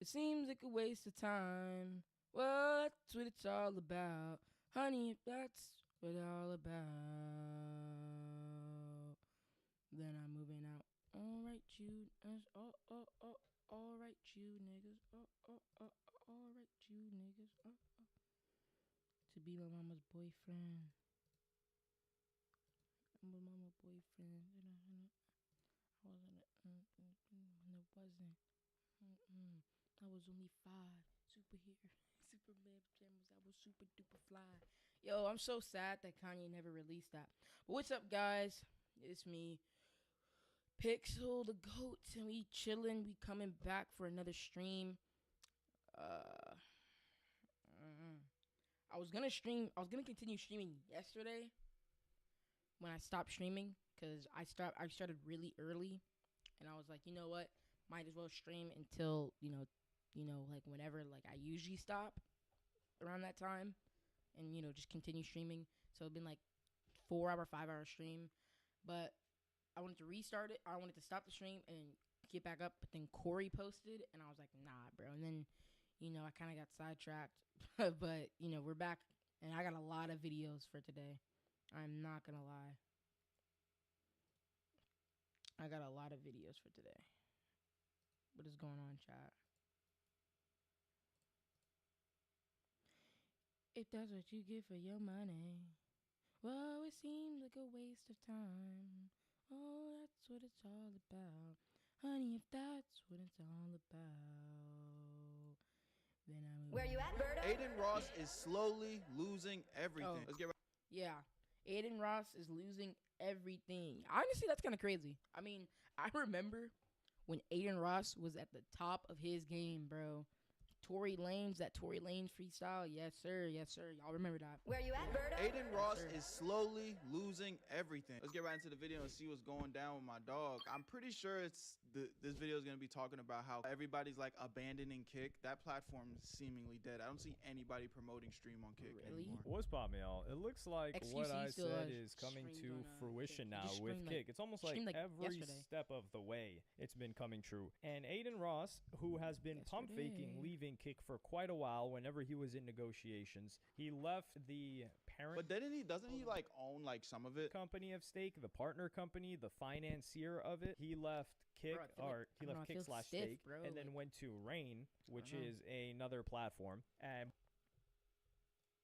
seems like a waste of time. Well, that's what it's all about. Honey, if that's what it's all about, then I'm moving out. Alright, you. Alright, you niggas. Alright, you niggas. To be my mama's boyfriend. I'm a mama boyfriend. I wasn't. And it wasn't. I was only 5. Superhero. Superman pajamas. I was super duper fly. Yo, I'm so sad that Kanye never released that. But what's up, guys? It's me, Pixel the Goat, and we chilling. We coming back for another stream. I was gonna continue streaming yesterday when I stopped streaming because I started really early, and I was like, you know what, might as well stream until like whenever like I usually stop around that time, and just continue streaming. So it's been like 4-hour, 5-hour stream, but I wanted to restart it. I wanted to stop the stream and get back up, but then Corey posted, and I was like, nah, bro. And then, I kind of got sidetracked, but, we're back, and I got a lot of videos for today. I'm not going to lie. I got a lot of videos for today. What is going on, chat? If that's what you get for your money, well, it seems like a waste of time. Oh, that's what it's all about. Honey, if that's what it's all about, then I'm... Where you at, Birdo? Adin Ross is slowly losing everything. Let's get right. Yeah, Adin Ross is losing everything. Honestly, that's kind of crazy. I mean, I remember when Adin Ross was at the top of his game, bro. Tory Lanez freestyle. Yes, sir. Yes, sir. Y'all remember that. Where you at, Birdo? Adin Ross is slowly losing everything. Let's get right into the video and see what's going down with my dog. I'm pretty sure this video is going to be talking about how everybody's like abandoning Kick. That platform is seemingly dead. I don't see anybody promoting stream on Kick anymore. What's popping, y'all? It looks like XQC what I still said has is coming streams to on, fruition Kick. He now just with streamed, Kick. It's almost like streamed, every yesterday. step of the way it's been coming true. And Adin Ross, who has been pump faking leaving Kick for quite a while whenever he was in negotiations, he left the parent But doesn't he like own like some of it? company of Stake, the partner company, the financier of it. He left Kick, Bro, he left Kick / Stake, bro. and then went to Rain, which is another platform. And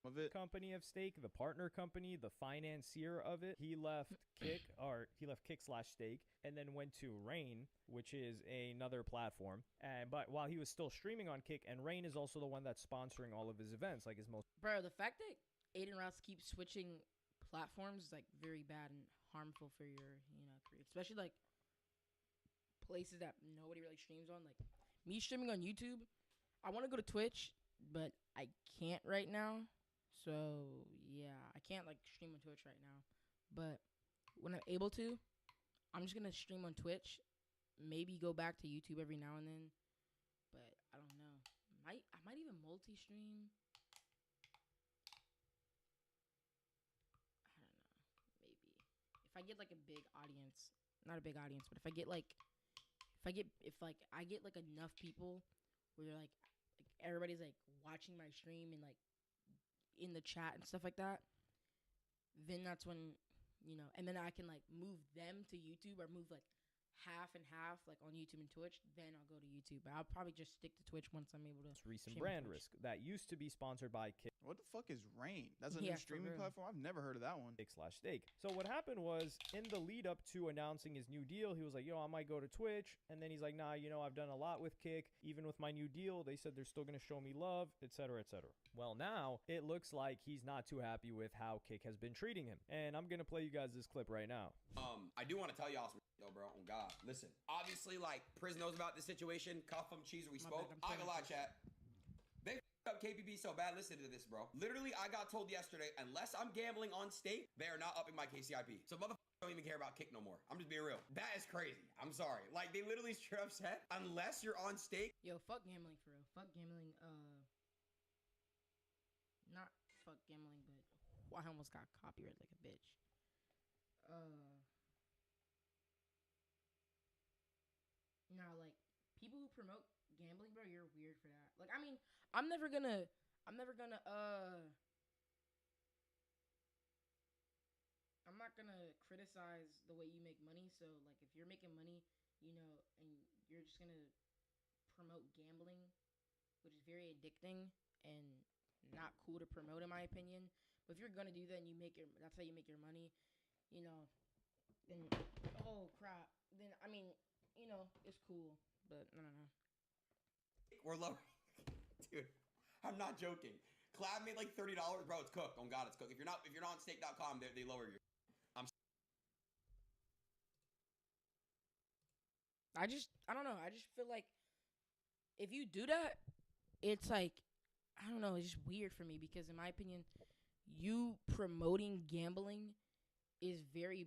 Of it. company of Stake, the partner company, the financier of it. He left Kick / Stake, and then went to Rain, which is another platform. But while he was still streaming on Kick, and Rain is also the one that's sponsoring all of his events, like his most. Bro, the fact that Adin Ross keeps switching platforms is like very bad and harmful for your, career. Especially like places that nobody really streams on. Like me streaming on YouTube, I want to go to Twitch, but I can't right now. So yeah, I can't like stream on Twitch right now. But when I'm able to, I'm just gonna stream on Twitch. Maybe go back to YouTube every now and then. But I don't know. I might even multi-stream. I don't know. Maybe if I get like a big audience, not a big audience, but if I get like enough people where like everybody's like watching my stream and like in the chat and stuff like that, then that's when, and then I can like move them to YouTube or move like half and half like on YouTube and Twitch, then I'll go to YouTube. But I'll probably just stick to Twitch once I'm able to. Recent stream brand on Twitch. risk that used to be sponsored by Kick What the fuck is Rain? That's a Yeah, new for streaming real. platform? I've never heard of that one. / Stake. So what happened was, in the lead up to announcing his new deal, he was like, I might go to Twitch. And then he's like, nah, I've done a lot with Kick. Even with my new deal, they said they're still going to show me love, etc., etc. Well, now it looks like he's not too happy with how Kick has been treating him. And I'm going to play you guys this clip right now. I do want to tell y'all some though, bro. Oh God, listen. Obviously, like Priz knows about this situation. Cuff him, cheese. We spoke. bad, I'm I ain't gonna lie, sorry. chat. They up KPP so bad. Listen to this, bro. Literally, I got told yesterday, unless I'm gambling on Stake, they are not upping my KCIP. So motherfuckers don't even care about Kick no more. I'm just being real. That is crazy. I'm sorry. Like they literally straight up said, unless you're on Stake. Yo, fuck gambling for real. Fuck gambling. Not fuck gambling, but I almost got copyrighted like a bitch. Now, like, people who promote gambling, bro, you're weird for that. Like, I mean, I'm never gonna I'm not gonna criticize the way you make money. So like if you're making money, and you're just gonna promote gambling, which is very addicting and not cool to promote in my opinion. But if you're gonna do that and that's how you make your money, then oh crap. Then I mean, it's cool. But I don't know. We're low. Dude, I'm not joking. Collab made like $30, bro. It's cooked. On God, it's cooked. If you're not on stake.com, they lower your. I don't know. I just feel like if you do that, it's like, I don't know, it's just weird for me because in my opinion, you promoting gambling is very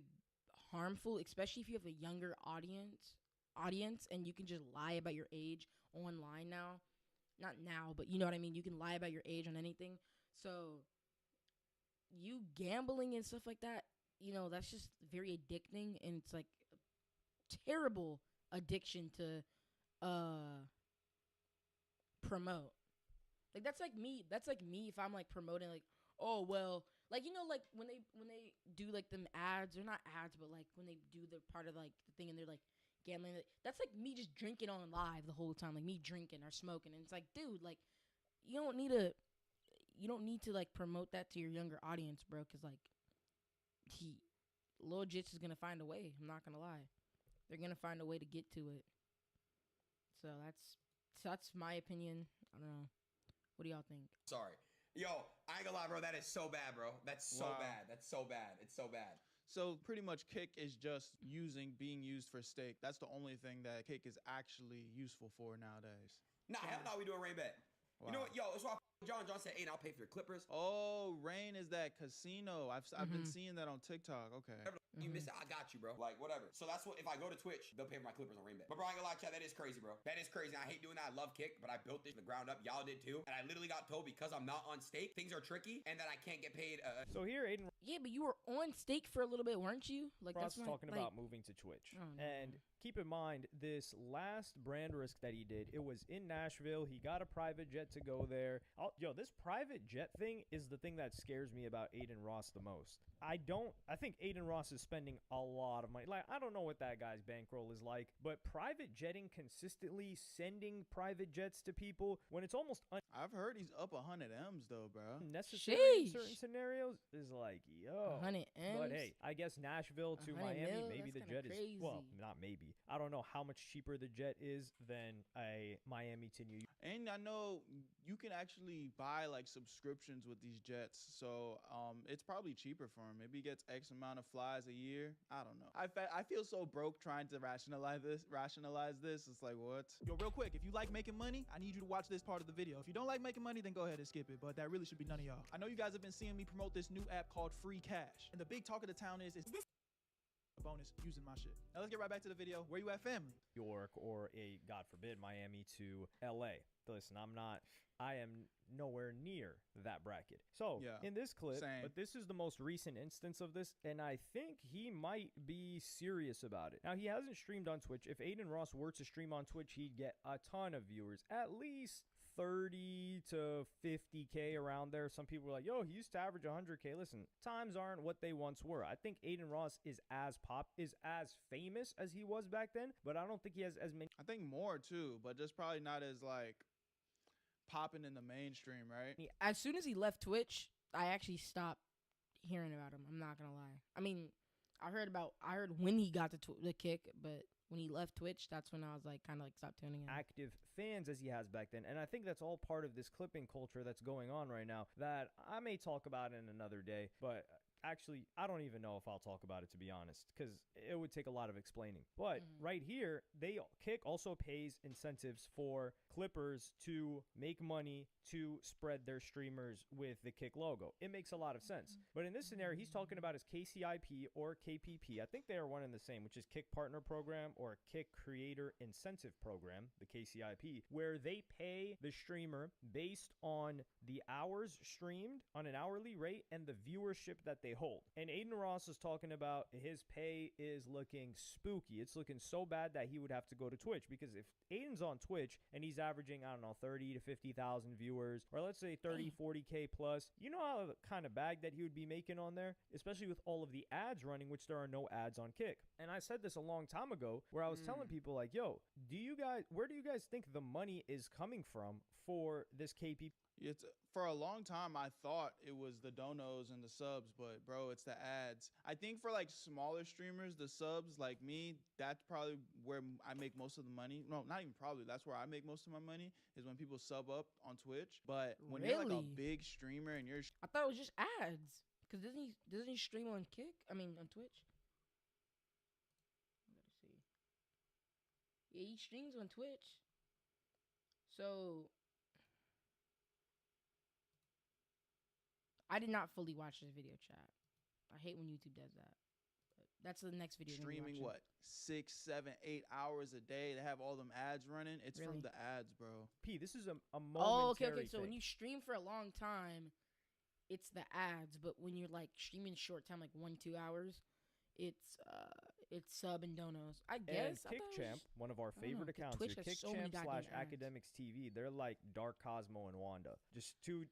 harmful, especially if you have a younger audience and you can just lie about your age online now. Not now, but you know what I mean? You can lie about your age on anything. So you gambling and stuff like that, that's just very addicting and it's like a terrible addiction to promote. Like that's like me if I'm like promoting like, oh well, like like when they do like them ads, or not ads, but like when they do the part of like the thing and they're like gambling, like, that's like me just drinking on live the whole time, like me drinking or smoking, and it's like, dude, like you don't need to like promote that to your younger audience, bro, because like Lil Jits is gonna find a way. I'm not gonna lie, they're gonna find a way to get to it. So that's my opinion. I don't know. What do y'all think? Sorry. Yo, I ain't gonna lie, bro. That is so bad, bro. That's so Wow. bad. That's so bad. It's so bad. So pretty much Kick is just being used for stake. That's the only thing that Kick is actually useful for nowadays. Nah, hell no, we do a rain bet. You know Wow. what? Yo, that's why John said, hey, I'll pay for your Clippers. Oh, Rain is that casino. I've been seeing that on TikTok. Okay. You missed it. I got you, bro. Like, whatever. So that's what, if I go to Twitch, they'll pay for my Clippers on Rainbet. But bro, I ain't gonna lie, chat, that is crazy, bro. That is crazy. I hate doing that. I love Kick, but I built this from the ground up. Y'all did too. And I literally got told because I'm not on stake, things are tricky, and that I can't get paid. So here, Aiden Yeah, but you were on stake for a little bit, weren't you? Like Ross that's talking like, about moving to Twitch. Oh, no. And keep in mind, this last brand risk that he did, it was in Nashville. He got a private jet to go there. This private jet thing is the thing that scares me about Aiden Ross the most. I think Aiden Ross is spending a lot of money. Like, I don't know what that guy's bankroll is like, but private jetting, consistently sending private jets to people when it's almost I've heard he's up 100 M's though, bro. unnecessary in Sheesh. certain scenarios is like, yo. 100 M's. But hey, I guess Nashville to 100 Miami, mil? maybe That's the kinda jet is, well, crazy. not maybe. I don't know how much cheaper the jet is than a Miami to New York. And I know you can actually buy like subscriptions with these jets, so it's probably cheaper for him. Maybe he gets X amount of flies a year. I don't know. I feel so broke trying to rationalize this. It's like, what? Yo, real quick, if you like making money, I need you to watch this part of the video. If you don't like making money, then go ahead and skip it, but that really should be none of y'all. I know you guys have been seeing me promote this new app called Free Cash, and the big talk of the town is this bonus using my shit. Now let's get right back to the video. Where you at, family? York or a, God forbid, Miami to LA. Listen, I am nowhere near that bracket. So Yeah, in this clip, same. but this is the most recent instance of this, and I think he might be serious about it. Now, he hasn't streamed on Twitch. If Aiden Ross were to stream on Twitch, he'd get a ton of viewers, at least 30 to 50K around there. Some people are like, yo, he used to average 100K. Listen, times aren't what they once were. I think Aiden Ross is as famous as he was back then, but I don't think he has as many. I think more too, but just probably not as like popping in the mainstream, right? As soon as he left Twitch, I actually stopped hearing about him. I'm not gonna lie. I mean, I heard when he got the Kick, but when he left Twitch, that's when I was like, kind of like, stop tuning in. Active fans as he has back then. And I think that's all part of this clipping culture that's going on right now that I may talk about in another day, but actually, I don't even know if I'll talk about it, to be honest, because it would take a lot of explaining. But right here, Kick also pays incentives for Clippers to make money to spread their streamers with the Kick logo. It makes a lot of sense. But in this scenario, he's talking about his KCIP or KPP. I think they are one and the same, which is Kick Partner Program or Kick Creator Incentive Program, the KCIP, where they pay the streamer based on the hours streamed on an hourly rate and the viewership that they they hold. And Aiden Ross is talking about his pay is looking spooky. It's looking so bad that he would have to go to Twitch, because if Aiden's on Twitch and he's averaging, I don't know, 30 to 50,000 viewers, or let's say 30, 40K plus, you know how kind of bag that he would be making on there, especially with all of the ads running, which there are no ads on Kick. And I said this a long time ago where I was telling people like, yo, where do you guys think the money is coming from for this KP? It's for a long time I thought it was the donos and the subs, but bro, it's the ads. I think for like smaller streamers, the subs like me, that's probably where I make most of the money. No, not even probably. That's where I make most of my money, is when people sub up on Twitch. But when you're like a Really? big streamer and you're I thought it was just ads. Cause doesn't he stream on Kick? I mean on Twitch. Let's see. Yeah, he streams on Twitch. So I did not fully watch this video, chat. I hate when YouTube does that. But that's the next video. we're gonna be streaming watching. what, 6, 7, 8 hours a day to have all them ads running. It's Really? from the ads, bro. P, this is a Oh, momentary okay. So when thing. you stream for a long time, it's the ads. But when you're like streaming short time, like 1-2 hours, it's sub and donos. I And guess. I thought it was KickChamp, just- one of our I don't know, favorite 'cause accounts Twitch here, has so many KickChamp goddamn / ads. Academics TV. They're like Dark Cosmo and Wanda, just two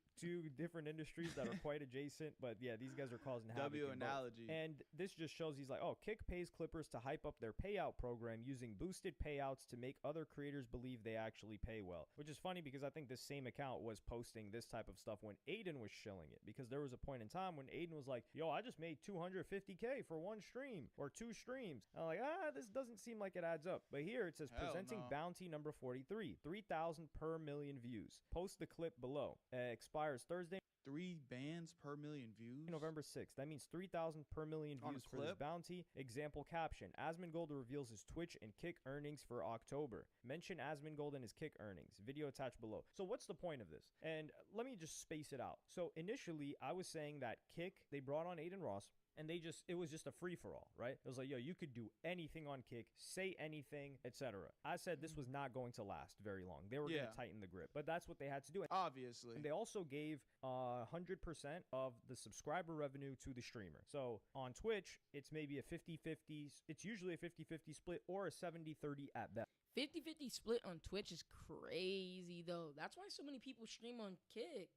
different industries that are quite adjacent. But yeah, these guys are causing havoc. W in both. analogy. And this just shows he's like, oh, Kick pays Clippers to hype up their payout program using boosted payouts to make other creators believe they actually pay well. Which is funny because I think this same account was posting this type of stuff when Aiden was shilling it. Because there was a point in time when Aiden was like, yo, I just made 250K for one stream or 2 streams. And I'm like, this doesn't seem like it adds up. But here it says Hell presenting no. bounty number 43, 3,000 per million views. Post the clip below. Expires Thursday, 3 bands per million views. November 6th. That means 3,000 per million On a views for this clip? bounty. Example caption. Asmongold reveals his Twitch and Kick earnings for October. Mention Asmongold and his Kick earnings. Video attached below. So what's the point of this? And let me just space it out. So initially, I was saying that Kick, they brought on Aiden Ross, and it was just a free-for-all, right? It was like, yo, you could do anything on Kick, say anything, etc. I said this was not going to last very long. They were going Yeah. to tighten the grip, but that's what they had to do. Obviously. And they also gave 100% of the subscriber revenue to the streamer. So on Twitch, it's maybe a 50-50. It's usually a 50-50 split or a 70-30 at best. 50-50 split on Twitch is crazy though. That's why so many people stream on Kick.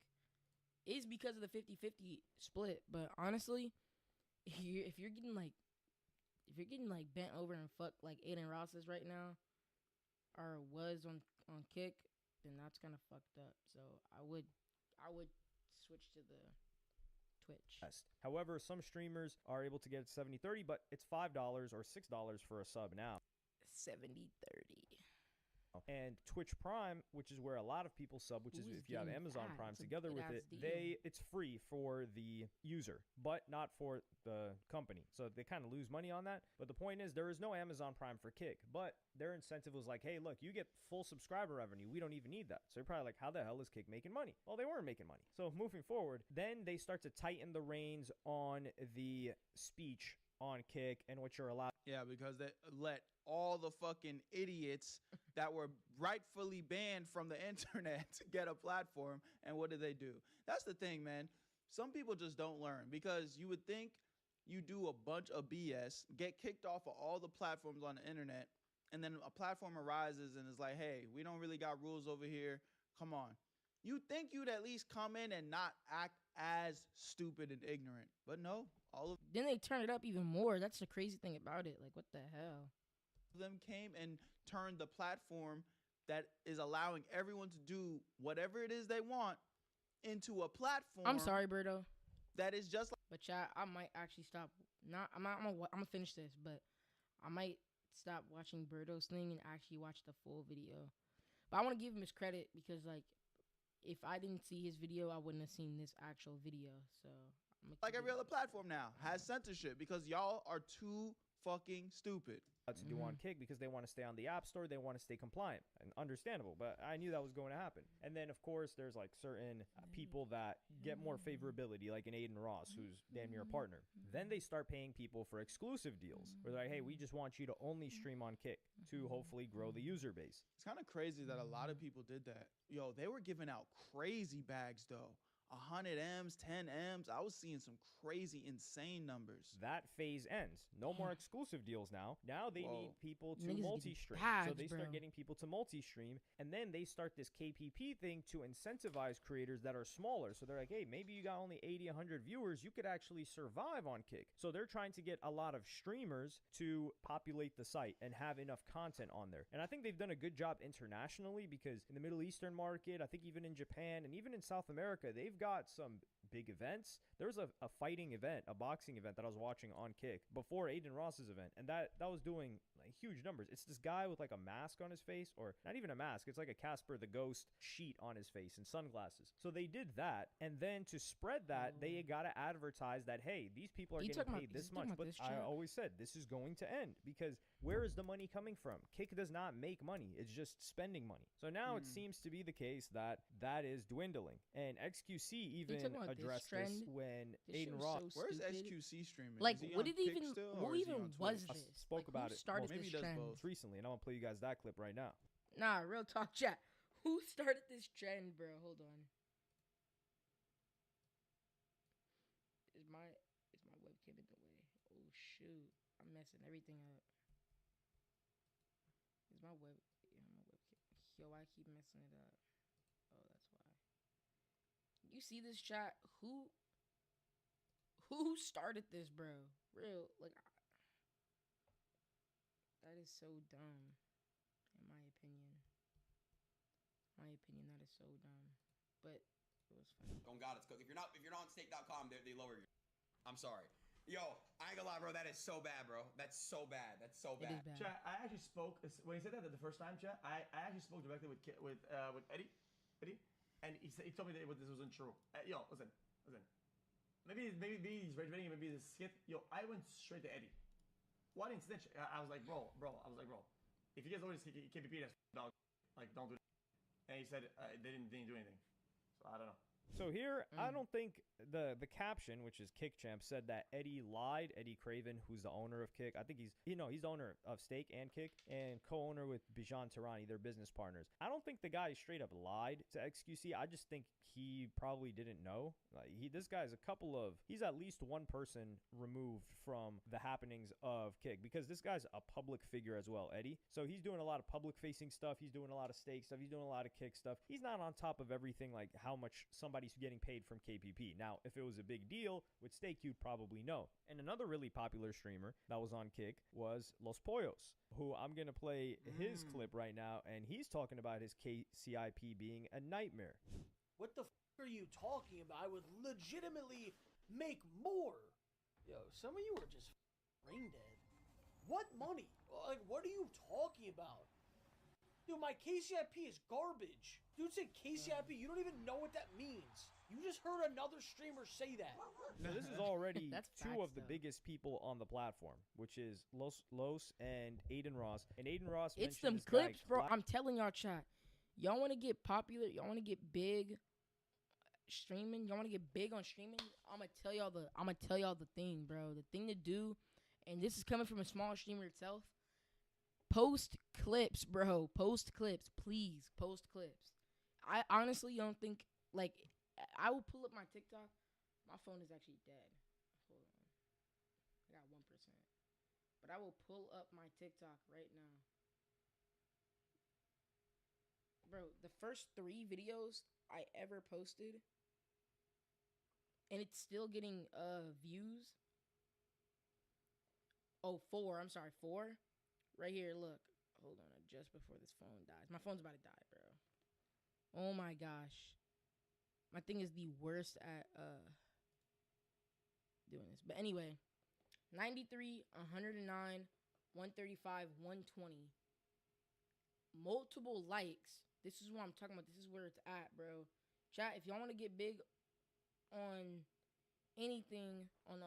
Is because of the 50-50 split. But honestly, if you're getting like bent over and fucked like Aiden Ross is right now, or was on Kick, then that's kind of fucked up. So I would switch to the Twitch. However, some streamers are able to get 70-30, but it's $5 or $6 for a sub now. 70-30. And Twitch Prime, which is where a lot of people sub, which is Who's if you have getting Amazon that? Prime It's a together with it, good-ass deal. it's free for the user, but not for the company. So they kind of lose money on that. But the point is, there is no Amazon Prime for Kick, but their incentive was like, hey, look, you get full subscriber revenue. We don't even need that. So you're probably like, how the hell is Kick making money? Well, they weren't making money. So moving forward, then they start to tighten the reins on the speech on Kick and what you're allowed. Yeah, because they let all the fucking idiots that were rightfully banned from the internet to get a platform. And what do? That's the thing, man. Some people just don't learn, because you would think you do a bunch of BS, get kicked off of all the platforms on the internet, and then a platform arises and is like, hey, we don't really got rules over here. Come on. You'd think you'd at least come in and not act as stupid and ignorant. But no, all of Then they turn it up even more. That's the crazy thing about it. Like, what the hell? them came and turned the platform that is allowing everyone to do whatever it is they want into a platform. I'm sorry, Berto. That is just like, But chat, I might actually stop. I'm gonna finish this, but I might stop watching Birdo's thing and actually watch the full video. But I want to give him his credit, because like, if I didn't see his video, I wouldn't have seen this actual video. So I'm like every other platform now has censorship, because y'all are too fucking stupid. To do on Kick because they want to stay on the App Store, they want to stay compliant, and understandable. But I knew that was going to happen. And then of course there's like certain people that get more favorability, like an Aiden Ross, who's damn near a partner. Then they start paying people for exclusive deals, where they're like, hey, we just want you to only stream on Kick to hopefully grow the user base. It's kind of crazy that a lot of people did that. Yo, they were giving out crazy bags though. 100 M's, 10 M's. I was seeing some crazy, insane numbers. That phase ends. No more exclusive deals now. Now they need people to Niggas getting multi-stream. So bags, they start bro. getting people to multi-stream, and then they start this KPP thing to incentivize creators that are smaller. So they're like, hey, maybe you got only 80, 100 viewers. You could actually survive on Kick. So they're trying to get a lot of streamers to populate the site and have enough content on there. And I think they've done a good job internationally, because in the Middle Eastern market, I think even in Japan and even in South America, they've got some big events. There was a fighting event, a boxing event that I was watching on Kick before Aiden Ross's event, and that was doing like huge numbers. It's this guy with like a mask on his face, or not even a mask, it's like a Casper the Ghost sheet on his face and sunglasses. So they did that, and then to spread that, they got to advertise that, hey, these people are getting paid this much. But I always said, this is going to end, because where is the money coming from? Kick does not make money. It's just spending money. So now it seems to be the case that that is dwindling. And XQC even addressed this when Aiden Ross... Where's XQC streaming? Like, Is he what on did Kick even... still, What or is he even on was Twitch? this? Spoke Like, about who it started maybe this he does trend? both. recently, and I'm gonna play you guys that clip right now. Nah, real talk, chat. Who started this trend, bro? Hold on. Is my webcam in the way? Oh shoot, I'm messing everything up. Is my webcam? Yo, I keep messing it up. Oh, that's why. You see this chat? Who started this, bro? Real, like, that is so dumb, in my opinion. That is so dumb. But it was funny. Don't got it, Cook. If you're not on stake.com, they lower you. I'm sorry. Yo, I ain't gonna lie, bro. That is so bad, bro. That's so bad. That's so It bad. is bad. Chat, I actually spoke when he said that the first time. Chat, I actually spoke directly with Eddie, and he told me that this wasn't true. Yo, listen. Maybe he's raging, maybe he's skit. Yo, I went straight to Eddie. Why didn't snitch? I was like, bro. If you guys always KPP, that's dog. Like, don't do that. And he said they didn't do anything. So I don't know. So here, I don't think the caption, which is Kick Champ, said that Eddie lied. Eddie Craven, who's the owner of Kick, I think he's the owner of Stake and Kick, and co-owner with Bijan Tirani, their business partners. I don't think the guy straight up lied to XQC. I just think he probably didn't know. Like, this guy's he's at least one person removed from the happenings of Kick, because this guy's a public figure as well, Eddie. So he's doing a lot of public facing stuff. He's doing a lot of Stake stuff. He's doing a lot of Kick stuff. He's not on top of everything, like how much somebody's getting paid from KPP. Now, if it was a big deal with Stake, you'd probably know. And another really popular streamer that was on Kick was Los Pollos, who I'm going to play his clip right now, and he's talking about his KCIP being a nightmare. What the are you talking about? I would legitimately make more. Yo, some of you are just brain dead. What money? Like, what are you talking about? Dude, my KCIP is garbage. Dude said KCIP, you don't even know what that means. You just heard another streamer say that. So this is already That's two facts, of the though. biggest people on the platform, which is Los and Aiden Ross. And Aiden Ross It's mentioned them this guy, clips, bro. I'm telling y'all, chat. Y'all want to get popular? Y'all want to get big streaming? Y'all want to get big on streaming? I'm gonna tell y'all the thing, bro. The thing to do, and this is coming from a small streamer itself. Post clips, bro. Post clips, please. Post clips. I honestly don't think, like, I will pull up my TikTok. My phone is actually dead. Hold on. I got 1%. But I will pull up my TikTok right now. Bro, the first 3 videos I ever posted, and it's still getting views. Oh, 4. I'm sorry, 4. Right here, look. Hold on, just before this phone dies. My phone's about to die, bro. Oh my gosh. My thing is the worst at doing this. But anyway, 93, 109, 135, 120. Multiple likes. This is what I'm talking about. This is where it's at, bro. Chat, if y'all want to get big on anything, on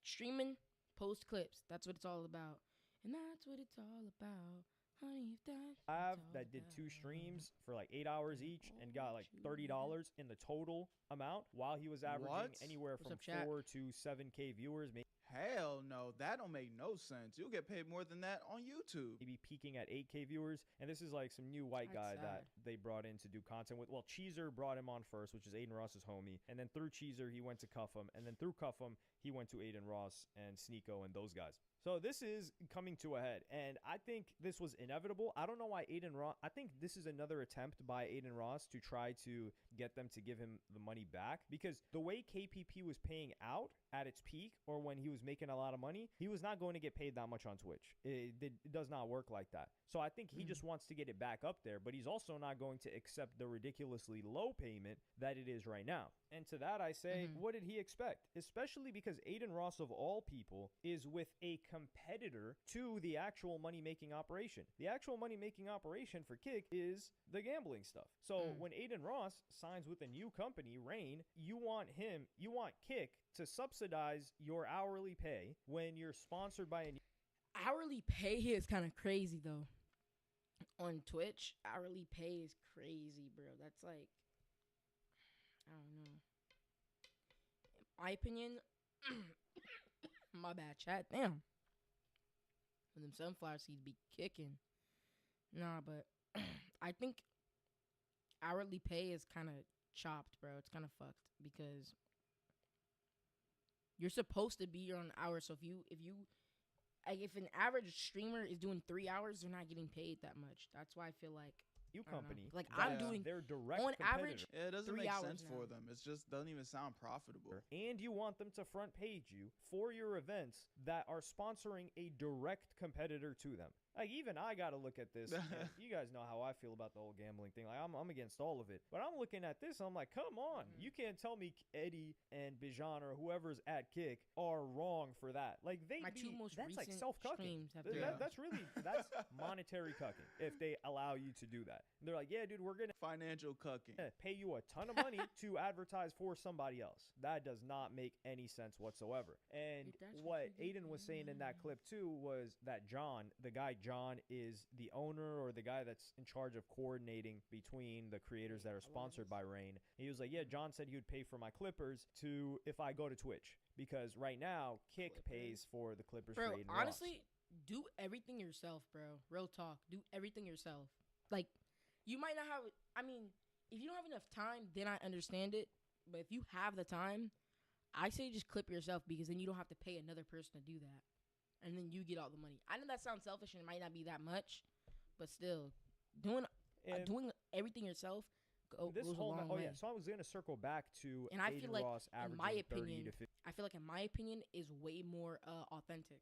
streaming, post clips. That's what it's all about. And that's what it's all about. Honey, if that's what it's all that did 2 about. streams for like 8 hours each and got like $30 in the total amount, while he was averaging What? anywhere What's from up, chat? 4 to 7K viewers. Hell no, that don't make no sense. You'll get paid more than that on YouTube. Maybe peaking at 8K viewers. And this is like some new white That's guy sad. that they brought in to do content with. Well, Cheezer brought him on first, which is Aiden Ross's homie. And then through Cheezer, he went to Cuff'em. And then through Cuff'em, he went to Aiden Ross and Sneeko and those guys. So this is coming to a head, and I think this was inevitable. I don't know why Aiden Ross. I think this is another attempt by Aiden Ross to try to get them to give him the money back, because the way KPP was paying out at its peak, or when he was making a lot of money, he was not going to get paid that much on Twitch. It does not work like that. So I think he just wants to get it back up there, but he's also not going to accept the ridiculously low payment that it is right now. And to that I say, what did he expect? Especially because Aiden Ross, of all people, is with a competitor to the actual money-making operation. The actual money-making operation for Kick is the gambling stuff. So when Aiden Ross signs with a new company, Rain, you want Kick to subsidize your hourly pay when you're sponsored by a Hourly pay is kind of crazy though. On Twitch, hourly pay is crazy, bro. That's like, I don't know. In my opinion, my bad, chat. Damn. When them sunflower seeds be kicking. Nah, but I think hourly pay is kind of chopped, bro. It's kind of fucked because you're supposed to be your own hour. So if an average streamer is doing 3 hours, they're not getting paid that much. That's why I feel like new I don't know. company. Like, that I'm doing their direct on competitor. average Yeah, it doesn't 3 make hours sense for now. them. It just doesn't even sound profitable. And you want them to front page you for your events that are sponsoring a direct competitor to them. Like, even I got to look at this. And you guys know how I feel about the whole gambling thing. Like, I'm against all of it. But I'm looking at this, I'm like, come on. You can't tell me Eddie and Bijan or whoever's at Kick are wrong for that. Like, my two most that's like recent self-cucking. streams have been- That's monetary cucking if they allow you to do that. And they're like, yeah, dude, we're going to Financial cucking. pay you a ton of money to advertise for somebody else. That does not make any sense whatsoever. And That's what what you Aiden was saying in that clip too was that the guy John is the owner or the guy that's in charge of coordinating between the creators that are sponsored by Rain. He was like, yeah, John said he would pay for my Clippers if I go to Twitch, because right now Kick pays for the Clippers for Bro, Aiden Ross. honestly, do everything yourself, bro. Real talk. Do everything yourself. Like, you might not have, I mean, if you don't have enough time, then I understand it. But if you have the time, I say just clip yourself, because then you don't have to pay another person to do that. And then you get all the money. I know that sounds selfish and it might not be that much, but still, doing everything yourself this goes a whole long way. so I was gonna circle back to And I Aiden feel like, Ross in averaging my 30 opinion, to 50. I feel like, in my opinion, is way more authentic.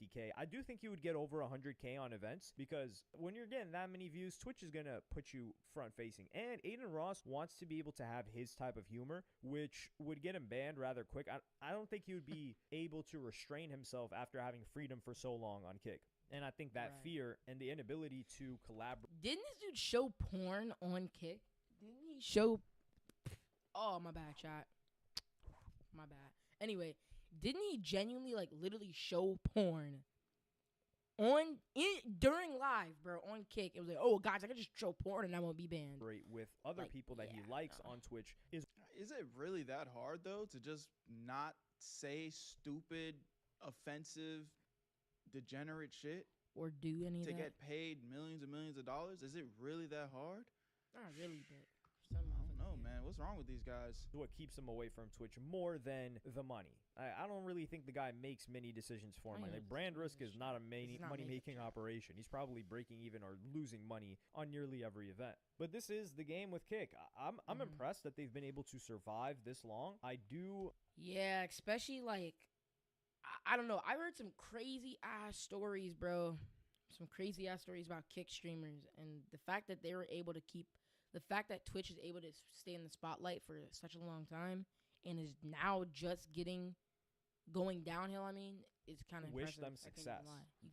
50K. I do think you would get over 100K on events, because when you're getting that many views, Twitch is going to put you front facing. And Aiden Ross wants to be able to have his type of humor, which would get him banned rather quick. I don't think he would be able to restrain himself after having freedom for so long on Kick. And I think that Right. fear and the inability to collaborate. Didn't this dude show porn on Kick? Didn't he show? Oh, my bad, chat. My bad. Anyway, didn't he genuinely, like, literally show porn during live, bro, on Kick? It was like, oh, guys, I can just show porn and I won't be banned. With other Like, people that he yeah, likes no. on Twitch is Is it really that hard though to just not say stupid, offensive, degenerate shit Or do any of to that. get paid millions and millions of dollars? Is it really that hard? Not really, but some I don't know, man. What's wrong with these guys? what keeps him away from Twitch more than the money. I don't really think the guy makes many decisions for I money. know, Like, Brand it's Risk is not a He's not money-making making shit. operation. He's probably breaking even or losing money on nearly every event. But this is the game with Kick. I'm Mhm. impressed that they've been able to survive this long. I do. Yeah, especially, like, I don't know. I heard some crazy ass stories, bro. Some crazy ass stories about Kick streamers, and the fact that they were able to the fact that Twitch is able to stay in the spotlight for such a long time and is now just going downhill. I mean, it's kind of Wish them success.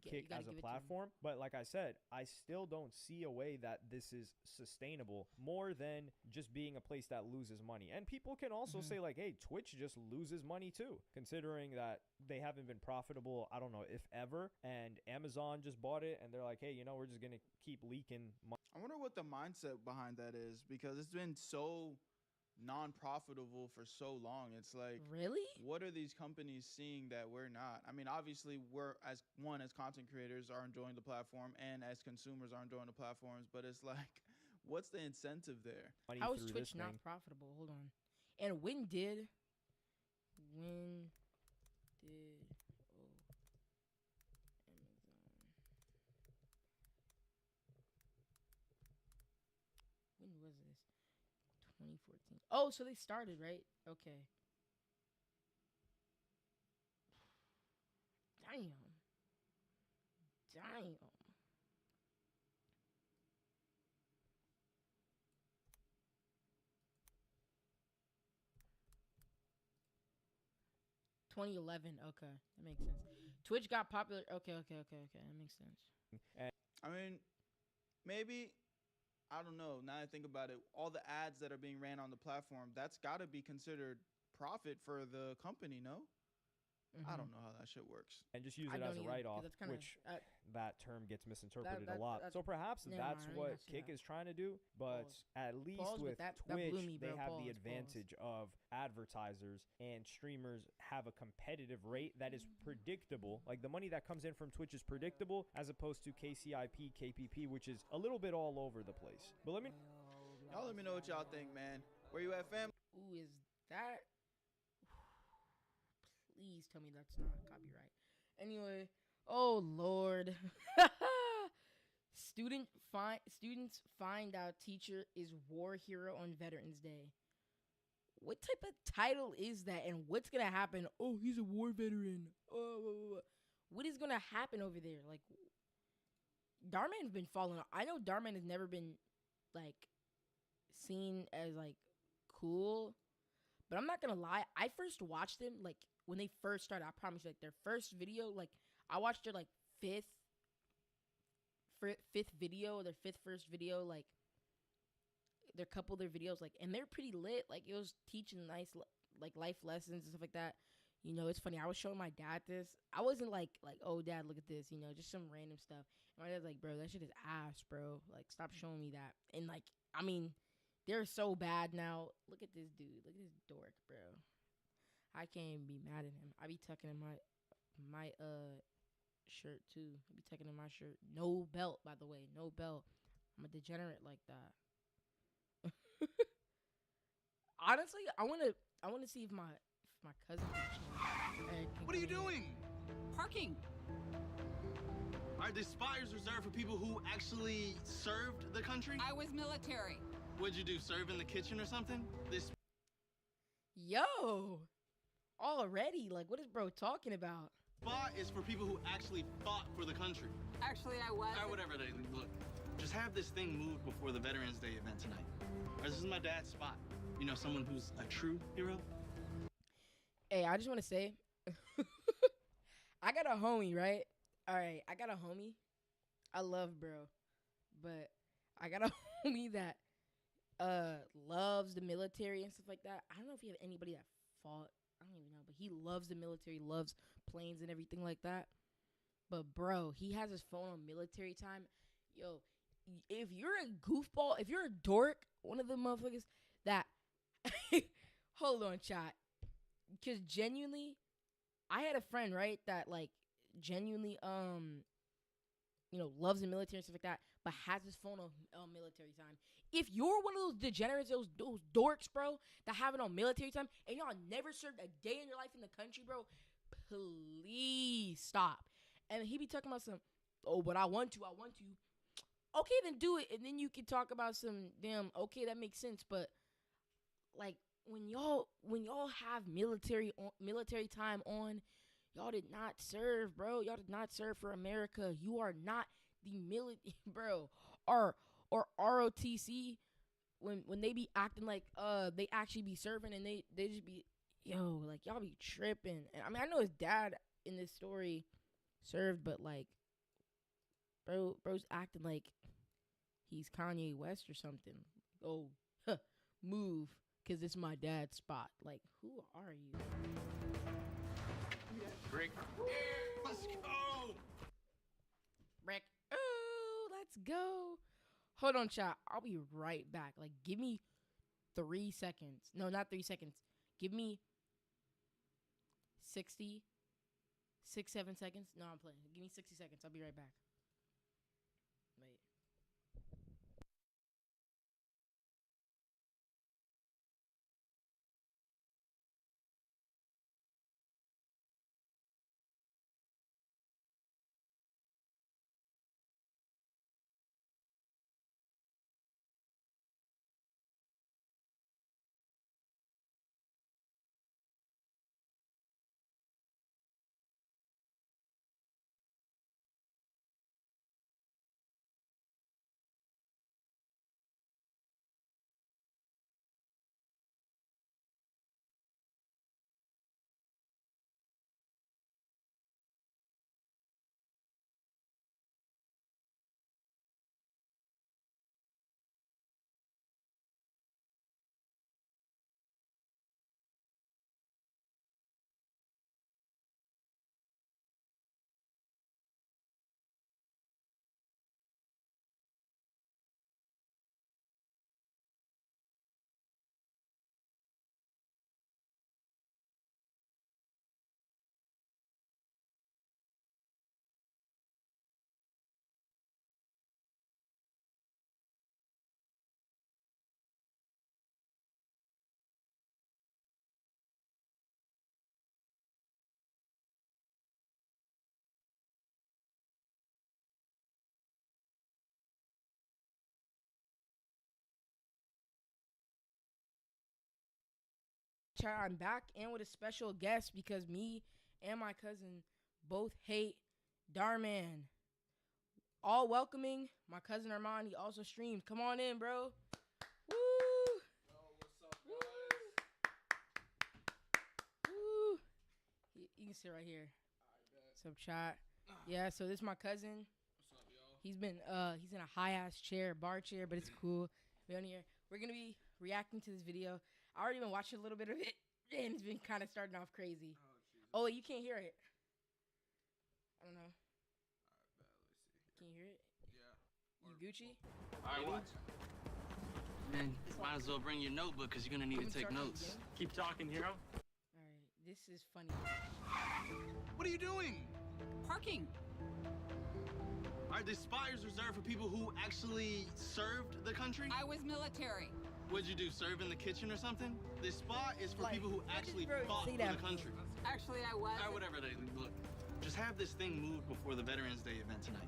Kick as a platform, but like I said, I still don't see a way that this is sustainable more than just being a place that loses money. And people can also Mhm. say, like, hey, Twitch just loses money too, considering that they haven't been profitable, I don't know if ever, and Amazon just bought it and they're like, hey, you know, we're just gonna keep leaking money. I wonder what the mindset behind that is, because it's been so non-profitable for so long. It's like, Really? what are these companies seeing that we're not? I mean, obviously, we're as content creators are enjoying the platform, and as consumers are enjoying the platforms. But it's like, what's the incentive there? Money How is through Twitch this not thing. profitable? Hold on. And when did oh, Amazon? When was this? 2014. Oh, so they started, right? Okay. Damn. Damn. $2011. Okay, that makes sense. Twitch got popular. Okay. That makes sense. I mean, maybe, I don't know. Now I think about it, all the ads that are being ran on the platform, that's got to be considered profit for the company, no? I don't know how that shit works. And just use I it as don't a either, 'cause write-off, that's kinda- which that term gets misinterpreted a lot. that's- So perhaps never that's mind, I ain't what gonna say Kick that. is trying to do. But Pause. at least Pause, but with that Twitch, blew me, they bro. have Pause, the advantage of advertisers, and streamers have a competitive rate that is predictable. Like, the money that comes in from Twitch is predictable, as opposed to KCIP, KPP, which is a little bit all over the place. But Y'all let me know what y'all think, man. Where you at, fam? Ooh, is that? Please tell me that's not copyright. Anyway, oh Lord. Students find out teacher is war hero on Veterans Day. What type of title is that, and what's gonna happen? Oh, he's a war veteran. Oh, what is gonna happen over there? Like, Darman's been falling off. I know Darman has never been like seen as like cool, but I'm not gonna lie. I first watched them like when they first started. I promise you, like their first video, like I watched their like fifth video, their first video, like their couple of their videos, like, and they're pretty lit. Like, it was teaching nice like life lessons and stuff like that. You know, it's funny. I was showing my dad this. I wasn't like, oh, Dad, look at this. You know, just some random stuff. And my dad's like, bro, that shit is ass, bro. Like, stop showing me that. And like, I mean, they're so bad now. Look at this dude. Look at this dork, bro. I can't even be mad at him. I be tucking in my shirt too. I be tucking in my shirt. No belt, by the way. No belt. I'm a degenerate like that. Honestly, I wanna see if my cousin can change. What are you doing? Parking. Are the spires reserved for people who actually served the country? I was military. What'd you do, serve in the kitchen or something? This Yo, already, like, what is bro talking about? spot is for people who actually fought for the country. Actually, I was. Or whatever they look. Just have this thing moved before the Veterans Day event tonight. Or this is my dad's spot. You know, someone who's a true hero. Hey, I just want to say, I got a homie, right? All right, I got a homie. I love bro, but I got a homie that loves the military and stuff like that. I don't know if you have anybody that fought. I don't even know, but he loves the military, loves planes and everything like that. But bro, he has his phone on military time. Yo, if you're a goofball, if you're a dork, one of the motherfuckers that hold on, chat. Because genuinely, I had a friend, right, that like genuinely you know, loves the military and stuff like that, but has his phone on military time. If you're one of those degenerates, those dorks, bro, that have it on military time, and y'all never served a day in your life in the country, bro, please stop. And he be talking about some, oh, but I want to. Okay, then do it, and then you can talk about some damn. Okay, that makes sense, but like when y'all have military time on, y'all did not serve, bro. Y'all did not serve for America. You are not the military, bro. Or ROTC when they be acting like they actually be serving, and they just be, yo, like y'all be tripping. And I mean, I know his dad in this story served, but like bro's acting like he's Kanye West or something. Oh, move, cause it's my dad's spot. Like, who are you? Rick. Let's go. Rick. Oh, let's go. Hold on, chat. I'll be right back. Like, give me 3 seconds. No, not 3 seconds. Give me 7 seconds. No, I'm playing. Give me 60 seconds. I'll be right back. Wait. Chat, I'm back and with a special guest because me and my cousin both hate Darman. All welcoming my cousin Armand. He also streams. Come on in, bro. Woo! Yo, what's up, guys? Woo! You can sit right here. What's up, chat? Yeah, so this is my cousin. What's up, yo? He's in a high ass chair, bar chair, but it's cool. We're on here. We're gonna be reacting to this video. I already been watching a little bit of it, and it's been kind of starting off crazy. Oh, you can't hear it. I don't know. Alright, bet. Let's see. Can you hear it? Yeah. You Gucci? Alright, watch. Man, might as well bring your notebook because you're gonna need to take notes. Keep talking, hero. All right, this is funny. What are you doing? Parking. Are the spires reserved for people who actually served the country? I was military. What'd you do, serve in the kitchen or something? This spot is for Like, people who what actually did bro fought say for that the for? country. Actually, I was. Or whatever they look. Just have this thing moved before the Veterans Day event tonight.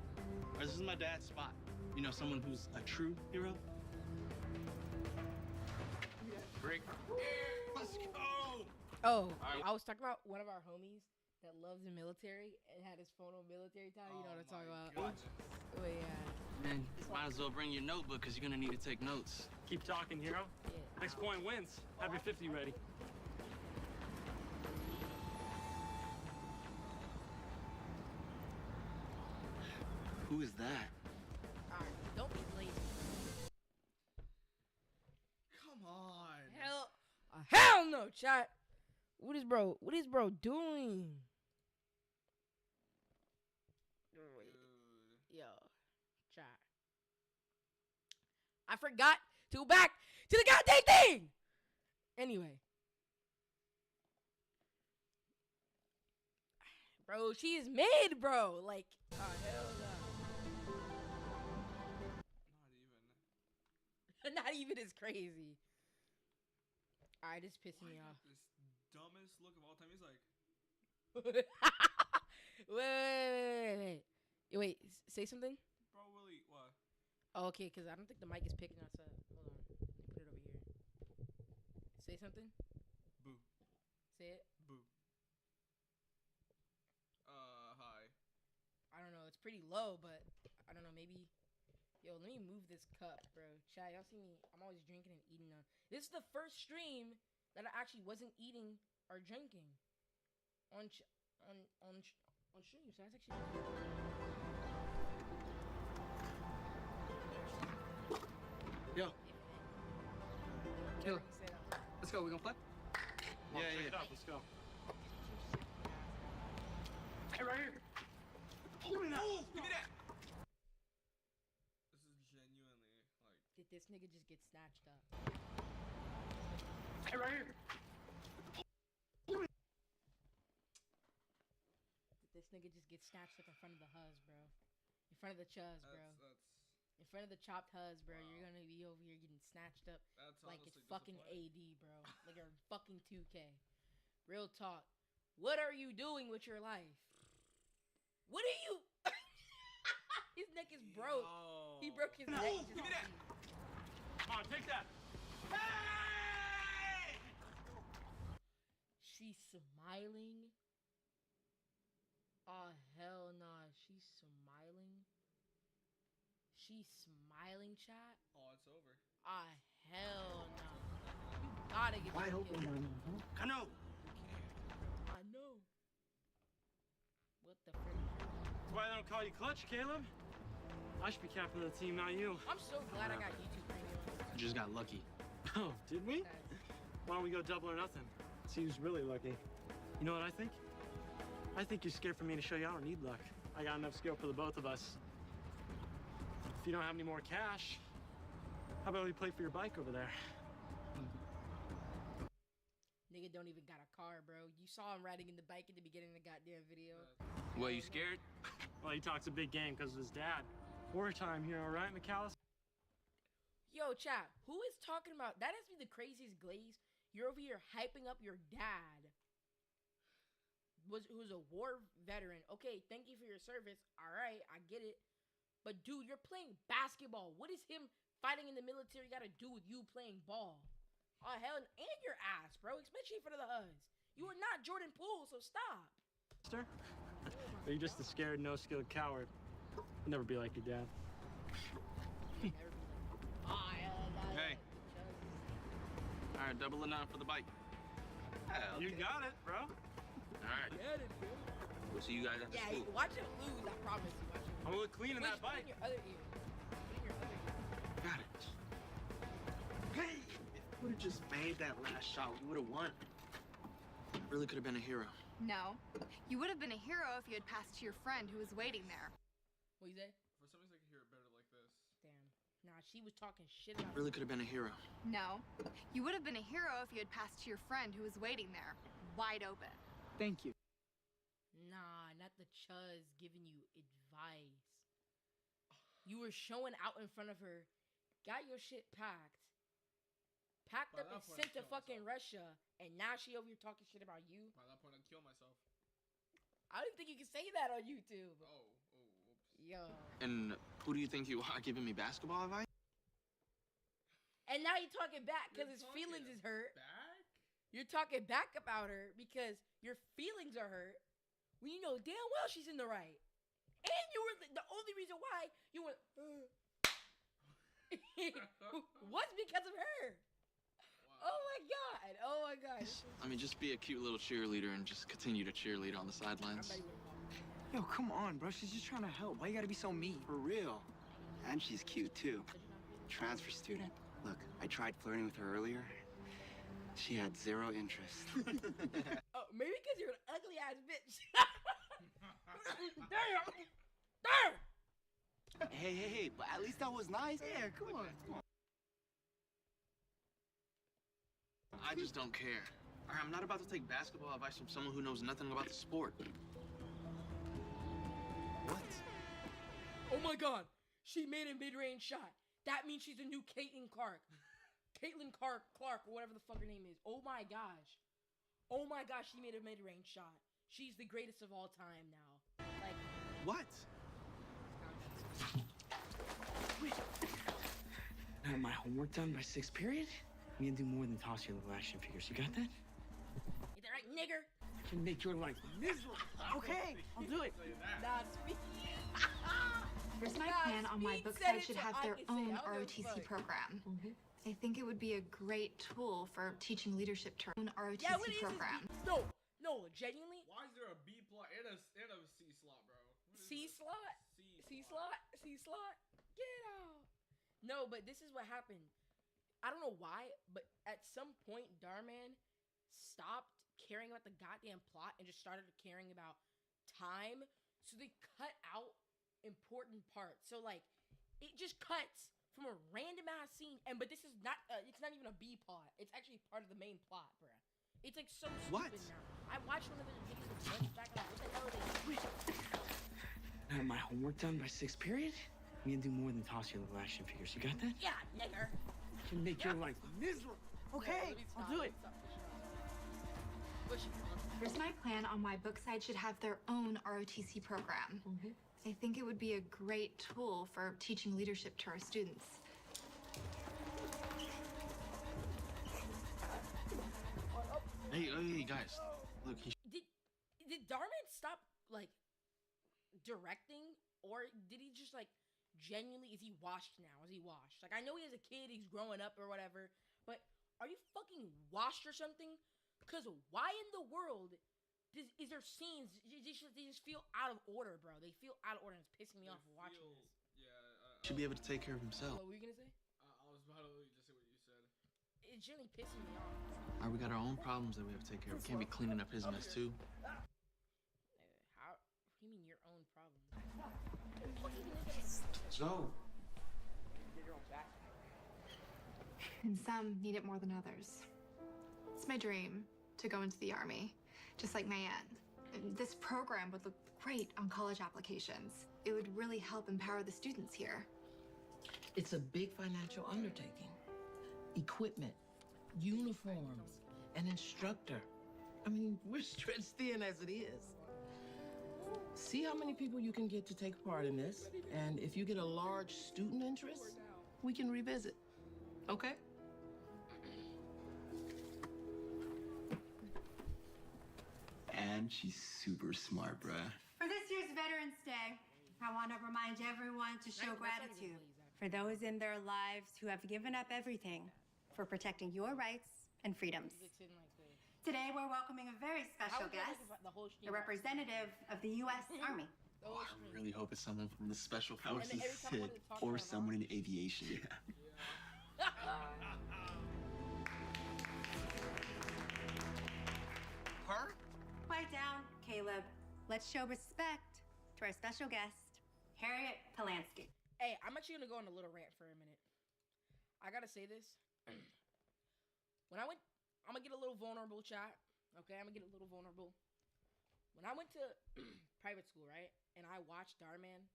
Or this is my dad's spot. You know, someone who's a true hero. Break. Let's go! Oh, Alright. I was talking about one of our homies that loves the military and had his phone on military time. You know what I'm talking about? Watch. Oh, yeah. Man, might as well bring your notebook because you're gonna need to take notes. Keep talking, hero. Yeah. Next point wins. Have your 50 ready. Who is that? All right, don't be lazy. Come on. Hell no, chat. What is bro doing? Wait, Dude. yo, chat. I forgot to go back to the goddamn thing. Anyway. Bro, she is mid, bro. Like, oh, hell no. Not even. Not even as crazy. Alright, this is pissing Why me got off. this dumbest look of all time. He's like, wait. Wait, say something? bro, Willie, what? Oh, okay, because I don't think the mic is picking us up. Hold on. Let me put it over here. Say something? Boo. Say it? Boo. Hi. I don't know. It's pretty low, but I don't know. Maybe. Yo, let me move this cup, bro. Chat, y'all see me? I'm always drinking and eating on. This is the first stream that I actually wasn't eating or drinking on stream. So that's actually. Yo. Yo. Let's go. We gonna play? Come on, Yeah, check yeah. it out. Let's go. Hey, right here. Give me that. Give me that. This is genuinely like. Did this nigga just get snatched up? Hey, right here. This nigga just gets snatched up in front of the huz, bro. In front of the chuz, bro. In front of the chopped huz, bro. Wow. You're gonna be over here getting snatched up like it's fucking AD, bro. Like you're fucking 2K. Real talk. What are you doing with your life? What are you? His neck is broke. Yo. He broke his neck. Give me that. Come on, take that. Hey! She's smiling. Oh, hell nah. She's smiling. She's smiling, chat. Oh, it's over. Ah, hell nah. You gotta get wide open. I know. I know. What the frick? That's why they don't call you Clutch, Caleb. I should be captain of the team, not you. I'm so glad I got YouTube Premium. You just got lucky. Oh, did we? Why don't we go double or nothing? See who's really lucky. You know what I think? I think you're scared for me to show you I don't need luck. I got enough skill for the both of us. If you don't have any more cash, how about we play for your bike over there? Nigga don't even got a car, bro. You saw him riding in the bike at the beginning of the goddamn video. What, you scared? Well, he talks a big game because of his dad. Wartime hero, right, McAllister? Yo, chat, who is talking about? That has to be the craziest glaze. You're over here hyping up your dad. Who's a war veteran. Okay, thank you for your service. All right, I get it. But dude, you're playing basketball. What is him fighting in the military got to do with you playing ball? Oh hell, and your ass, bro. Especially in front of the huz. You are not Jordan Poole, so stop. Sir? Or you just a scared, no-skilled coward? You'll never be like your dad. Hey. All right, double or none for the bike. Okay. You got it, bro. All right. Get it, bro. We'll see you guys at the school. Watch him lose. I promise you. Watch him lose. I'm gonna look clean in that Put bike. in your other ear. Put in your other ear. Got it. Hey, if we would have just made that last shot, we would have won. Really could have been a hero. No. You would have been a hero if you had passed to your friend who was waiting there. What you say? For some reason, I can hear it better like this. Damn. Nah, she was talking shit about Really could have been a hero. No. You would have been a hero if you had passed to your friend who was waiting there, wide open. Thank you. Nah, not the chuz giving you advice. You were showing out in front of her, got your shit packed, packed up and sent to fucking Russia, and now she over here talking shit about you. By that point, I'd kill myself. I didn't think you could say that on YouTube. Oops. Yo. And who do you think you are giving me basketball advice? And now you're talking back because his feelings is hurt. Back? You're talking back about her because your feelings are hurt when you know damn well she's in the right. And you were the only reason why you went was because of her. Wow. Oh my god. Oh my gosh. I mean, just be a cute little cheerleader and just continue to cheerlead on the sidelines. Yo, come on, bro. She's just trying to help. Why you gotta be so mean? For real. And she's cute, too. Transfer student. Look, I tried flirting with her earlier. She had zero interest. Oh, maybe because you're an ugly ass bitch. Damn! Damn! Hey, but at least that was nice. Yeah, come on. I just don't care. I'm not about to take basketball advice from someone who knows nothing about the sport. What? Oh my god! She made a mid-range shot. That means she's a new Caitlin Clark. Caitlin Clark, or whatever the fuck her name is. Oh my gosh. Oh my gosh, she made a mid-range shot. She's the greatest of all time now. Like, what? I have my homework done by 6th period? I'm gonna do more than toss your little action figures. You got that? is that right, nigger? I can make your life miserable. Okay, I'll do it. Nah, speak. Here's my Nah, plan on my Speed book said site it should so have I their can say, own I don't give a ROTC fuck. program. I think it would be a great tool for teaching leadership terms. ROTC Yeah, what is program. this? No, genuinely. Why is there a B plot and a C slot, bro? C slot? C slot? Get out. No, but this is what happened. I don't know why, but at some point, Darman stopped caring about the goddamn plot and just started caring about time. So they cut out important parts. So, like, it just cuts from a random ass not seen, but this is not. It's not even a B plot. It's actually part of the main plot, bruh. It's like so stupid What? now. I watched one of the videos with Bunch back and what the hell are they doing? Now my homework done by 6th period? I'm gonna do more than toss you little action figures. You got that? Yeah, nigger. I can make your life miserable. Okay, I'll do it. Here's my plan on why Bookside should have their own ROTC program. I think it would be a great tool for teaching leadership to our students. Hey, guys. Look, Did Darman stop like directing, or did he just like genuinely? Is he washed now? Is he washed? Like I know he has a kid, he's growing up or whatever, but are you fucking washed or something? Because why in the world is there scenes? They just feel out of order, bro. They feel out of order, and it's pissing me off watching this. should be able to take care of himself. What were you gonna say? I was about to literally just say what you said. It's generally pissing me off. All right, we got our own problems that we have to take care of. We can't be cleaning up his mess too. How? What do you mean your own problem? So. And some need it more than others. It's my dream to go into the Army, just like Mayan. And this program would look great on college applications. It would really help empower the students here. It's a big financial undertaking. Equipment, uniforms, an instructor. I mean, we're stretched thin as it is. See how many people you can get to take part in this, and if you get a large student interest, we can revisit. Okay? And she's super smart, bruh. For this year's Veterans Day, I want to remind everyone to show gratitude for those in their lives who have given up everything for protecting your rights and freedoms. Today, we're welcoming a very special guest, a representative of the U.S. Army. Oh, I really hope it's someone from the special forces. Or someone in aviation. Her? Quiet down, Caleb. Let's show respect to our special guest, Harriet Polanski. Hey, I'm actually gonna go on a little rant for a minute. I gotta say this. When I'm gonna get a little vulnerable, chat. Okay, I'm gonna get a little vulnerable. When I went to private school, right, and I watched Darman,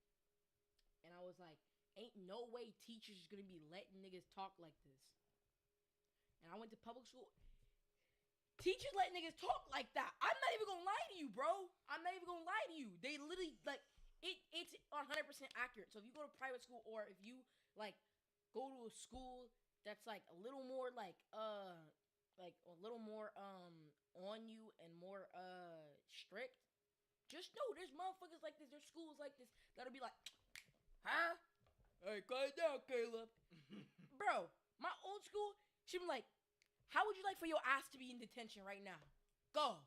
and I was like, ain't no way teachers is gonna be letting niggas talk like this. And I went to public school. Teachers let niggas talk like that. I'm not even gonna lie to you, bro. I'm not even gonna lie to you. They literally like it's 100% accurate. So if you go to private school, or if you like go to a school that's like a little more like a little more on you and more strict, just know there's motherfuckers like this, there's schools like this that'll be like, huh? Hey, cut it down, Caleb. Bro, my old school, she be like, how would you like for your ass to be in detention right now? Go.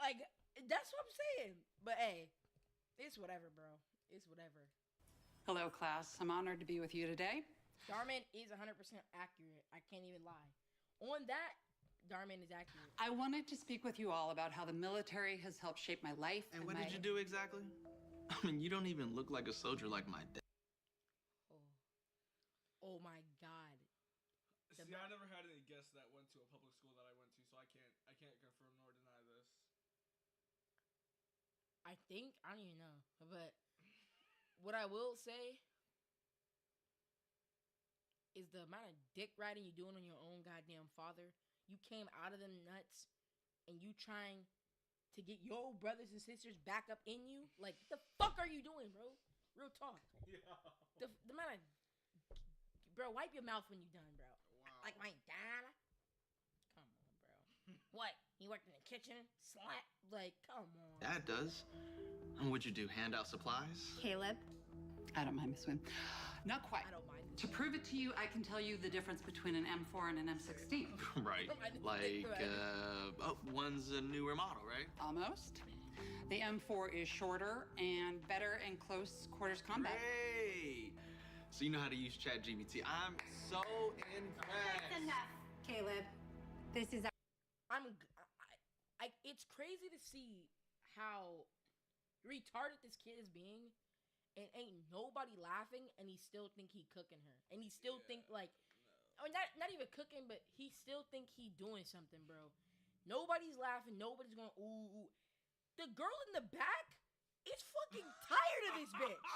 Like, that's what I'm saying. But hey, it's whatever, bro. It's whatever. Hello, class. I'm honored to be with you today. Darman is 100% accurate. I can't even lie. On that, Darman is accurate. I wanted to speak with you all about how the military has helped shape my life. And what did you do exactly? I mean, you don't even look like a soldier like my dad. Oh my God. See, I never had any guests that went to a public school that I went to, so I can't confirm nor deny this. I don't even know, but what I will say is the amount of dick riding you doing on your own goddamn father. You came out of them nuts, and you trying to get your brothers and sisters back up in you. Like, what the fuck are you doing, bro? Real talk. Yeah. The amount of, bro, wipe your mouth when you done, bro. Like my dad. Come on, bro. What? He worked in the kitchen? Slat? Like, come on. Dad does. And what'd you do? Hand out supplies? Caleb? I don't mind, Miss Wynn. Not quite. I don't mind. To prove it to you, I can tell you the difference between an M4 and an M16. Right. Like, one's a newer model, right? Almost. The M4 is shorter and better in close quarters combat. Hey! So you know how to use ChatGPT. I'm so impressed. That's enough, Caleb. This is it's crazy to see how retarded this kid is being, and ain't nobody laughing, and he still think he cooking her, and he still think like, or not even cooking, but he still think he doing something, bro. Nobody's laughing. Nobody's going ooh, ooh. The girl in the back is fucking tired of this bitch.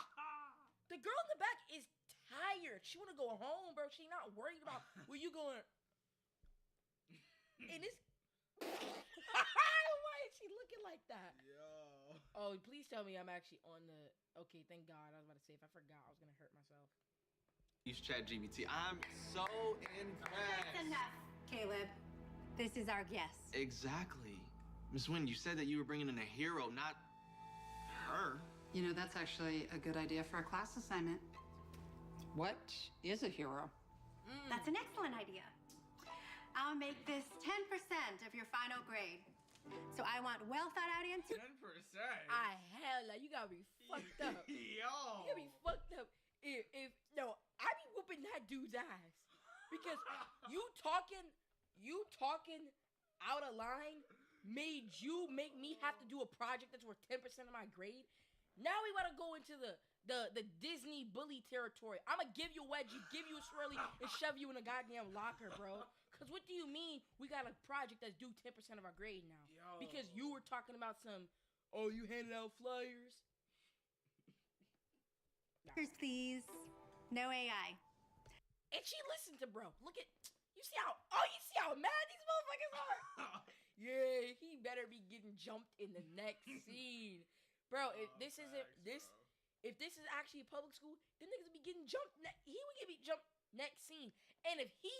The girl in the back is tired. She want to go home, bro. She not worried about where you going. And this. Why is she looking like that? Yo. Oh, please tell me I'm actually on the. Okay, thank God. I was about to say if I forgot, I was gonna hurt myself. Use ChatGPT. I'm so impressed. That's enough, Caleb. This is our guest. Exactly. Miss Wynn, you said that you were bringing in a hero, not her. You know, that's actually a good idea for a class assignment. What is a hero? That's an excellent idea. I'll make this 10% of your final grade. So I want well thought out answers. 10%. Hell, you gotta be fucked up. Yo. You gotta be fucked up. If no, I be whooping that dude's ass because you talking out of line made me have to do a project that's worth 10% of my grade. Now we wanna go into the Disney bully territory. I'ma give you a wedgie, give you a swirly, and shove you in a goddamn locker, bro. Cause what do you mean we got a project that's due 10% of our grade now? Yo. Because you were talking about some, oh, you handed out flyers. Please. No AI. And she listened to bro. Look at you see how mad these motherfuckers are? Yeah, he better be getting jumped in the next scene. Bro, if this is actually a public school, them niggas be getting jumped. He would get jumped next scene. And if he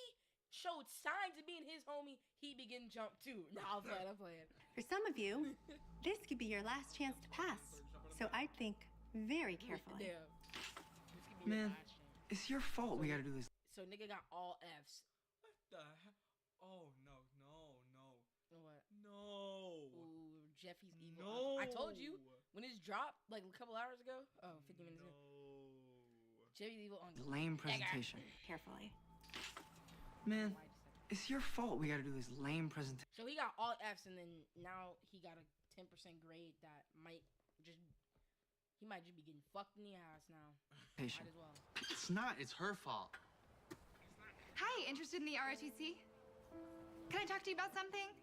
showed signs of being his homie, he'd be getting jumped too. Nah, I'm playing. For some of you, this could be your last chance to pass. So I'd think very carefully. Damn. Man, it's your fault we gotta do this. So nigga got all F's. What the heck? Oh, no. What? No. Ooh, Jeffy's evil. No. I told you when it's dropped like a couple hours ago. Oh, 50 minutes ago. Jeffy's evil on Lame presentation. Carefully. Man, it's your fault we gotta do this lame presentation. So he got all F's, and then now he got a 10% grade that he might just be getting fucked in the ass now. Might as well. It's not. It's her fault. Hi, interested in the ROTC? Can I talk to you about something?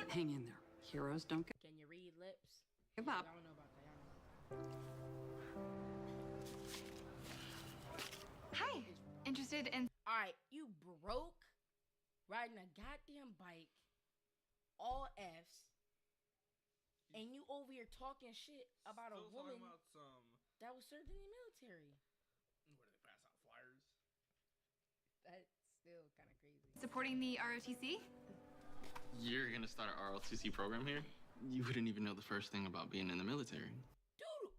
Hang in there. Heroes don't get. Can you read lips? Give up. I don't know about that. Hi, interested in. Alright, you broke riding a goddamn bike, all F's, and you over here talking shit about a woman that was served in the military. What, did they pass out flyers? That's still kind of crazy. Supporting the ROTC? You're gonna start an ROTC program here? You wouldn't even know the first thing about being in the military. Dude!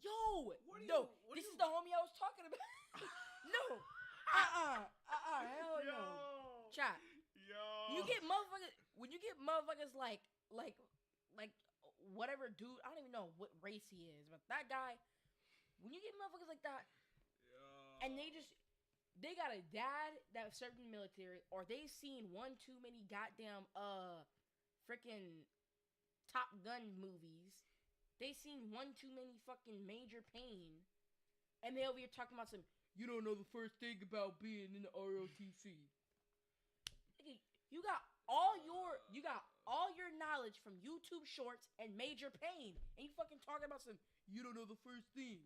Yo! This is the homie I was talking about. No! Hell no. Chat. Yo. You get motherfuckers, when you get motherfuckers like whatever dude, I don't even know what race he is, but that guy, when you get motherfuckers like that, and they got a dad that served in the military, or they seen one too many goddamn freaking Top Gun movies. They seen one too many fucking Major Payne, and they over here talking about some. You don't know the first thing about being in the ROTC. You got all your knowledge from YouTube Shorts and Major Payne, and you fucking talking about some. You don't know the first thing.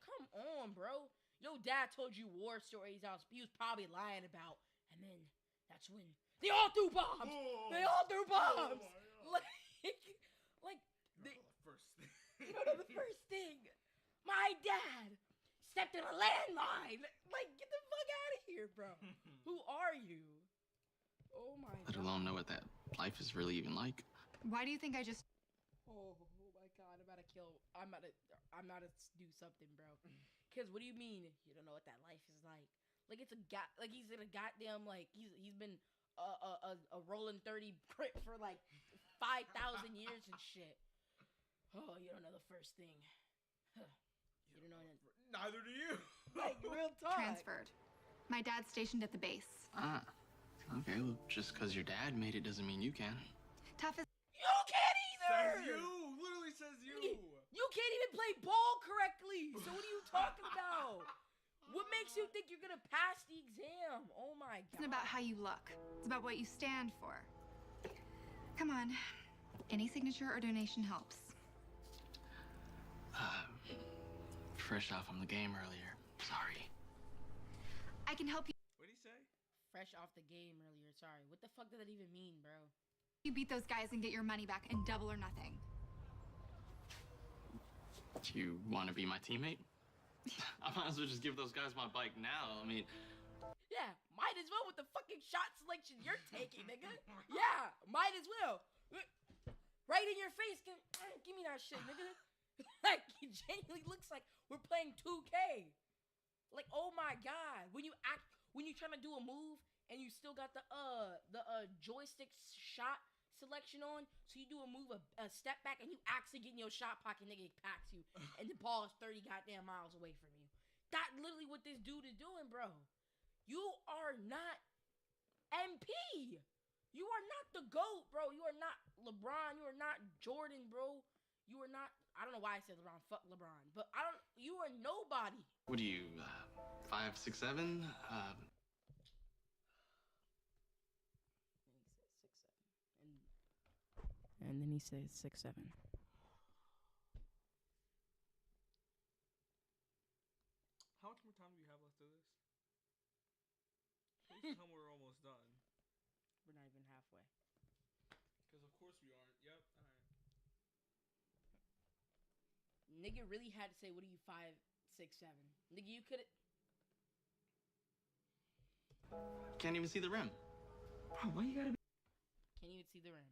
Come on, bro. Your dad told you war stories he was probably lying about, and then that's when they all threw bombs. They all threw bombs. You don't know the first thing. My dad stepped in a landmine. Like, get the fuck out of here, bro. Who are you? Oh my god. Let alone know what that life is really even like. Why do you think I just... Oh my god, I'm about to do something, bro. Cause what do you mean you don't know what that life is like? Like he's in a goddamn he's been a rolling 30 crit for like 5,000 years and shit. Oh, you don't know the first thing. Huh. You don't know that. Neither do you. Like real talk. Transferred. My dad's stationed at the base. Ah, okay. Well, just because your dad made it doesn't mean you can. Tough as... You can't either! Says you! Literally says you! You can't even play ball correctly. So what are you talking about? What makes you think you're gonna pass the exam? Oh my god. It's not about how you look. It's about what you stand for. Come on. Any signature or donation helps. Fresh out from the game earlier. Sorry. I can help you. What'd he say? Fresh off the game earlier. Sorry. What the fuck does that even mean, bro? You beat those guys and get your money back in double or nothing. Do you want to be my teammate? I might as well just give those guys my bike now. I mean, Yeah, might as well with the fucking shot selection you're taking, nigga. Yeah, might as well. Right in your face. Give me that shit, nigga. Like, it genuinely looks like we're playing 2K. Like, oh my god. When you trying to do a move and you still got the joystick shot selection on, so you do a move, a step back, and you actually get in your shot pocket, nigga, it packs you, and the ball is 30 goddamn miles away from you. That's literally what this dude is doing, bro. You are not MP. You are not the GOAT, bro. You are not LeBron. You are not Jordan, bro. You are not, I don't know why I said LeBron, fuck LeBron, but you are nobody. what are you, 5, 6, 7? And then he says 6'7". How much more time do you have left of this? Please tell me we're almost done. We're not even halfway. Because of course we aren't. Yep. Alright. Nigga really had to say, what are you, 5, 6, 7? Nigga, you could've... Can't even see the rim. Bro, why you gotta be... Can't even see the rim.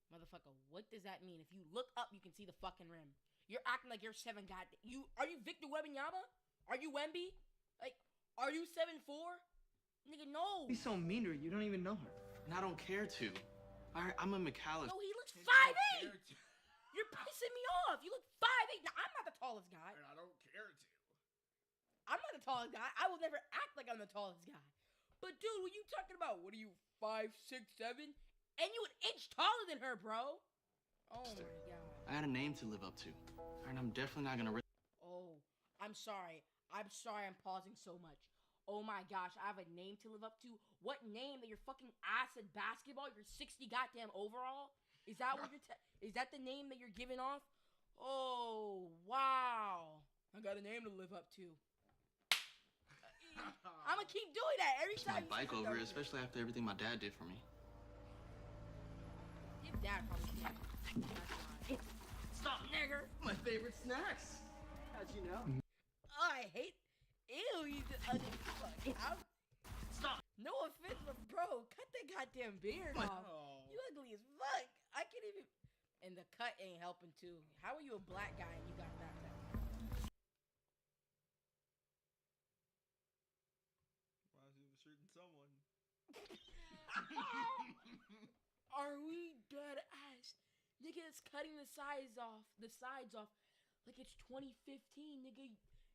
Motherfucker, what does that mean? If you look up, you can see the fucking rim. You're acting like you're 7 goddamn... Are you Victor Wembanyama? Are you Wemby? Like, are you 7'4"? Nigga, no. Be so mean to her, you don't even know her. And I don't care to. I'm a McAllister. No, he looks 5'8". You're pissing me off. You look 5'8". Now, I'm not the tallest guy. And I don't care to. I'm not the tallest guy. I will never act like I'm the tallest guy. But, dude, what you talking about? What are you, 5, 6, 7? And you an inch taller than her, bro. Oh, my God. I got a name to live up to. And I'm definitely not gonna... Oh, I'm sorry. I'm sorry I'm pausing so much. Oh, my gosh. I have a name to live up to. What name? That you're fucking ass at basketball? You're 60 goddamn overall? Is that what is that the name that you're giving off? Oh, wow. I got a name to live up to. I'm gonna keep doing that every It's time. my bike over, especially after everything my dad did for me. Your dad probably did. Stop, nigger. My favorite snacks. How'd you know? Oh, I hate. Ew, you stop. No offense, but bro, cut that goddamn beard off. You ugly as fuck. I can't even. And the cut ain't helping too. How are you a black guy and you got that? Why is he shooting someone? Are we dead ass? Nigga, it's cutting the sides off. Like it's 2015, nigga.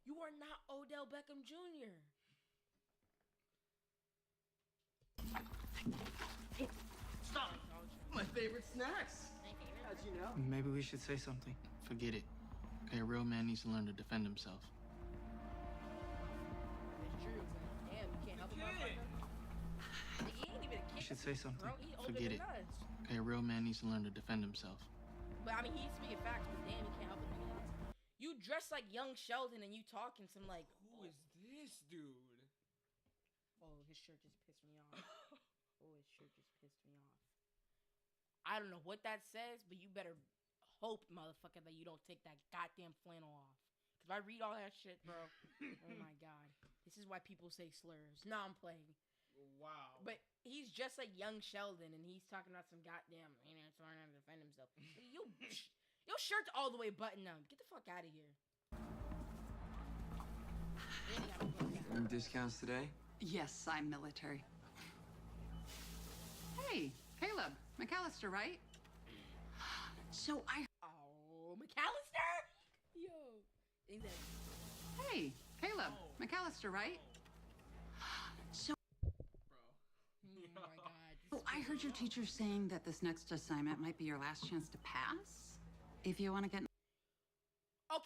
You are not Odell Beckham Jr. Stop. My favorite snacks. How'd you know? Maybe we should say something. Forget it. Okay, a real man needs to learn to defend himself. It's true, but damn, you can't help a motherfucker. Nigga, he ain't even a kid. We should say something. Bro, he older Forget than it. us. Okay, a real man needs to learn to defend himself. But I mean, he's speaking facts, but damn, he can't help it. Nigga. You dress like young Sheldon and you talking some like, Who is this dude? oh, his shirt just pissed me off. His shirt just pissed me off. I don't know what that says, but you better hope, motherfucker, that you don't take that goddamn flannel off. Because if I read all that shit, bro, oh my God. This is why people say slurs. No, I'm playing. Wow. But he's just like young Sheldon, and he's talking about some goddamn, trying to defend himself. Your shirt's all the way buttoned up. Get the fuck out of here. Any discounts today? Yes, I'm military. Hey, Caleb. McAllister, right? So I... Oh, McAllister? Yo. He's like, Hey, Caleb. McAllister, right? So... oh my God. So I heard your teacher saying that this next assignment might be your last chance to pass. If you want to get...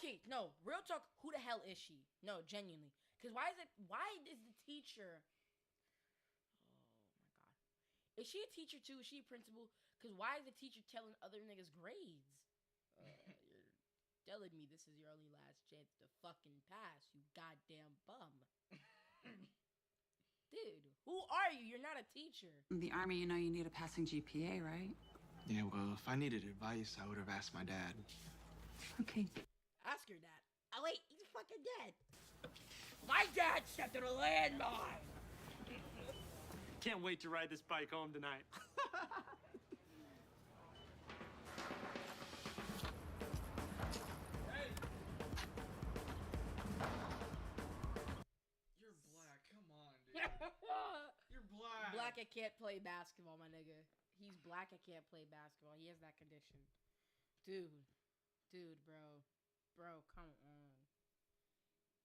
Okay, no, real talk. Who the hell is she? No, genuinely. Because why is the teacher? Oh my god, is she a teacher too? Is she a principal? Because why is the teacher telling other niggas grades? You're telling me this is your only last chance to fucking pass, you goddamn bum. Dude, who are you? You're not a teacher. In the Army, you know you need a passing GPA, right? Yeah, well, if I needed advice, I would have asked my dad. Okay. Ask your dad. Oh wait, he's fucking dead. My dad stepped on a landmine. Can't wait to ride this bike home tonight. You're black. Come on, dude. You're black. Black, I can't play basketball, my nigga. He's black, I can't play basketball. He has that condition. Dude, bro, come on.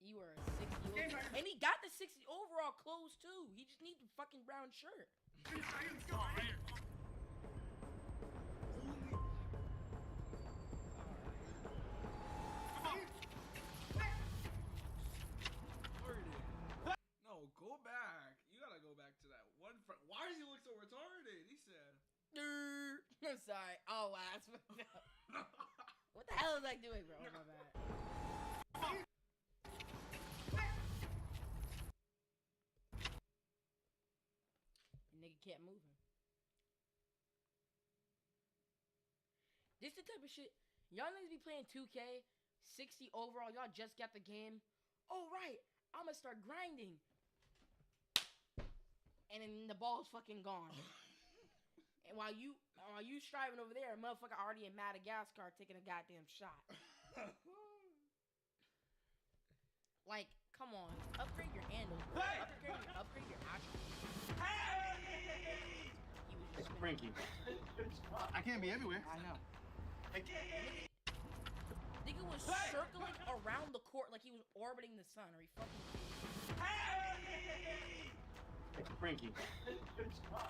You are a 60 overall. And he got the 60 overall clothes too. He just needs a fucking brown shirt. No, go back. You gotta go back to that one. Why does he look so retarded? He said. I'm sorry. Oh wow, that's what the hell is I doing, bro? Oh, my bad. Nigga can't move him. This the type of shit y'all niggas be playing 2K, 60 overall. Y'all just got the game. Oh right, I'ma start grinding, and then the ball's fucking gone. And while you striving over there, a motherfucker already in Madagascar taking a goddamn shot. Like, come on, upgrade your handles. Upgrade your attributes. It's Frankie. I can't be everywhere. I know. Nigga was circling around the court like he was orbiting the sun. Are you fucking? It's Frankie.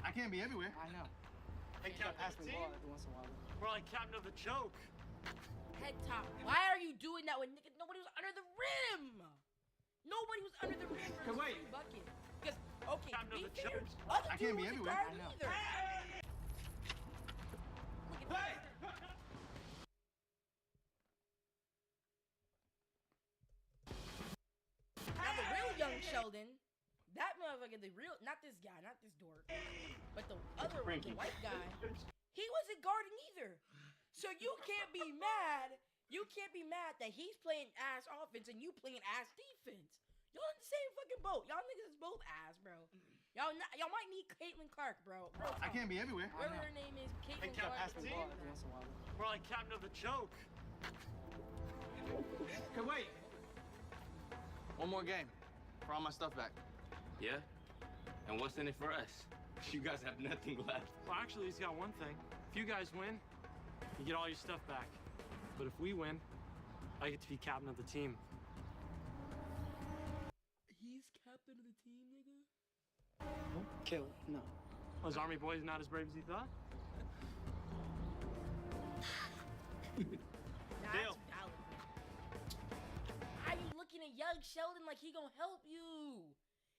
I can't be everywhere. I know. Hey, captain of the team. Once in a while. We're like captain of the choke. Head top. Why are you doing that when nigga nobody was under the rim? Nobody was under the rim for Wait. the bucket. Because okay, Captain of be the fair, choke. other I dude can't be wasn't everywhere. guarding I know. either. Look at that. Now the real young Sheldon, that motherfucker, not this guy, not this dork, but the other, the white guy, he wasn't guarding either. So you can't be mad. You can't be mad that he's playing ass offense and you playing ass defense. Y'all in the same fucking boat. Y'all niggas is both ass, bro. Y'all might need Caitlin Clark, bro. I can't be everywhere. Whatever her name is, Caitlin Clark. Pass me the ball every once in a while. We're like captain of the choke. Okay, wait. One more game. For all my stuff back. Yeah? And what's in it for us? You guys have nothing left. Well, actually, he's got one thing. If you guys win, you get all your stuff back. But if we win, I get to be captain of the team. He's captain of the team, nigga. Kill. No. Was Army boys not as brave as he thought? That's valid. How you looking at young Sheldon like he gonna help you?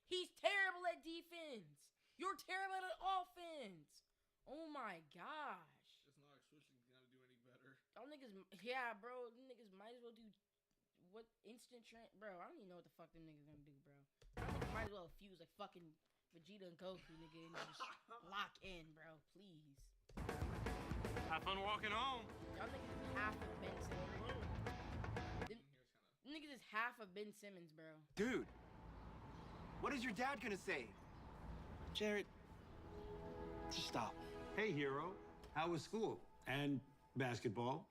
He's terrible at defense. You're terrible at offense. Oh my gosh. It's not like switching's gonna do any better. Y'all niggas, yeah, bro. Them niggas might as well do what instant bro. I don't even know what the fuck them niggas gonna do, bro. Y'all niggas might as well fuse like fucking Vegeta and Goku, nigga, and just lock in, bro. Please. Have fun walking home. Y'all niggas is half of Ben Simmons. Them niggas is half of Ben Simmons, bro. Dude, what is your dad gonna say? Jared, just stop. Hey, hero. How was school? And basketball?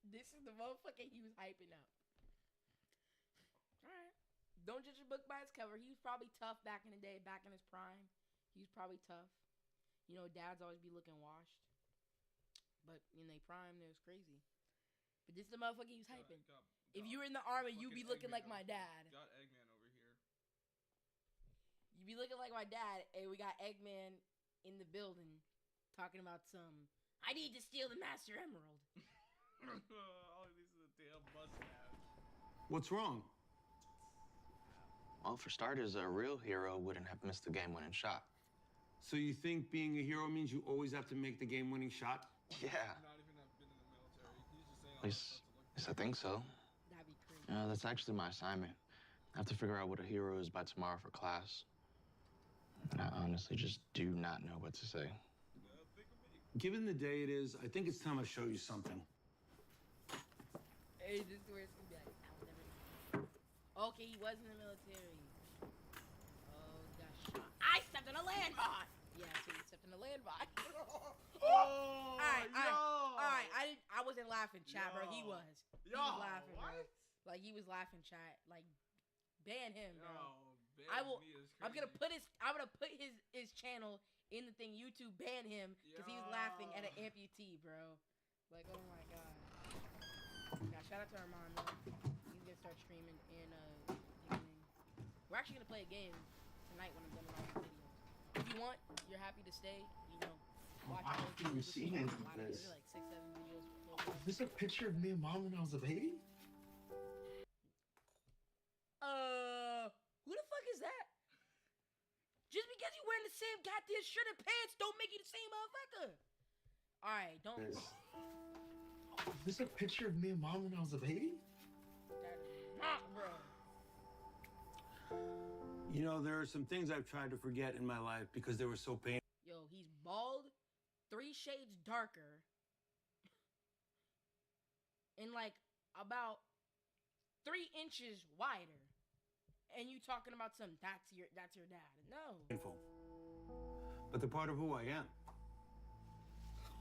This is the motherfucker he was hyping up. Alright. Don't judge a book by its cover. He was probably tough back in the day, back in his prime. He was probably tough. You know, dads always be looking washed. But in their prime, it was crazy. But this is the motherfucker he was hyping. If you were in the army, you'd be looking like my dad. Got Eggman over here. You'd be looking like my dad, and we got Eggman in the building talking about some. I need to steal the Master Emerald. All these are the damn mustache. What's wrong? Well, for starters, a real hero wouldn't have missed the game-winning shot. So you think being a hero means you always have to make the game-winning shot? Yeah. Not even have been in the military. He's just saying all At least I think so. That'd be crazy. That's actually my assignment. I have to figure out what a hero is by tomorrow for class. And I honestly just do not know what to say. Given the day it is, I think it's time I show you something. Hey, this is where it's gonna be like, I will never know. Okay, he was in the military. Oh, he got shot. I stepped on a landmine! Yeah, so he stepped on a landmine. Oh, Alright, I wasn't laughing, chat, bro. He was. He was laughing, bro. Like, he was laughing, chat. Like, ban him, bro. I'm gonna put his channel in the thing. YouTube ban him because he was laughing at an amputee, bro. Like, oh my god. Yeah, shout out to Armand though. He's gonna start streaming and we're actually gonna play a game tonight when I'm done with all the videos. If you want, you're happy to stay, you know, watch all the I've videos. seen any of There's this. like 6-7 videos. Is this a picture of me and mom when I was a baby? Who the fuck is that? Just because you wearing the same goddamn shirt and pants don't make you the same motherfucker. Alright, don't. Is this a picture of me and mom when I was a baby? Bro. You know, there are some things I've tried to forget in my life because they were so painful. Yo, he's bald, 3 shades darker, and like about 3 inches wider. And you talking about that's your dad. No. But they're part of who I am.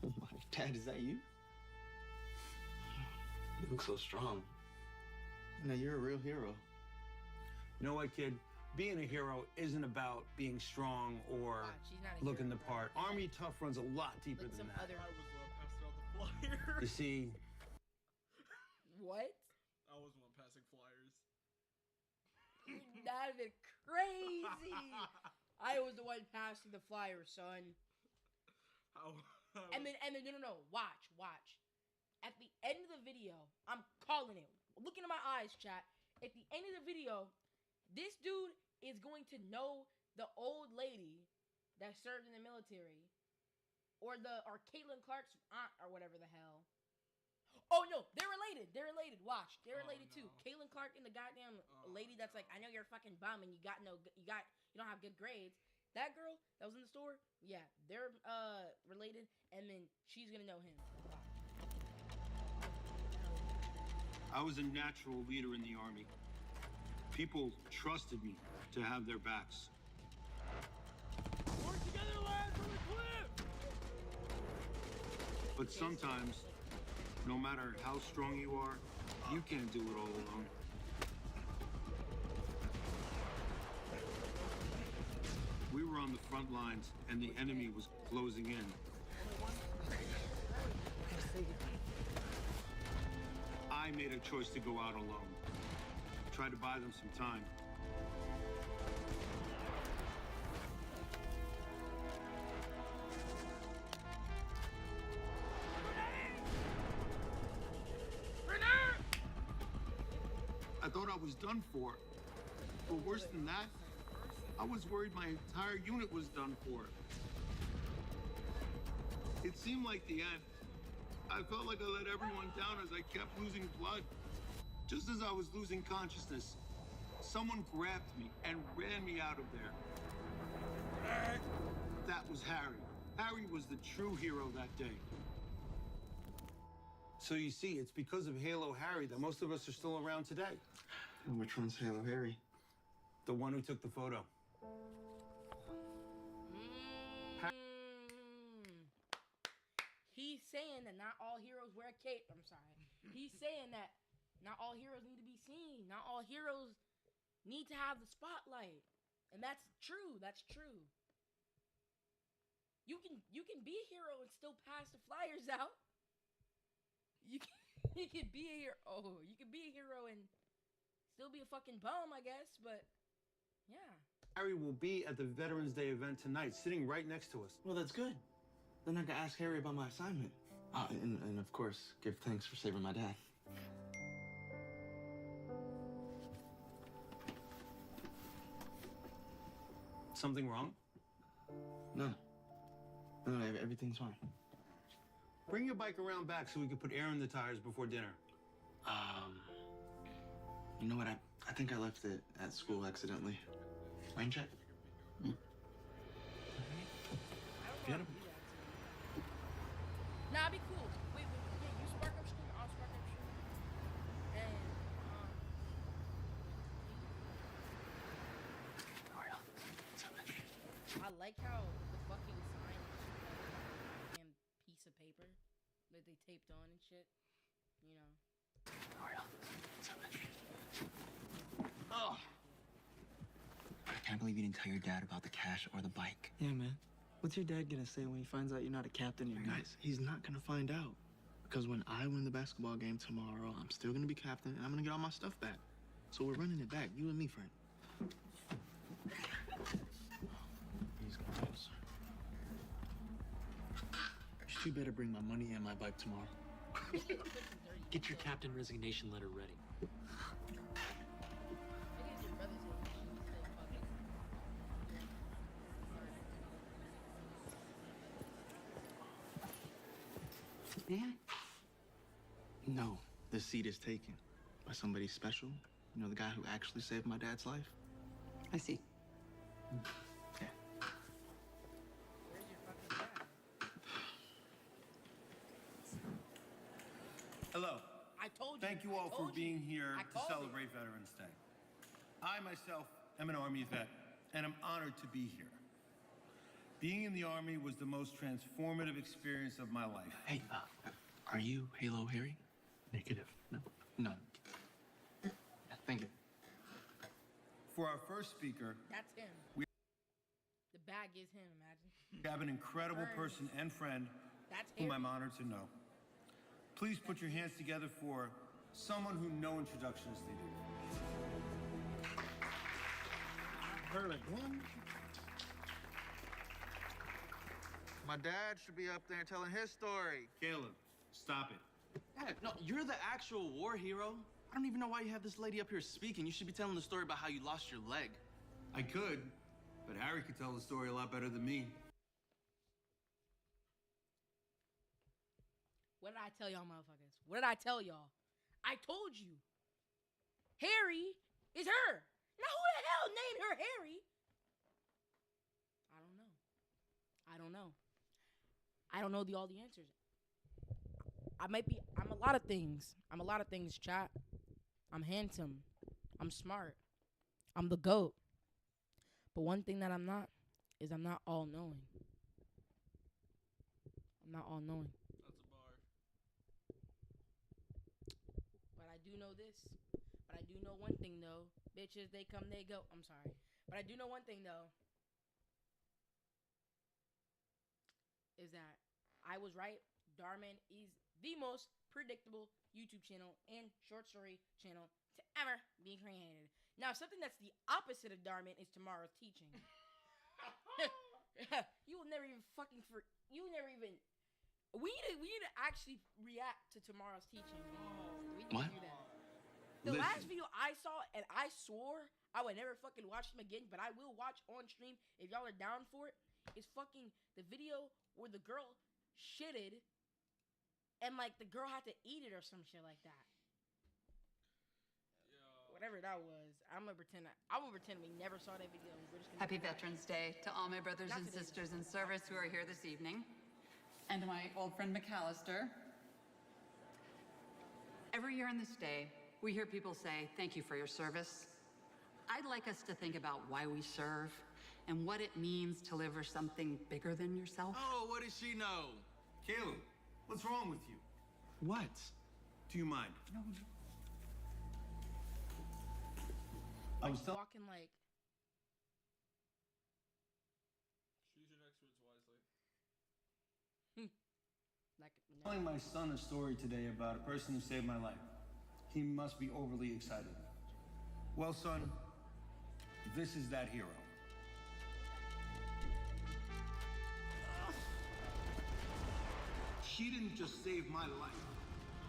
Oh my, Dad, is that you? You look so strong. Now you're a real hero. You know what, kid? Being a hero isn't about being strong or she's not a looking hero, the part. Army tough runs a lot deeper Like than some that. other. I was the one passing out the flyer. You see, What? I was the one passing flyers. That'd been crazy. I was the one passing the flyer, son. And then no. Watch. At the end of the video, I'm calling it. Look into my eyes, chat. At the end of the video, this dude is going to know the old lady that served in the military, or Caitlin Clark's aunt or whatever the hell. Oh no, they're related. Watch, they're related too. Caitlin Clark and the goddamn lady that's like, I know you're a fucking bum and you don't have good grades. That girl that was in the store, yeah, they're related, and then she's gonna know him. I was a natural leader in the Army. People trusted me to have their backs. Work together, lads, for the clip! But sometimes, no matter how strong you are, you can't do it all alone. We were on the front lines, and the enemy was closing in. I made a choice to go out alone. Try to buy them some time. I thought I was done for. But worse than that, I was worried my entire unit was done for. It seemed like the end. I felt like I let everyone down as I kept losing blood. Just as I was losing consciousness, someone grabbed me and ran me out of there. That was Harry. Harry was the true hero that day. So you see, it's because of Halo Harry that most of us are still around today. Which one's Halo Harry? The one who took the photo. He's saying that not all heroes wear a cape. I'm sorry. He's saying that not all heroes need to be seen. Not all heroes need to have the spotlight. And that's true. That's true. You can be a hero and still pass the flyers out. You can You could be a hero. Oh, you could be a hero and still be a fucking bum, I guess. But yeah. Harry will be at the Veterans Day event tonight, sitting right next to us. Well, that's good. Then I can ask Harry about my assignment. And of course, give thanks for saving my dad. Something wrong? No. No, everything's fine. Bring your bike around back so we can put air in the tires before dinner. You know what? I think I left it at school accidentally. Rain check? Get him. Nah, be cool. Wait, yeah, you spark up stream, I'll spark up stream. And, I like how the fucking sign is just like a damn piece of paper that they taped on and shit. You know. Oh. I can't believe you didn't tell your dad about the cash or the bike. Yeah, man. What's your dad gonna say when he finds out you're not a captain anymore? Guys, he's not gonna find out. Because when I win the basketball game tomorrow, I'm still gonna be captain and I'm gonna get all my stuff back. So we're running it back, you and me, friend. These guys. You better bring my money and my bike tomorrow. Get your captain resignation letter ready. Yeah? No, the seat is taken by somebody special. You know, the guy who actually saved my dad's life. I see. Yeah. Hello. I told you. Thank you all for being here to celebrate Veterans Day. I myself am an Army vet, and I'm honored to be here. Being in the Army was the most transformative experience of my life. Hey, are you Halo Harry? Negative. No. No. Yeah, thank you. For our first speaker, That's him. We The bag is him, imagine. have an incredible person and friend That's whom Harry. I'm honored to know. Please put your hands together for someone who no introduction is needed. Perfect. My dad should be up there telling his story. Caleb, stop it. Dad, no, you're the actual war hero. I don't even know why you have this lady up here speaking. You should be telling the story about how you lost your leg. I could, but Harry could tell the story a lot better than me. What did I tell y'all, motherfuckers? What did I tell y'all? I told you. Harry is her. Now who the hell named her Harry? I don't know. I don't know. I don't know all the answers. I'm a lot of things. I'm a lot of things, chat. I'm handsome. I'm smart. I'm the GOAT. But one thing that I'm not is I'm not all-knowing. I'm not all-knowing. That's a bar. But I do know this. But I do know one thing, though. Bitches, they come, they go. I'm sorry. But I do know one thing, though. Is that I was right. Darman is the most predictable YouTube channel and short story channel to ever be created. Now, something that's the opposite of Darman is tomorrow's teaching. You will never even you will never even. We need to actually react to tomorrow's teaching. We need What? to do that. The last video I saw, and I swore I would never fucking watch them again, but I will watch on stream if y'all are down for it, is fucking the video where the girl shitted and like the girl had to eat it or some shit like that. Whatever that was, I'm gonna pretend we never saw that video. We're just gonna Happy Veterans Day to all my brothers Not and today. sisters in service who are here this evening, and to my old friend McAllister. Every year on this day, we hear people say, "Thank you for your service." I'd like us to think about why we serve and what it means to live for something bigger than yourself. Oh, what does she know? Caleb, what's wrong with you? What? Do you mind? No. I was telling. Walking like. Choose your next words wisely. Like Telling my son a story today about a person who saved my life. He must be overly excited. Well, son, this is that hero. She didn't just save my life.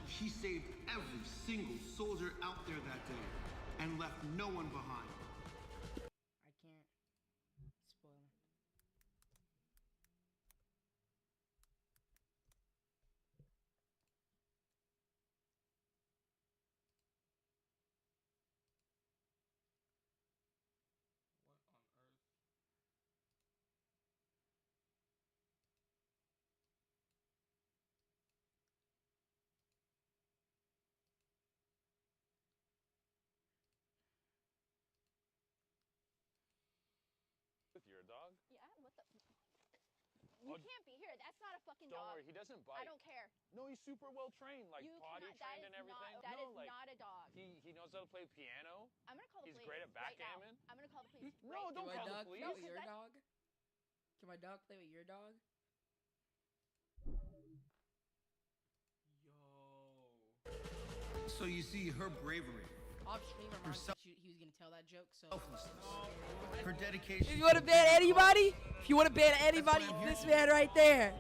She saved every single soldier out there that day and left no one behind. I can't spoil. With your dog? Yeah, what the? You can't be here. That's not a fucking dog. Don't worry, he doesn't bite. I don't care. No, he's super well trained, like You potty cannot- trained that and is everything. Not, that no, is like, not a dog. He knows how to play piano. I'm gonna call the He's police. great at right now. backgammon. I'm gonna call the police. No, right don't now. call the Can my dog police. play with your that's- dog? Can my dog play with your dog? So you see her bravery, Off stream, Her Ron said he was gonna tell that joke. So. selflessness, her dedication. If you want to ban anybody, it's this man right there.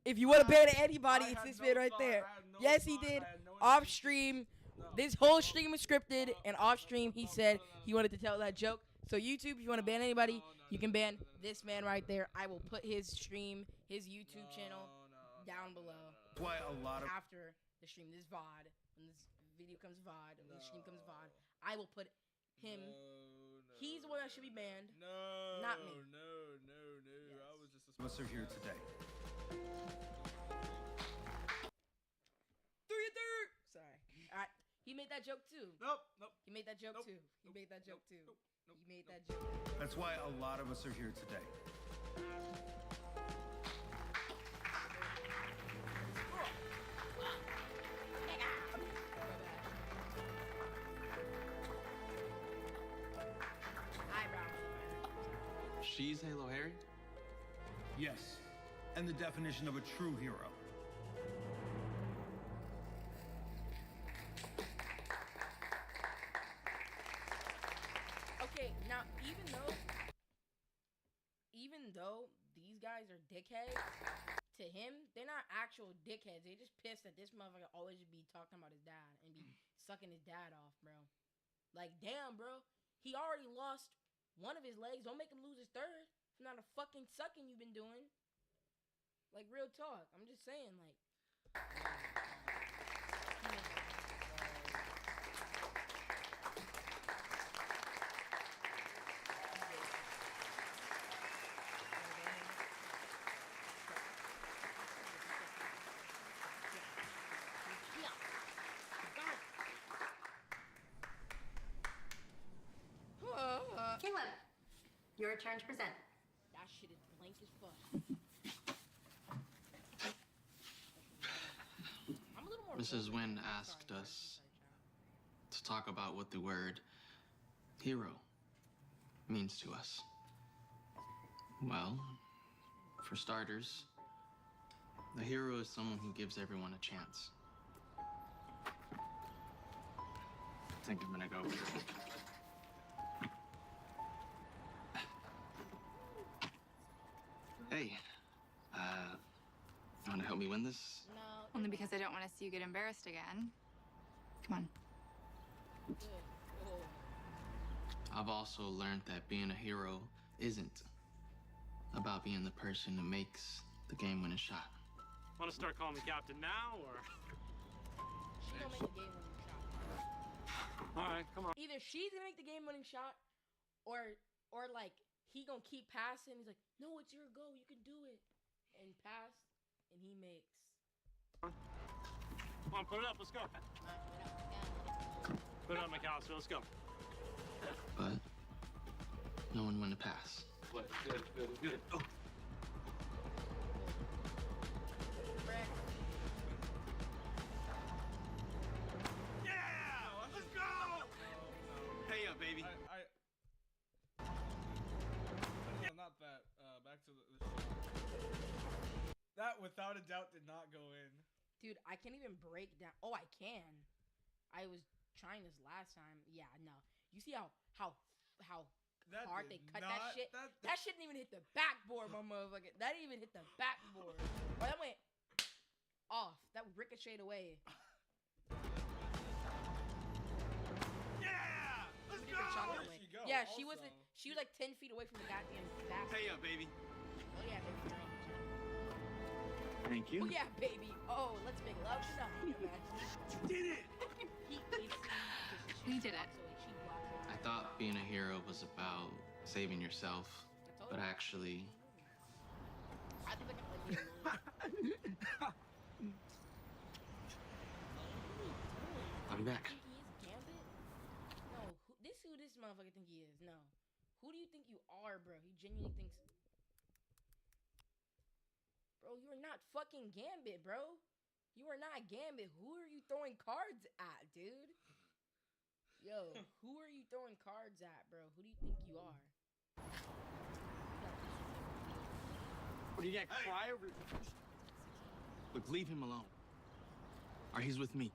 If you want to ban anybody, it's this man right there. Yes, he did. Off stream, this whole stream was scripted, and off stream he said he wanted to tell that joke. So YouTube, if you want to ban anybody, you can ban this man right there. I will put his stream, his YouTube channel, down below. Why a lot of After the stream, this VOD, when this video comes VOD, when this stream comes VOD, I will put him. He's the one that should be banned. No. Not me. No. I was just a us are here today. Sorry. Alright. He made that joke too. Nope. He made that joke too. He made that joke too. He made that joke. That's why a lot of us are here today. She's Halo Harry? Yes, and the definition of a true hero. Okay, now even though these guys are dickheads, to him, they're not actual dickheads. They just pissed that this motherfucker always be talking about his dad and be sucking his dad off, bro. Like, damn, bro. He already lost one of his legs. Don't make him lose his third. It's not a fucking sucking you've been doing. Like, real talk. I'm just saying, like. Caleb, your turn to present. That shit is blank as fuck. Mrs. Wynn asked us to talk about what the word hero means to us. Well, for starters, a hero is someone who gives everyone a chance. I think I'm gonna go. Hey, you wanna help me win this? No. Only because I don't want to see you get embarrassed again. Come on. I've also learned that being a hero isn't about being the person who makes the game-winning shot. Want to start calling me captain now, or? She gonna make the game winning shot. All right, come on. Either she's gonna make the game winning shot, or like he gonna keep passing. He's like, no, it's your goal. You can do it, and pass, and he makes. Come on, put it up. Let's go. Put it up, McAllister. Let's go. But no one won to pass. Good. Oh. Yeah! Let's go! Hey up, baby. No, not that. Back to the shot. That without a doubt did not go in. Dude, I can't even break down. Oh, I can. I was trying this last time. Yeah, no. You see how That hard did they cut not- that shit? that- That shit didn't even hit the backboard, my motherfucker. That didn't even hit the backboard. Oh, that went off. That ricocheted away. Yeah! Let's Who did the chocolate There away? she go, Yeah, she also. was like 10 feet away from the goddamn basket. Hey, baby. Oh yeah, baby. Thank you. Oh yeah, baby. Oh, let's make love tonight. You did it. We did it. I thought being a hero was about saving yourself, but actually, I think I'll be back. He is Gambit? No, who this motherfucker think he is? No. Who do you think you are, bro? He genuinely thinks. Bro, you are not fucking Gambit, bro. You are not Gambit. Who are you throwing cards at, dude? Yo, who are you throwing cards at, bro? Who do you think you are? What are you gonna cry over? Look, leave him alone. Or he's with me.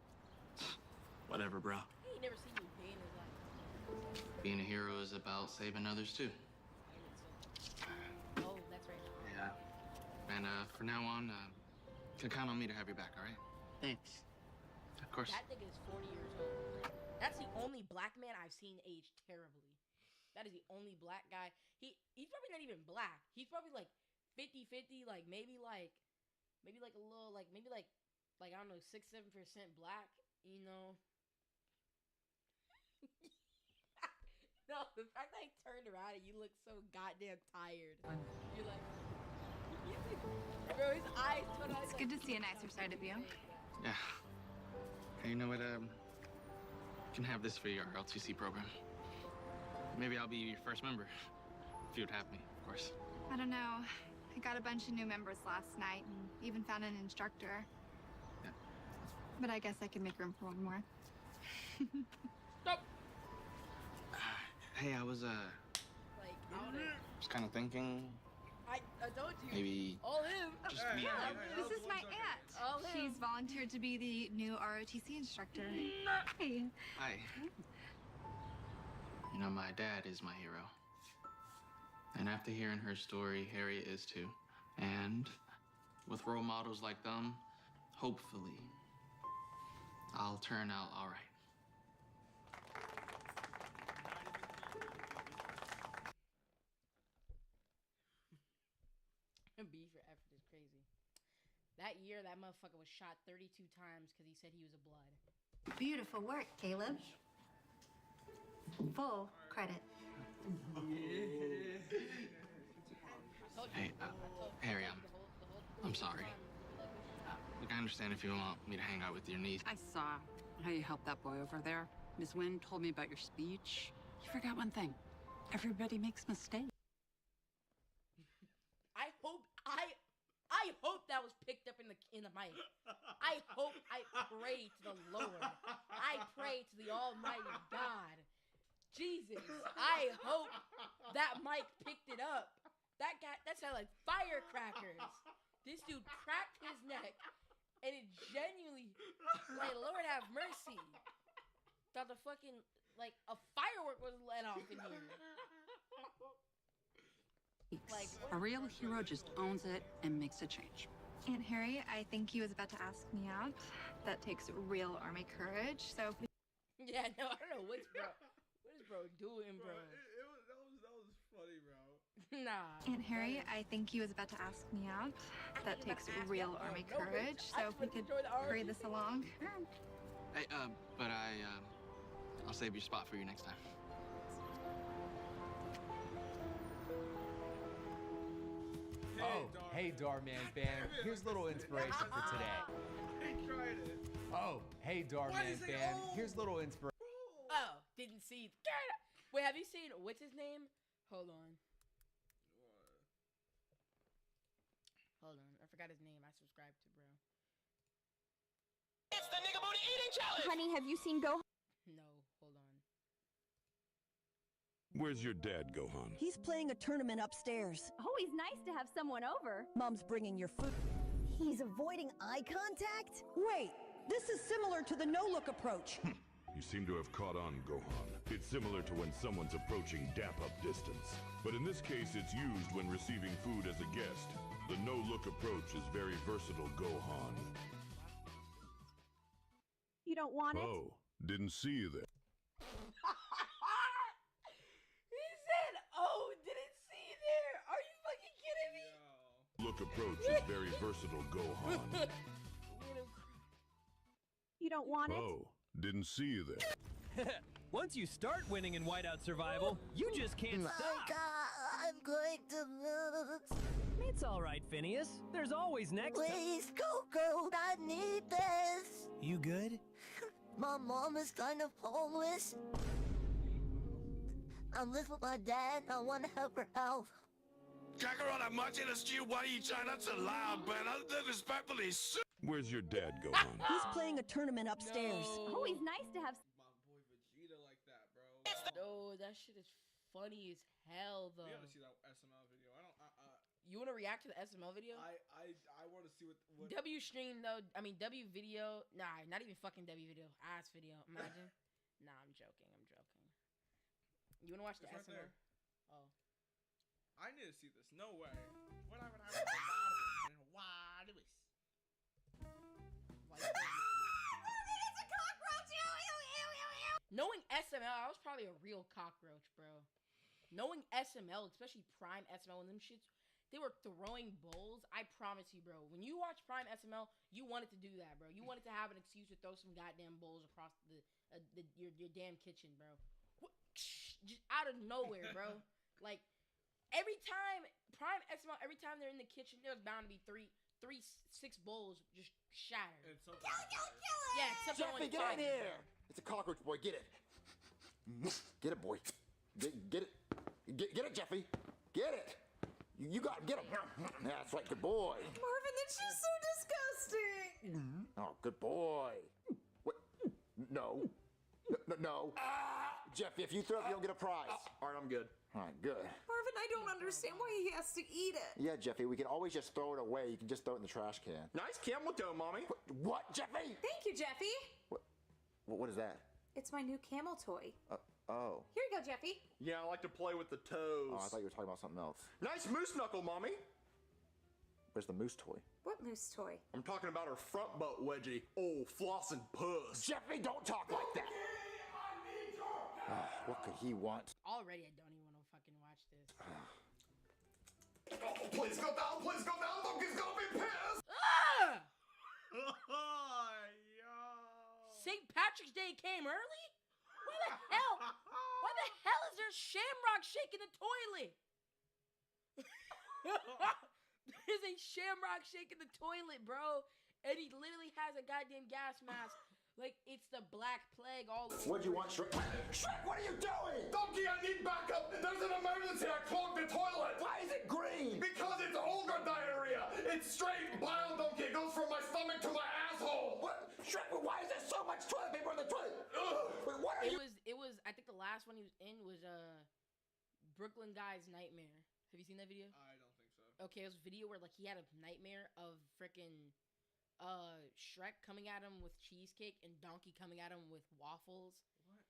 Whatever, bro. He ain't never seen you day in his life. Being a hero is about saving others too. Oh, that's right. Yeah. And for now on, you can count on me to have your back, all right? Thanks. Of course. That nigga is 40 years old. That's the only black man I've seen age terribly. That is the only black guy. He's probably not even black. He's probably like 50-50, like maybe like a little like I don't know, 6-7% black, you know. No, the fact that I turned around and you look so goddamn tired. You're like bro, his eyes turned out. It's good to see a nicer side of you. Yeah. Hey, you know what? You can have this for your ROTC program. Maybe I'll be your first member. If you would have me, of course. I don't know. I got a bunch of new members last night and even found an instructor. Yeah. But I guess I can make room for one more. Hey, I was Like, I don't know. just kind of thinking I told you. maybe All him. just me Yeah, and you. this is my aunt. All She's him. volunteered to be the new ROTC instructor. Hey. Hi. You know, my dad is my hero. And after hearing her story, Harriet is too. And with role models like them, hopefully, I'll turn out all right. B for effort is crazy. That year, that motherfucker was shot 32 times because he said he was a blood. Beautiful work, Caleb. Full credit. Hey, Harry, I'm sorry. Look, I understand if you want me to hang out with your niece. I saw how you helped that boy over there. Ms. Wynn told me about your speech. You forgot one thing. Everybody makes mistakes. I hope that was picked up in the mic. I pray to the Lord. I pray to the Almighty God. Jesus, I hope that mic picked it up. That sounded like firecrackers. This dude cracked his neck, and it genuinely, like, Lord have mercy. Thought the fucking, like, a firework was let off in here. Like, A real hero just owns it and makes a change. Aunt Harry, I think he was about to ask me out. That takes real army courage, so... Yeah, no, I don't know what is bro doing, bro? That was funny, bro. Nah. Aunt Harry, I think he was about to ask me out. That takes real army courage, so if we could hurry this along. Hey, but I'll save your spot for you next time. Oh, hey, Darman Band. Here's a little inspiration for today. He tried it. Oh, hey, Darman Band. Here's a little inspiration. Oh, didn't see. Wait, have you seen what's his name? Hold on. Hold on, I forgot his name. I subscribed to bro. It's the nigga booty eating challenge. Honey, have you seen Go? No, hold on. Where's your dad, Gohan? He's playing a tournament upstairs. Always nice to have someone over. Mom's bringing your food. He's avoiding eye contact? Wait, this is similar to the no-look approach. You seem to have caught on, Gohan. It's similar to when someone's approaching dap-up distance. But in this case, it's used when receiving food as a guest. The no-look approach is very versatile, Gohan. You don't want it? Oh, didn't see you there. He said, "Oh, didn't see you there." Are you fucking kidding me? Look approach is very versatile, Gohan. You don't want it? Oh, didn't see you there. Once you start winning in Whiteout Survival, you just can't stop. I'm going to lose. It's all right, Phineas. There's always next time. Please, Coco, I need this. You good? My mom is kind of homeless. I live with my dad. I want to help her out. Kakarot, I'm watching a stew. Why are you trying not to loud, man? Disrespectfully. Where's your dad, Gohan? He's playing a tournament upstairs. Always nice to have. Vegeta like that, bro. No, that shit is funny as hell, though. You gotta see that SML video. You want to react to the SML video? I want to see what W stream though. I mean W video. Nah, not even fucking W video. Ass video. Imagine. Nah, I'm joking. You wanna watch the It's right SML? there. Oh. I need to see this. No way. What happened? Why do this? Knowing SML, I was probably a real cockroach, bro. Knowing SML, especially Prime SML and them shits, they were throwing bowls. I promise you, bro. When you watch Prime SML, you wanted to do that, bro. You wanted to have an excuse to throw some goddamn bowls across your damn kitchen, bro. Just out of nowhere, bro. Like every time Prime SML, every time they're in the kitchen, there's bound to be six bowls just shattered. Kill it! Yeah, except for only Jeffy, get five. in here! It's a cockroach, boy. Get it. Get it, boy. Get it. Get it, Jeffy. Get it. You got it. Get him. That's right, good boy. Marvin, that's just so disgusting. Oh, good boy. What? No. No. Jeffy, if you throw up, you don't get a prize. All right, I'm good. All right, good. Marvin, I don't understand why he has to eat it. Yeah, Jeffy, we can always just throw it away. You can just throw it in the trash can. Nice camel toe, mommy. What, Jeffy? Thank you, Jeffy. What is that? It's my new camel toy. Oh. Here you go, Jeffy. Yeah, I like to play with the toes. Oh, I thought you were talking about something else. Nice moose knuckle, mommy. Where's the moose toy? What moose toy? I'm talking about her front butt wedgie. Oh, floss and puss. Jeffy, don't talk like that. What could he want? Already, I don't even want to fucking watch this. Oh, please go down, please go down. Donkey's gonna be pissed. Ah! St. Patrick's Day came early? Why the hell is there Shamrock Shake in the toilet? There's a Shamrock Shake in the toilet, bro. And he literally has a goddamn gas mask. Like, it's the Black Plague all over. What'd you want, Shrek? Shrek, what are you doing? Donkey, I need backup. There's an emergency. I clogged the toilet. Why is it green? Because it's ogre diarrhea. It's straight bile, Donkey. It goes from my stomach to my asshole. What? Shrek, why is there so much toilet paper in the toilet? Wait, what are you? It was, I think the last one he was in was, Brooklyn Guy's Nightmare. Have you seen that video? I don't think so. Okay, it was a video where, like, he had a nightmare of frickin' Shrek coming at him with cheesecake and Donkey coming at him with waffles.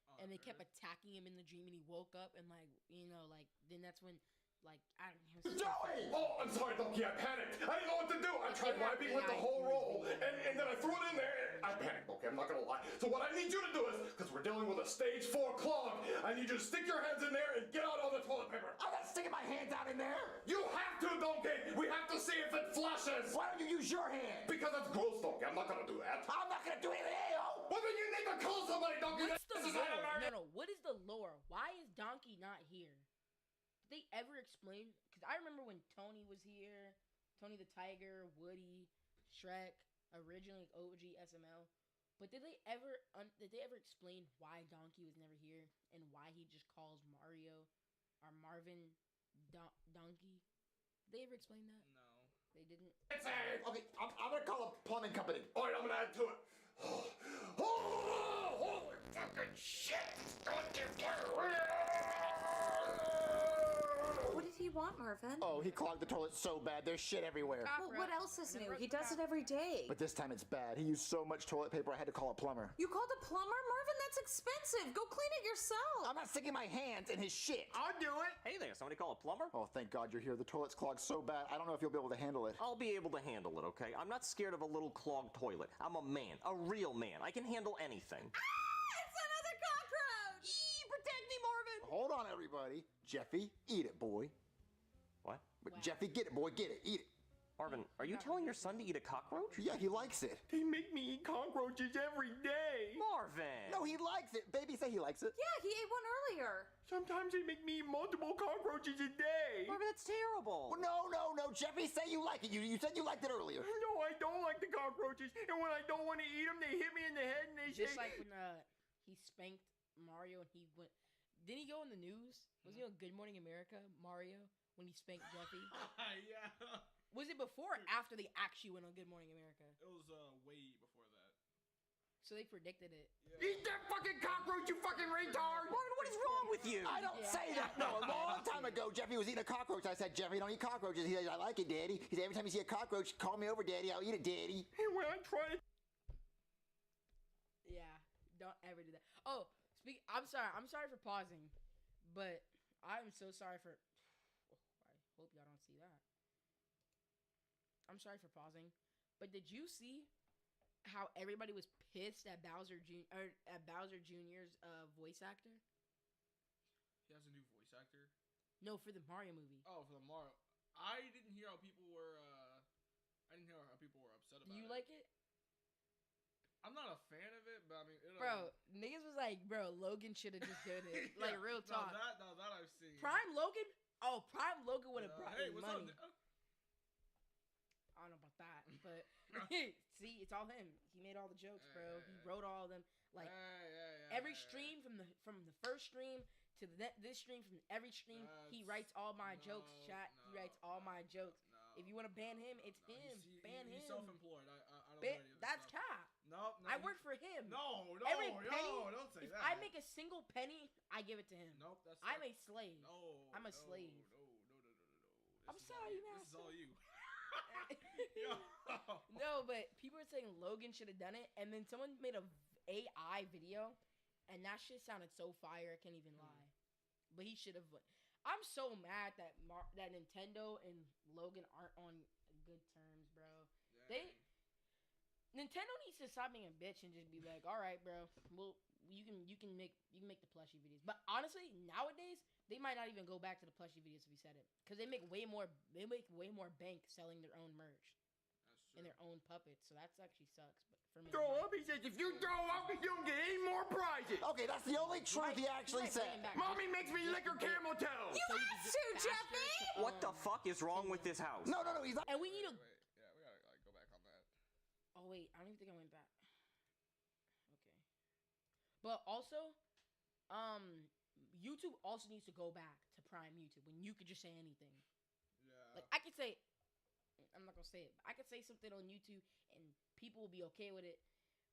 What? And they kept attacking him in the dream, and he woke up and, like, you know, like, then that's when, like, I don't know. Joey! Oh, I'm sorry, Donkey. I panicked. I didn't know what to do. I tried wiping with the whole roll, and then I threw it in there, and I panicked, Donkey. I'm not gonna lie. So what I need you to do is, because we're dealing with a stage 4 clog, I need you to stick your hands in there and get out all the toilet paper. I'm not sticking my hands out in there. You have to, Donkey. We have to see if it flushes. Why don't you use your hand? Because it's gross, Donkey. I'm not gonna do that. I'm not gonna do anything. Well, then you need to call somebody, Donkey. What's the lore? No, what is the lore? Why is Donkey not here? Did they ever explain? Because I remember when Tony was here, Tony the Tiger, Woody, Shrek, originally OG SML. But did they ever explain why Donkey was never here and why he just calls Mario or Marvin Donkey? Did they ever explain that? No. They didn't? Okay, I'm gonna call a plumbing company. All right, I'm gonna add to it. Holy fucking shit! What did he you want, Marvin? Oh, he clogged the toilet so bad, there's shit everywhere. Well, what else is new? He does it every day. But this time it's bad. He used so much toilet paper, I had to call a plumber. You called a plumber? Marvin, that's expensive. Go clean it yourself. I'm not sticking my hands in his shit. I'll do it. Hey there, somebody call a plumber? Oh, thank God you're here. The toilet's clogged so bad, I don't know if you'll be able to handle it. I'll be able to handle it, okay? I'm not scared of a little clogged toilet. I'm a man, a real man. I can handle anything. It's another cockroach! Protect me, Marvin! Hold on, everybody. Jeffy, eat it, boy. What? Jeffy, get it, boy. Get it. Eat it. Marvin, are you telling your son to eat a cockroach? Yeah, he likes it. They make me eat cockroaches every day. Marvin! No, he likes it. Baby say he likes it. Yeah, he ate one earlier. Sometimes they make me eat multiple cockroaches a day. Marvin, that's terrible. Well, no. Jeffy, say you like it. You said you liked it earlier. No, I don't like the cockroaches. And when I don't want to eat them, they hit me in the head and they Just say... like when he spanked Mario and he went... Didn't he go in the news? Was he on Good Morning America, Mario, when he spanked Jeffy? Yeah. Was it before or after they actually went on Good Morning America? It was way before that. So they predicted it. Yeah. Eat that fucking cockroach, you fucking retard! Marvin, what is wrong with you? I don't say that. No, a long time ago, Jeffy was eating a cockroach. I said, Jeffy, don't eat cockroaches. He said, I like it, Daddy. He said, every time you see a cockroach, call me over, Daddy. I'll eat it, Daddy. And when I try to... Yeah, don't ever do that. Oh, I'm sorry for pausing, but I'm so sorry for... I hope y'all don't see that. I'm sorry for pausing, but did you see how everybody was pissed at Bowser Jr.'s voice actor? He has a new voice actor? No, for the Mario movie. Oh, for the Mario. I didn't hear how people were upset about it. You like it? I'm not a fan of it, but I mean, bro, niggas was like, bro, Logan should have just done it. Like, real talk. Now that I've seen. Prime Logan would have brought hey, me what's money. up? I don't know about that, but see, it's all him. He made all the jokes, bro. He wrote all of them. Like every stream from the first stream to this stream, from every stream, he writes all my jokes. Chat, he writes all my jokes. If you want to ban him, it's him. Ban him. He's self-employed. I don't know. That's cap. No, I work for him. No, every penny, don't say if that. I make a single penny, I give it to him. Nope, that's. I'm a slave. No, I'm a slave. No. I'm sorry, man. This is all you. No, but people are saying Logan should have done it, and then someone made a AI video, and that shit sounded so fire. I can't even lie. But he should have. I'm so mad that that Nintendo and Logan aren't on good terms, bro. Nintendo needs to stop being a bitch and just be like, all right, bro. Well, you can make the plushie videos. But honestly, nowadays they might not even go back to the plushie videos if you said it, because they make way more bank selling their own merch and their own puppets. So that's actually sucks. But for me, throw up. He says, if you throw up, you don't get any more prizes. Okay, that's the only truth he actually said. Mommy makes me lick her camel toe. You have to, Jeffy. What the fuck is wrong with this house? No, he's not. And we need to. Yeah, we gotta go back on that. Oh wait, I don't even think I went back. Okay. But also, YouTube also needs to go back to Prime YouTube when you could just say anything. Yeah. Like I could say, I'm not gonna say it, but I could say something on YouTube and people will be okay with it.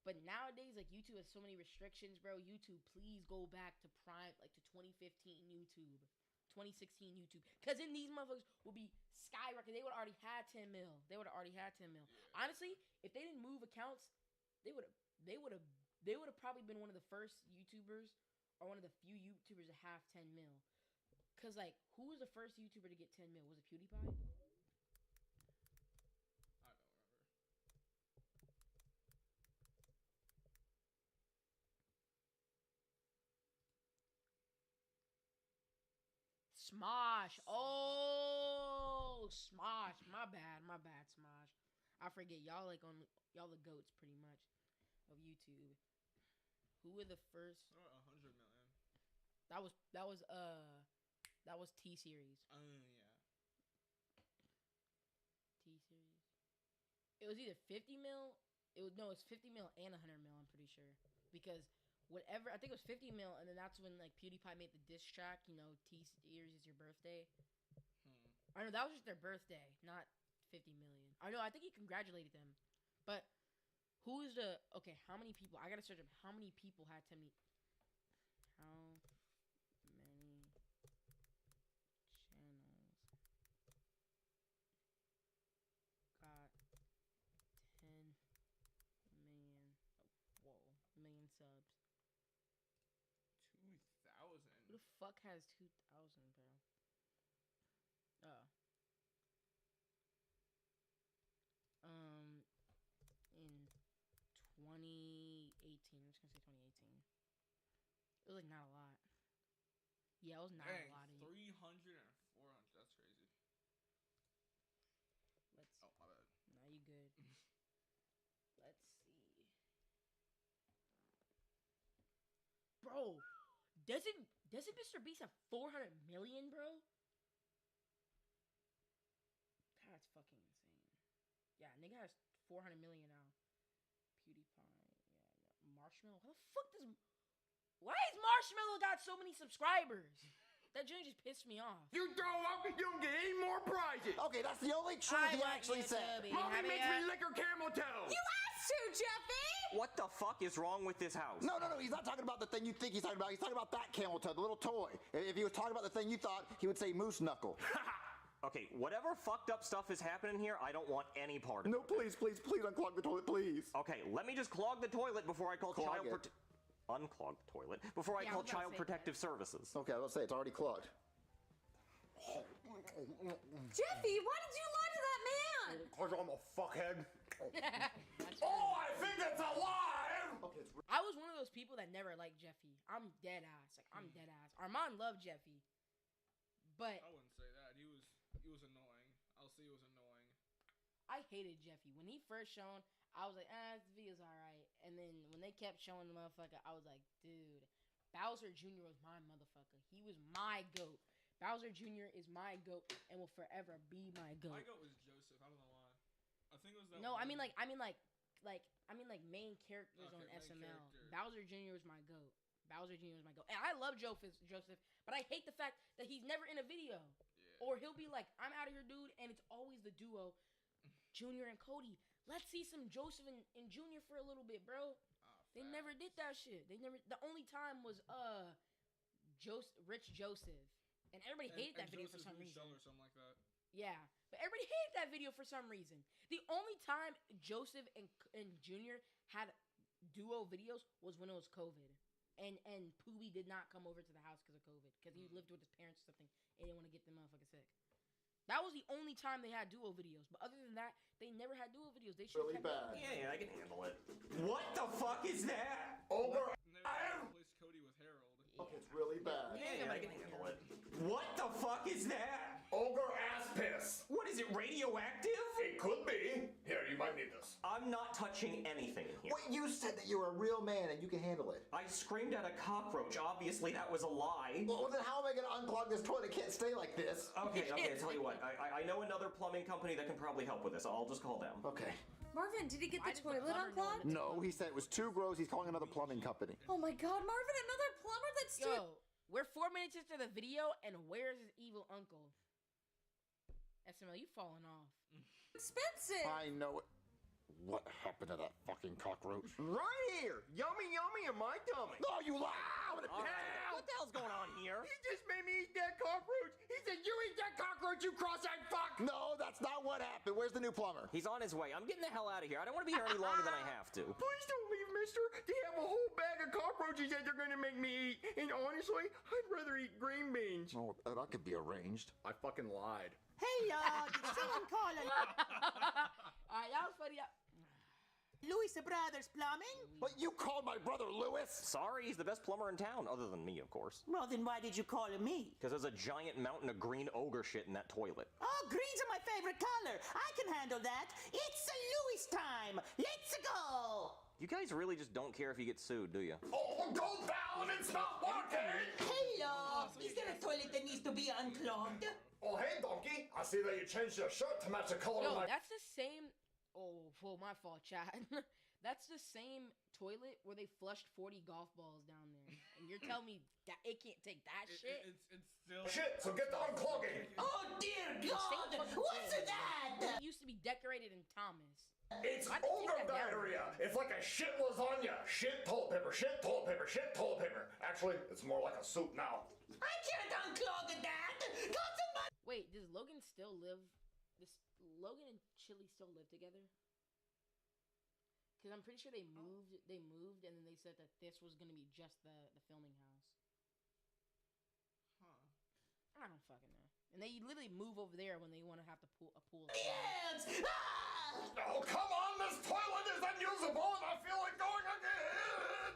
But nowadays, like, YouTube has so many restrictions, bro. YouTube, please go back to Prime, like to 2015 YouTube, 2016 YouTube, because then these motherfuckers will be skyrocketing. They would have already had 10 mil. Yeah. Honestly, if they didn't move accounts, they would have probably been one of the first YouTubers or one of the few YouTubers to have 10 mil. Cause like, who was the first YouTuber to get 10 mil? Was it PewDiePie? Smosh. Oh, Smosh. My bad, Smosh. I forget y'all the goats pretty much of YouTube. Who were the first? 100 million. That was T Series. Yeah. T Series. It was either 50 mil. It's 50 mil and 100 mil. I'm pretty sure, because whatever, I think it was 50 mil, and then that's when like PewDiePie made the diss track. You know, T Series is your birthday. I know that was just their birthday, not 50 million. I know. I think he congratulated them, but who is the how many people? I gotta search up how many people had 10 mil. How many channels subs. 2,000. Who the fuck has 2,000, bro? Oh. In 2018, I'm just gonna say 2018. It was like not a lot. Yeah, it was not Dang, a lot. 300 and 400. That's crazy. Let's. Oh, my bad. Nah, you good. Let's see. Bro, doesn't Mr. Beast have 400 million, bro? That's fucking insane. Yeah, nigga has 400 million now. PewDiePie, yeah, no. Marshmallow. How the fuck does? Why has Marshmallow got so many subscribers? That joint just pissed me off. You throw up, you don't get any more prizes. Okay, that's the only truth he actually said. Mommy makes me lick her camel toe. You asked to, Jeffy! What the fuck is wrong with this house? No, he's not talking about the thing you think he's talking about. He's talking about that camel toe, the little toy. If he was talking about the thing you thought, he would say moose knuckle. Okay, whatever fucked up stuff is happening here, I don't want any part of it. No, please unclog the toilet, please. Okay, let me just clog the toilet before I call unclog the toilet before I call Child Protective Services. Okay, let's say it's already clogged. Jeffy, why did you lie to that man? Because I'm a fuckhead. Oh, I think that's a lie! Okay, I was one of those people that never liked Jeffy. I'm dead ass. Like, I'm dead ass. Armand loved Jeffy. But I wouldn't say that. He was annoying. I'll say he was annoying. I hated Jeffy. When he first shown, I was like, this video's alright. And then when they kept showing the motherfucker, I was like, dude, Bowser Jr. was my motherfucker. He was my GOAT. Bowser Jr. is my GOAT and will forever be my GOAT. My GOAT was Joseph. I don't know why. I think it was that. No, I mean like main characters on SML. Character. Bowser Jr. was my GOAT. Bowser Jr. was my GOAT. And I love Joseph, but I hate the fact that he's never in a video. Yeah. Or he'll be like, I'm out of here, dude, and it's always the duo, Junior and Cody. Let's see some Joseph and Junior for a little bit, bro. They never did that shit. The only time was Rich Joseph. And everybody hated that video for some reason. Or something like that. Yeah, but everybody hated that video for some reason. The only time Joseph and Junior had duo videos was when it was COVID. And Poobie did not come over to the house because of COVID. Because he lived with his parents or something. And he didn't want to get the motherfucker sick. That was the only time they had duo videos. But other than that, they never had duo videos. They should really bad. Yeah, I can handle it. What the fuck is that? Ogre. Replaced Cody with Harold. Okay, it's really bad. Yeah, I can handle it. What the fuck is that? Ogre ass piss. What is it, radioactive? It could be. Here, you might need this. I'm not touching anything in here. Wait, you said that you were a real man and you can handle it. I screamed at a cockroach. Obviously, that was a lie. Well, then how am I going to unclog this toilet? It can't stay like this. Okay, I'll tell you what. I know another plumbing company that can probably help with this. I'll just call them. Okay. Marvin, did he get the toilet unclogged? No, he said it was too gross. He's calling another plumbing company. Oh my god, Marvin, another plumber? That's too... Yo, we're 4 minutes into the video, and where's his evil uncle? SML, you falling off. Expensive! I know it. What happened to that fucking cockroach? Right here! Yummy, yummy in my tummy! No, you lie! What the hell's going on here? He just made me eat that cockroach! He said, you eat that cockroach, you cross-eyed fuck! No, that's not what happened. Where's the new plumber? He's on his way. I'm getting the hell out of here. I don't want to be here any longer than I have to. Please don't leave, mister! They have a whole bag of cockroaches that they're gonna make me eat. And honestly, I'd rather eat green beans. Oh, that could be arranged. I fucking lied. Hey, did someone call a... Alright, that was funny. Louis Brothers Plumbing? But you called my brother Louis? Sorry, he's the best plumber in town, other than me, of course. Well, then why did you call him me? Because there's a giant mountain of green ogre shit in that toilet. Oh, greens are my favorite color. I can handle that. It's a Louis time. Let's go. You guys really just don't care if you get sued, do you? Oh, go down and stop working! Hello. Is there a toilet that needs to be unclogged? Oh, hey, donkey. I see that you changed your shirt to match the color of my... that's the same... Oh, well, my fault, chat. That's the same toilet where they flushed 40 golf balls down there. And you're telling me that it can't take that shit? It's still... Shit, so get the unclogging! Oh, dear God! What's that? It used to be decorated in Thomas. It's ogre diarrhea! It's like a shit lasagna. Shit toilet paper, shit toilet paper, shit toilet paper. Actually, it's more like a soup now. I can't unclog that! Got somebody... Wait, does Logan still live... Does Logan and Chili still live together? Because I'm pretty sure they moved, and then they said that this was gonna be just the filming house. Huh. I don't fucking know. And they literally move over there when they want to have to pull a pool. Yes! Oh, come on! This toilet is unusable, and I feel like going again.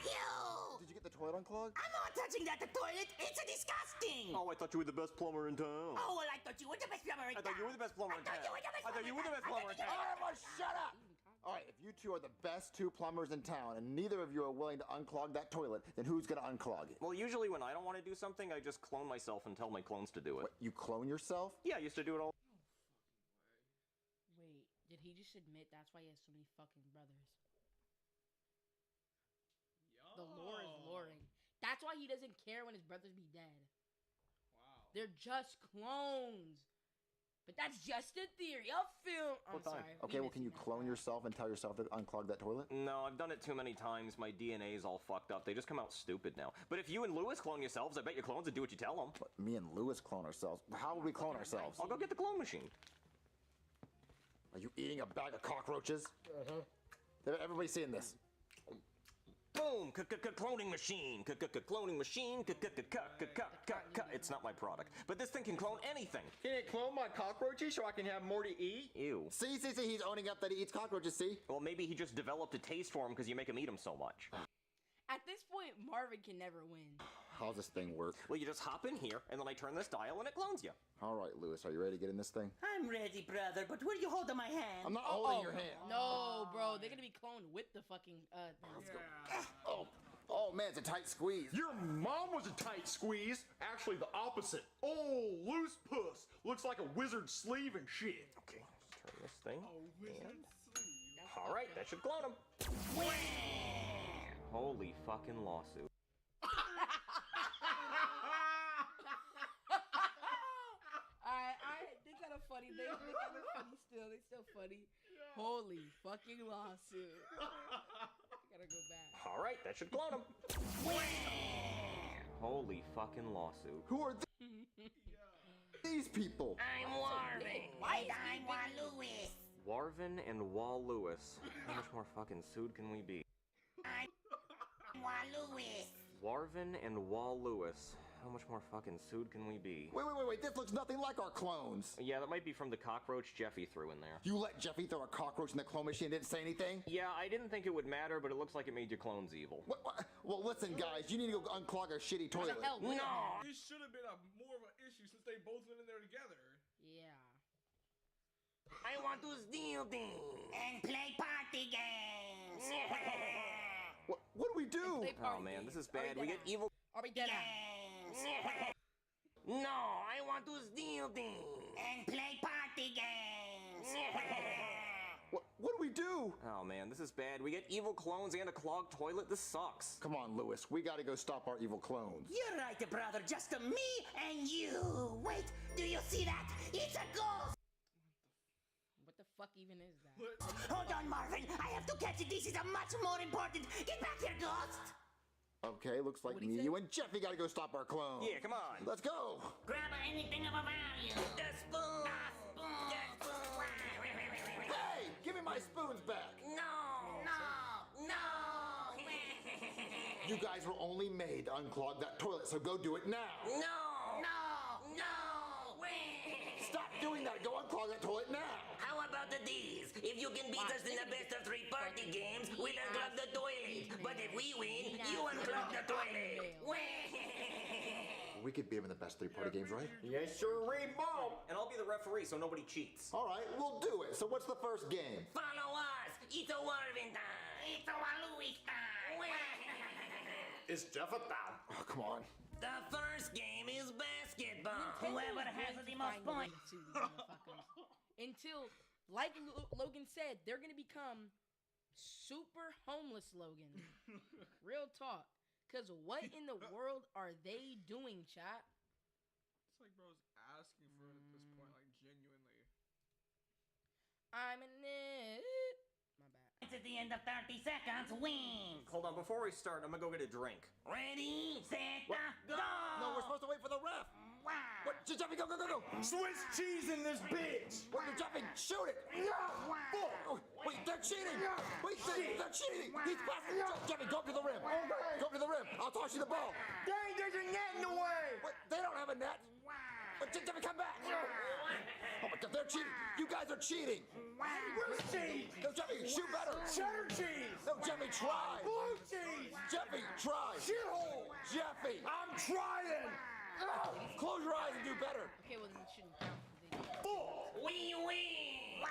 You! Did you get the toilet unclogged? I'm not touching that toilet. It's disgusting. Oh, I thought you were the best plumber in town. Oh, well, I thought you were the best plumber in town. I thought you were the best plumber in town. I thought you were the best plumber in town. Everyone, shut up! All right, if you two are the best two plumbers in town and neither of you are willing to unclog that toilet, then who's gonna unclog it? Well, usually when I don't want to do something, I just clone myself and tell my clones to do it. What, you clone yourself? Yeah, I used to do it all. Wait, did he just admit that's why he has so many fucking brothers? The lore is luring. That's why he doesn't care when his brothers be dead. Wow. They're just clones. But that's just a theory. I'll film. I'm sorry. Okay, well, can you clone yourself and tell yourself to unclog that toilet? No, I've done it too many times. My DNA is all fucked up. They just come out stupid now. But if you and Lewis clone yourselves, I bet your clones would do what you tell them. But me and Lewis clone ourselves? How would we clone ourselves? I'll go get the clone machine. Are you eating a bag of cockroaches? Everybody's seeing this. Boom! Cloning machine. Cloning machine. It's not my product, but this thing can clone anything. Can it clone my cockroaches so I can have more to eat? Ew. See, he's owning up that he eats cockroaches, see? Well, maybe he just developed a taste for them because you make him eat them so much. At this point, Marvin can never win. How's this thing work? Well, you just hop in here, and then I turn this dial, and it clones you. All right, Lewis, are you ready to get in this thing? I'm ready, brother, but will you hold my hand? I'm not holding your hand. No, bro, they're gonna be cloned with the fucking Let's go. Oh man, it's a tight squeeze. Your mom was a tight squeeze. Actually, the opposite. Oh, loose puss. Looks like a wizard sleeve and shit. Okay, let's turn this thing. Oh, wizard sleeve. All right, that should clone him. Holy fucking lawsuit. Alright, they kind of funny. They kind of funny still. They still funny. Holy fucking lawsuit. Gotta go back. All right, that should clone him. Holy fucking lawsuit. Who are these people? I'm Warvin. And I'm Wal Lewis. Warvin and Wal Lewis. How much more fucking sued can we be? I'm Wal Lewis. Warvin and Wal Lewis. How much more fucking sued can we be? Wait. This looks nothing like our clones. Yeah, that might be from the cockroach Jeffy threw in there. You let Jeffy throw a cockroach in the clone machine and didn't say anything? Yeah, I didn't think it would matter, but it looks like it made your clones evil. What? Well, listen, guys, you need to go unclog our shitty toilet. No! This should have been more of an issue since they both went in there together. Yeah. I want to steal things and play party games. What do we do? Oh man, this is bad. We get evil. Are we dead? No, I want to steal things and play party games. What do we do? Oh man, this is bad. We get evil clones and a clogged toilet. This sucks. Come on, Lewis. We gotta go stop our evil clones. You're right, brother. Just me and you. Wait, do you see that? It's a ghost. What the fuck even is that? Hold on, Marvin. I have to catch it. This is a much more important. Get back here, ghost. Okay, looks like me, you, and Jeffy gotta go stop our clone. Yeah, come on. Let's go. Grab anything of a value. The spoon. Hey, give me my spoons back. No. You guys were only made to unclog that toilet, so go do it now. No. Stop doing that. Go unclog that toilet now. How about these? If you can beat us in the best of 3 party games, we'll unclog the toilet. But if we win, you unclog the toilet. We could beat him in the best 3 party games, right? Yes, sir, Bomb. And I'll be the referee so nobody cheats. All right, we'll do it. So what's the first game? Follow us. It's a Warvin time. It's a Waluigi time. It's Jeff a thou. Oh, come on. The first game is basketball. Whoever has the most points. Until, like Logan said, they're gonna become super homeless, Logan. Real talk. Cause what in the world are they doing, chat? It's like bro's asking for it at this point, like genuinely. I'm in it. My bad. It's at the end of 30 seconds. Win. Hold on, before we start, I'm gonna go get a drink. Ready, set, go. No, we're supposed to wait for the ref. What? Jeffy, go! Swiss cheese in this bitch! What? Jeffy, shoot it! No! Oh, wait, they're cheating! Wait, they're cheating! He's passing! Jeffy, go up to the rim! Okay. Go up to the rim! I'll toss you the ball! Dang, there's a net in the way! What? They don't have a net! Jeffy, come back! Oh my God, they're cheating! You guys are cheating! Where's cheese? No, Jeffy, shoot better! Cheddar cheese! No, Jeffy, try! Blue cheese! Jeffy, try! Shithole! Jeffy! I'm trying! Close your eyes and do better! Okay, well then it shouldn't count. We win!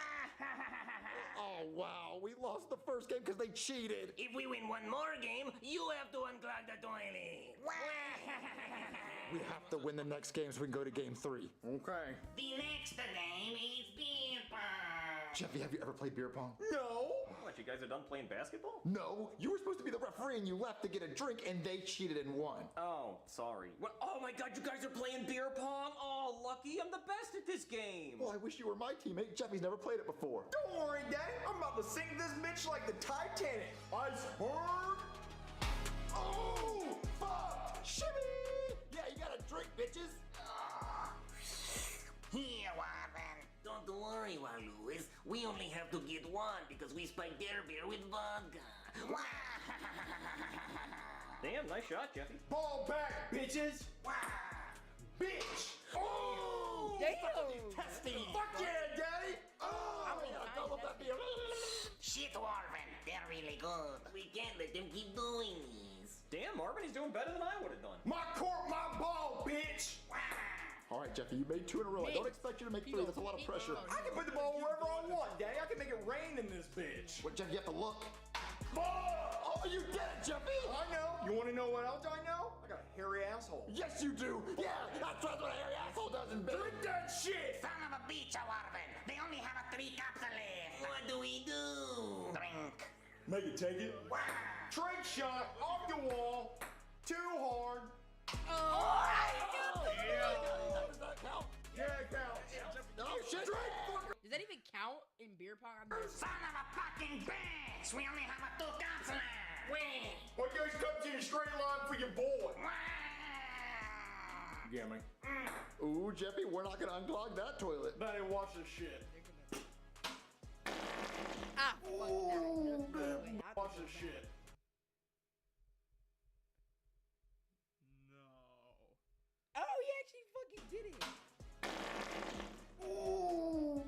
Oh, wow, we lost the first game because they cheated! If we win one more game, you have to unclog the toilet. We have to win the next game so we can go to game 3. Okay. The next game is beer pong. Jeffy, have you ever played beer pong? No! What, you guys are done playing basketball? No, you were supposed to be the referee and you left to get a drink and they cheated and won. Oh, sorry. What? Oh my God, you guys are playing beer pong? Oh, lucky, I'm the best at this game. Well, I wish you were my teammate. Jeffy's never played it before. Don't worry, Daddy. I'm about to sink this bitch like the Titanic. Iceberg! Oh, fuck! Shimmy! Yeah, you got a drink, bitches. Here, Warren. Don't worry, Waluis. We only have to get one because we spiked their beer with vodka. Damn, nice shot, Jeffy. Ball back, bitches! Bitch! Oh! Damn! Testy! Fuck yeah, Daddy! Oh! I'm gonna double that beer. Shit, Warren. They're really good. We can't let them keep doing this. Damn, Marvin, he's doing better than I would have done. My court, my ball, bitch! All right, Jeffy, you made 2 in a row. I don't expect you to make 3. That's a lot of pressure. I can put the ball wherever I want, Daddy. I can make it rain in this bitch. What, Jeffy, you have to look. Ball! Oh, you did it, Jeffy! I know. You want to know what else I know? I got a hairy asshole. Yes, you do. Yeah, that's what a hairy asshole does in bed. Drink that shit! Son of a bitch, Warren. They only have 3 cups left. What do we do? Drink. Make it take it. Trick shot off the wall. Too hard. Oh! Yeah. Does that count? Yeah, it counts. Oh, shit. Drink, fucker. Does that even count in beer pong? Son of a fucking bitch! We only have 2 cups left. Wait. Put those cups in a straight line for your boy. Gimme. Ooh, Jeffy, we're not gonna unclog that toilet. Daddy, watch this shit. Ah, fuck Ooh, that. watch this shit. Oh, he actually fucking did it. Ooh,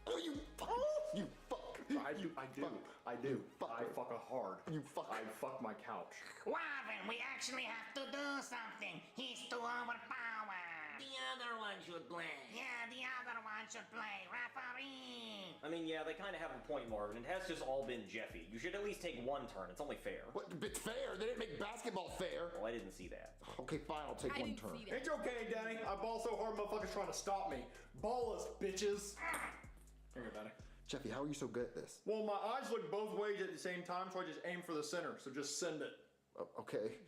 oh, you fuck. You fuck. I do. I fuck a hard. You fuck. I fuck my couch. Warren, we actually have to do something. He's too overpowered. The other one should play. Yeah, the other one should play. Referee. I mean, yeah, they kind of have a point, Marvin. It has just all been Jeffy. You should at least take 1 turn. It's only fair. What? It's fair. They didn't make basketball fair. Well, I didn't see that. Okay, fine. I'll take 1 turn. It's okay, Daddy. I ball so hard, motherfuckers trying to stop me. Ball us, bitches. Here you go, Daddy. Jeffy, how are you so good at this? Well, my eyes look both ways at the same time, so I just aim for the center. So just send it. Okay.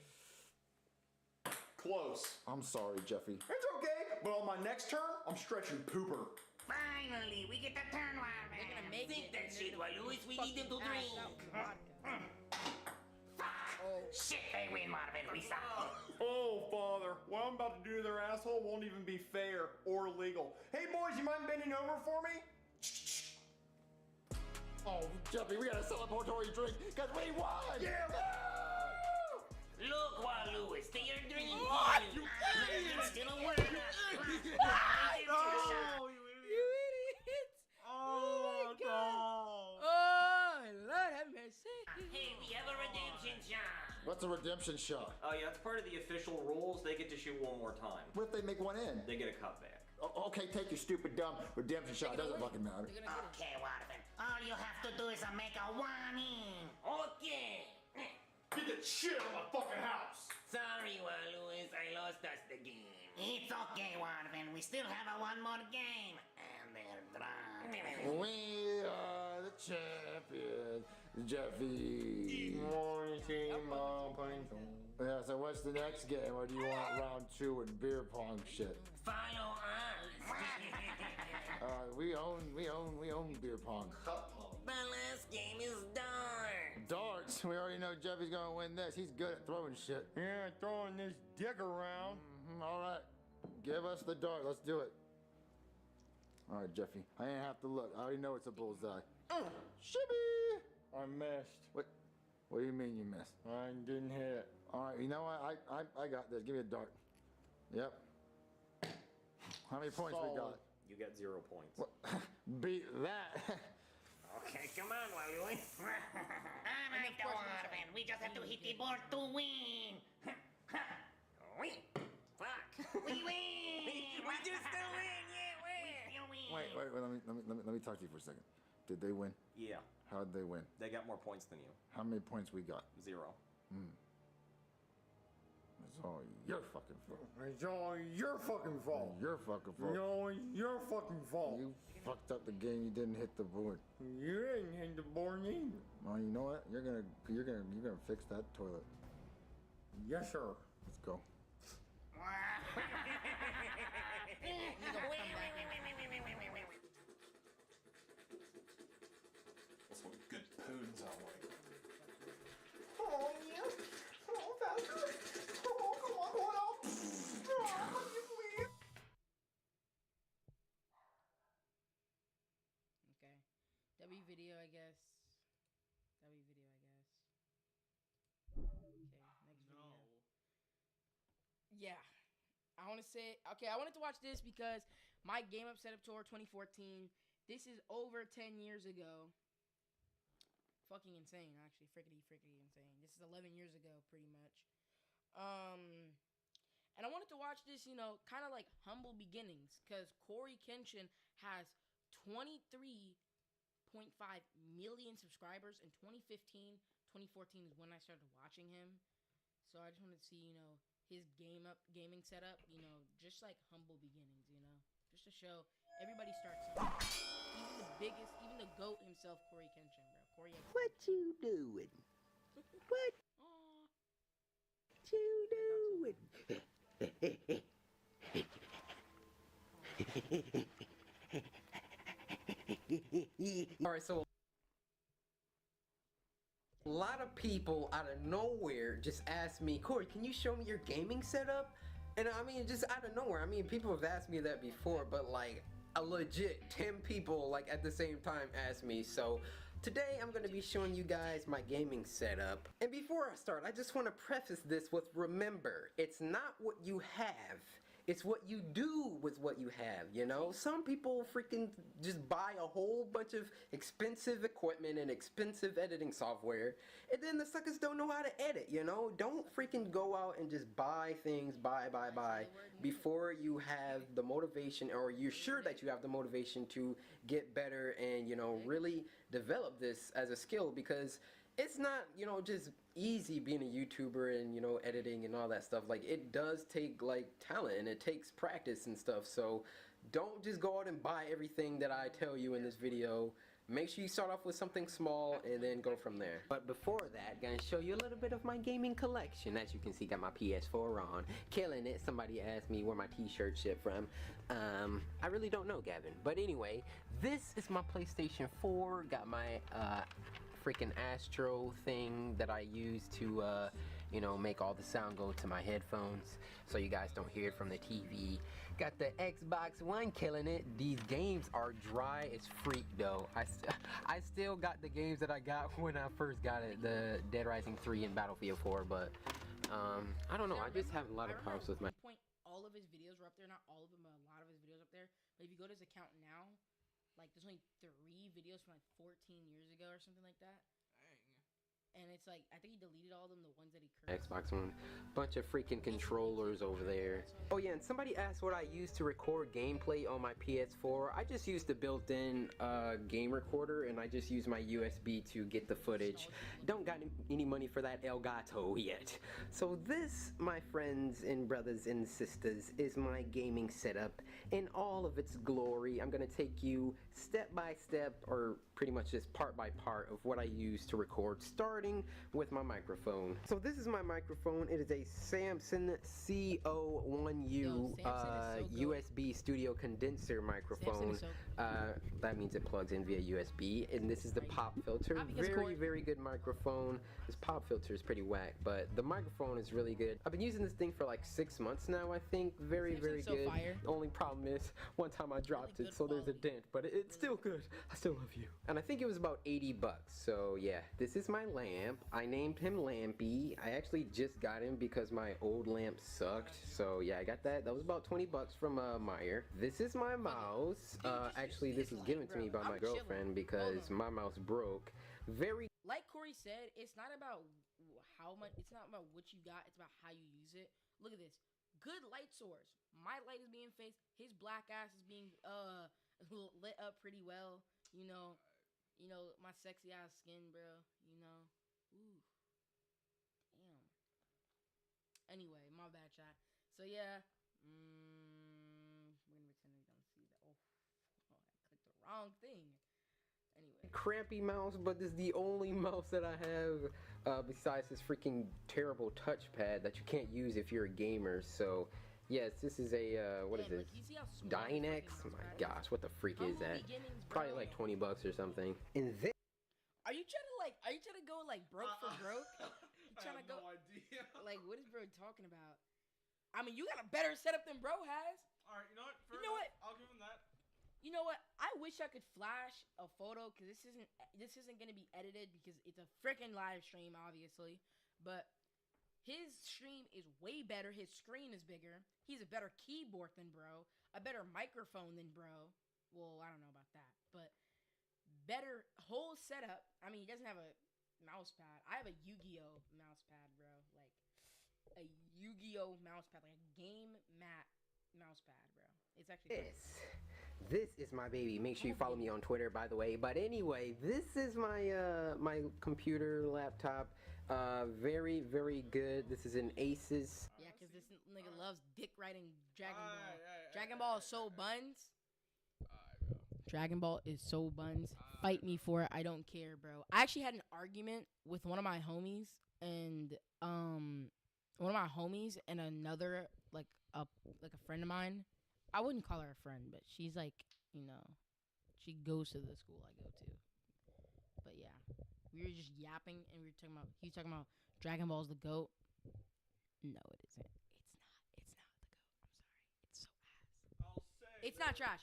Close. I'm sorry, Jeffy. It's okay, but on my next turn, I'm stretching pooper. Finally, we get the turn, Warren. They're gonna make Think it. that shit, Waluis. We need them to drink. Shit, they win, Marvin. We suck. Oh, Father. What I'm about to do to their asshole won't even be fair or legal. Hey, boys, you mind bending over for me? Oh, Jeffy, we got a celebratory drink because we won! Yeah! Look, Waluis, they are drinking. What? You It's still a word. Oh, You idiots! Oh, my God! Oh, Lord have mercy! Hey, we have a redemption shot. What's a redemption shot? Oh, yeah, it's part of the official rules. They get to shoot 1 more time. What if they make 1 in? They get a cutback. Okay, take your stupid, dumb redemption shot. It doesn't fucking matter. Okay, Warren. All you have to do is make a 1 in. Okay. Get the shit out of my fucking house! Sorry, Waluis. I lost us the game. It's okay, Warren. We still have 1 more game. And they're drunk. We are the champions, Jeffy. Yeah, so what's the next game? Or do you want round 2 with beer pong shit? Follow us. We own beer pong. The last game is dark. Darts. We already know Jeffy's gonna win this. He's good at throwing shit. Yeah, throwing this dick around. All right. Give us the dart. Let's do it. All right, Jeffy. I ain't have to look. I already know it's a bullseye. Shibby! I missed. What do you mean you missed? I didn't hit it. All right, you know what? I got this. Give me a dart. Yep. How many points we got? You get 0 points. What? Beat that. Okay, come on, Waluigi. Alright, Dwarven. We just have to hit the board to win. Win. Fuck. We win. We just still win. Yeah, win. Wait. Let me talk to you for a second. Did they win? Yeah. How did they win? They got more points than you. How many points we got? 0. It's all your fucking fault. It's all your fucking fault. Your fucking fault. No, it's your fucking fault. You fucked up the game. You didn't hit the board. You didn't hit the board either. Well, you know what? You're gonna fix that toilet. Yes, sir. Let's go. That's what good poons are like. Oh, yeah. Oh, faster. Oh, come on, hold on. Oh, please. Okay. W video, I guess. W video, I guess. Okay, next video. Yeah. I want to say, okay, I wanted to watch this because my Game Up Setup Tour 2014, this is over 10 years ago. Fucking insane, actually. Frickety insane. This is 11 years ago, pretty much. And I wanted to watch this, you know, kind of like humble beginnings, because Cory Kenshin has 23.5 million subscribers in 2015. 2014 is when I started watching him. So I just wanted to see, you know, his gaming setup, you know, just like humble beginnings, you know, just to show everybody starts somewhere. Even the biggest, even the GOAT himself, Cory Kenshin, bro. What you doing? What you doing? Alright, so a lot of people out of nowhere just asked me, Cory, can you show me your gaming setup? And I mean, just out of nowhere. I mean, people have asked me that before, but like a legit 10 people like at the same time asked me. So today I'm going to be showing you guys my gaming setup. And before I start, I just want to preface this with, remember, it's not what you have. It's what you do with what you have, you know? Some people freaking just buy a whole bunch of expensive equipment and expensive editing software, and then the suckers don't know how to edit, you know? Don't freaking go out and just buy things, buy, before you have the motivation, or you're sure that you have the motivation to get better and, you know, really develop this as a skill, because it's not, you know, just easy being a YouTuber and, you know, editing and all that stuff. Like, it does take, like, talent, and it takes practice and stuff. So don't just go out and buy everything that I tell you in this video. Make sure you start off with something small and then go from there. But before that, gonna show you a little bit of my gaming collection. As you can see, got my PS4 on, killing it. Somebody asked me where my t-shirt shipped from. I really don't know, Gavin. But anyway, this is my PlayStation 4. Got my freaking Astro thing that I use to you know, make all the sound go to my headphones so you guys don't hear it from the TV. Got the Xbox One, killing it. These games are dry as freak though. I still got the games that I got when I first got it, the Dead Rising 3 and Battlefield 4, but I don't know, I just have a lot of problems with my all of his videos were up there, not all of them, but a lot of his videos up there. But if you go to his account now, like, there's only 3 videos from like 14 years ago or something like that. And it's like, I think he deleted all of them, the ones that he currently... Xbox One. Bunch of freaking controllers over there. Oh yeah, and somebody asked what I use to record gameplay on my PS4. I just use the built-in game recorder, and I just use my USB to get the footage. Don't got any money for that Elgato yet. So this, my friends and brothers and sisters, is my gaming setup in all of its glory. I'm gonna take you step by step, or pretty much just part by part, of what I use to record, starting starting with my microphone. So this is my microphone. It is a Samson CO1U USB studio condenser microphone. That means it plugs in via USB, and this is the pop filter. Very good microphone. This pop filter is pretty whack, but the microphone is really good. I've been using this thing for like 6 months now, I think. Very good. The only problem is one time I dropped it, so there's a dent, but it's still good. I still love you. And I think it was about 80 bucks. So yeah, this is my lamp. I named him Lampy. I actually just got him because my old lamp sucked. So yeah, I got that. That was about 20 bucks from Meyer. This is my mouse. Actually, this was given to me by my girlfriend because my mouse broke. Like Corey said, it's not about how much, it's not about what you got, it's about how you use it. Look at this. Good light source. My light is being faced. His black ass is being lit up pretty well. You know my sexy ass skin, bro. You know. Ooh. Damn. Anyway, my bad, chat. So yeah. We're gonna pretend we don't see that. Oh, I clicked the wrong thing. Anyway. Crappy mouse, but this is the only mouse that I have besides this freaking terrible touchpad that you can't use if you're a gamer. So yes, this is a what is this? Dynex? Oh my gosh, what the freak is that? Probably like 20 bucks or something. And this Are you trying to go like broke for broke? You trying to go? No idea. Like, what is bro talking about? I mean, you got a better setup than bro has. All right, you know what? You know what? I'll give him that. You know what? I wish I could flash a photo because this isn't gonna be edited because it's a freaking live stream, obviously. But his stream is way better. His screen is bigger. He's a better keyboard than bro. A better microphone than bro. Well, I don't know about that, but better whole setup. I mean, he doesn't have a mouse pad. I have a Yu-Gi-Oh mouse pad, bro. Like a Yu-Gi-Oh mouse pad, like a game mat mouse pad, bro. It's actually This is my baby. Make sure you follow me on Twitter, by the way. But anyway, this is my my computer laptop. Very good. This is an Asus. Yeah, cause this nigga loves dick riding Dragon Ball. Dragon Ball is so buns. Dragon Ball is so buns. Fight me for it. I don't care, bro. I actually had an argument with one of my homies and another like a friend of mine. I wouldn't call her a friend, but she's like, she goes to the school I go to. But yeah, we were just yapping and he was talking about Dragon Ball's the GOAT. No, it isn't. It's not the GOAT. I'm sorry. It's so ass. I'll say it's not trash.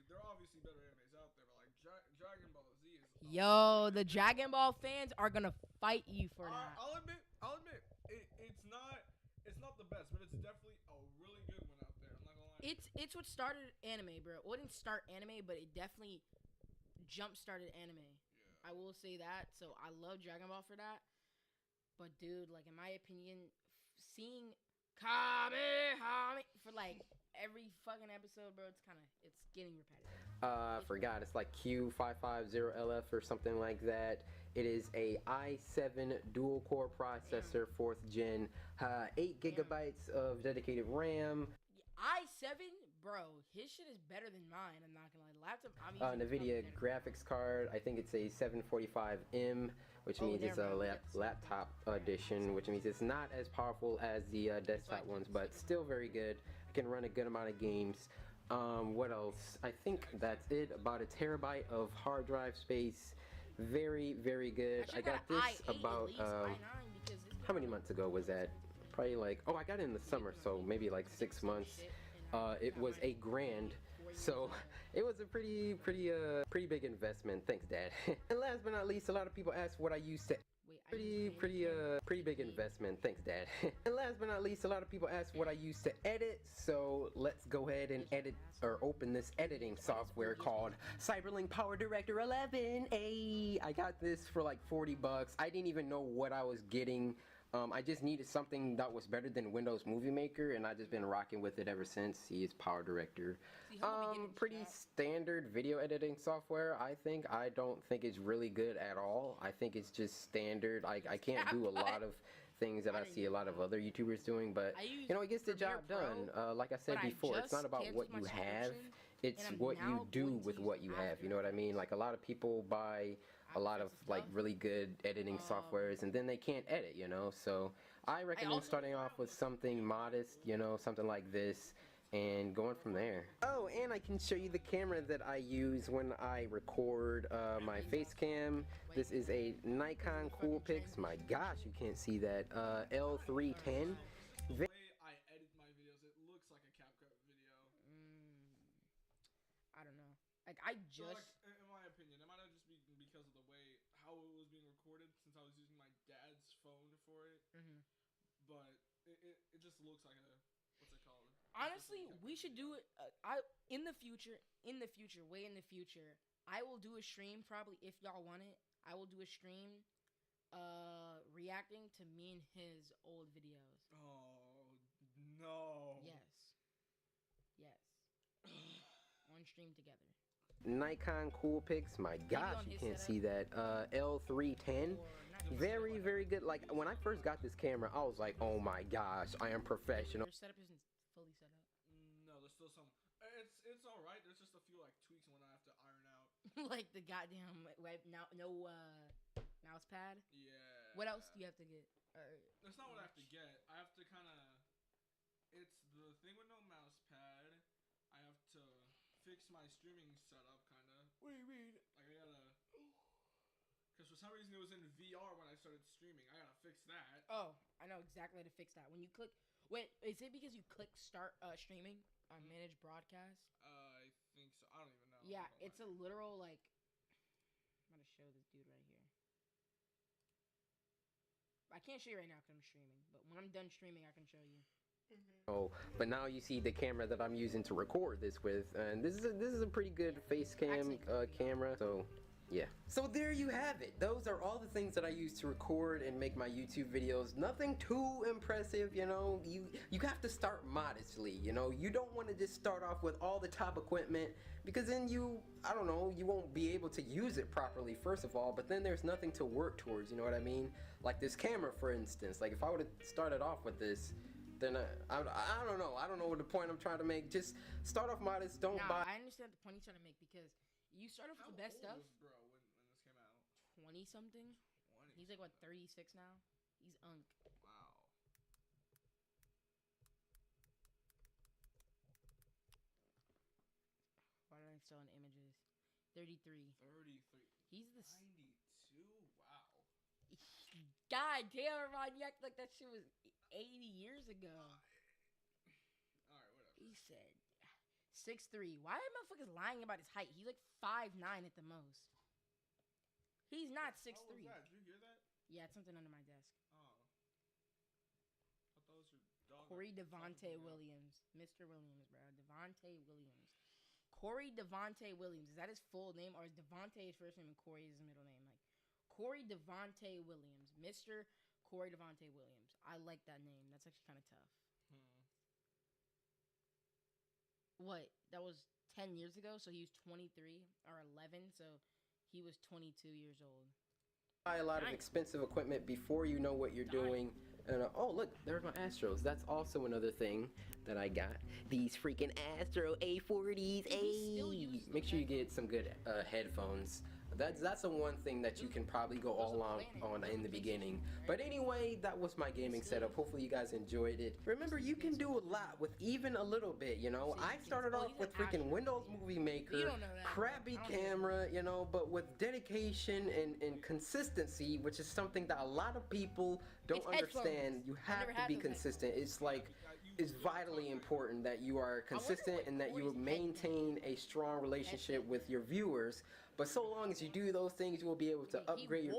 There are obviously better animes out there, but like Dragon Ball Z is. Yo, the Dragon Ball fans are gonna fight you for that. I'll admit, it's not the best, but it's definitely a really good one out there. I'm not gonna lie. It's what started anime, bro. It didn't start anime, but it definitely jump-started anime. Yeah. I will say that. So I love Dragon Ball for that. But dude, like in my opinion, seeing Kamehameha for like every fucking episode, bro, it's getting repetitive. Forgot. It's like Q550LF or something like that. It is a i7 dual-core processor, 4th gen, 8 gigabytes of dedicated RAM. i7, bro, his shit is better than mine. I'm not gonna lie. Laptop, NVIDIA graphics card. I think it's a 745M, which means it's a laptop edition, which means it's not as powerful as the desktop ones, but still very good. I can run a good amount of games. What else? I think that's it. About a terabyte of hard drive space. Very good. I got this about how many months ago was that? Probably like, I got it in the summer, so maybe like 6 months. It was $1,000, so it was a pretty big investment. Thanks, Dad. And last but not least, a lot of people ask what I use to pretty big investment. Thanks, Dad. And last but not least, a lot of people ask what I use to edit, so let's go ahead and edit or open this editing software called Cyberlink Power Director 11. I got this for like 40 bucks. I didn't even know what I was getting. I just needed something that was better than Windows Movie Maker, and I've just been rocking with it ever since. He is Power Director. Pretty standard video editing software, I think. I don't think it's really good at all. I think it's just standard. I can't do a lot of things that I see a lot of other YouTubers doing, but it gets the job done. Like I said before, it's not about what you have, it's what you do with what you have. You know what I mean? Like a lot of people buy a lot of like really good editing softwares, and then they can't edit, you know. So I recommend starting off with something modest, you know, something like this, and going from there. Oh, and I can show you the camera that I use when I record my face cam. This is a Nikon Coolpix. My gosh, you can't see that. L310. The way I edit my videos, it looks like a CapCut video. I don't know. Like I just. So, like, in my opinion, it might not just be because of the way how it was being recorded, since I was using my dad's phone for it. But it just looks like a, what's it called? Honestly, we should do it. In the future, way in the future, I will do a stream probably if y'all want it. I will do a stream, reacting to me and his old videos. Oh no! Yes. On stream together. Nikon Coolpix. My gosh, you can't see that. L310. Very, very good. Like when I first got this camera, I was like, oh my gosh, I am professional. Your setup isn't fully set up. No, there's still some. It's all right. There's just a few like tweaks and what I have to iron out. Like the goddamn web mouse pad. Yeah. What else do you have to get? That's not what I have to get. I have to kind of. It's the thing with no mouse pad. I have to fix my streaming setup, kind of. What do you mean? Like I gotta. Because for some reason it was in VR when I started streaming. I gotta fix that. Oh, I know exactly how to fix that. When you click, wait, is it because you click start streaming on manage broadcast? I think so. I don't even know. Yeah, it's a literal like. I'm gonna show this dude right here. I can't show you right now because I'm streaming, but when I'm done streaming, I can show you. Oh, but now you see the camera that I'm using to record this with, and this is a pretty good face cam camera. So. Yeah. So there you have it. Those are all the things that I use to record and make my YouTube videos. Nothing too impressive, you know. You have to start modestly, you know. You don't want to just start off with all the top equipment because then you won't be able to use it properly, first of all, but then there's nothing to work towards, you know what I mean? Like this camera, for instance. Like if I would have started off with this, then I don't know. I don't know what the point I'm trying to make. Just start off modest. Don't buy. I understand the point he's trying to make because you start off with the best stuff. Bro, when this came out? 20 something. 20. He's like what 36 now. He's unk. Wow. Why did I still in images? 33. 33. He's the 92. Wow. God damn, Ron, you act like that shit was 80 years ago. All right, whatever. He said 6'3". Why are motherfuckers lying about his height? He's like 5'9" at the most. He's not 6'3". How was that? Did you hear that? Yeah, it's something under my desk. Oh. I thought it was your dog. Corey Devontae Williams. Mr. Williams, bro. Devontae Williams. Corey Devontae Williams. Is that his full name? Or is Devontae his first name and Corey is his middle name? Like, Corey Devontae Williams. Mr. Corey Devontae Williams. I like that name. That's actually kind of tough. What? That was 10 years ago, so he was 23 or 11, so he was 22 years old. Buy a lot of expensive equipment before you know what you're doing. And oh look, there's my Astros. That's also another thing that I got. These freaking Astro A40s. Make sure you get some good headphones. That's the one thing that you can probably go all on in the beginning. But anyway, that was my gaming setup. Hopefully you guys enjoyed it. Remember, you can do a lot with even a little bit, you know. I started off with freaking Windows Movie Maker, crappy camera, you know, but with dedication and consistency, which is something that a lot of people don't understand. You have to be consistent. It's like, it's vitally important that you are consistent and that you maintain a strong relationship with your viewers. But so long as you do those things, you will be able to upgrade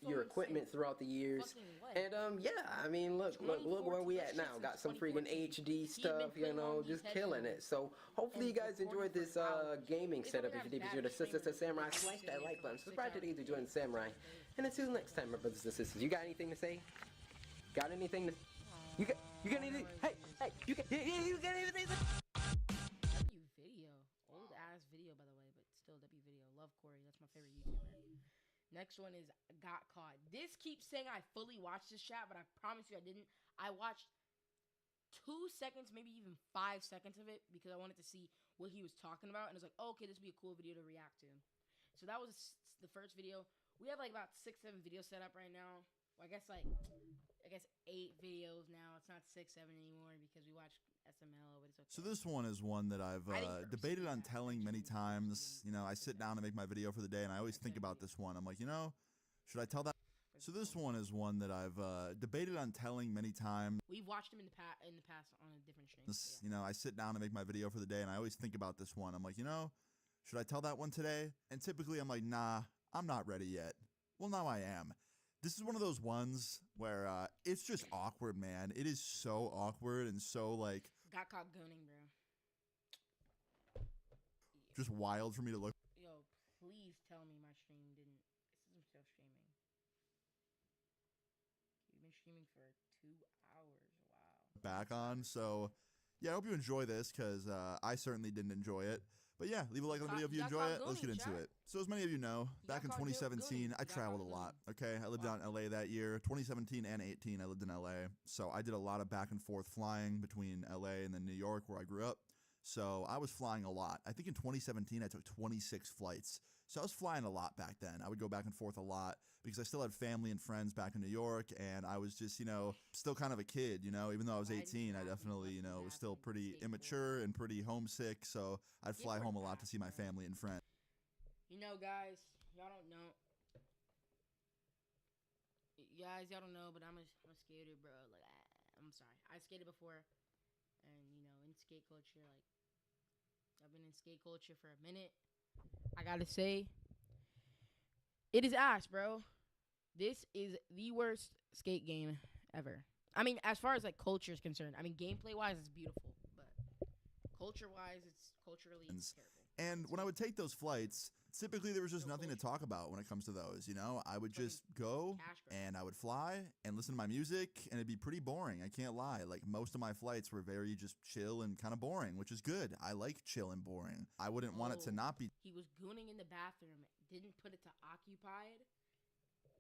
your equipment throughout the years. And yeah, I mean, look where we at now. Got some freaking HD stuff, you know, just killing it. So hopefully you guys enjoyed this gaming setup. If you did, be sure to Sister Samurai, smash that like button, subscribe to these to join Samurai. And until next time, my brothers and sisters, you got anything to say? Got anything to? You got anything? Hey, you got anything to? W video, old ass video by the way, but still W video. Love Corey, that's my favorite YouTuber. Next one is Got Caught. This keeps saying I fully watched this chat, but I promise you I didn't. I watched 2 seconds, maybe even 5 seconds of it because I wanted to see what he was talking about, and I was like, oh, okay, this would be a cool video to react to. So that was the first video. We have like about 6-7 videos set up right now. Well, I guess 8 videos now. It's not 6-7 anymore because we watch SML, but it's okay. So this one is one that I've debated on telling many times. You know, I sit down to make my video for the day, and I always think about this one. I'm like, you know, should I tell that? So this one is one that I've debated on telling many times. We've watched them in the past on a different stream. You know, I sit down to make my video for the day, and I always think about this one. I'm like, you know, should I tell that one today? And typically I'm like, nah, I'm not ready yet. Well, now I am. This is one of those ones where it's just awkward, man. It is so awkward and so, like... Got caught gooning, bro. Just wild for me to look. Yo, please tell me my stream didn't... This isn't still streaming. You've been streaming for 2 hours. Wow. Back on. So, yeah, I hope you enjoy this, because I certainly didn't enjoy it. But yeah, leave a like on the video if you enjoy it. Let's get into it. So as many of you know, back in 2017, I traveled a lot, okay? I lived out in LA that year. 2017 and 18, I lived in LA. So I did a lot of back and forth flying between LA and then New York, where I grew up. So I was flying a lot. I think in 2017, I took 26 flights. So I was flying a lot back then. I would go back and forth a lot because I still had family and friends back in New York, and I was just, you know, still kind of a kid, you know. Even though I was 18, I definitely, you know, was still pretty immature and pretty homesick, so I'd fly home a lot to see my family and friends. You know, guys, y'all don't know. Y'all don't know, but I'm a skater, bro. Like, I'm sorry. I skated before, and, you know, in skate culture, like, I've been in skate culture for a minute. I gotta say, it is ass, bro. This is the worst skate game ever. I mean, as far as like culture is concerned, I mean, gameplay wise, it's beautiful, but culture wise, it's culturally terrible. And when I would take those flights, typically there was just nothing to talk about when it comes to those, you know? I would just go and I would fly and listen to my music, and it'd be pretty boring. I can't lie. Like, most of my flights were very just chill and kind of boring, which is good. I like chill and boring. I wouldn't want it to not be. He was gooning in the bathroom, didn't put it to occupied.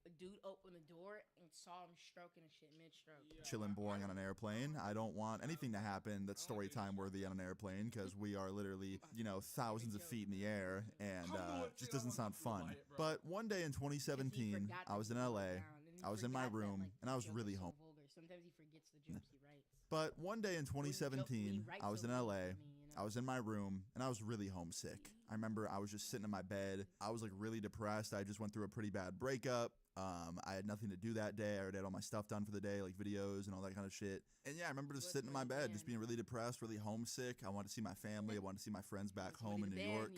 A dude opened the door and saw him stroking and shit mid-stroke. Chill and boring on an airplane. I don't want anything to happen that's story time worthy on an airplane, because we are literally, you know, thousands of feet in the air, and it just doesn't sound fun. But one day in 2017, I was in LA, I was in my room, and I was really home. Sometimes he forgets the jokes he writes. But one day in 2017, I was in LA, I was in my room, and I was really homesick. I remember I was just sitting in my bed. I was like really depressed. I just went through a pretty bad breakup. I had nothing to do that day. I already had all my stuff done for the day, like videos and all that kind of shit. And yeah, I remember just sitting in my bed, just being really depressed, really homesick. I wanted to see my family. I wanted to see my friends back home in New York.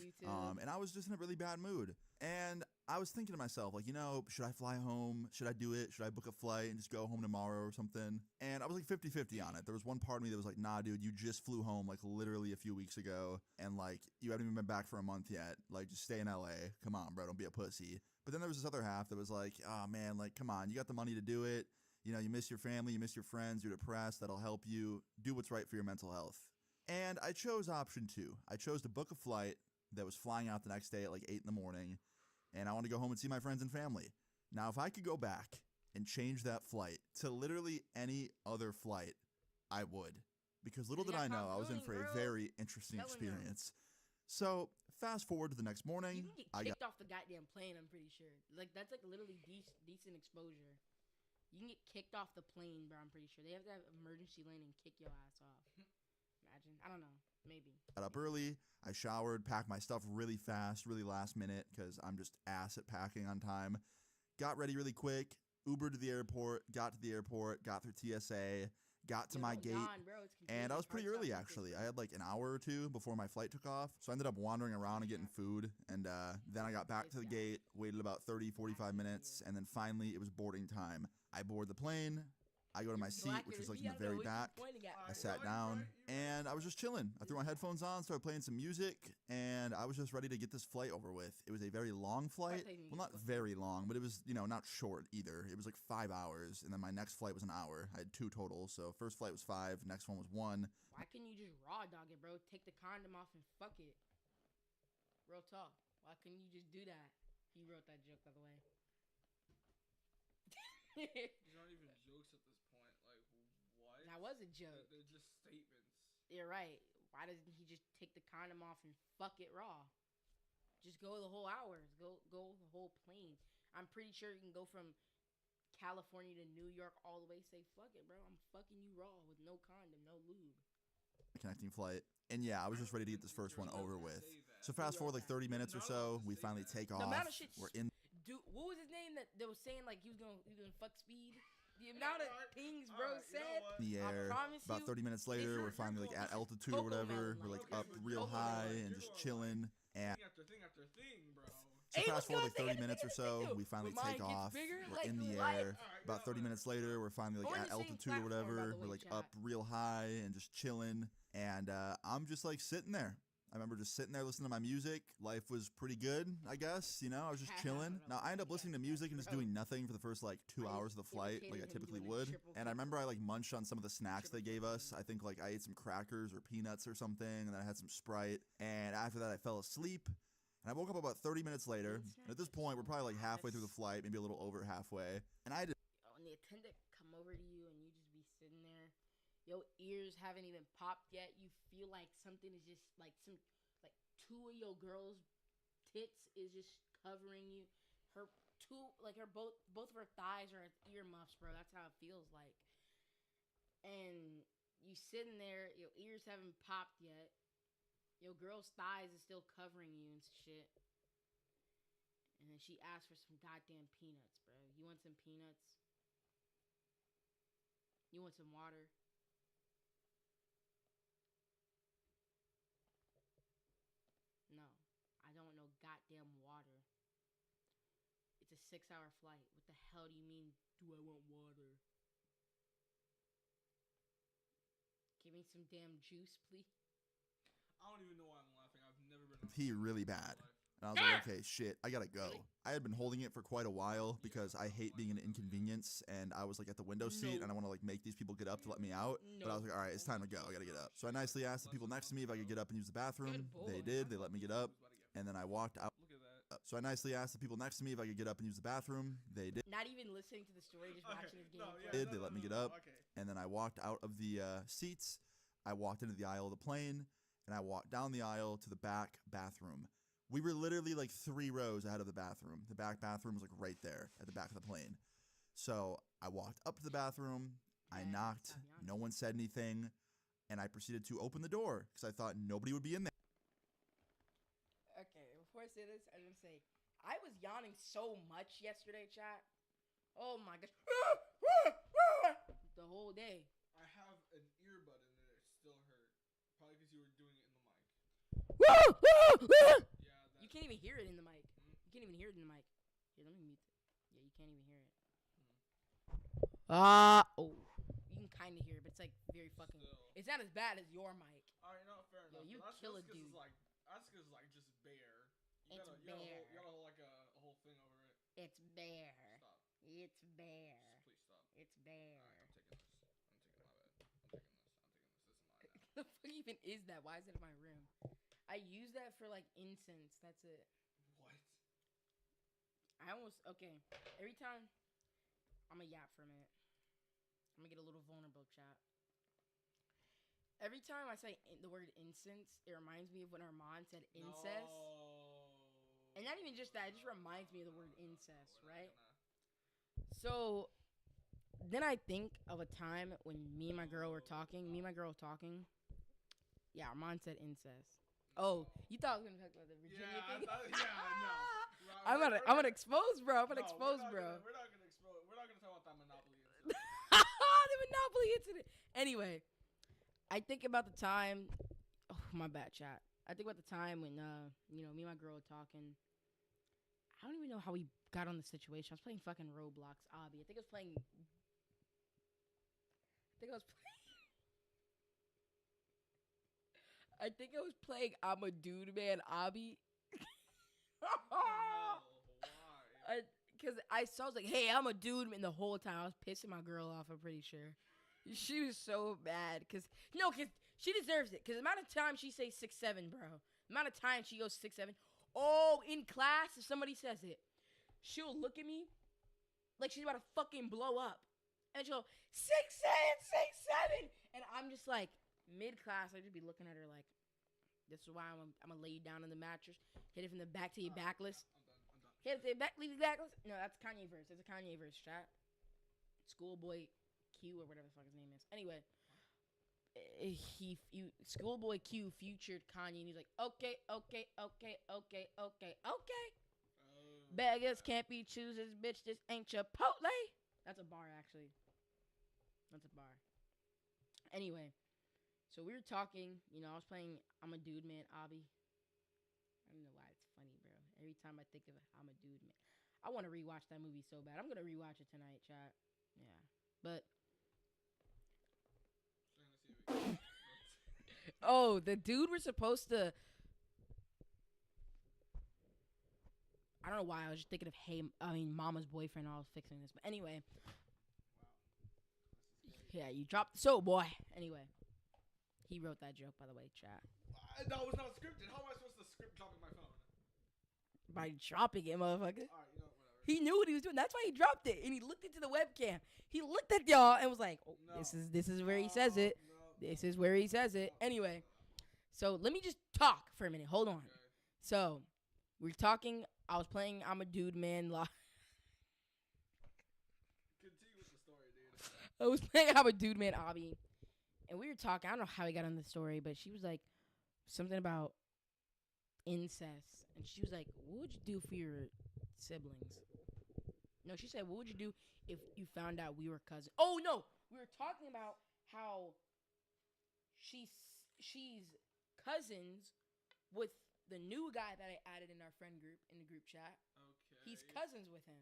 And I was just in a really bad mood. And I was thinking to myself, like, you know, should I fly home? Should I do it? Should I book a flight and just go home tomorrow or something? And I was like 50-50 on it. There was one part of me that was like, nah, dude, you just flew home like literally a few weeks ago. And like, you haven't even been back for a month yet. Like, just stay in LA. Come on, bro. Don't be a pussy. But then there was this other half that was like, oh man, like, come on, you got the money to do it. You know, you miss your family, you miss your friends, you're depressed. That'll help you do what's right for your mental health. And I chose option 2. I chose to book a flight that was flying out the next day at like 8 in the morning. And I want to go home and see my friends and family. Now, if I could go back and change that flight to literally any other flight, I would. Because little did I know, I was in for a very interesting experience. So, fast forward to the next morning. You can get kicked off the goddamn plane, I'm pretty sure. Like, that's like literally decent exposure. You can get kicked off the plane, bro, I'm pretty sure. They have to have emergency landing and kick your ass off. Imagine. I don't know. Maybe. Got up early. I showered, packed my stuff really fast, really last minute, because I'm just ass at packing on time. Got ready really quick. Ubered to the airport. Got to the airport. Got through TSA. Got to my gate. And I was pretty early, actually. I had like an hour or two before my flight took off. So I ended up wandering around and getting food. And then I got back to the gate, waited about 30, 45 minutes. And then finally, it was boarding time. I board the plane. I go to my seat, which was like in the very back. I sat down, and I was just chilling. I threw my headphones on, started playing some music, and I was just ready to get this flight over with. It was a very long flight. Well, not very long, but it was, you know, not short either. It was like 5 hours, and then my next flight was an hour. I had 2 total, so first flight was 5, next one was 1. Why couldn't you just raw dog it, bro? Take the condom off and fuck it. Real talk. Why couldn't you just do that? He wrote that joke, by the way. These aren't even jokes at this point. Like, what? That was a joke. They're just statements. You're right. Why doesn't he just take the condom off and fuck it raw? Just go the whole hours. Go the whole plane. I'm pretty sure you can go from California to New York all the way. Say, fuck it, bro. I'm fucking you raw with no condom, no lube. Connecting flight. And yeah, I was just ready to get this first one over with. So fast forward like 30 minutes or so, we finally take off. We're in. Dude, what was his name that was saying like he was gonna fuck speed? The amount of things bro said. In the air. About 30 minutes later, we're finally like at altitude or whatever. We're like up real high and just chilling. And Thing after thing, bro. so fast forward like 30 minutes or so, we finally take off. We're in the air. About 30 minutes later, we're finally like at altitude or whatever. We're like up real high and just chilling. And I'm just like sitting there. I remember just sitting there listening to my music. Life was pretty good, I guess. You know, I was just chilling. Now, I ended up listening to music and just doing nothing for the first like 2 hours of the flight, like I typically would. And I remember I like munched on some of the snacks they gave us. I think like I ate some crackers or peanuts or something, and then I had some Sprite. And after that, I fell asleep. And I woke up about 30 minutes later. And at this point, we're probably like halfway through the flight, maybe a little over halfway. And I had to. When the attendant come over to you and you just be sitting there, your ears haven't even popped yet. You feel like something is just like two of your girls' tits is just covering you. Both of her thighs are earmuffs, bro. That's how it feels like. And you sitting there, your ears haven't popped yet. Your girl's thighs is still covering you and shit. And then she asked for some goddamn peanuts, bro. You want some peanuts? You want some water? No, I don't want no goddamn water. It's a 6-hour flight. What the hell do you mean, do I want water? Give me some damn juice, please. I don't even know why I'm laughing. I've never been. Pee really bad. And I was like, okay, shit, I gotta go. I had been holding it for quite a while because I hate being an inconvenience, and I was like at the window seat, and I want to like make these people get up to let me out. But I was like, all right, it's time to go. I gotta get up. So I nicely asked the people next to me if I could get up and use the bathroom. They did. They let me get up, and then I walked out. So I nicely asked the people next to me if I could get up and use the bathroom. They did. Not even listening to the story, just watching his game. They let me get up, and then I walked out of the seats. I walked into the aisle of the plane, and I walked down the aisle to the back bathroom. We were literally like 3 rows ahead of the bathroom. The back bathroom was like right there at the back of the plane. So I walked up to the bathroom. I knocked. No one said anything. And I proceeded to open the door because I thought nobody would be in there. Okay, before I say this, I was going to say, I was yawning so much yesterday, chat. Oh my gosh. The whole day. I have an earbud in there. It still hurt. Probably because you were doing it in the mic. You can't even hear it in the mic. You can't even hear it in the mic. Here, let me mute it. Yeah, you can't even hear it. Oh. You can kind of hear it, but it's like very fucking. It's not as bad as your mic. Alright, no, fair enough. Yo, you kill a dude. That's because like just bare. You It's gotta, bare. You gotta hold like a whole thing over it. It's bare. Stop. It's bare. Please stop. It's bare. Alright, I'm taking this. I'm taking this. This is mine now. The fuck even is that? Why is it in my room? I use that for like incense. That's it. What? Okay. Every time, I'm gonna yap for a minute. I'm gonna get a little vulnerable, chat. Every time I say the word incense, it reminds me of when Armand said incest. No. And not even just that, it just reminds me of the word incest, right? So, then I think of a time when me and my girl were talking. Yeah, Armand said incest. Oh, you thought I was gonna talk about the Virginia thing? I'm gonna expose, bro. We're not gonna talk about that Monopoly incident. The Monopoly incident. Anyway, I think about the time. Oh, my bad, chat. I think about the time when me and my girl were talking. I don't even know how we got on the situation. I was playing fucking Roblox, Obby. I think I was playing. I'm a Dude Man, Obby. Because I was like, hey, I'm a dude, and the whole time I was pissing my girl off, I'm pretty sure. She was so bad, because she deserves it, because the amount of time she says 6'7", bro. The amount of time she goes 6'7". Oh, in class, if somebody says it, she'll look at me like she's about to fucking blow up. And she'll go, 6'7", 6'7". And I'm just like, mid-class, I'd just be looking at her like, this is why I'm going to lay you down on the mattress, hit it from the back to your backless. Can't say back, leave back. No, that's Kanye verse. That's a Kanye verse, chat. Schoolboy Q or whatever the fuck his name is. Anyway, Schoolboy Q featured Kanye, and he's like, okay. Beggars can't be choosers, bitch. This ain't Chipotle. That's a bar, actually. That's a bar. Anyway, so we were talking. You know, I was playing I'm a Dude Man, Obby. I don't know why it's funny, bro. Every time I think of it, I'm a Dude Man. I want to rewatch that movie so bad. I'm gonna rewatch it tonight, chat. Yeah, but oh, the dude we're supposed to. I don't know why I was just thinking of Mama's boyfriend. I was fixing this, but anyway. Yeah, you dropped the soap, boy. Anyway, he wrote that joke, by the way, chat. That was not scripted. How am I supposed to script dropping my phone? By dropping it, motherfucker. Alright, you know, whatever. He knew what he was doing. That's why he dropped it, and he looked into the webcam. He looked at y'all and was like, "Oh, No. this is where he says it. This is where he says it." Anyway, so let me just talk for a minute. Hold on. So we're talking. I was playing I'm a Dude Man live. Continue with the story, dude. I was playing I'm a Dude Man, Obby, and we were talking. I don't know how we got on the story, but she was like something about incest, and she was like, "What would you do for your siblings?" No, she said, "What would you do if you found out we were cousins?" Oh no, we were talking about how she's cousins with the new guy that I added in our friend group, in the group chat. Okay. He's cousins with him.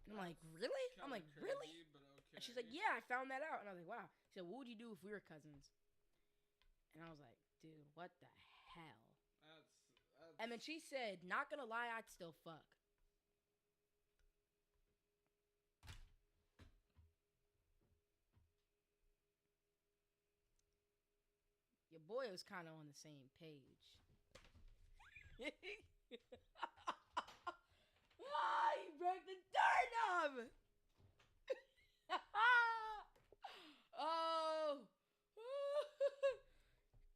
And I'm like, really? I'm like, Kinda really? crazy, but okay. And she's like, yeah, I found that out. And I was like, wow. She said, what would you do if we were cousins? And I was like, dude, what the hell? That's And then she said, not gonna lie, I'd still fuck. Your boy was kind of on the same page. Ah, he broke the doorknob. Oh.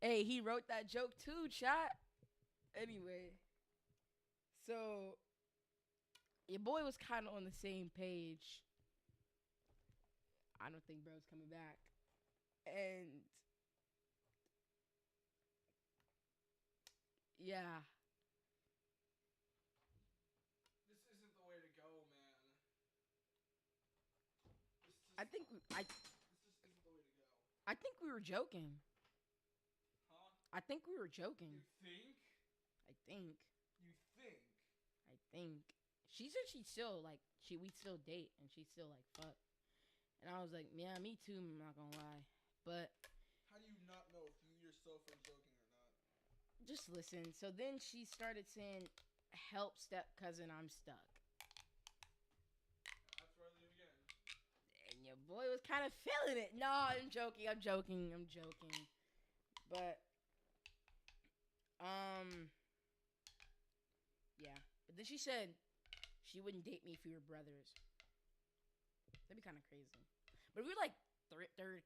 Hey, he wrote that joke too, chat. Anyway, so your boy was kind of on the same page. I don't think bro's coming back. And yeah. This isn't the way to go, man. I think This just isn't the way to go. I think we were joking. Huh? I think we were joking. You think? I think. You think? I think. She said she'd still like we'd still date and she'd still like fuck. And I was like, yeah, me too, I'm not gonna lie. But How do you not know if you yourself are joking or not? just listen. So then she started saying, help step cousin, I'm stuck. That's where I leave again. And your boy was kind of feeling it. No, I'm joking. But yeah. But then she said she wouldn't date me if we were brothers. That'd be kind of crazy. But we were like third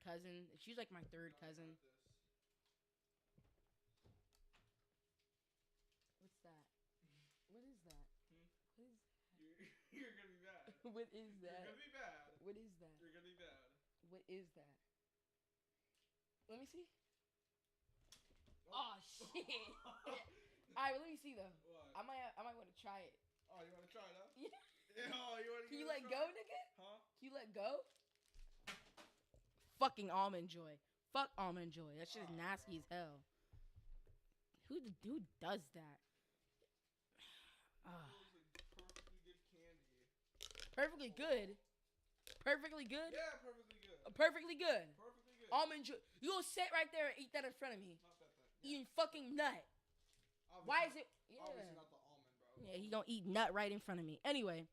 cousin. She's like my third cousin. What's that? What is that? What is You're gonna be bad. What is that? You're gonna be bad. What is that? You're gonna be bad. What is that? Let me see. Oh shit! Alright, well, let me see though. What? I might want to try it. Oh, you wanna try it out? Yeah. Oh, you wanna Can you give it let a go, try? nigga? Huh? Can you let go? Fucking Almond Joy. Fuck Almond Joy. That shit is nasty as hell. Who does that? Perfectly good candy. Perfectly good. Perfectly good. Yeah, perfectly good. Perfectly good. Perfectly good. Almond Joy. You gonna sit right there and eat that in front of me? Not that thing. Eating fucking nut. Obviously Why is it? Obviously Yeah. not the almond, bro. Yeah, he gonna eat nut right in front of me. Anyway,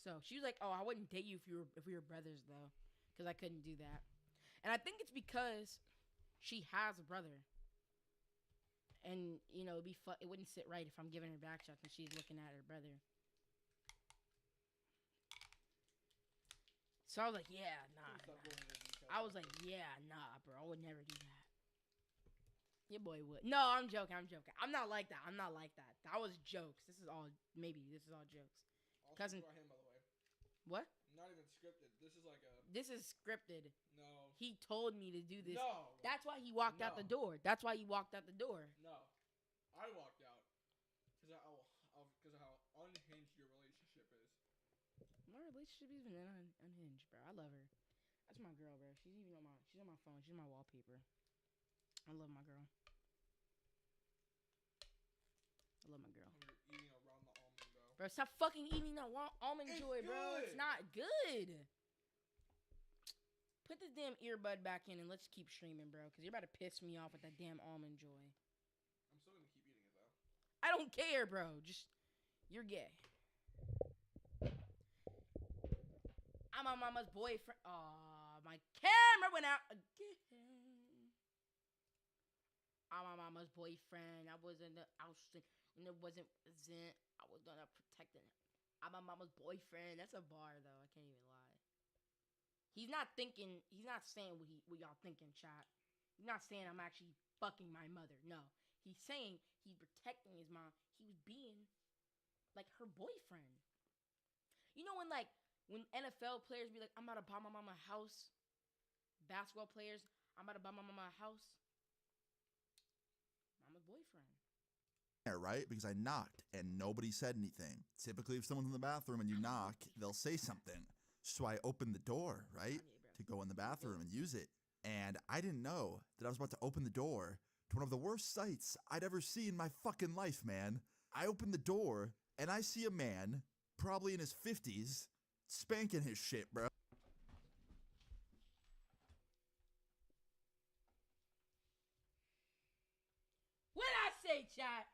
so she was like, "Oh, I wouldn't date you if we were brothers though, because I couldn't do that." And I think it's because she has a brother, and you know, it wouldn't sit right if I'm giving her back shots and she's looking at her brother. So I was like, "Yeah, nah." I was like, "Yeah, nah, bro. I would never do that." Your boy would. No, I'm joking. I'm not like that. That was jokes. This is all jokes. I'll Cousin. speak about him, by the way. What? Not even scripted. This is like a. This is scripted. No. He told me to do this. No. That's why he walked out the door. No. I walked out because of how unhinged your relationship is. My relationship isn't unhinged, bro. I love her. That's my girl, bro. She's on my phone. She's my wallpaper. I love my girl. You're eating around the almond, bro. Bro, stop fucking eating that almond joy, bro. It's not good. Put this damn earbud back in and let's keep streaming, bro. Because you're about to piss me off with that damn almond joy. I'm still gonna keep eating it, though. I don't care, bro. Just, you're gay. I'm my mama's boyfriend. Aw, my camera went out again. I'm my mama's boyfriend. I was in the ousting. And it wasn't. I was gonna protect it. I'm my mama's boyfriend. That's a bar, though. I can't even lie. He's not thinking. He's not saying what y'all thinking, chat. He's not saying I'm actually fucking my mother. No. He's saying he's protecting his mom. He was being like her boyfriend. You know when NFL players be like, I'm about to buy my mama a house. Basketball players, I'm about to buy my mama a house. Mama's boyfriend. Yeah, right? Because I knocked and nobody said anything. Typically, if someone's in the bathroom and you knock, they'll say something. So I opened the door, right? To go in the bathroom and use it. And I didn't know that I was about to open the door to one of the worst sights I'd ever seen in my fucking life, man. I opened the door and I see a man, probably in his 50s, spanking his shit, bro. What'd I say, chat?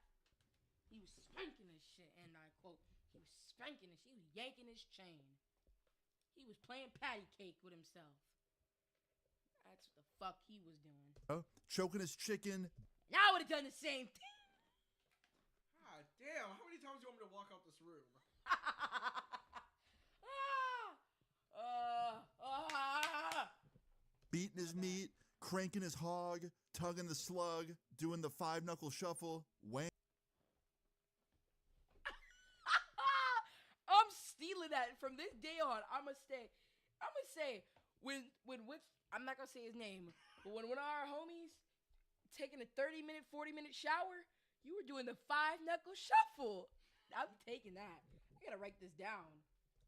He was spanking his shit, and I quote, he was spanking his shit. He was yanking his chain. He was playing patty cake with himself. That's what the fuck he was doing. Choking his chicken. Now I would have done the same thing. God damn, how many times do you want me to walk out this room? Beating his meat, cranking his hog, tugging the slug, doing the 5-knuckle shuffle, I'm stealing that from this day on. I'm gonna say when I'm not gonna say his name, but when our homies taking a 30-minute, 40-minute shower, you were doing the 5-knuckle shuffle. I'm taking that. I gotta write this down.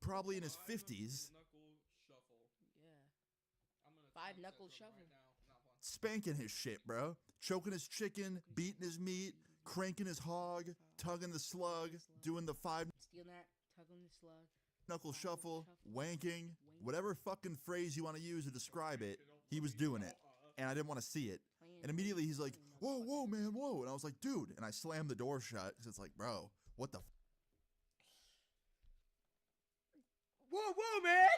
probably in his 50s. Yeah. 5-knuckle shuffle. Spanking his shit, bro. Choking his chicken, beating his meat, cranking his hog, tugging the slug, doing the 5 Stealing that, tugging the slug. knuckle shuffle, wanking, whatever fucking phrase you want to use to describe it, he was doing it. And I didn't want to see it. And immediately he's like, whoa, whoa, man, whoa. And I was like, dude. And I slammed the door shut because it's like, bro, what the Whoa, whoa, man.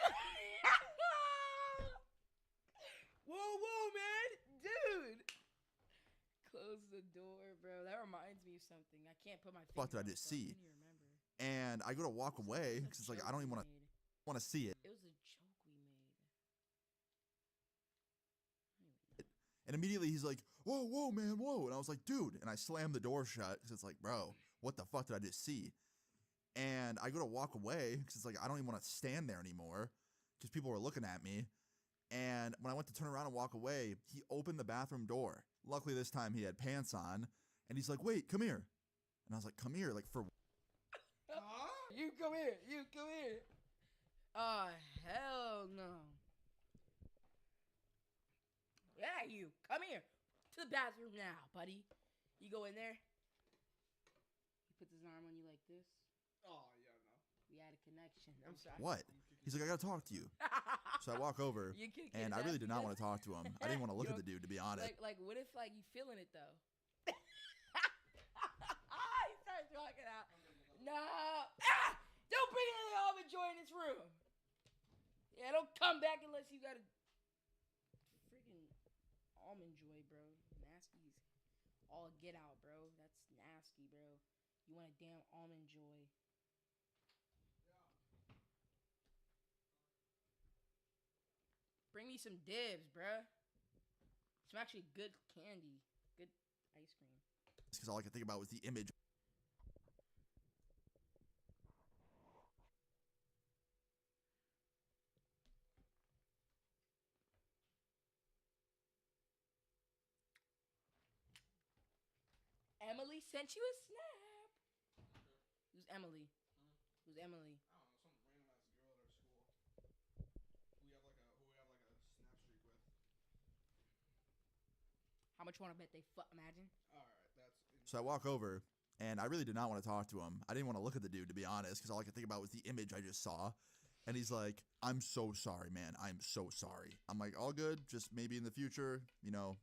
Whoa, whoa, man. Dude. Close the door, bro. That reminds me of something. I can't put my fuck did I just see? And I go to walk away because it's like, I don't even want to see it. It was a joke we made. And immediately he's like, whoa, whoa, man, whoa. And I was like, dude. And I slammed the door shut because it's like, bro, what the fuck did I just see? And I go to walk away because it's like, I don't even want to stand there anymore because people were looking at me. And when I went to turn around and walk away, he opened the bathroom door. Luckily, this time he had pants on. And he's like, wait, come here. And I was like, come here? Like, for You come here. You come here. Oh, hell no. Yeah, you. Come here. To the bathroom now, buddy. You go in there. He puts his arm on you like this. Oh, yeah, no. We had a connection. I'm sorry. what? He's like, I got to talk to you. So I walk over, and I really did not want to talk to him. I didn't want to look at the dude, to be honest. Like, what if, like, you feeling it, though? He starts walking out. No. Ah! Don't bring any almond joy in this room. Yeah, don't come back unless you got a freaking almond joy, bro. Nasty's all get out, bro. That's nasty, bro. You want a damn almond joy. Bring me some dibs, bruh. Some actually good candy. Good ice cream. Because all I could think about was the image. Emily sent you a snap. Who's Emily? Who's Emily? I don't know, some random ass girl at our school. Who we have like a snap streak with. How much you want to bet they imagine? Alright, that's So I walk over, and I really did not want to talk to him. I didn't want to look at the dude, to be honest, because all I could think about was the image I just saw. And he's like, I'm so sorry, man. I'm so sorry. I'm like, all good. Just maybe in the future, you know,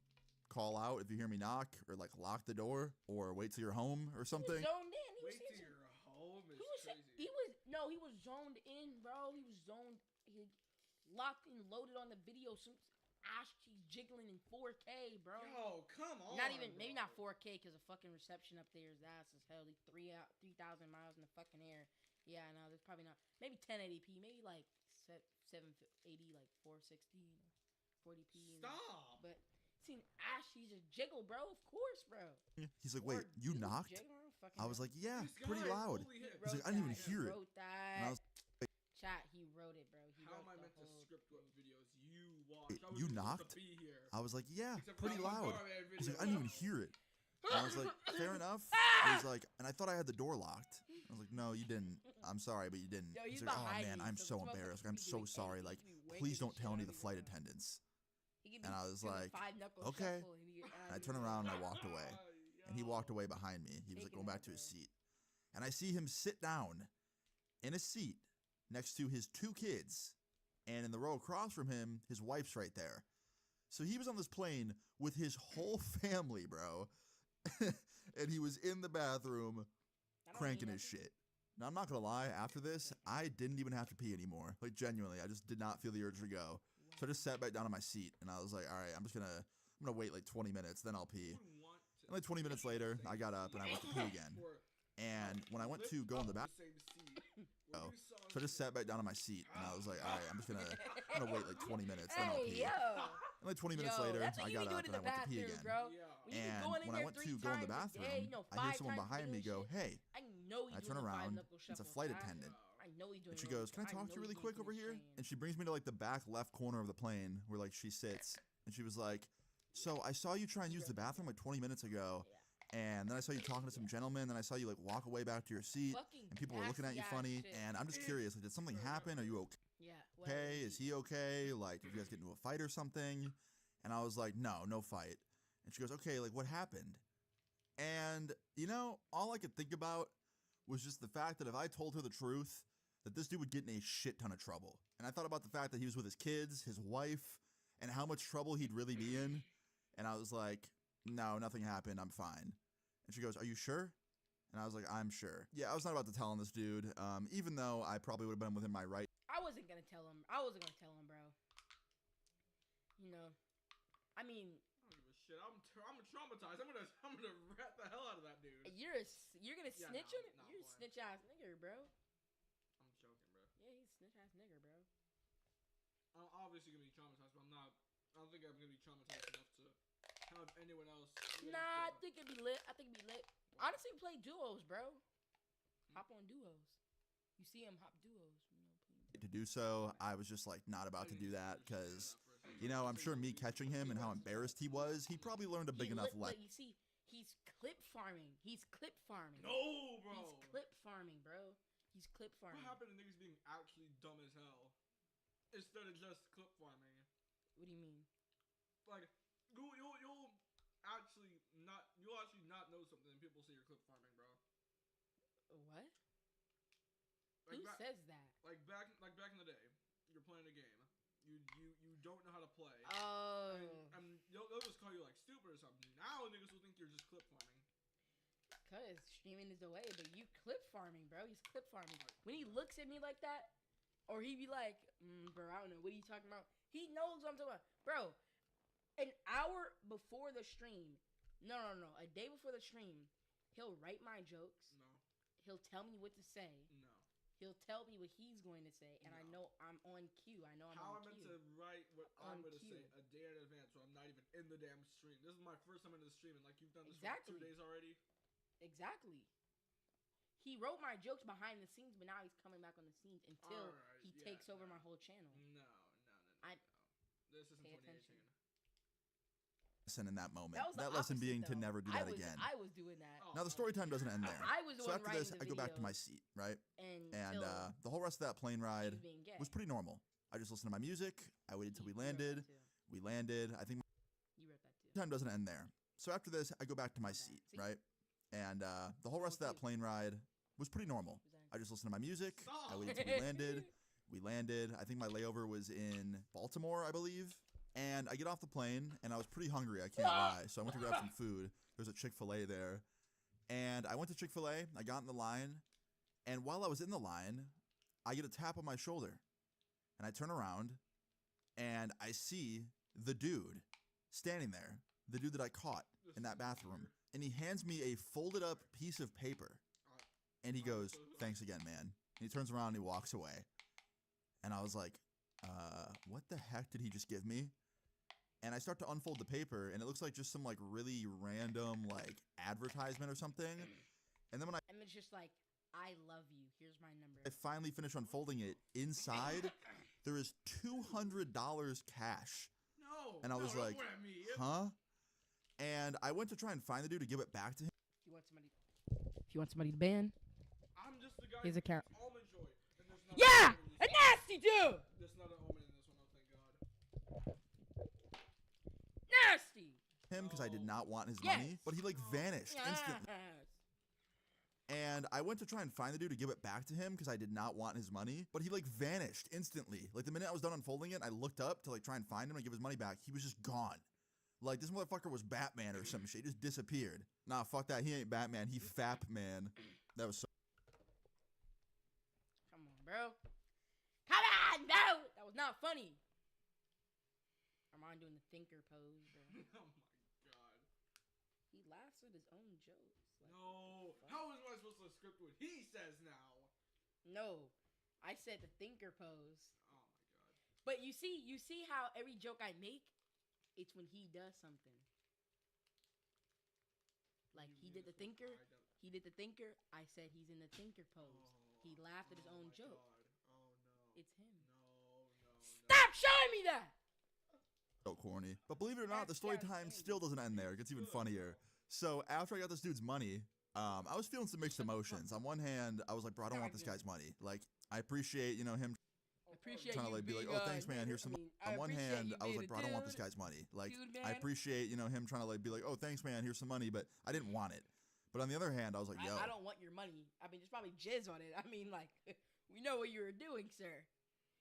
call out if you hear me knock, or like lock the door, or wait till you're home or something. He was zoned in. Wait till you're home is crazy. He was zoned in, bro. He was zoned. He locked and loaded on the video. Some ass cheese jiggling in 4K, bro. Yo, come on. Not even, bro. maybe not 4K, because the fucking reception up there is ass as hell. 3,000 miles in the fucking air. Yeah, no, there's probably not. Maybe 1080p, maybe like 780, like 460, 40p. Stop. But seen ass cheese just jiggle, bro. Of course, bro. He's like, wait, you knocked? I was like, yeah, pretty loud. He's like, I didn't even hear it. And I was like, Chat, he wrote it, bro. He How wrote am I the meant to whole script what videos you watch? "Wait, How was you I supposed knocked? to be here? I was like, yeah, Except for pretty that one loud. Darman He's like, video. I didn't even hear it. And I was like, fair enough. He was like, and I thought I had the door locked. I was like, no, you didn't. I'm sorry, but you didn't. Yo, He's he's like, oh behind man, you, I'm so so this embarrassed. motherfucker I'm be so doing sorry. anything. Like, He be waking please the don't shit tell out any of of the you, flight bro. attendants. He could And be I was doing like, 5-knuckle okay. shuffle. He be, And I turned around and I walked away. And he walked away behind me. He was like going back to his seat. And I see him sit down in a seat next to his 2 kids. And in the row across from him, his wife's right there. So he was on this plane with his whole family, bro. And he was in the bathroom cranking his shit. Now, I'm not going to lie. After this, I didn't even have to pee anymore. Like, genuinely, I just did not feel the urge to go. So I just sat back down on my seat. And I was like, all right, I'm going to wait like 20 minutes. Then I'll pee. And like 20 minutes later, I got up and I went to pee again. And when I went to go in the bathroom, so I just sat back down on my seat, and I was like, all right, I'm gonna wait like 20 minutes, then I'll pee. And like 20 minutes later, I got up and I went to pee again. And when I went to go in the bathroom, I hear someone behind me go, hey. I turn around, it's a flight attendant. And she goes, can I talk to you really quick over here? And she brings me to like the back left corner of the plane where like she sits. And she was like, so I saw you try and use the bathroom like 20 minutes ago. And then I saw you talking to some gentleman. Then I saw you like walk away back to your seat. And people were looking at you funny. And I'm just curious, like, did something happen? Are you okay? Yeah. Okay, is he okay? Like, did you guys get into a fight or something? And I was like, no fight. And she goes, okay, like, what happened? And, you know, all I could think about was just the fact that if I told her the truth, that this dude would get in a shit ton of trouble. And I thought about the fact that he was with his kids, his wife, and how much trouble he'd really be in. And I was like, no, nothing happened. I'm fine. And she goes, are you sure? And I was like, I'm sure. Yeah, I was not about to tell on this dude, even though I probably would have been within my right. I wasn't going to tell him. Bro. You know, I mean, I don't give a shit. I'm traumatized. I'm gonna rat the hell out of that dude. You're gonna snitch on it? You're a snitch ass nigger, bro. I'm joking, bro. Yeah, he's a snitch ass nigger, bro. I'm obviously gonna be traumatized, but I'm not. I don't think I'm gonna be traumatized enough to have anyone else. Nah, I think it'd be lit. Honestly, play duos, bro. Hop on duos. You see him hop duos, you know. To do so, I was just like not about to do that because, you know, I'm sure me catching him and how embarrassed he was, he probably learned a big enough lesson. You see, he's clip farming. No, bro. He's clip farming, bro. He's clip farming. What happened to niggas being actually dumb as hell instead of just clip farming? What do you mean? Like, you'll actually not know something and people say you're clip farming, bro. What? Like Who says that? Like back in the day, you're playing a game. You don't know how to play. Oh. And they'll just call you like stupid or something. Now niggas will think you're just clip farming. Cause streaming is the way, but you clip farming, bro. He's clip farming. When he looks at me like that, or he be like, bro, I don't know, what are you talking about? He knows what I'm talking about. Bro, an hour before the stream, no, a day before the stream, he'll write my jokes. No. He'll tell me what to say. No. He'll tell me what he's going to say, and I know I'm on cue. I know I'm How on am I meant cue. to write what I'm going to cue. say a day in advance when I'm not even in the damn stream? This is my first time in the stream, and like you've done this Exactly. for 2 days already. Exactly. He wrote my jokes behind the scenes, but now he's coming back on the scenes until Alright, he yeah, takes over my whole channel. No. This isn't Pay 2018. attention. Lesson in that moment. That was the That lesson opposite, being to though. never do I that was- again. I was doing that. Now the story time doesn't end there. I was the so one after this, writing I the go back to my videos seat, right? and And till the whole rest of that plane ride being gay. was pretty normal. I just listened to my music. I waited till we landed. We landed. I think You wrote that too. time doesn't end there. So after this, I go back to my seat, right? And the whole rest of that plane ride was pretty normal. I just listened to my music. I waited till we landed. We landed. I think my layover was in Baltimore, I believe. And I get off the plane, and I was pretty hungry. I can't lie. So I went to grab some food. There's a Chick-fil-A there. And I went to Chick-fil-A. I got in the line. And while I was in the line, I get a tap on my shoulder. And I turn around, and I see the dude standing there. The dude that I caught in that bathroom. And he hands me a folded up piece of paper. And he goes, "Thanks again, man." And he turns around and he walks away. And I was like, what the heck did he just give me? And I start to unfold the paper, and it looks like just some like really random like advertisement or something. And then when And it's just like, I love you. Here's my number. I finally finish unfolding it, inside there is $200 cash. No. And I was no, like, don't wear me. huh? And I went to try and find the dude to give it back to him. If you want somebody to ban, I'm just the guy his who account. eats almond joy. And there's not Yeah! an almond in A this nasty dude! There's not an almond in this one, oh thank God. Nasty! Him because I did not want his Yes. money, but he like vanished instantly. Yes. And I went to try and find the dude to give it back to him because I did not want his money, but he like vanished instantly. Like the minute I was done unfolding it, I looked up to like try and find him and give his money back. He was just gone. Like this motherfucker was Batman or some shit. He just disappeared. Nah, fuck that. He ain't Batman. He Fap Man. That was so. Come on, bro. Come on, no! That was not funny. Armand doing the thinker pose, bro. Oh my God. He laughs at his own jokes. Like, No. How am I supposed to script what he says now? No. I said the thinker pose. Oh my God. But you see how every joke I make, it's when he does something. Like he did the thinker. He did the thinker. I said he's in the thinker pose. He laughed at his own joke. Oh no. It's him. No. Stop showing me that! So corny. But believe it or not, the story time still doesn't end there. It gets even funnier. So after I got this dude's money, I was feeling some mixed emotions. On one hand, I was like, bro, I don't want this guy's money. Like, I appreciate, him Appreciate trying to you like be like, being, oh, thanks, man. Here's some. I On one appreciate hand, you I was being like, a bro, I don't want this dude. guy's money. Like, Dude, I man. appreciate, him trying to like be like, oh, thanks, man. Here's some money. But I didn't want it. But on the other hand, I was like, yo. I don't want your money. I mean, there's probably jizz on it. I mean, like, we know what you were doing, sir.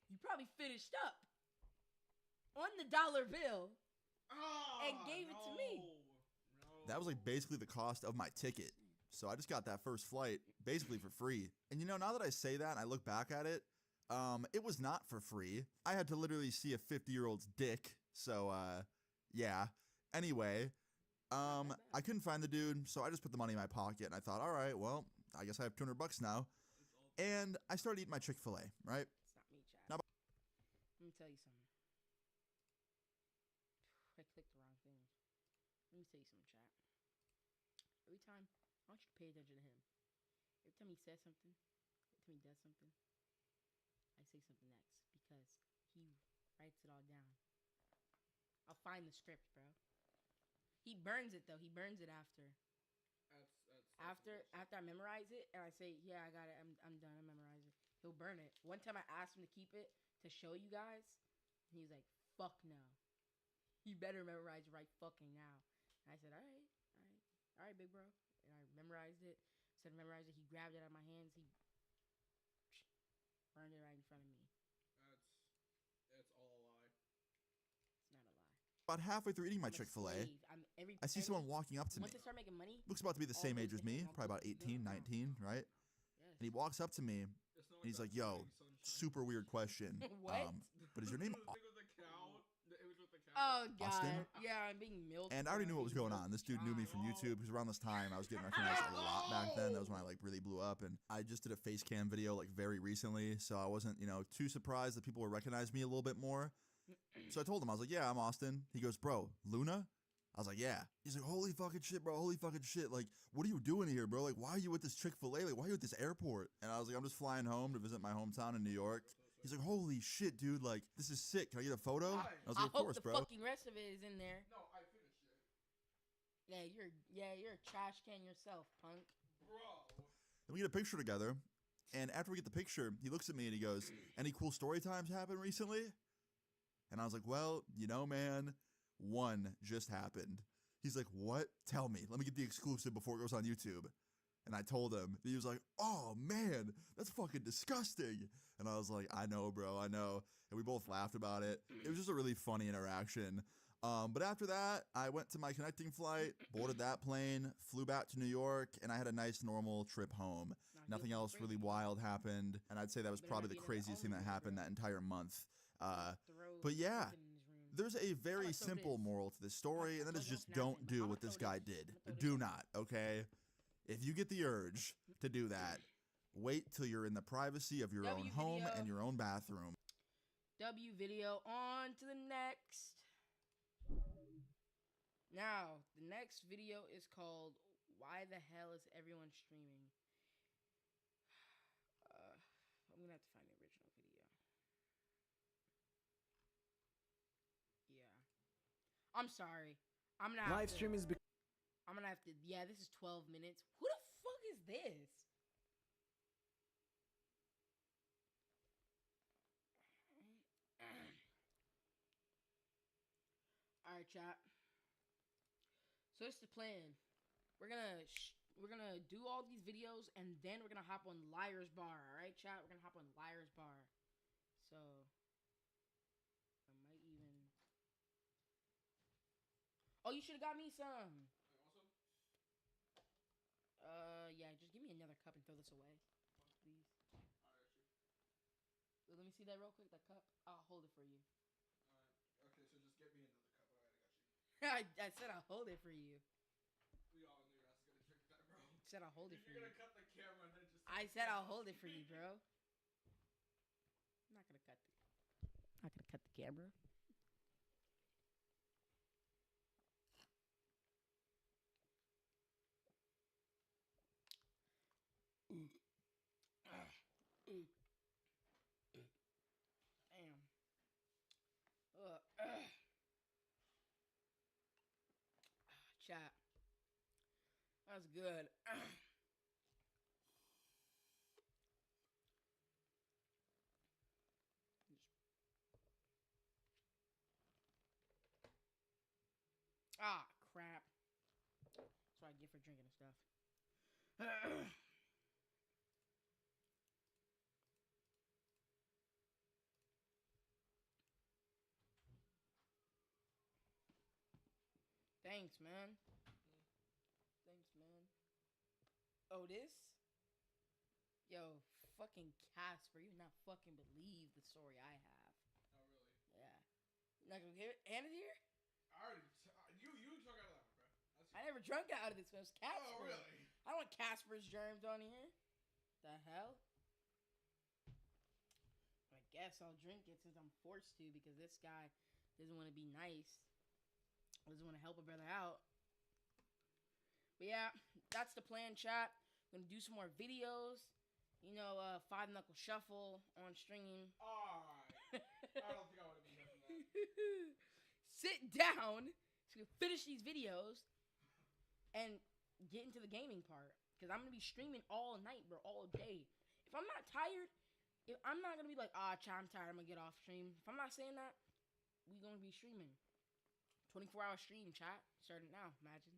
You probably finished up on the dollar bill and gave it to me. That was like basically the cost of my ticket. So I just got that first flight basically for free. And now that I say that and I look back at it, it was not for free. I had to literally see a 50-year-old's dick. So yeah. Anyway, I couldn't find the dude, so I just put the money in my pocket and I thought, all right, well, I guess I have $200 now. And I started eating my Chick-fil-A, right? It's not me, Chad. Now, Let me tell you something. I clicked the wrong thing. Let me tell you something, chat. Every time, I want you to pay attention to him. Every time he says something, every time he does something, I say something next because he writes it all down. I'll find the script, bro. He burns it though. He burns it after. After I memorize it and I say, yeah, I got it. I'm done. I memorized it. He'll burn it. One time I asked him to keep it to show you guys, and he was like, "Fuck no. You better memorize it right fucking now." And I said, all right, big bro. And I memorized it. Said I memorized it. He grabbed it out of my hands. He burned it right in front of me. That's all a lie. It's not a lie. about halfway through eating my I'm a Chick-fil-A, slave. I see someone walking up to me. Once I start making money, Looks about to be the same age as me, probably about 18, 19, right? And he walks up to me, and he's like, yo, super weird question. What? But is your name... Oh god. Austin. Yeah, I'm being milked. And I already knew what was going on. This dude knew me from YouTube because around this time I was getting recognized a lot back then. That was when I like really blew up, and I just did a face cam video like very recently, so I wasn't, you know, too surprised that people would recognize me a little bit more. So I told him, I was like, yeah, I'm Austin. He goes, bro, Luna? I was like, yeah. He's like, holy fucking shit, bro. Holy fucking shit. Like, what are you doing here, bro? Like, why are you at this Chick-fil-A? Like, why are you at this airport? And I was like, I'm just flying home to visit my hometown in New York. He's like, holy shit, dude. Like, this is sick. Can I get a photo? I was like, of course, the bro. Fucking rest of it is in there. No, I finished it. You're a trash can yourself, punk. Bro. Then we get a picture together. And after we get the picture, he looks at me and he goes, any cool story times happened recently? And I was like, well, you know, man, one just happened. He's like, what? Tell me. Let me get the exclusive before it goes on YouTube. And I told him. He was like, oh, man, that's fucking disgusting. And I was like, I know, bro, I know. And we both laughed about it. It was just a really funny interaction. But after that, I went to my connecting flight, boarded that plane, flew back to New York, and I had a nice, normal trip home. Nothing else really wild happened. And I'd say that was probably the craziest thing that happened that entire month. But yeah, there's a very simple moral to this story, and that is just don't do what this guy did. Do not, okay? If you get the urge to do that, wait till you're in the privacy of your own home and your own bathroom. W video, on to the next. Now, the next video is called, Why the Hell is Everyone Streaming? I'm gonna have to find the original video. Yeah. I'm sorry. I'm gonna have Live to, stream is I'm gonna have to, yeah, this is 12 minutes. Who the fuck is this? Alright, chat. So it's the plan. We're gonna do all these videos, and then we're gonna hop on Liar's Bar. Alright, chat? We're gonna hop on Liar's Bar. So I might even... Oh, you should have got me some. Yeah, just give me another cup and throw this away, please. Let me see that real quick, that cup. I'll hold it for you. Okay, so just get me another cup. Alright, I got you. I said I'll hold it for you. We all knew I was gonna drink that, bro. I said I'll hold it for you. You're gonna cut the camera and then just... I said I'll hold it for you, bro. I'm not gonna cut the camera. Damn. Chat. That's good. Ah, crap. That's what I get for drinking and stuff. Thanks, man. Thanks, man. Otis? Yo, fucking Casper, you would not fucking believe the story I have. Oh, really? Yeah. Not gonna give it? Hand it here? I already... You took out of that one, bro. I never drunk out of this one. It was Casper. Oh, really? I don't want Casper's germs on here. The hell? I guess I'll drink it since I'm forced to, because this guy doesn't want to be nice. Doesn't want to help a brother out. But yeah, that's the plan, chat. I'm gonna do some more videos. You know, 5 Knuckle Shuffle on stream. Alright. I don't think I would have been doing that. Sit down so we can finish these videos and get into the gaming part. Because I'm gonna be streaming all night, bro, all day. If I'm not tired, if I'm not gonna be like, chat, I'm tired, I'm gonna get off stream. If I'm not saying that, we gonna be streaming. 24-hour stream, chat. Starting now, imagine.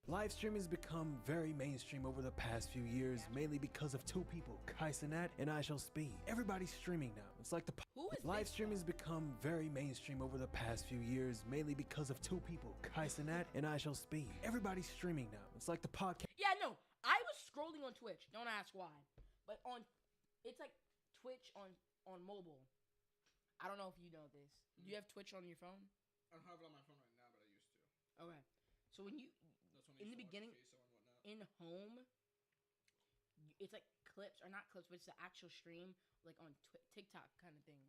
Live streaming has become very mainstream over the past few years, mainly because of two people, Kai Cenat and I Shall Speed. Everybody's streaming now. It's like the live streaming has become very mainstream over the past few years, mainly because of two people, Kai Cenat and I Shall Speed. Everybody's streaming now. It's like the podcast. Yeah, no, I was scrolling on Twitch. Don't ask why, but it's like Twitch on mobile. I don't know if you know this. Do you have Twitch on your phone? I don't have it on my phone right now, but I used to. Okay. So when you That's when I in used the to watch beginning Queso and whatnot. in home, it's like clips or not clips, but it's the actual stream, like on TikTok kind of thing.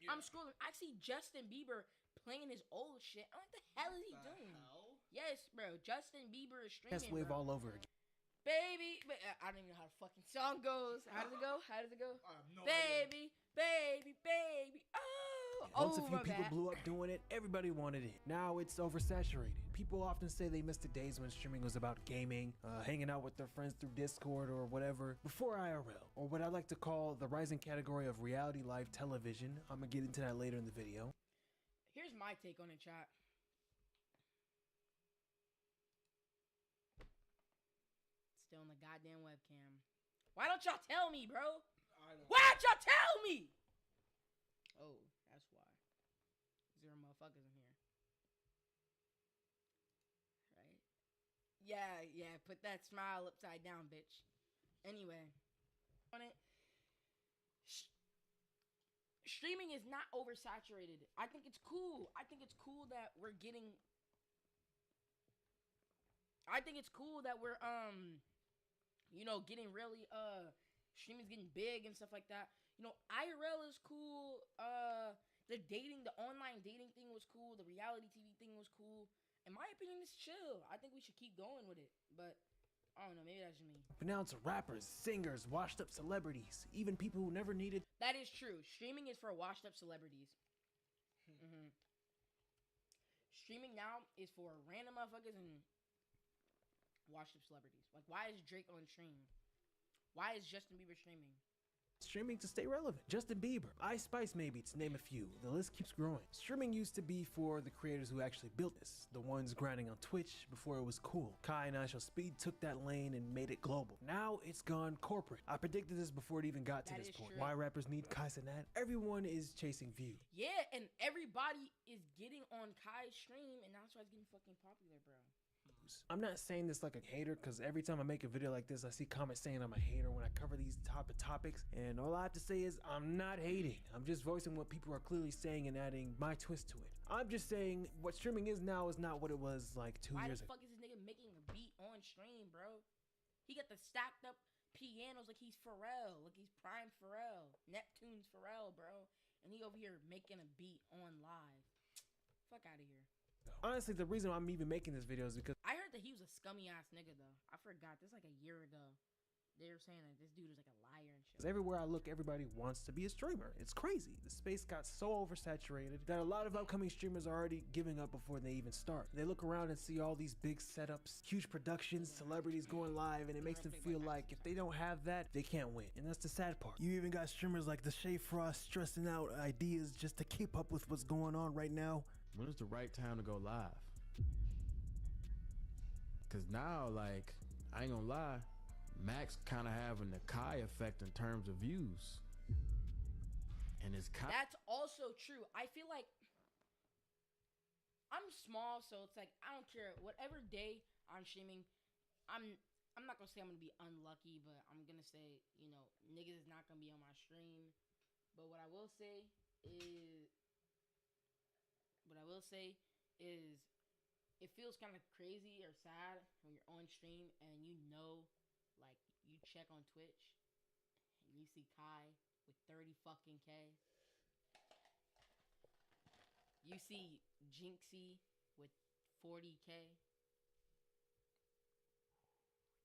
Yeah. I'm scrolling. I see Justin Bieber playing his old shit. I'm like, the hell is he doing? Hell? Yes, bro. Justin Bieber is streaming. Yes, live bro. all over again. Baby, I don't even know how the fucking song goes. How does it go? How does it go? I have no Baby, baby, baby. Oh, Once a few my people bad. blew up doing it, everybody wanted it. Now it's oversaturated. People often say they miss the days when streaming was about gaming, hanging out with their friends through Discord or whatever, before IRL, or what I like to call the rising category of reality live television. I'm gonna get into that later in the video. Here's my take on it, chat. Still in the goddamn webcam. Why don't y'all tell me, bro? Why don't y'all tell me? Oh, that's why. Zero motherfuckers in here. Right? Yeah, put that smile upside down, bitch. Anyway. On it. Streaming is not oversaturated. I think it's cool. I think it's cool that we're getting getting really streaming's getting big and stuff like that. IRL is cool. The online dating thing was cool. The reality TV thing was cool. In my opinion, it's chill. I think we should keep going with it. But I don't know, maybe that's just me. But now it's rappers, singers, washed up celebrities, even people who never needed. That is true. Streaming is for washed up celebrities. Streaming now is for random motherfuckers and washed up celebrities. Like, why is Drake on stream? Why is Justin Bieber streaming? Streaming to stay relevant. Justin Bieber, Ice Spice maybe, to name a few. The list keeps growing. Streaming used to be for the creators who actually built this, the ones grinding on Twitch before it was cool. Kai and I Shall Speed took that lane and made it global. Now it's gone corporate. I predicted this before it even got to That this is point. true. Why rappers need Kai Cenat? Everyone is chasing view. Yeah, and everybody is getting on Kai's stream, and that's why it's getting fucking popular, bro. I'm not saying this like a hater, because every time I make a video like this, I see comments saying I'm a hater when I cover these type of topics, and all I have to say is I'm not hating. I'm just voicing what people are clearly saying and adding my twist to it. I'm just saying what streaming is now is not what it was like 2 Why years the ago. fuck is this nigga making a beat on stream, bro? He got the stacked up pianos like he's Pharrell, like he's prime Pharrell, Neptune's Pharrell, bro, and he over here making a beat on live. Fuck out of here. Honestly, the reason I'm even making this video is because I heard that he was a scummy ass nigga though. I forgot. This like a year ago. They were saying that this dude is like a liar and shit. everywhere I look, everybody wants to be a streamer. It's crazy. The space got so oversaturated that a lot of upcoming streamers are already giving up before they even start. They look around and see all these big setups, huge productions, celebrities going live, and it makes them feel like if they don't have that, they can't win. And that's the sad part. You even got streamers like the Shay Frost stressing out ideas just to keep up with what's going on right now. When is the right time to go live? Cause now, like, I ain't gonna lie, Max kind of having the Kai effect in terms of views. And it's kind. That's also true. I feel like I'm small, so it's like I don't care. Whatever day I'm streaming, I'm not gonna say I'm gonna be unlucky, but I'm gonna say, niggas is not gonna be on my stream. But what I will say is it feels kind of crazy or sad when you're on stream and like you check on Twitch and you see Kai with 30 fucking K. You see Jinxie with 40K.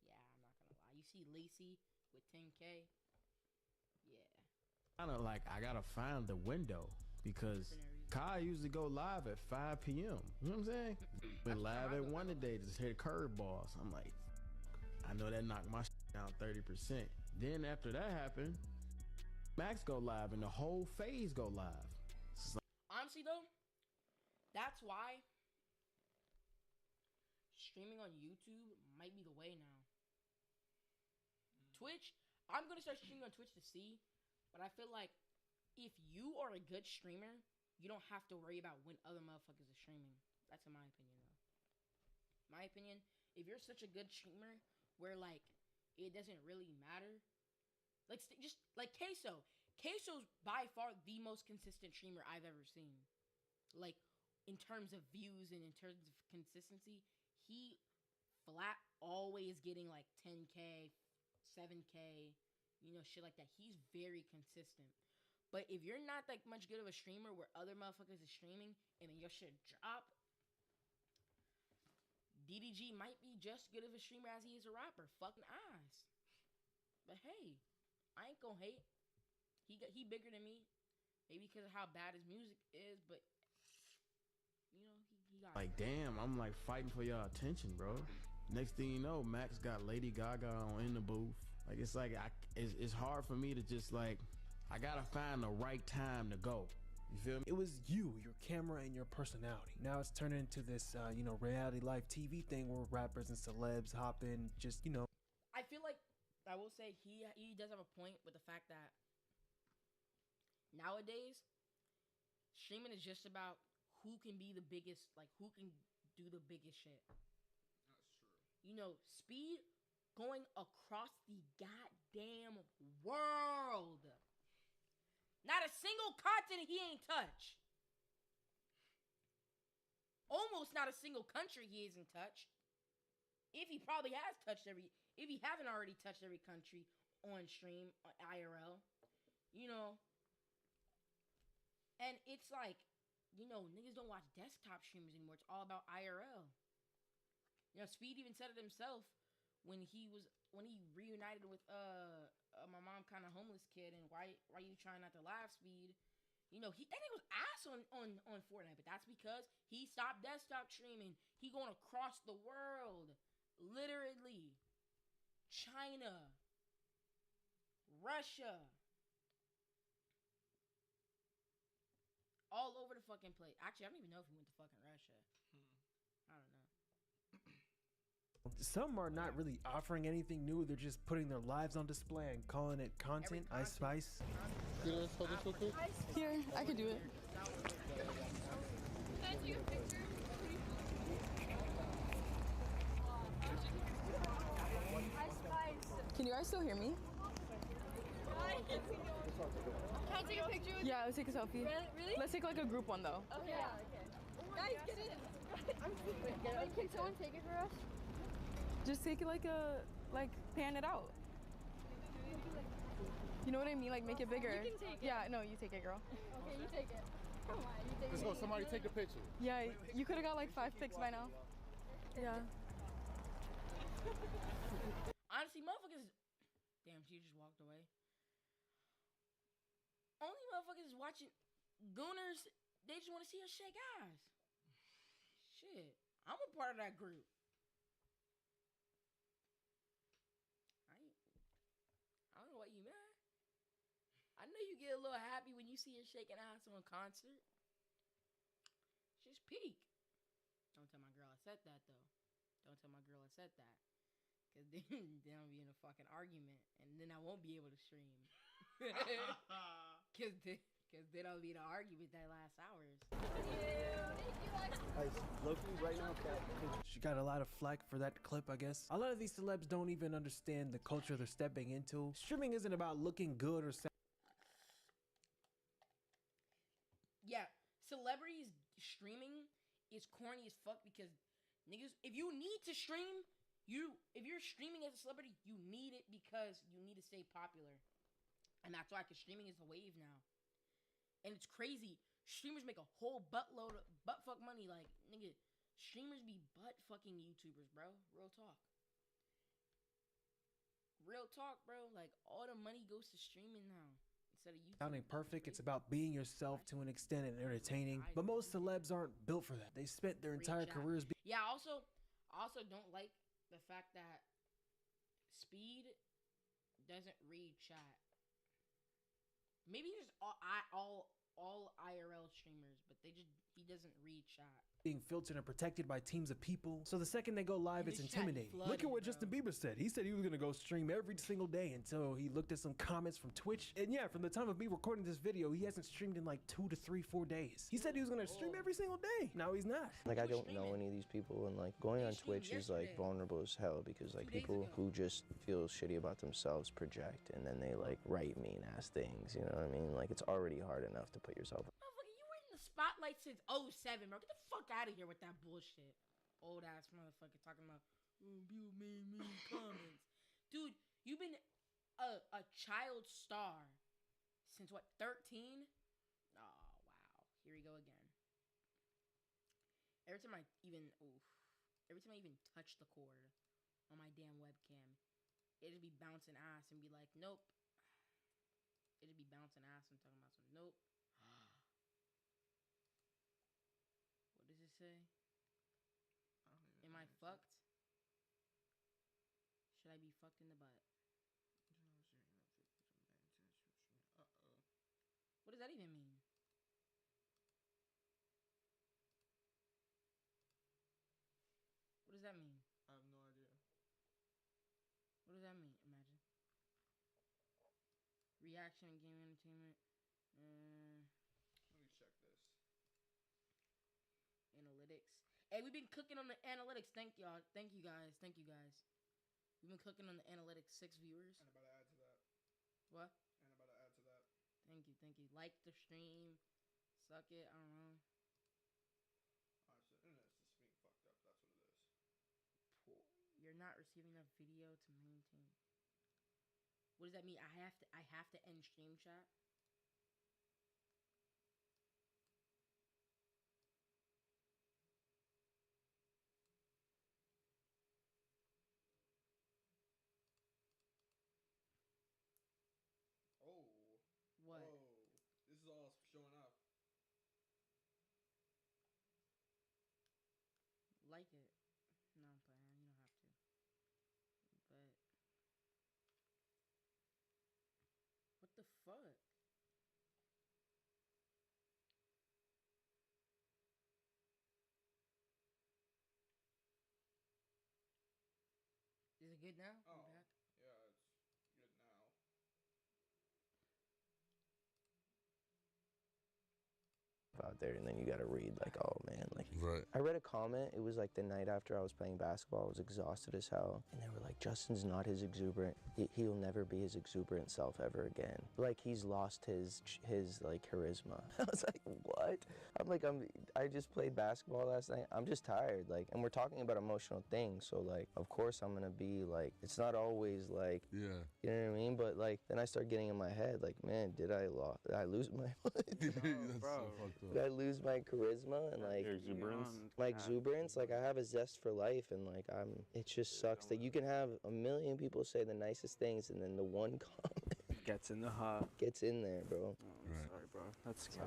Yeah, I'm not gonna lie. You see Lacey with 10K. Yeah. Kind of like I gotta find the window because Kai usually go live at 5 p.m. You know what I'm saying? Been live at 1 today, just hit curveballs. I'm like, I know that knocked my down 30%. Then after that happened, Max go live and the whole phase go live. Honestly though, that's why streaming on YouTube might be the way now. Twitch, I'm gonna start streaming on Twitch to see, but I feel like if you are a good streamer, you don't have to worry about when other motherfuckers are streaming. That's in my opinion though. My opinion, if you're such a good streamer where like it doesn't really matter, like just like Queso's by far the most consistent streamer I've ever seen. Like in terms of views and in terms of consistency, he flat always getting like 10K, 7K, you know, shit like that. He's very consistent. But if you're not like much good of a streamer where other motherfuckers is streaming and then your shit drop, DDG might be just good of a streamer as he is a rapper. Fucking ass. But hey, I ain't gonna hate. He bigger than me. Maybe because of how bad his music is, but you know, he got like, damn, I'm like fighting for y'all attention, bro. Next thing you know, Max got Lady Gaga on in the booth. Like, it's like, it's hard for me to just like, I gotta find the right time to go. You feel me? It was you, your camera, and your personality. Now it's turned into this, you know, reality life TV thing where rappers and celebs hop in, just, you know. I feel like, I will say, he does have a point with the fact that nowadays, streaming is just about who can be the biggest, like, who can do the biggest shit. That's true. You know, Speed going across the goddamn world. Not a single continent he ain't touched. Almost not a single country he isn't touched. If he probably has touched if he haven't already touched every country on stream, on IRL. You know. And it's like, you know, niggas don't watch desktop streamers anymore. It's all about IRL. You know, Speed even said it himself when he reunited with my mom kind of homeless kid and why you trying not to laugh, Speed. You know, that nigga was ass on Fortnite, but that's because he stopped desktop streaming. He going across the world. Literally. China. Russia. All over the fucking place. Actually, I don't even know if he went to fucking Russia. I don't know. Some are not really offering anything new. They're just putting their lives on display and calling it content. Ice Spice. You know, hold this real quick? Here, I can do it. Can I take a picture? Can you guys still hear me? Can I take a picture with you? Yeah, let's take a selfie. Really? Let's take like a group one though. Okay, yeah, okay. Guys, get in. Wait, can someone take it for us? Just take it like pan it out. You know what I mean? Like make it bigger. You can take it. Yeah, no, you take it, girl. Okay, you take it. Come on, you take it. Let's go. Somebody take a picture. Yeah, you could have got like 5 pics by now. Yeah. Honestly, motherfuckers. Damn, she just walked away. Only motherfuckers is watching Gooners. They just want to see us shake ass. Shit, I'm a part of that group. I don't know what you mad. I know you get a little happy when you see her shaking ass on a concert. Just peek. Don't tell my girl I said that though. Don't tell my girl I said that. Cause then I'll be in a fucking argument, and then I won't be able to stream. Cause then I'll be in an argument that lasts hours. Loki right now, she got a lot of flack for that clip, I guess. A lot of these celebs don't even understand the culture they're stepping into. Streaming isn't about looking good or Yeah, celebrities streaming is corny as fuck because niggas, if you need to stream, if you're streaming as a celebrity, you need it because you need to stay popular. And that's why, because streaming is the wave now. And it's crazy. Streamers make a whole buttload of butt-fuck money. Like, nigga, streamers be butt-fucking YouTubers, bro. Real talk. Real talk, bro. Like, all the money goes to streaming now. Instead of YouTube. sounding perfect. It's about being yourself to an extent and entertaining. But most celebs aren't built for that. They spent their entire careers being... Yeah, I also don't like the fact that Speed doesn't read chat. Maybe just all IRL streamers, but he doesn't read chat. Being filtered and protected by teams of people. So the second they go live, it's intimidating. Look at what Justin Bieber said. He said he was gonna go stream every single day until he looked at some comments from Twitch. And yeah, from the time of me recording this video, he hasn't streamed in like 2 to 3, 4 days. He said he was gonna stream every single day. Now he's not. Like, I don't know any of these people, and like going on Twitch is like vulnerable as hell because like people who just feel shitty about themselves project and then they like write mean ass things. You know what I mean? Like, it's already hard enough to put yourself. Motherfucker, you were in the spotlight fight since 07, bro. Get the fuck out of here with that bullshit. Old ass motherfucker talking about, people made me comments. Dude, you've been a child star since what, 13? Oh, wow. Here we go again. Every time I even touch the cord on my damn webcam, it'd be bouncing ass and be like, nope. It'd be bouncing ass and talking about some nope. What does it say? Am I fucked? Should I be fucked in the butt? What does that even mean? What does that mean? I have no idea. What does that mean? Imagine. Reaction, game entertainment. Let me check this. Analytics. Hey, we've been cooking on the analytics. Thank y'all. Thank you guys. Thank you guys. We've been cooking on the analytics. 6 viewers. And about to add to that. What? And about to add to that. Thank you. Thank you. Like the stream. Suck it. I don't know. Alright, so internet's just being fucked up. That's what it is. You're not receiving enough video to maintain. What does that mean? I have to end stream chat. Oh. What? Oh. This is all showing up. Like it. No, I'm playing. You don't have to. But what the fuck? Is it good now? Oh. I'm back. Yeah, it's good now. Out there, and then you gotta read like, oh man, like Right. I read a comment. It was like the night after I was playing basketball. I was exhausted as hell, and they were like, Justin's not his exuberant. He'll never be his exuberant self ever again. Like he's lost his like charisma. I was like, what? I just played basketball last night. I'm just tired. Like, and we're talking about emotional things, so like, of course I'm gonna be like, it's not always like, Yeah. you know what I mean? But like, then I start getting in my head, like, man, did I lose my That's so fucked up. Did I lose my charisma and like my exuberance? Like I have a zest for life, and like it just sucks that you can have a million people say the nicest things, and then the one comment gets in the hub. Gets in there, bro. Sorry, bro.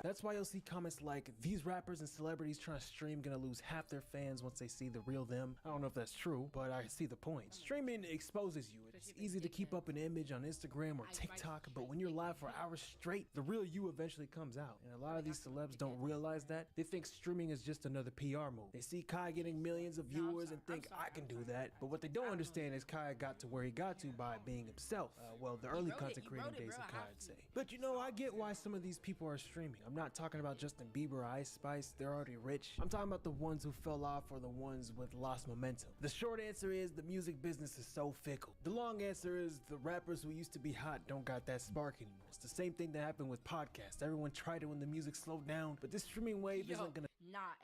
That's why you'll see comments like, these rappers and celebrities trying to stream gonna lose half their fans once they see the real them. I don't know if that's true, but I see the point. Streaming exposes you. It's easy to keep up an image on Instagram or TikTok, but when you're live for hours straight, the real you eventually comes out. And a lot of these celebs don't realize that. They think streaming is just another PR move. They see Kai getting millions of viewers and think, I can do that. But what they don't understand is Kai got to where he got to by being himself. Well, the early content creating days of Kai, I'd say. But you know, I get why some of these people are streaming. I'm not talking about Justin Bieber or Ice Spice. They're already rich. I'm talking about the ones who fell off or the ones with lost momentum. The short answer is the music business is so fickle. The long answer is the rappers who used to be hot don't got that spark anymore. It's the same thing that happened with podcasts. Everyone tried it when the music slowed down, but this streaming wave isn't gonna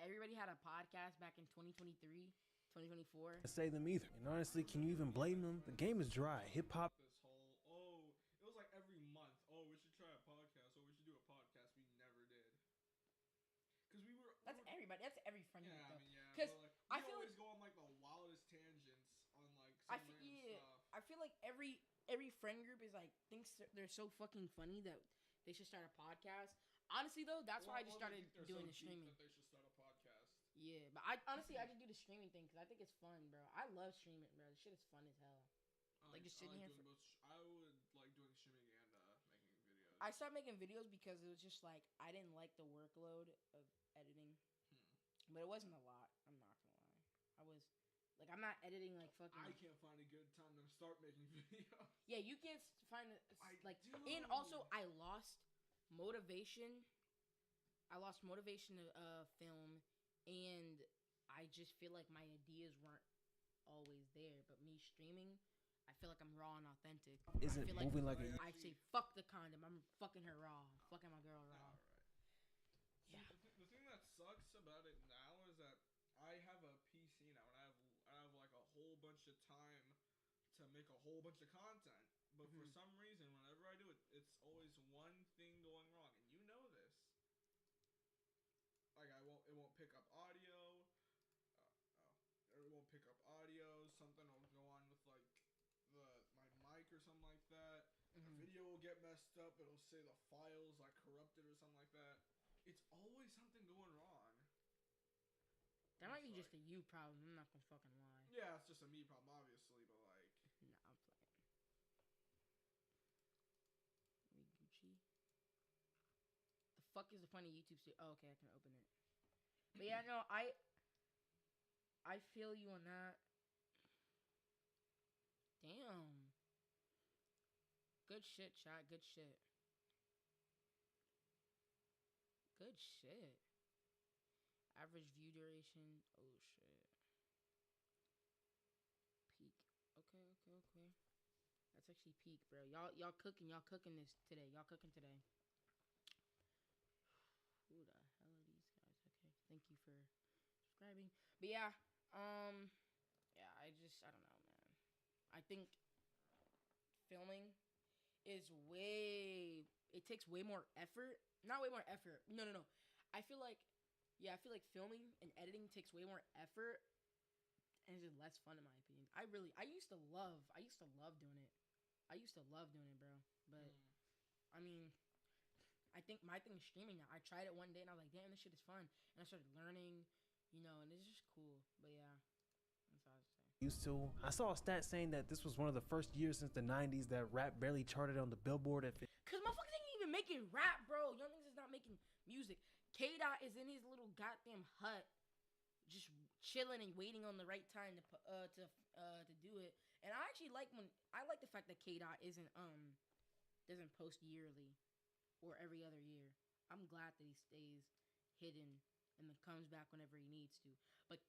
everybody had a podcast back in 2023, 2024. say them either. And honestly, can you even blame them? The game is dry. Hip hop. This whole, it was like every month. Oh, we should try a podcast. Oh, we should do a podcast. We never did. Cause we were. That's everybody. That's every friend group. Yeah, I though. mean, yeah. Because like, I we feel always like go on like the wildest tangents on like some random stuff. I feel like every friend group is like thinks they're so fucking funny that they should start a podcast. Honestly though, that's why I just started doing the streaming. That they should start a podcast. Yeah, but I just do the streaming thing because I think it's fun, bro. I love streaming, bro. This shit is fun as hell. Like just sitting here. I would like doing streaming and making videos. I started making videos because it was just like I didn't like the workload of editing, but it wasn't a lot. I'm not gonna lie. I was like, I'm not editing like fucking. I can't find a good time to start making videos. Yeah, you can't find it like. And also, I lost motivation. I lost motivation to film, and I just feel like my ideas weren't always there. But me streaming, I feel like I'm raw and authentic. Isn't I feel moving like a. I say fuck the condom. I'm fucking her raw. Fucking my girl raw. All right. Yeah. The thing that sucks about it now is that I have a PC now, and I have like a whole bunch of time to make a whole bunch of content. But for some reason, whenever I do it, it's always one thing going wrong, and you know this. Like it won't pick up audio. It won't pick up audio. Something will go on with like my mic or something like that. A video will get messed up. It'll say the file's like corrupted or something like that. It's always something going wrong. That might be just a you problem. I'm not gonna fucking lie. Yeah, it's just a me problem, obviously, but like. Nah, I'm playing. Gucci. The fuck is the point of YouTube? Oh, okay, I can open it. But yeah, no, I feel you on that. Damn. Good shit, chat. Good shit. Good shit. Average view duration. Oh shit. Peak. Okay. That's actually peak, bro. Y'all cooking this today. Y'all cooking today. Who the hell are these guys? Okay. Thank you for subscribing. But yeah, yeah, I don't know, man. I think filming is it takes way more effort. Not way more effort. No. I feel like filming and editing takes way more effort and it's just less fun in my opinion. I used to love doing it. I used to love doing it, bro. But I mean, I think my thing is streaming now. I tried it one day and I was like, damn, this shit is fun. And I started learning, and it's just cool. But yeah, that's all I was saying. Used to. I saw a stat saying that this was one of the first years since the 90s that rap barely charted on the Billboard at. Cause motherfuckers ain't even making rap, bro. Young niggas is not making music. K-Dot is in his little goddamn hut, just chilling and waiting on the right time to do it. And I actually like the fact that K-Dot doesn't post yearly or every other year. I'm glad that he stays hidden and then comes back whenever he needs to. But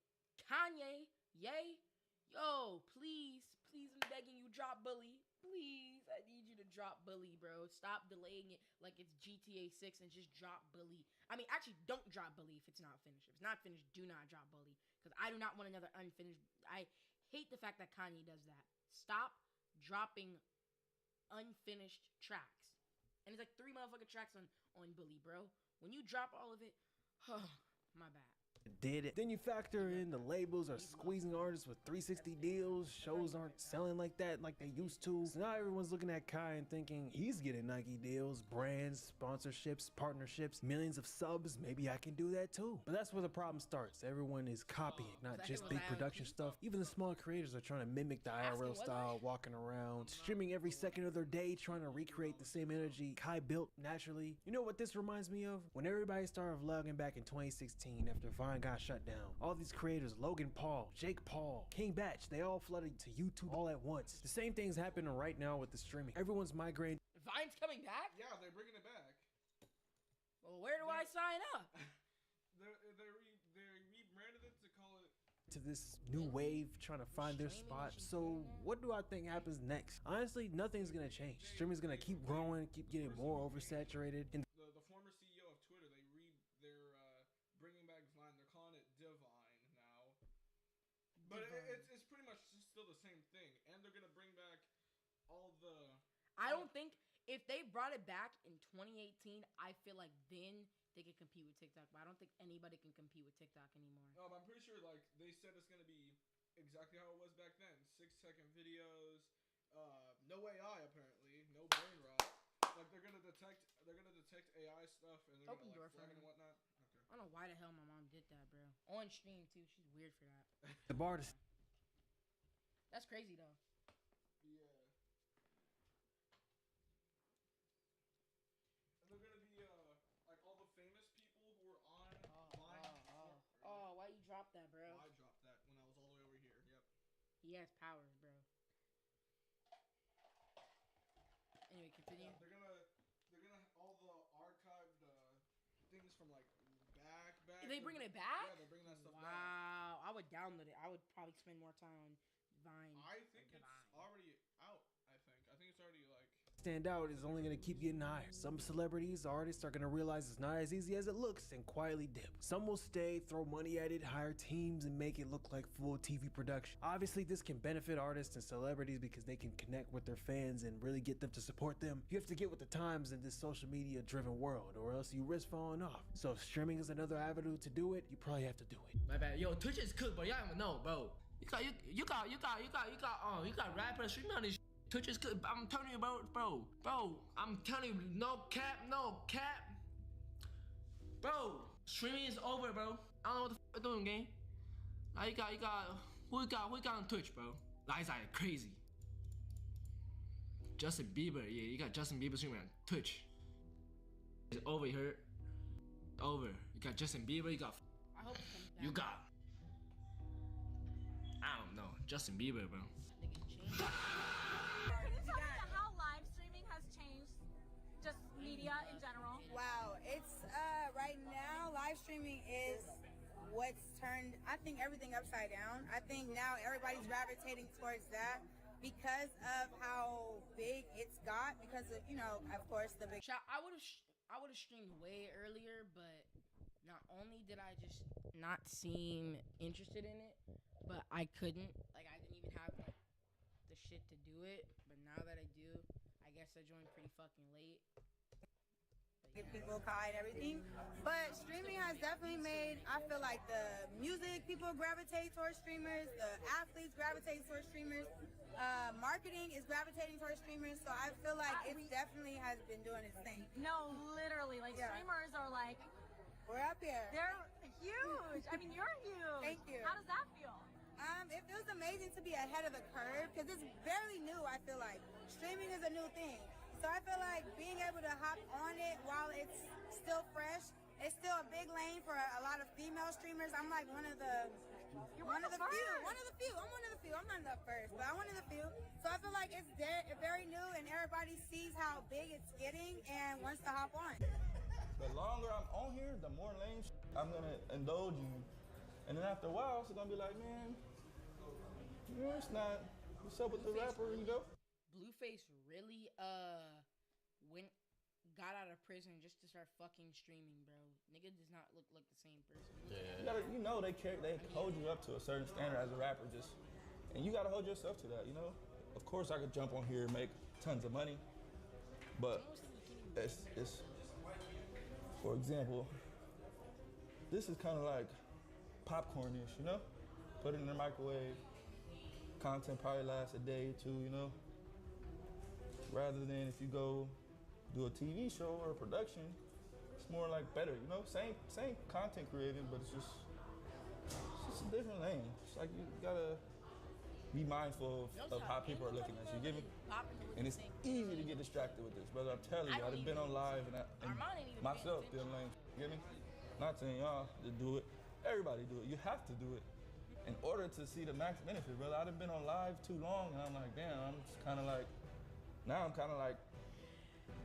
Kanye, yo, please, I'm begging you, drop Bully. Please, I need you to drop Bully, bro. Stop delaying it like it's GTA 6 and just drop Bully. I mean, actually, don't drop Bully if it's not finished. If it's not finished, do not drop Bully. Because I do not want another unfinished. I hate the fact that Kanye does that. Stop dropping unfinished tracks. And it's like 3 motherfucking tracks on Bully, bro. When you drop all of it, my bad. Did it. Then you factor in the labels are squeezing artists with 360 deals. Shows aren't selling like that like they used to. So now everyone's looking at Kai and thinking he's getting Nike deals, brands, sponsorships, partnerships, millions of subs. Maybe I can do that too. But that's where the problem starts. Everyone is copying, not just big production stuff. Even the smaller creators are trying to mimic the IRL style, walking around, streaming every second of their day, trying to recreate the same energy Kai built naturally. You know what this reminds me of? When everybody started vlogging back in 2016 after Vine got shut down. All these creators, Logan Paul, Jake Paul, King Batch, they all flooded to YouTube all at once. The same thing's happening right now with the streaming. Everyone's migrating. Vine's coming back? Yeah, they're bringing it back. Well, where do I sign up? They rebranded it to call it to this new wave, trying to find their spot. So what do I think happens next? Honestly, nothing's gonna change. Streaming's gonna keep growing, keep getting more oversaturated. And the former CEO of Twitter, they're bringing back Vine. They're calling it Divine now. But it's pretty much still the same thing. And they're gonna bring back all the. I don't think if they brought it back in 2018, I feel like then they could compete with TikTok. But I don't think anybody can compete with TikTok anymore. I'm pretty sure like they said it's gonna be exactly how it was back then. 6-second videos, no AI apparently, no brain rot. Like they're gonna detect AI stuff and they're gonna like flag it and whatnot. Okay. I don't know why the hell my mom did that, bro. On stream too, she's weird for that. The bar. That's crazy though. Yeah. And they're gonna be like all the famous people who were on Vine. Oh, why you drop that, bro? I dropped that when I was all the way over here. Yep. He has powers, bro. Anyway, continue. Yeah, they're gonna all the archived things from like back. Are they bringing it back? Yeah, they're bringing that stuff back. Wow, I would download it. I would probably spend more time on Vine. I think it's already out. I think it's already like. stand out is only going to keep getting higher. Some celebrities, artists are going to realize it's not as easy as it looks and quietly dip. Some will stay, throw money at it, hire teams, and make it look like full TV production. Obviously, this can benefit artists and celebrities because they can connect with their fans and really get them to support them. You have to get with the times in this social media driven world, or else you risk falling off. So if streaming is another avenue to do it, you probably have to do it. My bad. Yo, Twitch is cool, but y'all don't know, bro. You got rappers streaming on this. Twitch is good. I'm telling you, bro. I'm telling you, no cap. Bro, streaming is over, bro. I don't know what the fuck we're doing, gang. Now who we got on Twitch, bro? Lies are crazy. Justin Bieber, yeah, you got Justin Bieber streaming on Twitch. It's over here. Over. You got Justin Bieber, you got I don't know, Justin Bieber, bro. Can you tell me how live streaming has changed just media in general? Wow, it's right now live streaming is what's turned, I think, everything upside down. I think now everybody's gravitating towards that because of how big it's got, because of, you know, of course, the big I would have streamed way earlier, but not only did I just not seem interested in it, but I couldn't. Like, I didn't even have like the shit to do it. But now that I do, I guess I joined pretty fucking late. Get people caught and everything. But streaming has definitely made, I feel like the music people gravitate towards streamers, the athletes gravitate towards streamers, marketing is gravitating towards streamers. So I feel like it definitely has been doing its thing. No, literally, like streamers are like, we're up here. They're huge. I mean, you're huge. Thank you. How does that feel? It feels amazing to be ahead of the curve because it's barely new. I feel like streaming is a new thing. So I feel like being able to hop on it while it's still fresh, it's still a big lane for a lot of female streamers. I'm like one of the few. I'm one of the few. I'm not the first, but I'm one of the few. So I feel like it's very new and everybody sees how big it's getting and wants to hop on. The longer I'm on here, the more lame I'm gonna indulge in. And then after a while, it's gonna be like, man, you know, it's not, what's up with the rapper, you know? Blueface really got out of prison just to start fucking streaming, bro. Nigga does not look like the same person. Yeah. You know they hold you up to a certain standard as a rapper, and you gotta hold yourself to that, you know? Of course I could jump on here and make tons of money, but it's for example, this is kind of like popcorn-ish, you know? Put it in the microwave, content probably lasts a day or two, you know? Rather than if you go do a TV show or a production, it's more like better, you know? Same content creating, but it's just a different lane. It's like you gotta be mindful of how people are looking at you. Get me? And it's easy to get distracted with this, brother. I'm telling you, I've been on live and myself doing lame. Get me? Not saying y'all to do it. Everybody do it. You have to do it in order to see the max benefit, brother. I've been on live too long, and I'm like, damn. I'm just kind of like, now I'm kind of like,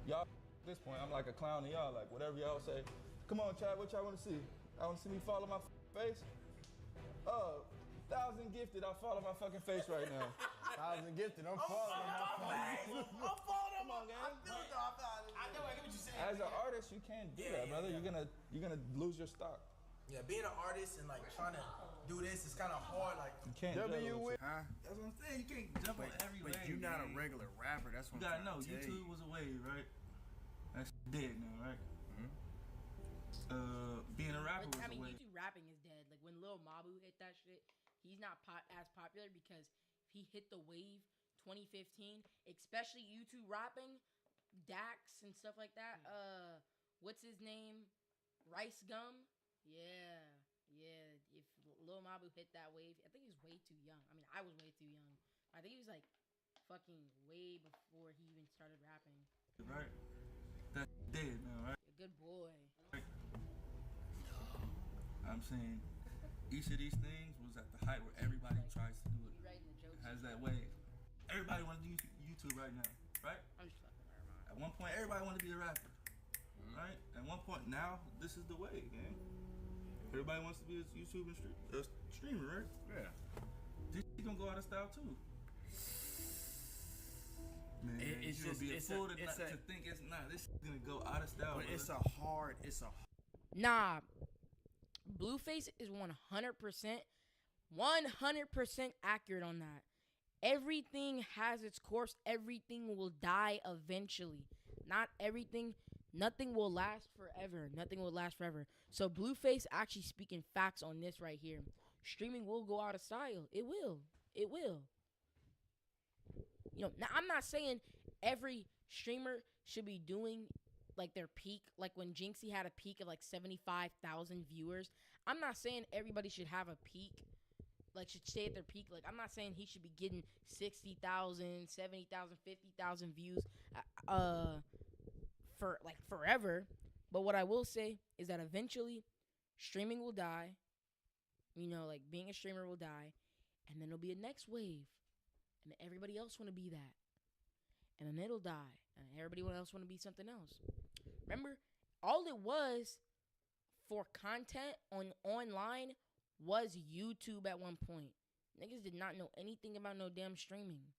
y'all. At this point, I'm like a clown to y'all. Like whatever y'all say. Come on, Chad. What y'all want to see? I want to see me fall on my face. 1,000 gifted. I'll fall on my fucking face right now. 1,000 gifted. I'm falling on my face. I'm falling on my face. I feel it though. I know. I get what you're saying. As an artist, you can't do that, brother. You're gonna lose your stock. Yeah, being an artist and like trying to do this is kind of hard. Like you can't. That's what I'm saying. You can't jump on every wave. But you're not a regular rapper. That's what you I'm gotta know. trying to tell YouTube was a wave, right? That's dead now, right? Being a rapper was a wave. YouTube rapping is dead. Like when Lil Mabu hit that shit, he's not as popular because he hit the wave 2015, especially YouTube rapping, Dax and stuff like that. What's his name? Rice Gum. Yeah. If Lil Mabu hit that wave, I think he was way too young. I mean, I was way too young. I think he was like fucking way before he even started rapping. Right. That's dead now, right? A good boy. I'm saying each of these things was at the height where everybody tries to do it. Has that wave. Everybody want to do YouTube right now, right? I'm just fucking around. At one point, everybody wanted to be a rapper, right? At one point, now this is the wave, man. Everybody wants to be a YouTube and streamer, right? Yeah. This gonna go out of style too. Man, It's you'll just be a it's fool a, to, it's not, a to think it's not. This is gonna go out of style. but Bro. it's a hard Nah, Blueface is 100% accurate on that. Everything has its course. Everything will die eventually. Not everything. Nothing will last forever. Nothing will last forever. So Blueface actually speaking facts on this right here. Streaming will go out of style. It will. It will. You know, now I'm not saying every streamer should be doing like their peak, like when Jinxie had a peak of like 75,000 viewers. I'm not saying everybody should have a peak, like should stay at their peak. Like I'm not saying he should be getting 60,000, 70,000, 50,000 views for like forever. But what I will say is that eventually streaming will die. You know, like being a streamer will die, and then there'll be a next wave, and then everybody else want to be that, and then it'll die, and everybody else want to be something else. Remember, all it was for content online was YouTube at one point. Niggas did not know anything about no damn streaming.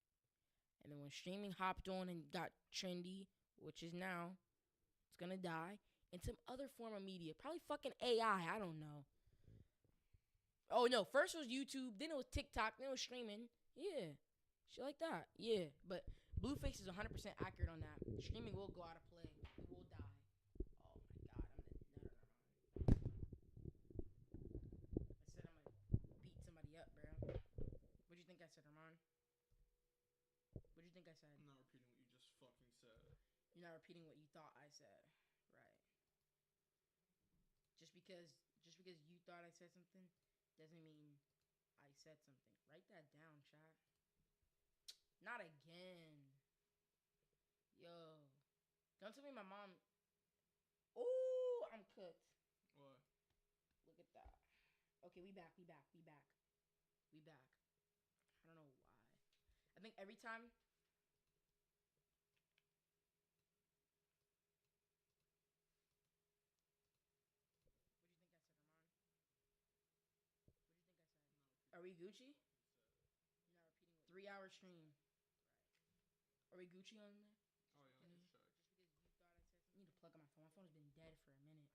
And then when streaming hopped on and got trendy, which is now, it's gonna die, in some other form of media. Probably fucking AI, I don't know. Oh no, first it was YouTube, then it was TikTok, then it was streaming. Yeah, shit like that. Yeah, but Blueface is 100% accurate on that. Streaming will go out of play. It will die. Oh my god, I'm the nutter. I said I'm gonna beat somebody up, bro. What'd you think I said, Armand? What'd you think I said? I'm not repeating what you just fucking said. You're not repeating what you thought I said. Right. Just because you thought I said something doesn't mean I said something. Write that down, chat. Not again. Yo. Don't tell me my mom. Ooh, I'm cooked. What? Look at that. Okay, we back. I don't know why. I think every time. Are we Gucci? 3-hour stream. Are we Gucci on there? Oh yeah, let's check. I need to plug in my phone. My phone has been dead for a minute.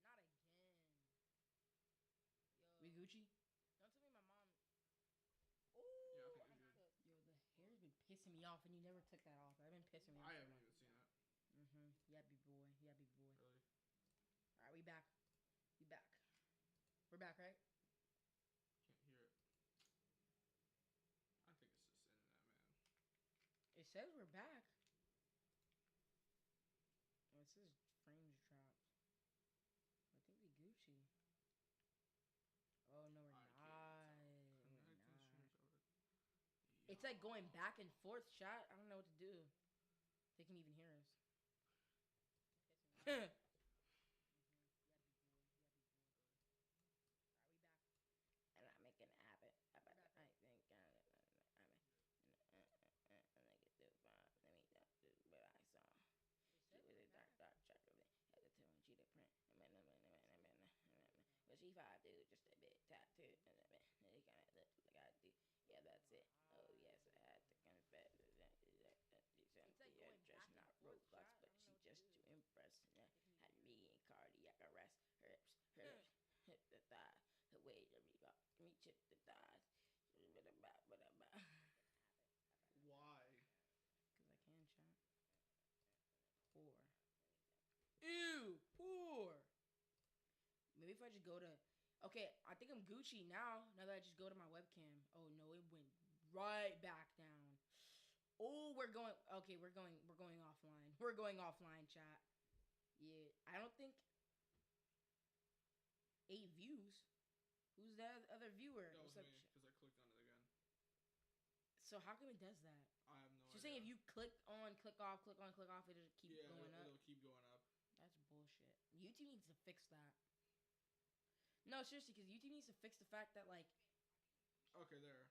Not again. Yo. We Gucci? Don't tell me my mom. Ooh, Yeah, I think I'm you're good. Yo, the hair's been pissing me off, and you never took that off. I've been pissing me off. I haven't even seen that. Yeah, big boy. Really? All right, we back. We're back, right? Can't hear it. I think it's just internet, man. It says we're back. Oh, it says frames dropped. I think we Gucci. Oh no, we're not. It's like going back and forth, chat. I don't know what to do. They can even hear us. And I'm making a habit. I think Let me do what I saw. She was a dark chocolate. Had the 2 and cheetah print. What she five do? Just a bit tattoo. It kind of look like I do. Yeah, that's it. Oh yes, I had to confess. Dress not Roblox, but she just to impress. Had me in cardiac arrest. Her hip the thigh. The way to me chip the thighs. Why? Cause I can, chat. Poor. Ew, poor. Maybe if I just go to. Okay, I think I'm Gucci now. Now that I just go to my webcam. Oh no, it went right back down. Oh, we're going. Okay, we're going offline. We're going offline, chat. Yeah, I don't think 8 views. Who's that other viewer? That was What's up? me, because I clicked on it again. So how come it does that? I have no idea. She's saying if you click on, click off, it'll just keep going up. It'll keep going up. That's bullshit. YouTube needs to fix that. No, seriously, because YouTube needs to fix the fact that, like... Okay, there.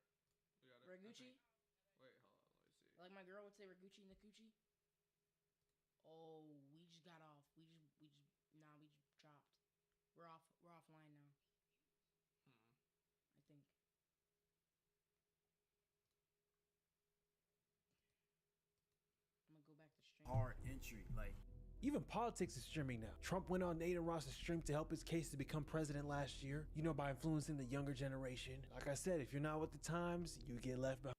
We got it. Ragucci? Wait, hold on. Let me see. Like my girl would say, Ragucci and the Coochie? Oh, we just got off. We just dropped. We're offline now. I think. hard entry. Like, even politics is streaming now. Trump went on Nathan Ross's stream to help his case to become president last year, you know, by influencing the younger generation. Like I said, if you're not with the times, you get left behind.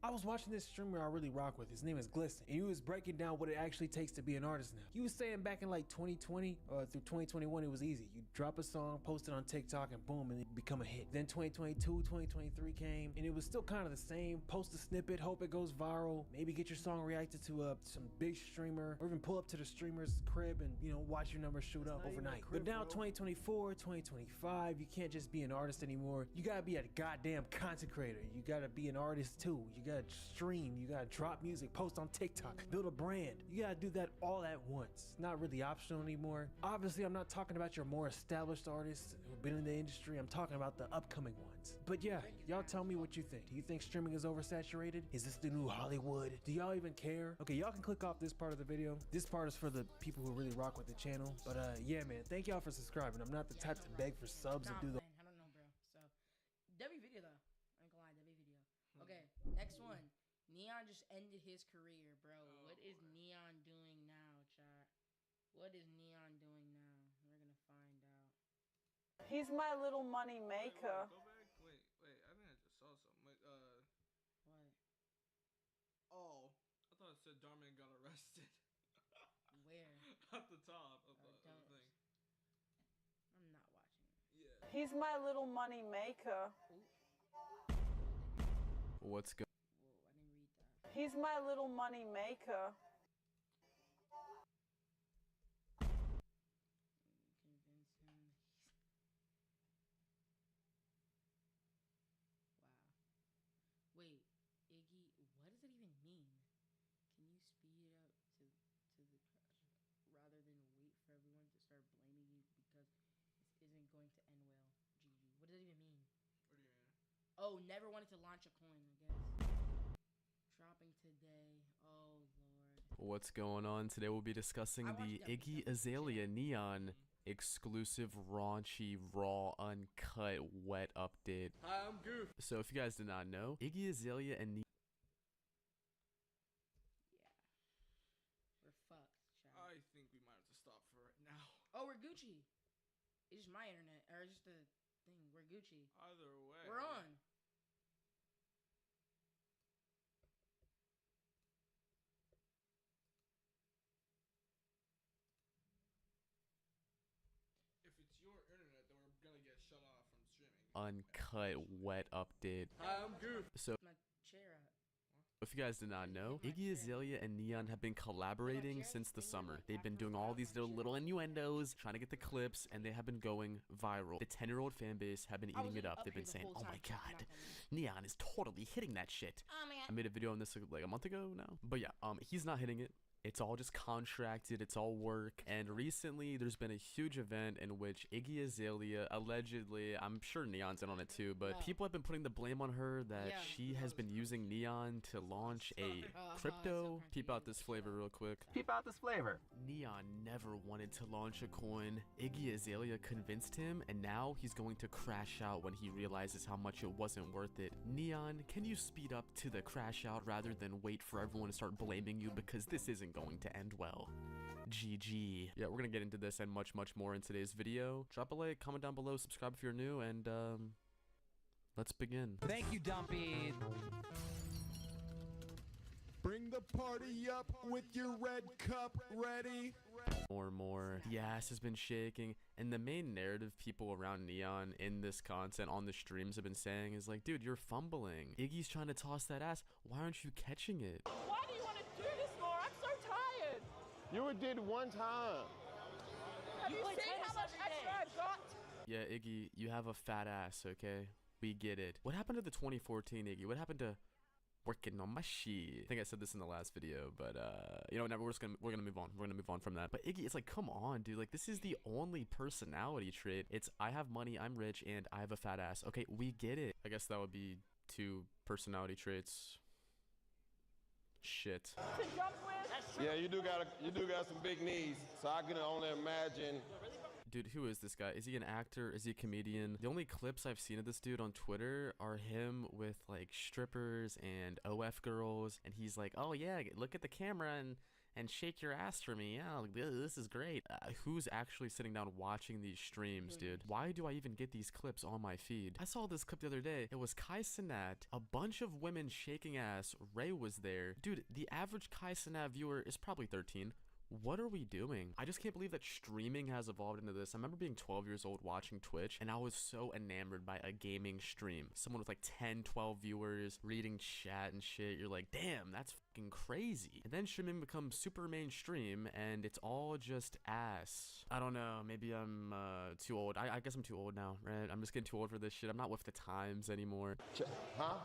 I was watching this streamer I really rock with. His name is Glisten, and he was breaking down what it actually takes to be an artist now. He was saying back in like 2020 or through 2021, it was easy. You drop a song, post it on TikTok, and boom, and it become a hit. Then 2022, 2023 came, and it was still kind of the same. Post a snippet, hope it goes viral, maybe get your song reacted to some big streamer, or even pull up to the streamer's crib and, you know, watch your numbers shoot up overnight. But now 2024, 2025, you can't just be an artist anymore. You gotta be a goddamn content creator. You gotta be an artist too. You gotta stream, you gotta drop music, post on TikTok, build a brand. You gotta do that all at once. It's not really optional anymore. Obviously, I'm not talking about your more established artists who've been in the industry. I'm talking about the upcoming ones. But yeah, y'all tell me what you think. Do you think streaming is oversaturated? Is this the new Hollywood? Do y'all even care? Okay, y'all can click off this part of the video. This part is for the people who really rock with the channel. But yeah, man, thank y'all for subscribing. I'm not the type to beg for subs and do the... I don't know, bro. So, W video though. I ain't gonna lie, W video. Okay, next one. Neon just ended his career, bro. What is Neon doing now, chat? What is Neon doing now? We're gonna find out. He's my little money maker. Go back. Wait. I think I just saw something. Wait, What? Oh, I thought it said Darman got arrested. Where? At the top of the thing. I'm not watching. Yeah. He's my little money maker. What's good? Whoa, I didn't read that. He's my little money maker. Convince him. Wow. Wait, Iggy, what does it even mean? Can you speed it up to the rather than wait for everyone to start blaming you because this isn't going to end well? GG. What does that even mean? What do you mean? Oh, never wanted to launch a coin, I guess. Dropping today. Oh, Lord. What's going on? Today we'll be discussing the Iggy Azalea Neon exclusive, raunchy, raw, uncut, wet update. Hi, I'm Goof. So if you guys did not know, Iggy Azalea and Neon... Yeah. We're fucked, child. I think we might have to stop for right now. Oh, we're Gucci. It's just my internet. Or it's just the thing. We're Gucci. Either way. We're on. If it's your internet, then we're gonna get shut off from streaming. uncut, wet update. Hi, I'm Goof. So... My chair up. If you guys did not know, Iggy Azalea and Neon have been collaborating since the summer. They've been doing all these little innuendos, trying to get the clips, and they have been going viral. The 10-year-old fan base have been eating it up. They've been saying, oh my god, Neon is totally hitting that shit. I made a video on this like a month ago now. But yeah, he's not hitting it. It's all just contracted, it's all work. And recently, there's been a huge event in which Iggy Azalea, allegedly, I'm sure Neon's in on it too, but people have been putting the blame on her that she has been using Neon to launch a crypto. Peep out this flavor real quick. Peep out this flavor. Neon never wanted to launch a coin. Iggy Azalea convinced him, and now he's going to crash out when he realizes how much it wasn't worth it. Neon, can you speed up to the crash out rather than wait for everyone to start blaming you, because this isn't going to end well. GG. Yeah, we're gonna get into this and much more in today's video. Drop a like, comment down below, subscribe if you're new, and let's begin. Thank you, Dumpy. Bring the party up with your red cup ready. More. The ass has been shaking, and the main narrative people around Neon in this content on the streams have been saying is like, dude, you're fumbling. Iggy's trying to toss that ass. Why aren't you catching it? Why do you want to do this more? I'm so tired. You did one time. Have you seen how much extra I've got? Yeah, Iggy, you have a fat ass, okay? We get it. What happened to the 2014 Iggy? What happened to working on my shit? I think I said this in the last video, but you know, never. We're gonna move on. We're gonna move on from that. But Iggy, it's like, come on, dude. Like, this is the only personality trait. It's I have money, I'm rich, and I have a fat ass. Okay, we get it. I guess that would be 2 personality traits. Shit. To jump with? Yeah, you do got some big knees, so I can only imagine. Dude, who is this guy? Is he an actor? Is he a comedian? The only clips I've seen of this dude on Twitter are him with like strippers and OF girls, and he's like, oh yeah, look at the camera and shake your ass for me. Yeah, like, this is great. Who's actually sitting down watching these streams, dude? Why do I even get these clips on my feed? I saw this clip the other day. It was Kai Cenat, a bunch of women shaking ass. Ray was there. Dude, the average Kai Cenat viewer is probably 13. What are we doing? I just can't believe that streaming has evolved into this. I remember being 12 years old watching Twitch, and I was so enamored by a gaming stream. Someone with like 10, 12 viewers, reading chat and shit. You're like, damn, that's fucking crazy. And then streaming becomes super mainstream, and it's all just ass. I don't know. Maybe I'm too old. I guess I'm too old now, right? I'm just getting too old for this shit. I'm not with the times anymore. Huh?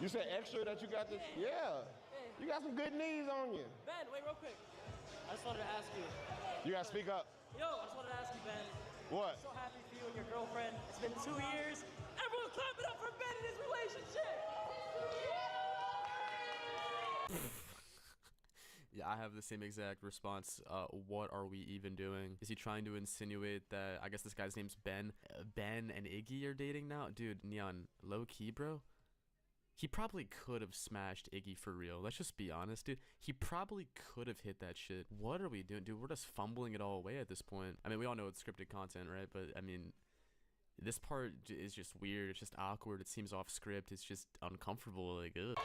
You said extra that you got this? Yeah. You got some good knees on you. Ben, wait real quick. I just wanted to ask you. You gotta speak up. Yo, I just wanted to ask you, Ben. What? I'm so happy for you and your girlfriend. It's been 2 years. Everyone clap it up for Ben and his relationship. Yeah, I have the same exact response. What are we even doing? Is he trying to insinuate that, I guess this guy's name's Ben? Ben and Iggy are dating now? Dude, Neon, low key, bro? He probably could have smashed Iggy for real. Let's just be honest, dude. He probably could have hit that shit. What are we doing? Dude, we're just fumbling it all away at this point. I mean, we all know it's scripted content, right? But, I mean, this part is just weird. It's just awkward. It seems off script. It's just uncomfortable. Like, ugh.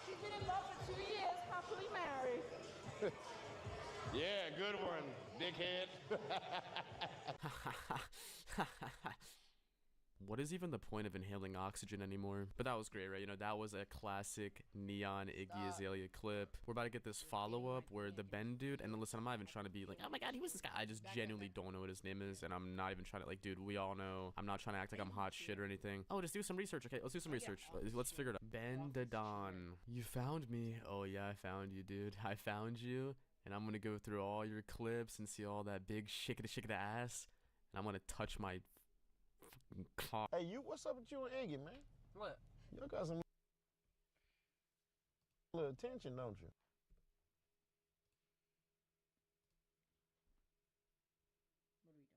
She's been in love for 2 years, happily married. Yeah, good one, dickhead. What is even the point of inhaling oxygen anymore? But that was great, right? You know, that was a classic Neon Iggy Azalea clip. We're about to get this follow-up where the Ben dude, and listen, I'm not even trying to be like, oh my god, he was this guy. I just genuinely don't know what his name is, and I'm not even trying to, like, dude, we all know. I'm not trying to act like I'm hot shit or anything. Oh, just do some research. Okay, let's do some research. Let's figure it out. Ben Dadon. You found me. Oh yeah, I found you, dude. I found you, and I'm gonna go through all your clips and see all that big shake the ass, and I'm gonna touch my fucking Hey, what's up with you and Iggy, man? What? You got some little attention, don't you? What are we doing,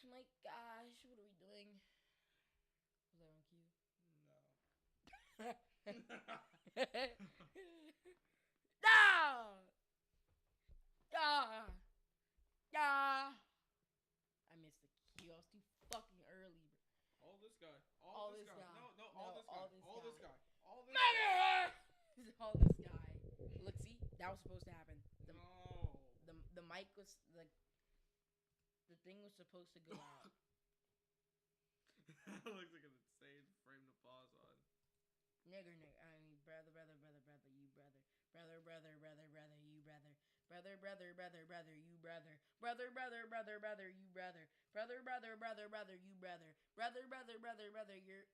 chat? Oh my gosh, what are we doing? Was that on cue? No. I missed the cue. I was too fucking early. All this guy. All this guy. No, all this guy. All this guy. All this guy. All this guy. Look, see, that was supposed to happen. The mic was like, the thing was supposed to go out. That looks like an insane frame to pause on. Nigger, I mean, brother, you brother. Brother, you brother. Brother, you brother. Brother, you brother. Brother, you brother. Brother, you brother. Brother, you're.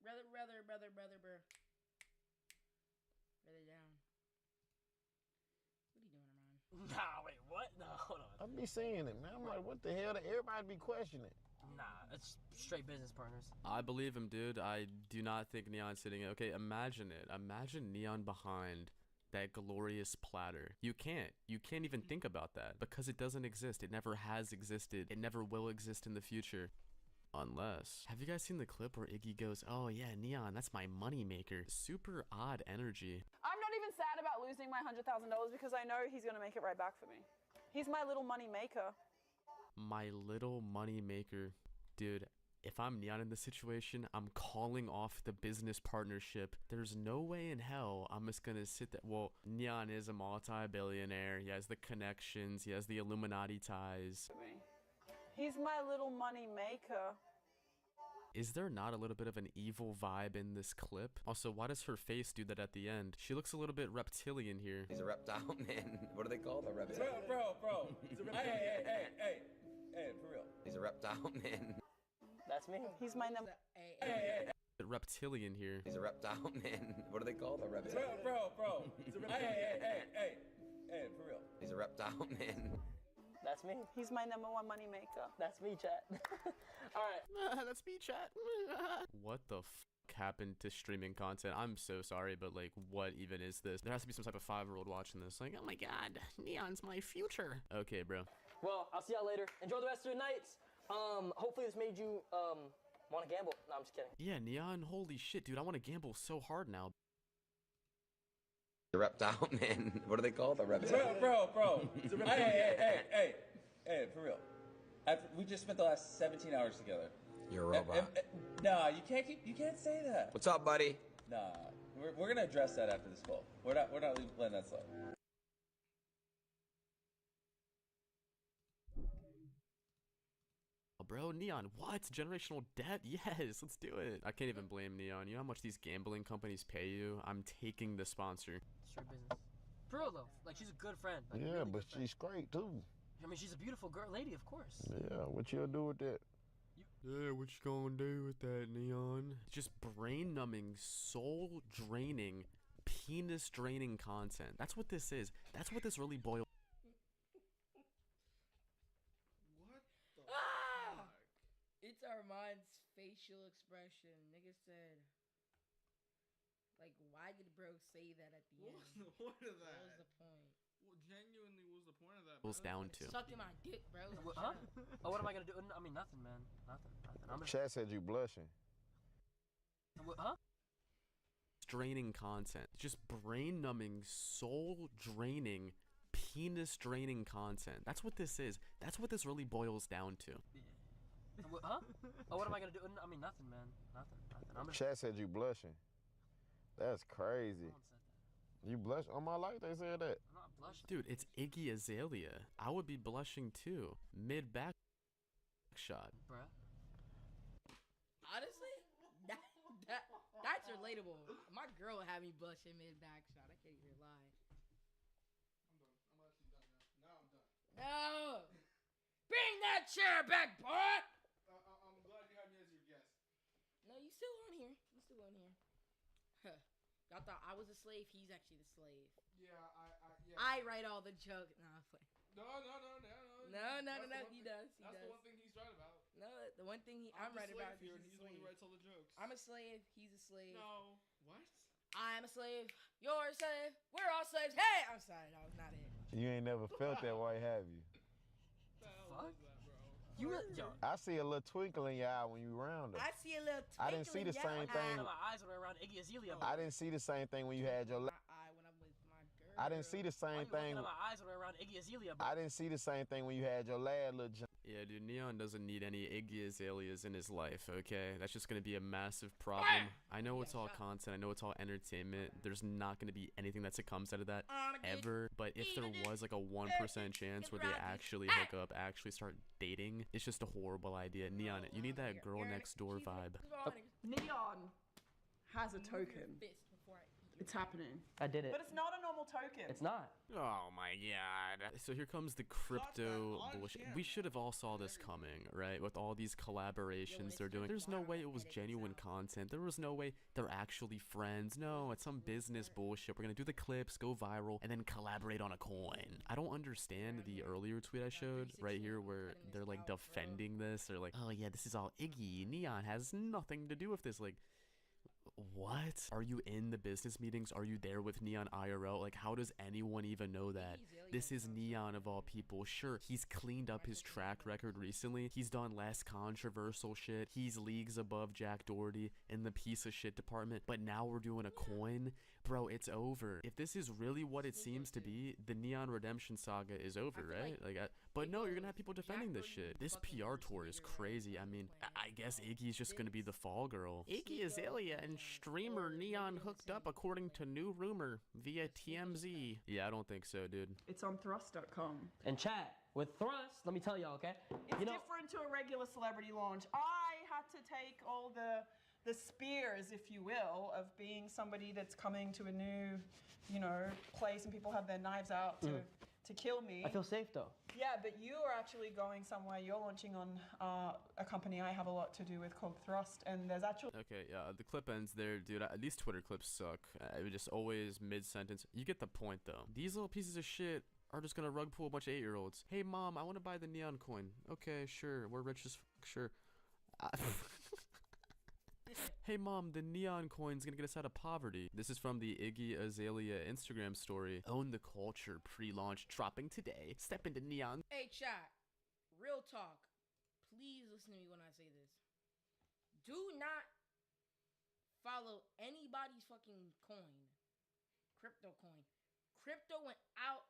Brother, down. What are you doing, Aron? Nah, wait, what? No, hold on. I be seeing it, man. I'm like, what the hell? Everybody be questioning. Nah, it's straight business partners. I believe him, dude. I do not think Neon's sitting it. Okay, imagine it. Imagine Neon behind that glorious platter. You can't even think about that because it doesn't exist. It never has existed. It never will exist in the future. Unless, have you guys seen the clip where Iggy goes, oh yeah, Neon, that's my money maker? Super odd energy. I'm not even sad about losing my $100,000 because I know he's gonna make it right back for me. He's my little money maker. My little money maker. Dude, if I'm Neon in this situation, I'm calling off the business partnership. There's no way in hell I'm just gonna sit there. Well, Neon is a multi-billionaire. He has the connections. He has the Illuminati ties. He's my little money maker. Is there not a little bit of an evil vibe in this clip? Also, why does her face do that at the end? She looks a little bit reptilian here. He's a reptile, man. What are they called? A reptile? Bro. Hey, for real. He's a reptile, man. That's me. He's my number. Hey. Reptilian here. He's a reptile, man. What are they called? A reptile? Bro. Hey, for real. He's a reptile, man. That's me. He's my #1 money maker. That's me, chat. All right. That's me, chat. What the fuck happened to streaming content? I'm so sorry, but like, what even is this? There has to be some type of 5-year-old watching this. Like, oh my god, Neon's my future. Okay, bro. Well, I'll see y'all later. Enjoy the rest of your nights. Hopefully this made you Want to gamble? No, I'm just kidding. Yeah, Neon, holy shit, dude, I want to gamble so hard now. The reptile man. What are they called? The reptile. Bro. Hey, for real. We just spent the last 17 hours together. You're a robot. Nah, you can't say that. What's up, buddy? Nah, we're gonna address that after this call. We're not letting that slide. Bro, Neon, what? Generational debt? Yes, let's do it. I can't even blame Neon. You know how much these gambling companies pay you? I'm taking the sponsor. It's your business. For real though, like she's a good friend. Like, Yeah, really but good friend. she's great too. I mean, she's a beautiful girl, lady, of course. Yeah, what you'll do with that? Yeah, what you gonna do with that, Neon? Just brain-numbing, soul-draining, penis-draining content. That's what this is. That's what this really boils. It's Armand's facial expression. Nigga said, like, why did bro say that at the What end? was the point of that? What was the point? Well, genuinely, what was the point of that? Boils down to. Sucking my dick, bro. Huh? Oh, what am I gonna do? I mean, nothing, man. Nothing. I'm gonna. Chat said you blushing. Huh? Draining content. Just brain-numbing, soul-draining, penis-draining content. That's what this is. That's what this really boils down to. Huh? Oh, what am I gonna do? I mean, nothing, man. Nothing. I'm gonna. Chat said you blushing. That's crazy. You blush on my life? They said that. I'm not blushing. Dude, it's Iggy Azalea. I would be blushing too. Mid-back shot. Bruh. Honestly, that's relatable. My girl would have me blushing mid-back shot. I can't even lie. I'm actually done now. Now I'm done. No! Bring that chair back, boy! I'm glad you had me as your guest. No, you still on here. You still on here. Huh. Y'all thought I was a slave? He's actually the slave. Yeah. I write all the jokes. Nah, I'm playing. No. No. He does. That's the one thing he's right about. No, the one thing I'm right about here, is and he's he's a the one who slave. writes all the jokes. I'm a slave. He's a slave. No. What? I'm a slave. You're a slave. We're all slaves. Hey! I'm sorry. That was not it. You ain't never felt that way, have you? Fuck. You yo. I see a little twinkle in your eye when you round her. I see a little twinkle. I didn't see the same thing. My eyes were around Iggy Azalea. I didn't see the same thing when you had your. I didn't see the same thing. My eyes were around Iggy Azalea. I didn't see the same thing when you had your lad little. Yeah, dude, Neon doesn't need any Iggy Azaleas in his life, okay? That's just gonna be a massive problem. I know it's all content, I know it's all entertainment. There's not gonna be anything that comes out of that ever. But if there was like a 1% chance where they actually hook up, actually start dating, it's just a horrible idea. Neon, you need that girl next door vibe. Neon has a token. It's happening. I did it. But it's not a normal token. It's not. Oh my god. So here comes the crypto bullshit. We should have all saw this coming, right? With all these collaborations they're doing. There's no way it was genuine content. There was no way they're actually friends. No, it's some business bullshit. We're gonna do the clips, go viral, and then collaborate on a coin. I don't understand the earlier tweet I showed right here where they're like defending this. They're like, oh yeah, this is all Iggy. Neon has nothing to do with this. Like, what? Are you in the business meetings? Are you there with Neon IRL? Like, how does anyone even know that? This is Neon of all people. Sure, he's cleaned up his track record recently. He's done less controversial shit. He's leagues above Jack Doherty in the piece of shit department. But now we're doing a coin? Bro, it's over. If this is really what it seems to be, the Neon Redemption saga is over, right? But no, you're gonna have people defending this shit. This PR tour is crazy. I mean, I guess Iggy's just gonna be the fall girl. Iggy Azalea and streamer Neon hooked up according to new rumor via TMZ. Yeah, I don't think so, dude. It's on thrust.com. And chat with Thrust, let me tell y'all, okay? It's different to a regular celebrity launch. I had to take all the spears, if you will, of being somebody that's coming to a new, place and people have their knives out to kill me. I feel safe though. Yeah, but you are actually going somewhere. You're launching on a company I have a lot to do with called Thrust, and there's actually. Okay, yeah, the clip ends there, dude. These Twitter clips suck. Just always mid-sentence. You get the point, though. These little pieces of shit are just gonna rug pull a bunch of 8-year-olds. Hey, mom, I want to buy the Neon coin. Okay, sure. We're rich as sure. Hey mom, the Neon coin's gonna get us out of poverty. This is from the Iggy Azalea Instagram story. Own the culture pre-launch dropping today. Step into Neon. Hey chat, real talk. Please listen to me when I say this. Do not follow anybody's fucking coin. Crypto coin. Crypto went out.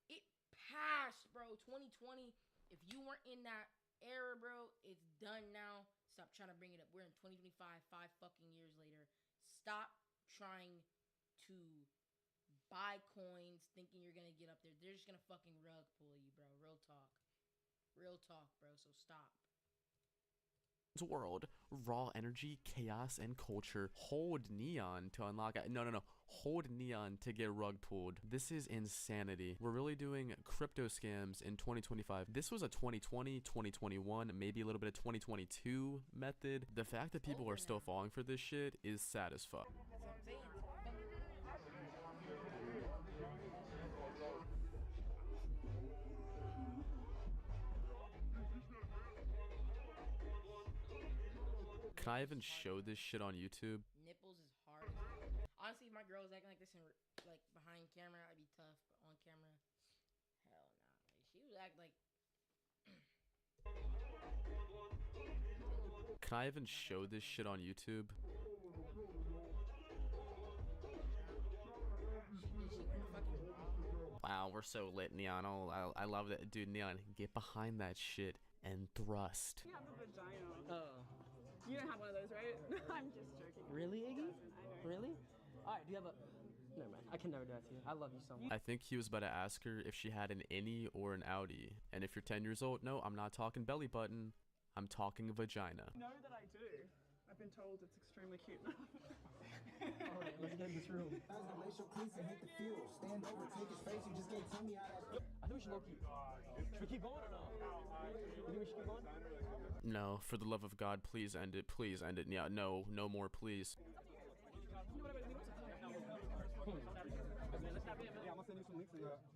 It passed, bro. 2020. If you weren't in that era, bro, it's done now. Stop trying to bring it up. We're in 2025, 5 fucking years later. Stop trying to buy coins thinking you're gonna get up there. They're just gonna fucking rug pull you, bro. Real talk. Real talk, bro. So stop. World, raw energy, chaos, and culture. Hold Neon to unlock. No. Hold Neon to get rug pulled. This is insanity. We're really doing crypto scams in 2025. This was a 2020, 2021, maybe a little bit of 2022 method. The fact that people are still falling for this shit is sad as fuck. Can I even show this shit on YouTube? Nipples is hard. Honestly, if my girl was acting like this in like behind camera, I'd be tough. But on camera, hell nah. Like, she would act like. Can I even show this shit on YouTube? Wow, we're so lit, Neon. Oh, I love that, dude. Neon, get behind that shit and thrust. You have a vagina. You don't have one of those, right? I'm just joking. Really, Iggy? Really? Alright, do you have a... Never mind. I can never do that to you. I love you so much. I think he was about to ask her if she had an innie or an outie. And if you're 10 years old, no, I'm not talking belly button. I'm talking vagina. I know that I do. I've been told it's extremely cute. Alright, let's get in this room. I think we should low-key. Should we keep going or no? You think we should keep going? No, for the love of God, please end it. Please end it. Yeah, no more, please.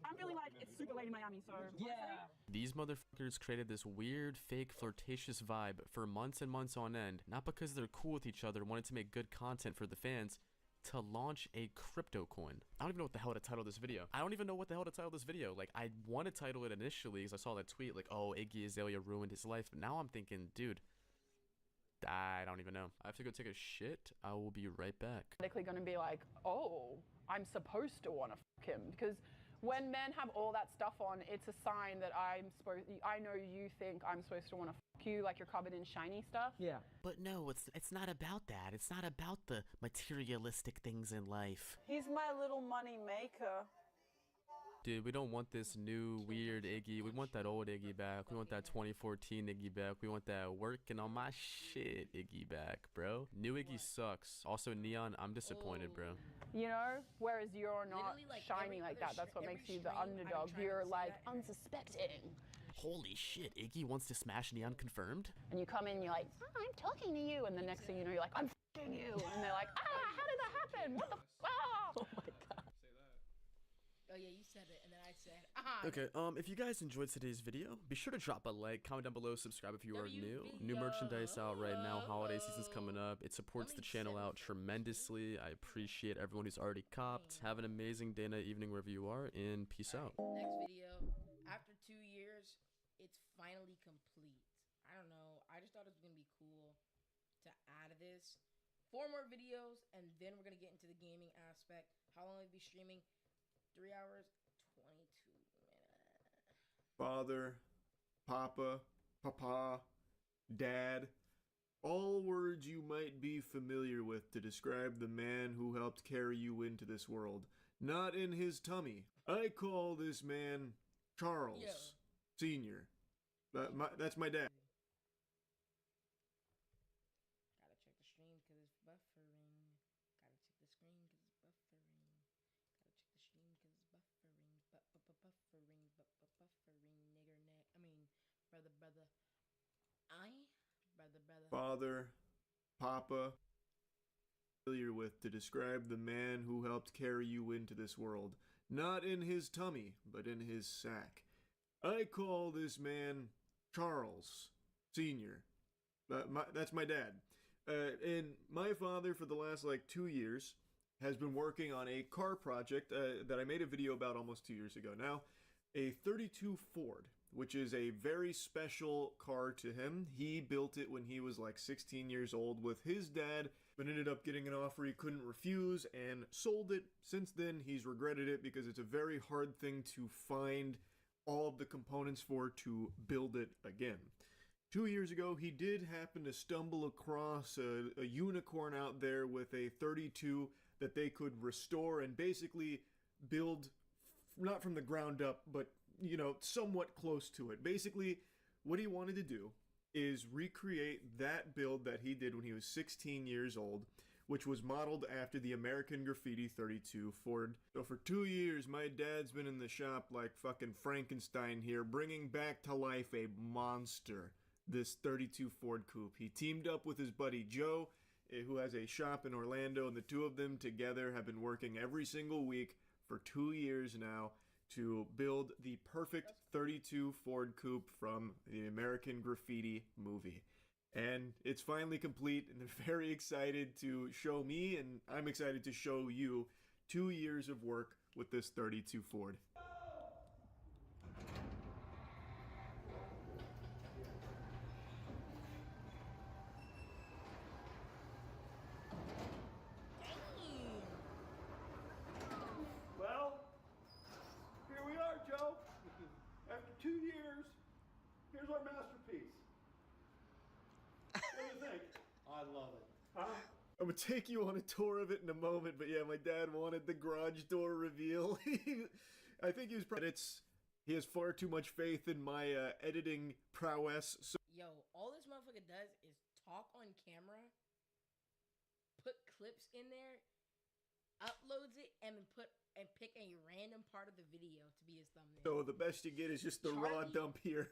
I'm feeling like it's super late in Miami, so... Yeah. These motherfuckers created this weird, fake, flirtatious vibe for months and months on end, not because they're cool with each other, wanted to make good content for the fans, to launch a crypto coin. I don't even know what the hell to title this video. Like, I want to title it initially because I saw that tweet, like, oh, Iggy Azalea ruined his life. But now I'm thinking, dude, I don't even know. I have to go take a shit. I will be right back. Likely going to be like, oh, I'm supposed to want to fuck him. Because when men have all that stuff on, it's a sign that I know you think I'm supposed to want to fuck you, like you're covered in shiny stuff. Yeah. But no, it's not about that. It's not about the materialistic things in life. He's my little money maker. Dude, we don't want this new weird Iggy. We want that old Iggy back. We want that 2014 Iggy back. We want that working on my shit Iggy back, bro. New Iggy sucks. Also, Neon, I'm disappointed, bro. You know, whereas you're not shiny like that. That's what makes you the underdog. You're like unsuspecting. Holy shit, Iggy wants to smash Neon confirmed? And you come in, you're like, I'm talking to you. And the next thing you know, you're like, I'm f***ing you. And they're like, how did that happen? What the f***? Oh my god. Oh yeah, you said it, and then I said, Okay, if you guys enjoyed today's video, be sure to drop a like, comment down below, subscribe if you are new. New merchandise out right now, holiday season's coming up. It supports the channel out tremendously. I appreciate everyone who's already copped. Have an amazing day, night, evening, wherever you are, and peace out. Next video, after 2 years, it's finally complete. I don't know, I just thought it was going to be cool to add this. 4 more videos, and then we're going to get into the gaming aspect. How long will we be streaming? 3 hours, 22 minutes. Father, Papa, Papa, Dad. All words you might be familiar with to describe the man who helped carry you into this world. Not in his tummy. I call this man Charles Sr. That's my dad. Gotta check the stream because it's buffering. Gotta check the screen because it's buffering. Gotta check the stream because it's buffering. Buffering, nigger neck. I mean, brother. Brother. Father, Papa. Familiar with to describe the man who helped carry you into this world. Not in his tummy, but in his sack. I call this man Charles Sr. That's my dad. And my father, for the last 2 years, has been working on a car project that I made a video about almost 2 years ago now. A 32 Ford. which is a very special car to him. He built it when he was like 16 years old with his dad, but ended up getting an offer he couldn't refuse and sold it. Since then, he's regretted it because it's a very hard thing to find all of the components for to build it again. 2 years ago, he did happen to stumble across a unicorn out there with a 32 that they could restore and basically build, not from the ground up, but, you know, somewhat close to it. Basically, what he wanted to do is recreate that build that he did when he was 16 years old, which was modeled after the American Graffiti 32 Ford. So for 2 years, my dad's been in the shop like fucking Frankenstein here, bringing back to life a monster, this 32 Ford Coupe. He teamed up with his buddy Joe, who has a shop in Orlando, and the two of them together have been working every single week for 2 years now to build the perfect 32 Ford Coupe from the American Graffiti movie. And it's finally complete, and they're very excited to show me, and I'm excited to show you 2 years of work with this 32 Ford. Well, here we are, Joe. After 2 years, here's our masterpiece. What do you think? I love it. Huh? I'm gonna take you on a tour of it in a moment, but yeah, my dad wanted the garage door reveal. I think he was he has far too much faith in my editing prowess. So Yo, all this motherfucker does is talk on camera, put clips in there, uploads it, and pick a random part of the video to be his thumbnail. So the best you get is just the raw dump here.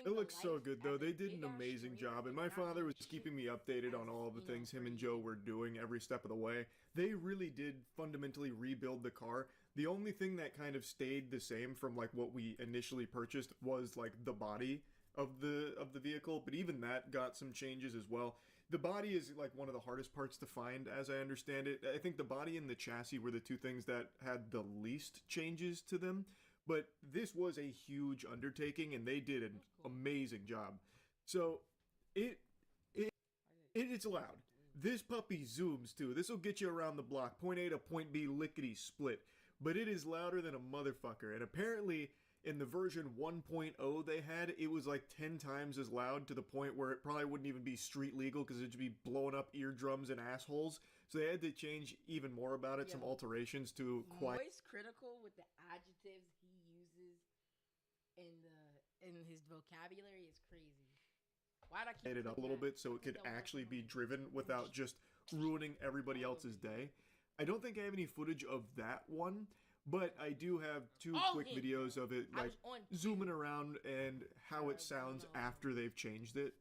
It looks so good though. They did an amazing job, and my father was keeping me updated on all of the things him and Joe were doing every step of the way. They really did fundamentally rebuild the car. The only thing that kind of stayed the same from like what we initially purchased was like the body of the vehicle, but even that got some changes as well. The body is like one of the hardest parts to find, as I understand it. I think the body and the chassis were the two things that had the least changes to them, but this was a huge undertaking, and they did an amazing job. So it's loud. This puppy zooms too. This will get you around the block, point A to point B, lickety split. But it is louder than a motherfucker, and apparently in the version 1.0 they had, it was like 10 times as loud, to the point where it probably wouldn't even be street legal because it'd be blowing up eardrums and assholes. So they had to change even more about it, some alterations to quiet. Voice critical with the adjectives he uses in his vocabulary is crazy. Why'd I keep it up a little bit so it could actually be driven without just ruining everybody else's day. I don't think I have any footage of that one, but I do have two quick videos of it, like zooming around and how it sounds after they've changed it.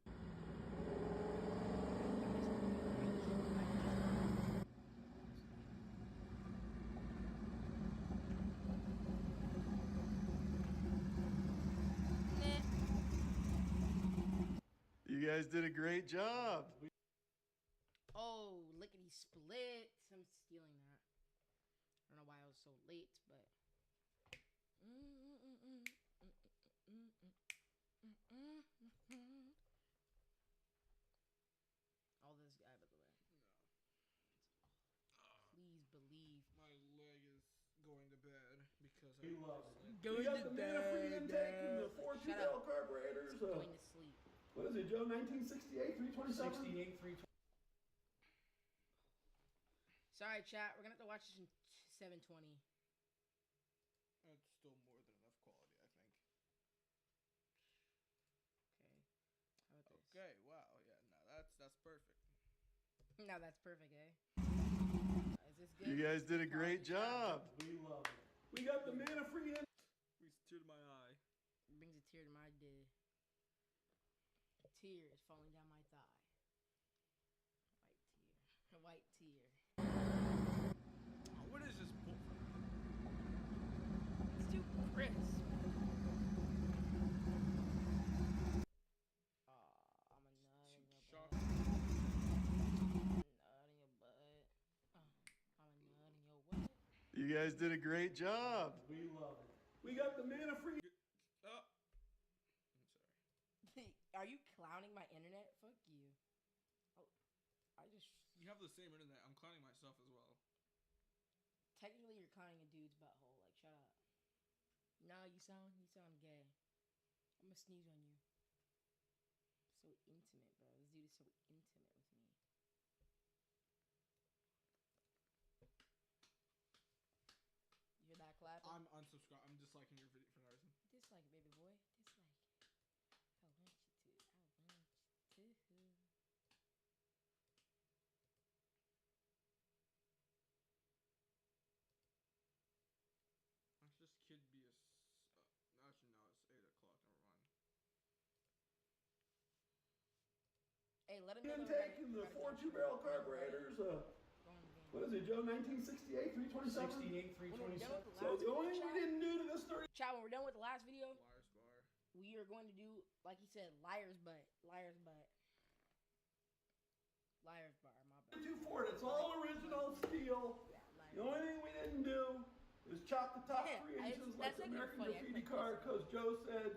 You guys did a great job. Oh, lickety split. I'm stealing that. I don't know why I was so late, but. All this guy, by the way. Please believe. My leg is going to bed because We love it. Going We got to the mana-free bed, intake and the Shut 4 up. 2-bell carburetors. Going to sleep. What is it, Joe? 1968, 327? 68, 320. Sorry, chat. We're gonna have to watch this in 720. That's still more than enough quality, I think. Okay. How about this? Okay, wow, yeah, no, that's perfect. No, that's perfect, eh? Is this good? You guys did a great job. We love it. We got the mana-free intake. Brings a tear to my eye. Brings a tear to my day. Tears falling down my thigh. White tear. Oh, what is this bull? It's too crisp. I'm a nut in your butt. Nut in your butt. I'm a nut in your what? You guys did a great job. We love it. We got the mana-free. are you clowning my internet? Fuck you. You have the same internet. I'm clowning myself as well. Technically, you're clowning a dude's butthole. Like, shut up. No, you sound gay. I'm gonna sneeze on you. So intimate, bro. This dude is so intimate with me. You hear that clap? I'm unsubscribed. I'm disliking your video for no reason. Dislike it, baby boy. Dislike it. I want you to. I want you to. Watch this kid be a. Actually, no, it's 8 o'clock. Never mind. Hey, let him know. Intake and the 4 2-barrel carburetors. What is it, Joe? 1968, 327? 327. So the only thing we didn't do to this 30. Chat, when we're done with the last video, Liar's bar. we are going to do, like he said, liar's butt. Liar's butt. Liar's bar, my bad. 2 Ford, it's all original steel. The only thing we didn't do is chop the top creations like the American Graffiti car, because Joe said,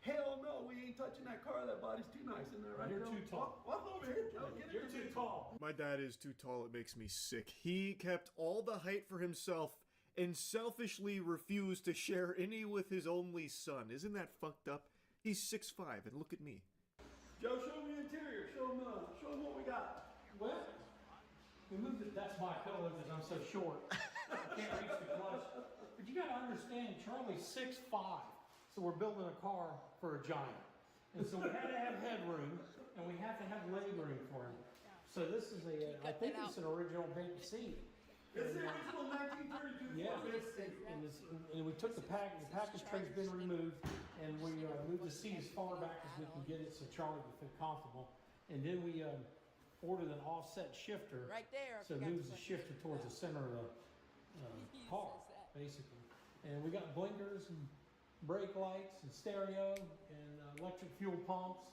hell no, we ain't touching that car. That body's too nice in there, right? You're Joe? too tall. Walk over here, Joe. Get You're too tall. My dad is too tall. It makes me sick. He kept all the height for himself and selfishly refused to share any with his only son. Isn't that fucked up? He's 6'5", and look at me. Joe, show me the interior. Show him what we got. Well, we moved it. That's my pillow because I'm so short. I can't reach the clutch. But you got to understand, Charlie's 6'5", so we're building a car for a giant. And so we had to have headroom, and we have to have leg room for him. So this is I think it's an original big seat. It's the original 1932 Yeah, Ford. and we took the package tray's been removed, and we moved the seat as far back as we can get it so Charlie can feel comfortable. And then we ordered an offset shifter. Right there. So it moves the shifter towards the center of the car, basically. And we got blinkers and brake lights and stereo and electric fuel pumps.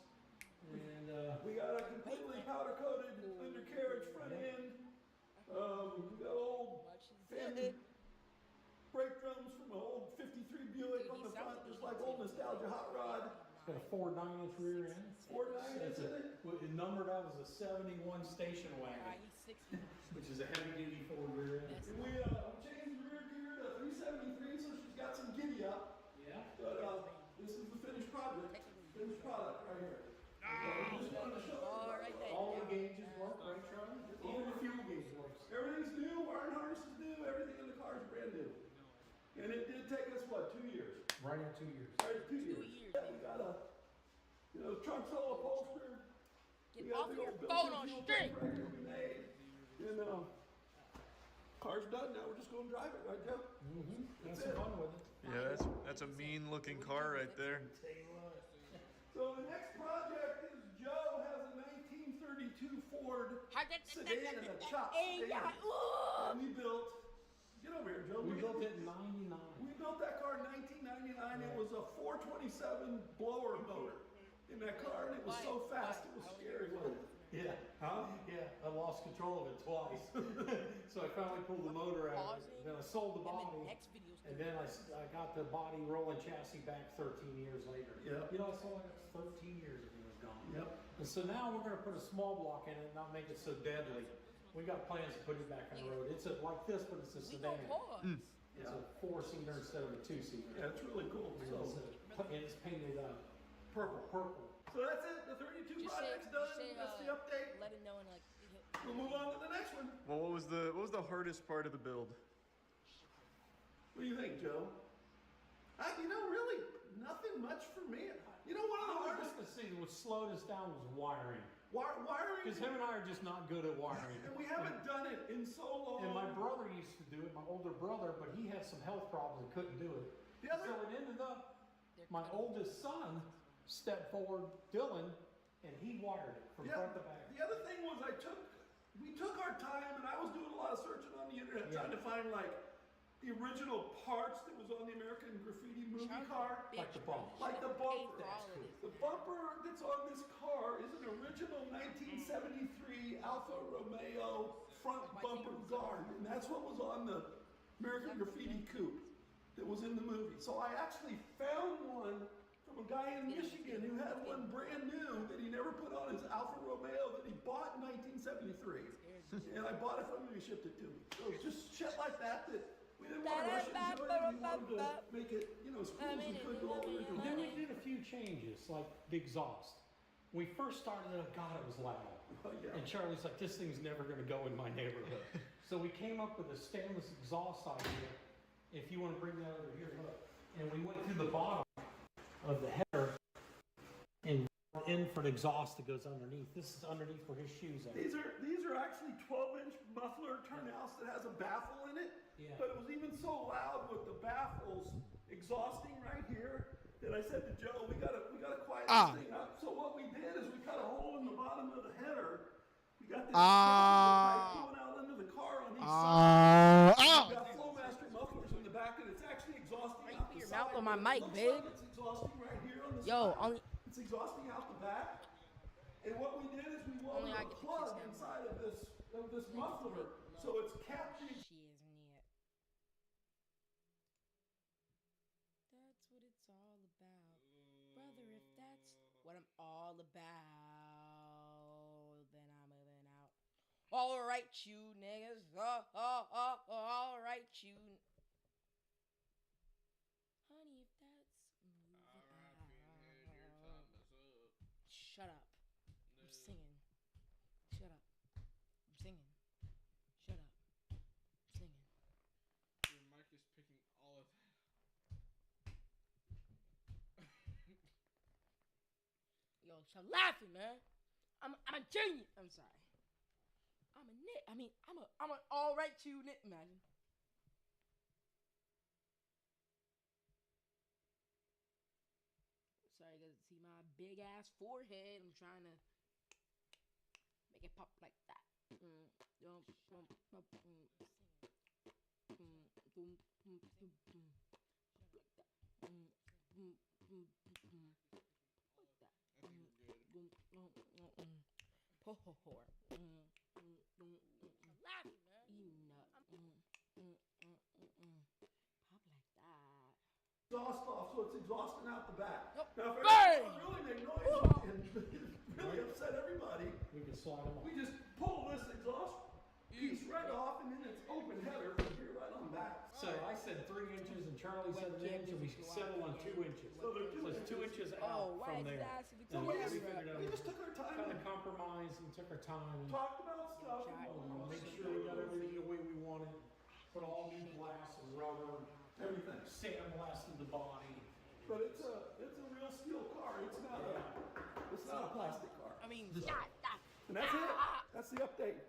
And we got a completely powder coated undercarriage front end. We got old Fenton brake drums from an old 53 Buick on the front, just like old nostalgia hot rod. It's got a Ford 9-inch rear end. Ford 9-inch in it. It numbered out as a 71 station wagon, which is a heavy-duty Ford rear end. And we changed the rear gear to 373, so she's got some giddy up. Yeah. But this is the finished project, finished product right here. Just wanted to show all the gauges work, right, Charlie? Even the fuel gauge works. Everything's new, wiring harness is new, everything in the car is brand new. And it did take us, what, 2 years? Right at 2 years. Right at 2 years. Yeah, we got trunk solo upholster. Get off your phone on street. We made. And car's done, now we're just going to drive it, right, Joe? Mm-hmm. That's some fun with it. Yeah, that's a mean looking car right there. So the next project is Joe has a 1932 Ford sedan and a chop sedan. And we built, get over here, Joe. We built it in 99. We built that car in 1999. It was a 427 blower motor in that car, and it was so fast, it was scary, wasn't it? Yeah. Huh? Yeah. I lost control of it twice. So I finally pulled the motor out. Then I sold the body. And then I got the body rolling chassis back 13 years later. Yep. You know, I sold it 13 years ago. It was gone. Yep. And so now we're going to put a small block in it and not make it so deadly. We got plans to put it back on the road. It's like this, but it's a sedan. It's a 4-seater instead of a 2-seater. Yeah, it's really cool. And it's painted purple. So that's it. The 32 project's done. That's the update. Let him know and We'll move on to the next one. Well, what was the hardest part of the build? What do you think, Joe? Really, nothing much for me. You know, one of the hardest. What slowed us down was wiring. Wiring. Because him and I are just not good at wiring. And we haven't done it in so long. And my brother used to do it, my older brother, but he had some health problems and couldn't do it. So it ended up, my oldest son stepped forward, Dylan, and he wired it from front to back. The other thing was we took our time, and I was doing a lot of searching on the internet trying to find the original parts that was on the American Graffiti movie car. Like the bumper. Like the bumper. The bumper that's on this car is an original 1973 Alfa Romeo front bumper guard, and that's what was on the American Graffiti coupe that was in the movie. So I actually found one from a guy in Michigan who had one brand new that he never put on his Alfa Romeo that he bought in 1973. And I bought it from him and he shipped it to me. So it's just shit like that we didn't want to rush into it. We wanted to make it, as cool as we could go all the way through. Then we did a few changes, like the exhaust. When we first started it, God, it was loud. And Charlie's like, this thing's never going to go in my neighborhood. So we came up with a stainless exhaust idea. If you want to bring that over here, look. And we went through the bottom of the header and in for the exhaust that goes underneath. This is underneath where his shoes are. These are actually 12-inch muffler turnouts that has a baffle in it. Yeah. But it was even so loud with the baffles exhausting right here that I said to Joe, we gotta quiet this thing up. So what we did is we cut a hole in the bottom of the header. We got this pipe going out into the car on each side. We got Flowmaster mufflers in the back, and it's actually exhausting out the Your side. mouth on my mic, babe. It's exhausting right here on the Yo, side. It's exhausting out the back. And what we did is we welded a plug inside of this muffler, so it's capturing. That's what it's all about, brother. If that's what I'm all about, then I'm moving out. All right, you niggas. All right, you. Honey, if that's moving out. Shut up. I'm singing. Shut up. I'm singing. Shut up. I'm singing. Your mic is picking all of that. Yo, stop laughing, man. I'm a genius. I'm sorry. I'm a nit. I mean, I'm an all right you nit. Imagine. Sorry, guys. See my big ass forehead. I'm trying to make it pop like that. Laughing, man. You nut. Pop like that. Exhaust off, so it's exhausting out the back. Nope. Now, if Bang! it really make noise and really upset everybody, we can slide them off. We just pull this exhaust piece right off, and then it's open header from here right on back. So I said 3 inches, and Charlie said an inch, and we settled on 2 inches. So they're So it's 2 inches out from there. So And we we figured out, just took our time. kind of compromised and took our time. And Talked about stuff. make sure we got everything the way we wanted. Put all new glass and rubber, Everything. sandblasted the body. But it's a real steel car. It's not a plastic car. I mean, And that's it. That's the update.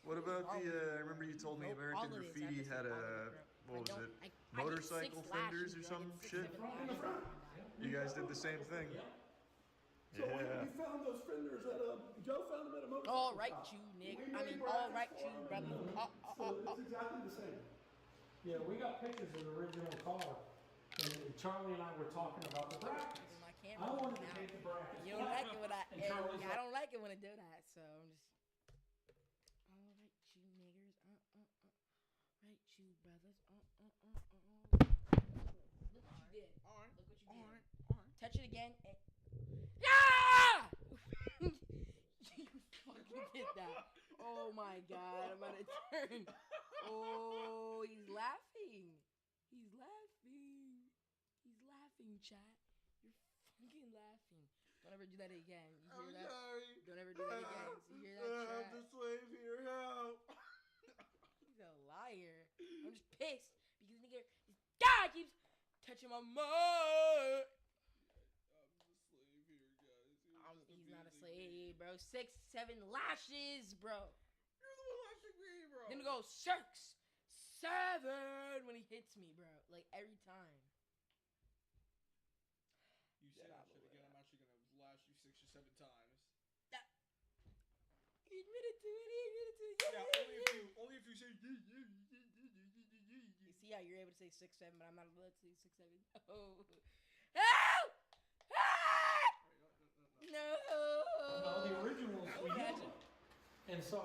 What about the, I remember you told me American Graffiti had a, what was it, motorcycle fenders or some shit? You guys did the same thing. So we found those fenders at Joe found them at a motorcycle all right, shop. you nigga. We I made mean, all right, brackets you for brother. them. So it's exactly the same. Yeah, we got pictures of the original car. And Charlie and I were talking about the brackets. I wanted to take the brackets. You don't like it when And Charlie's I don't like it when I do that, so I'm just. All right, you niggers. Right, you brothers. Look what you did. Look what you did. Touch it again. And... Yeah! You fucking did that. Oh my god, I'm about to turn. Oh, he's laughing. He's laughing. He's laughing, chat. You're fucking laughing. Don't ever do that again. You hear that? Sorry. Don't ever do that again. You hear that, chat? I'm the slave here, help. He's a liar. I'm just pissed because nigga, this guy keeps touching my mug. He's not a slave, bro. 6, 7 lashes, bro. You're the one lashing me, bro. Then it goes 6, 7 when he hits me, bro. Like every time. You say that shit again, I'm actually gonna lash you 6 or 7 times. He admitted to it. He admitted to it. Yeah, only if you say You see how you're able to say 6, 7, but I'm not able to say 6, 7. Oh. Help! Help! No. No, the originals we yellow. And so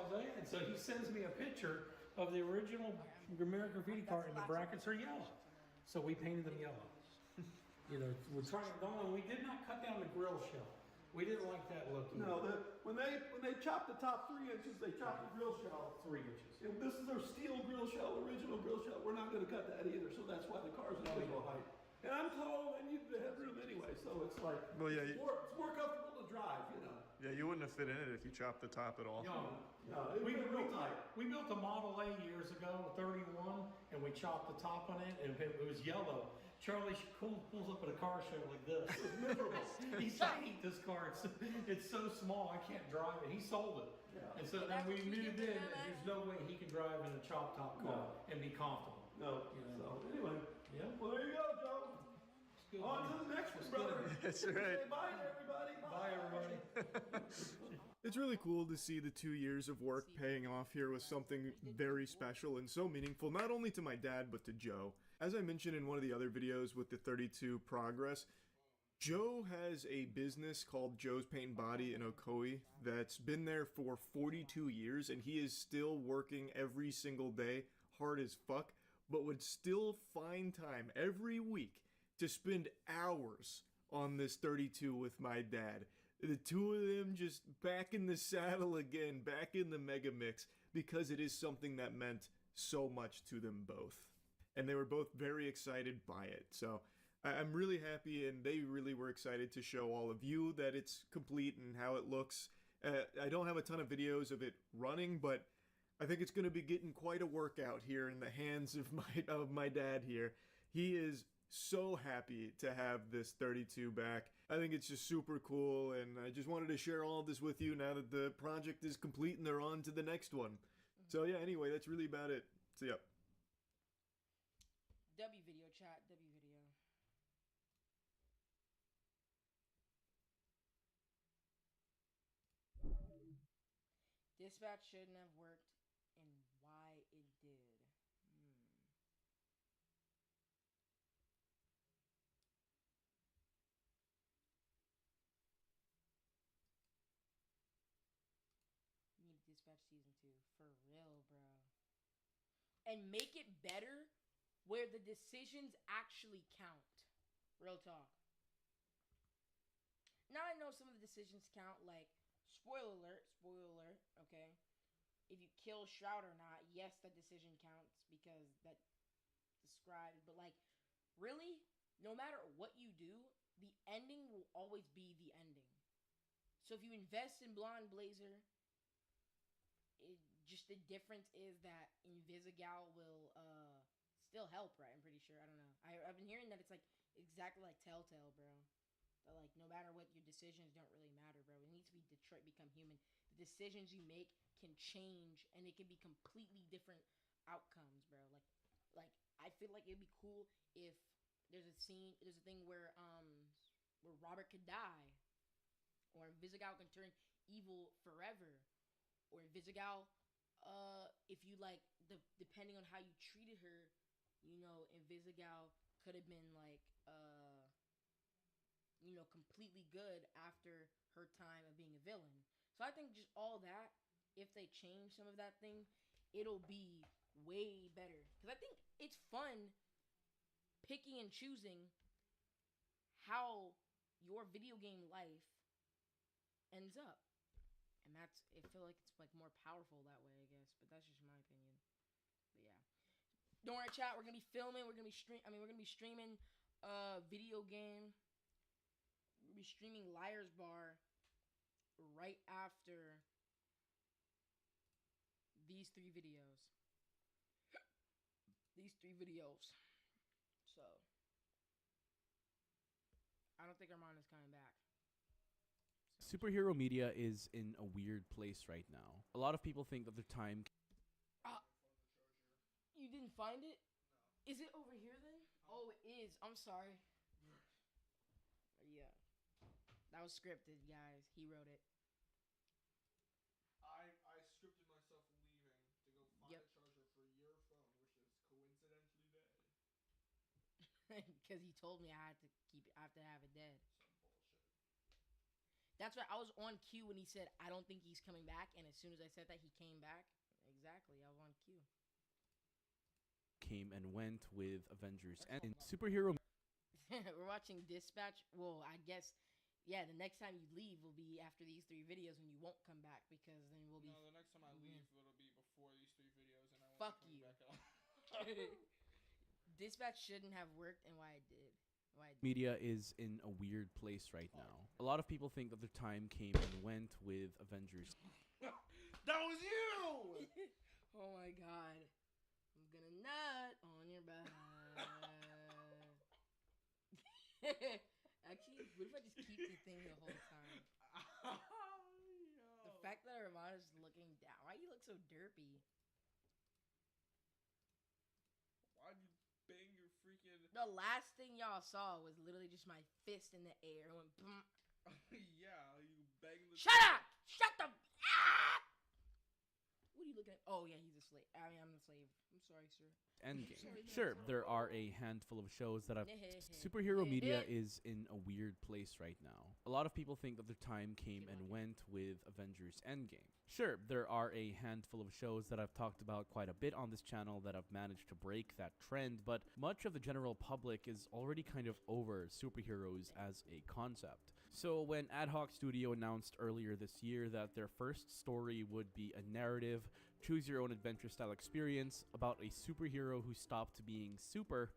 he sends me a picture of the original American Graffiti car, and the brackets are yellow. So we painted them yellow. You know, we're trying to, we did not cut down the grill shell. We didn't like that look. No, when they chop the top 3 inches, they chop the grill shell 3 inches. If this is their steel grill shell, original grill shell, we're not going to cut that either. So that's why the car's at visual height. And I'm tall, I need the headroom anyway, so it's like, Well, yeah, it's more comfortable to drive, you know. Yeah, you wouldn't have fit in it if you chopped the top at all. No, we built a Model A years ago, a 31, and we chopped the top on it, and it was yellow. Charlie pulls up at a car show like this. It's miserable. He's like, I hate this car. It's so small, I can't drive it. He sold it. Yeah. And so then we knew then that there's no way he can drive in a chop top car and be comfortable. No. You know? So anyway, yeah. Well, there you go, Joe. On to the next one, brother. That's right. Say bye, everybody. Bye, everybody. It's really cool to see the 2 years of work paying off here with something very special and so meaningful, not only to my dad, but to Joe. As I mentioned in one of the other videos with the 32 Progress, Joe has a business called Joe's Paint and Body in Ocoee that's been there for 42 years, and he is still working every single day, hard as fuck, but would still find time every week to spend hours on this 32 with my dad. The two of them just back in the saddle again, back in the mega mix, because it is something that meant so much to them both. And they were both very excited by it. So I'm really happy, and they really were excited to show all of you that it's complete and how it looks. I don't have a ton of videos of it running, but I think it's going to be getting quite a workout here in the hands of my dad here. He is so happy to have this 32 back. I think it's just super cool, and I just wanted to share all of this with you now that the project is complete and they're on to the next one. So yeah, anyway, that's really about it. So yeah. W video chat, W video. Dispatch shouldn't have worked, and why it did. Need Dispatch season 2 for real, bro. And make it better where the decisions actually count. Real talk. Now I know some of the decisions count, like, spoiler alert, okay? If you kill Shroud or not, yes, that decision counts because that describes, but like, really, no matter what you do, the ending will always be the ending. So if you invest in Blonde Blazer, just the difference is that Invisigal will still help, right? I'm pretty sure. I don't know. I've been hearing that it's like exactly like Telltale, bro. That like no matter what, your decisions don't really matter, bro. It needs to be Detroit Become Human. The decisions you make can change, and it can be completely different outcomes, bro. Like I feel like it'd be cool if there's a thing where Robert could die, or Invisigal can turn evil forever, or Invisigal, if you like depending on how you treated her, you know, Invisigal could have been like you know, completely good after her time of being a villain. So I think just all that, if they change some of that thing, it'll be way better. Because I think it's fun picking and choosing how your video game life ends up. And I feel like it's like more powerful that way, I guess. But that's just my opinion. But yeah. Don't worry, chat. We're gonna be filming. We're gonna be streaming video game. We'll be streaming Liar's Bar right after these 3 videos. So I don't think Armand is coming back. Superhero media is in a weird place right now. A lot of people think that their time... You didn't find it? No. Is it over here then? Oh, it is. I'm sorry. Yeah. That was scripted, guys. He wrote it. I scripted myself leaving to go find a charger for your phone, which is coincidentally dead. Because he told me I have to have it dead. That's right. I was on cue when he said, I don't think he's coming back. And as soon as I said that, he came back. Exactly. I was on cue. Came and went with Avengers and in superhero. We're watching Dispatch. Well, I guess, yeah, the next time you leave will be after these 3 videos when you won't come back because then we'll be... No, the next time I leave, it'll be before these 3 videos and I won't Fuck be you. coming back out. Dispatch shouldn't have worked and why it did. Media is in a weird place right now. A lot of people think that their time came and went with Avengers. That was you! Oh my god. I'm gonna nut on your back. Actually, what if I just keep the thing the whole time? The fact that Armada's looking down. Why you look so derpy? Why'd you bang your freaking... The last thing y'all saw was literally just my fist in the air. It went boom. Yeah, you banged the... Shut up! Shut the... Ah! What are you looking at? Oh, yeah, he's a slave. I mean, I'm the slave. I'm sorry, sir. Endgame. Sure, there are a handful of shows that have... Superhero media is in a weird place right now. A lot of people think that their time came and went with Avengers Endgame. Sure, there are a handful of shows that I've talked about quite a bit on this channel that have managed to break that trend, but much of the general public is already kind of over superheroes as a concept. So when Ad Hoc Studio announced earlier this year that their first story would be a narrative, choose your own adventure style experience about a superhero who stopped being super,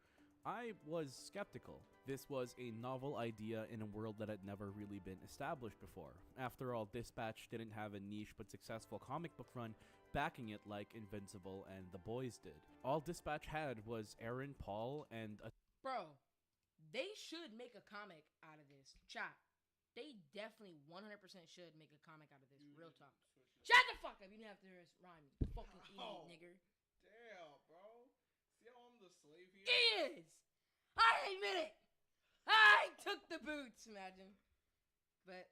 I was skeptical. This was a novel idea in a world that had never really been established before. After all, Dispatch didn't have a niche but successful comic book run backing it like Invincible and The Boys did. All Dispatch had was Aaron Paul and a... Bro, they should make a comic out of this. Chat. They definitely 100% should make a comic out of this. Real talk. Shut the fuck up. You didn't have to rhyme, you fucking idiot, nigger. Damn, bro. See how I'm the slave here? He is! I admit it! I took the boots, imagine. But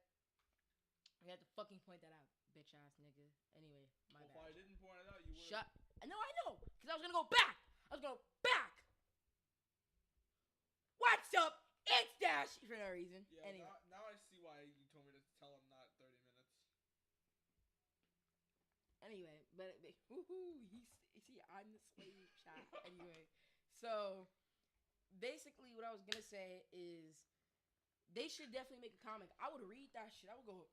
I had to fucking point that out, bitch ass nigga. Anyway, my bad. If I didn't point it out, you would. Shut. No, I know. Because I was going to go back. I was going to go back. What's up? It's Dash for no reason. Yeah, anyway. Now I see why you told me to tell him not 30 minutes. Anyway, but woohoo, see, I'm the slave chat. Anyway, so basically what I was gonna say is they should definitely make a comic. I would read that shit. I would go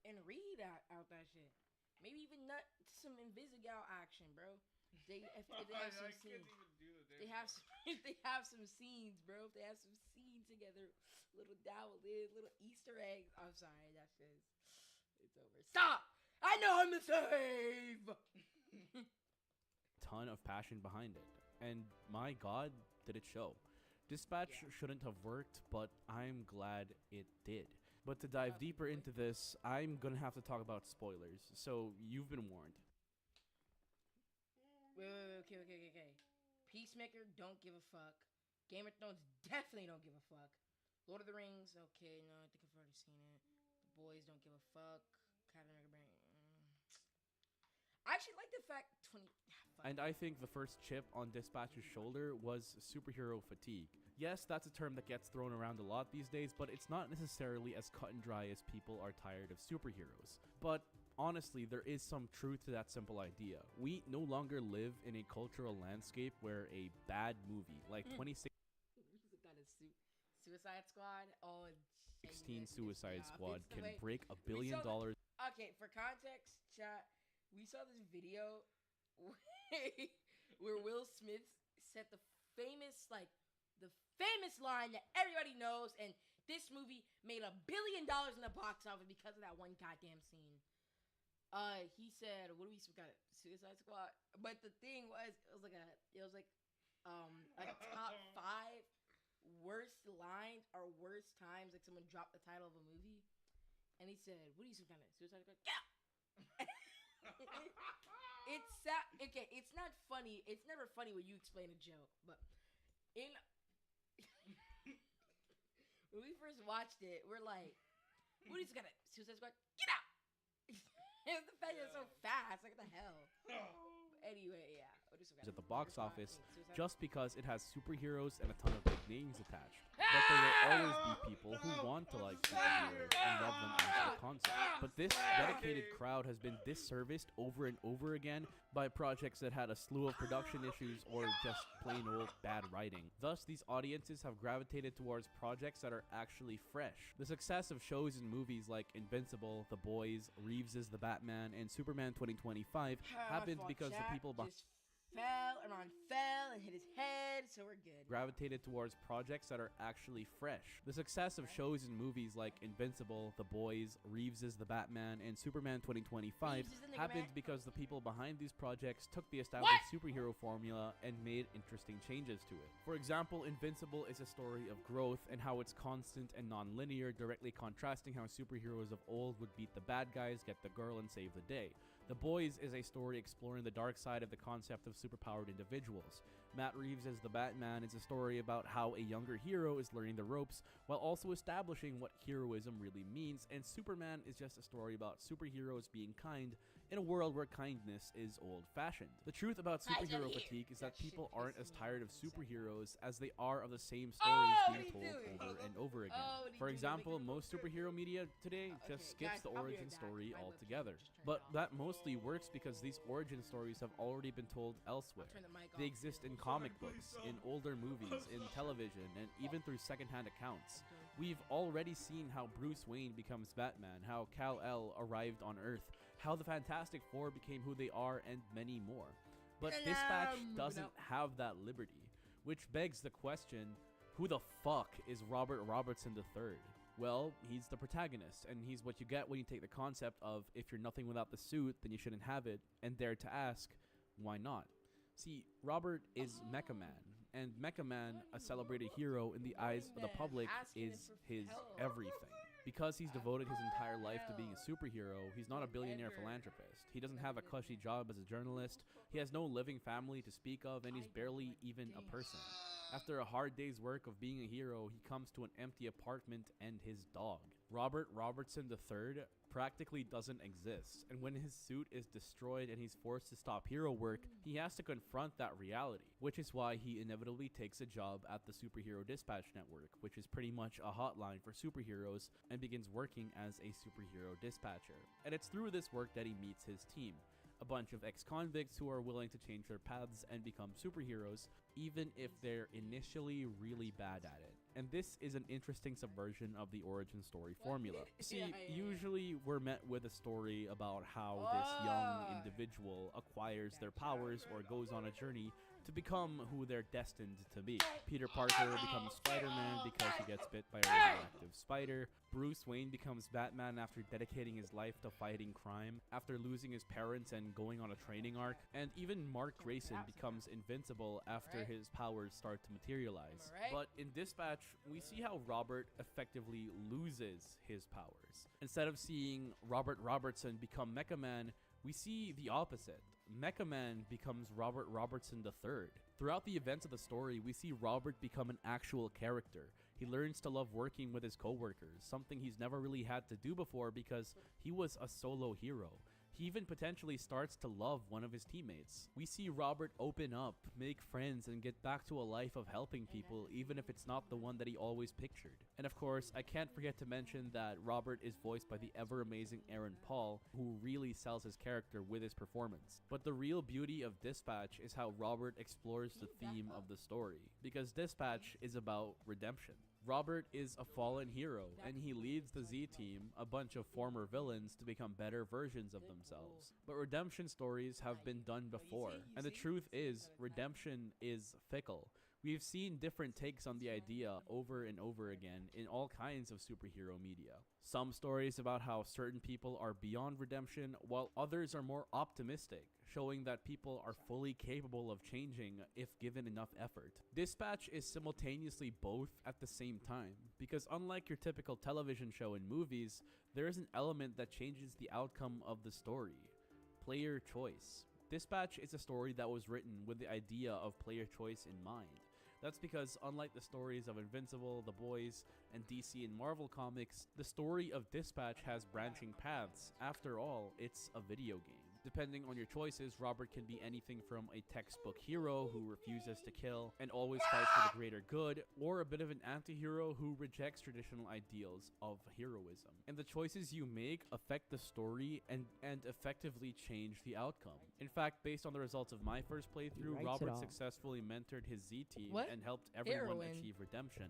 and read out that shit. Maybe even nut some Invisigal action, bro. If they have some scenes. They have some scenes, bro. If they have some scenes together, little dabble in, little Easter eggs. I'm sorry, that's just it's over. Stop! I know I'm the slave. Ton of passion behind it, and my God, did it show. Dispatch shouldn't have worked, but I'm glad it did. But to dive deeper into this, I'm gonna have to talk about spoilers. So you've been warned. Wait, okay. Peacemaker, don't give a fuck. Game of Thrones, definitely don't give a fuck. Lord of the Rings, okay, no, I think I've already seen it. The Boys, don't give a fuck. Captain America, I actually like the fact And I think the first chip on Dispatch's shoulder was superhero fatigue. Yes, that's a term that gets thrown around a lot these days, but it's not necessarily as cut and dry as people are tired of superheroes. But honestly, there is some truth to that simple idea. We no longer live in a cultural landscape where a bad movie like 2016 Suicide Squad, 16 Suicide Squad can break $1 billion. Okay, for context, chat, we saw this video where Will Smith said the famous line that everybody knows, and this movie made $1 billion in the box office because of that one goddamn scene. He said, "What do we got? Suicide Squad." But the thing was, it was like top 5 worst lines or worst times like someone dropped the title of a movie, and he said, "What do you some kind of Suicide Squad?" Yeah. Okay. It's not funny. It's never funny when you explain a joke, but when we first watched it, we're like, "What do you some kind of Suicide Squad? Get out!" The fact that it's so fast, like what the hell? Anyway, yeah. At the box office, just because it has superheroes and a ton of big names attached. But there will always be people who want to like superheroes and love them as a concept. But this dedicated crowd has been disserviced over and over again by projects that had a slew of production issues or just plain old bad writing. Thus, these audiences have gravitated towards projects that are actually fresh. The success of shows and movies like Invincible, The Boys, Reeves is the Batman, and Superman 2025 happens because the people behind fell and Ron fell and hit his head, so we're good. Gravitated towards projects that are actually fresh. The success of shows and movies like Invincible, The Boys, Reeves is the Batman, and Superman 2025 happened because the people behind these projects took the established superhero formula and made interesting changes to it. For example, Invincible is a story of growth and how it's constant and non-linear, directly contrasting how superheroes of old would beat the bad guys, get the girl, and save the day. The Boys is a story exploring the dark side of the concept of superpowered individuals. Matt Reeves as the Batman is a story about how a younger hero is learning the ropes while also establishing what heroism really means, and Superman is just a story about superheroes being kind in a world where kindness is old-fashioned. The truth about superhero fatigue is that people aren't as tired of superheroes as they are of the same stories being told over and over again. For example, most superhero media today just skips the origin story altogether. But that mostly works because these origin stories have already been told elsewhere. They exist in comic books, in older movies, in television, and even through secondhand accounts. We've already seen how Bruce Wayne becomes Batman, how Kal-El arrived on Earth, how the Fantastic Four became who they are, and many more. But Dispatch doesn't have that liberty, which begs the question, who the fuck is Robert Robertson III? Well, he's the protagonist, and he's what you get when you take the concept of if you're nothing without the suit, then you shouldn't have it, and dare to ask, why not? See, Robert is Mecha Man, and Mecha Man, a celebrated hero in the eyes of the public, is his everything. Because he's devoted his entire life to being a superhero, he's not a billionaire philanthropist. He doesn't have a cushy job as a journalist, he has no living family to speak of, and he's barely even a person. After a hard day's work of being a hero, he comes to an empty apartment and his dog. Robert Robertson III practically doesn't exist, and when his suit is destroyed and he's forced to stop hero work, he has to confront that reality, which is why he inevitably takes a job at the Superhero Dispatch Network, which is pretty much a hotline for superheroes, and begins working as a superhero dispatcher. And it's through this work that he meets his team, a bunch of ex-convicts who are willing to change their paths and become superheroes, even if they're initially really bad at it. And this is an interesting subversion of the origin story formula. See, usually we're met with a story about how this young individual acquires their powers or goes on a journey to become who they're destined to be. Peter Parker becomes Spider-Man because he gets bit by a radioactive spider. Bruce Wayne becomes Batman after dedicating his life to fighting crime, after losing his parents and going on a training arc. And even Mark Grayson becomes invincible after his powers start to materialize. But in Dispatch, we see how Robert effectively loses his powers. Instead of seeing Robert Robertson become Mecha Man, we see the opposite. Mecha Man becomes Robert Robertson III. Throughout the events of the story, we see Robert become an actual character. He learns to love working with his coworkers, something he's never really had to do before because he was a solo hero. He even potentially starts to love one of his teammates. We see Robert open up, make friends, and get back to a life of helping people, even if it's not the one that he always pictured. And of course, I can't forget to mention that Robert is voiced by the ever-amazing Aaron Paul, who really sells his character with his performance. But the real beauty of Dispatch is how Robert explores the theme of the story, because Dispatch is about redemption. Robert is a fallen hero, and he leads the Z-Team, a bunch of former villains, to become better versions of themselves. But redemption stories have been done before, and the truth is, redemption is fickle. We've seen different takes on the idea over and over again in all kinds of superhero media. Some stories about how certain people are beyond redemption, while others are more optimistic, showing that people are fully capable of changing if given enough effort. Dispatch is simultaneously both at the same time, because unlike your typical television show and movies, there is an element that changes the outcome of the story: player choice. Dispatch is a story that was written with the idea of player choice in mind. That's because unlike the stories of Invincible, The Boys, and DC and Marvel comics, the story of Dispatch has branching paths. After all, it's a video game. Depending on your choices, Robert can be anything from a textbook hero who refuses to kill and always fights for the greater good, or a bit of an anti-hero who rejects traditional ideals of heroism. And the choices you make affect the story and effectively change the outcome. In fact, based on the results of my first playthrough, Robert successfully mentored his Z team and helped everyone achieve redemption.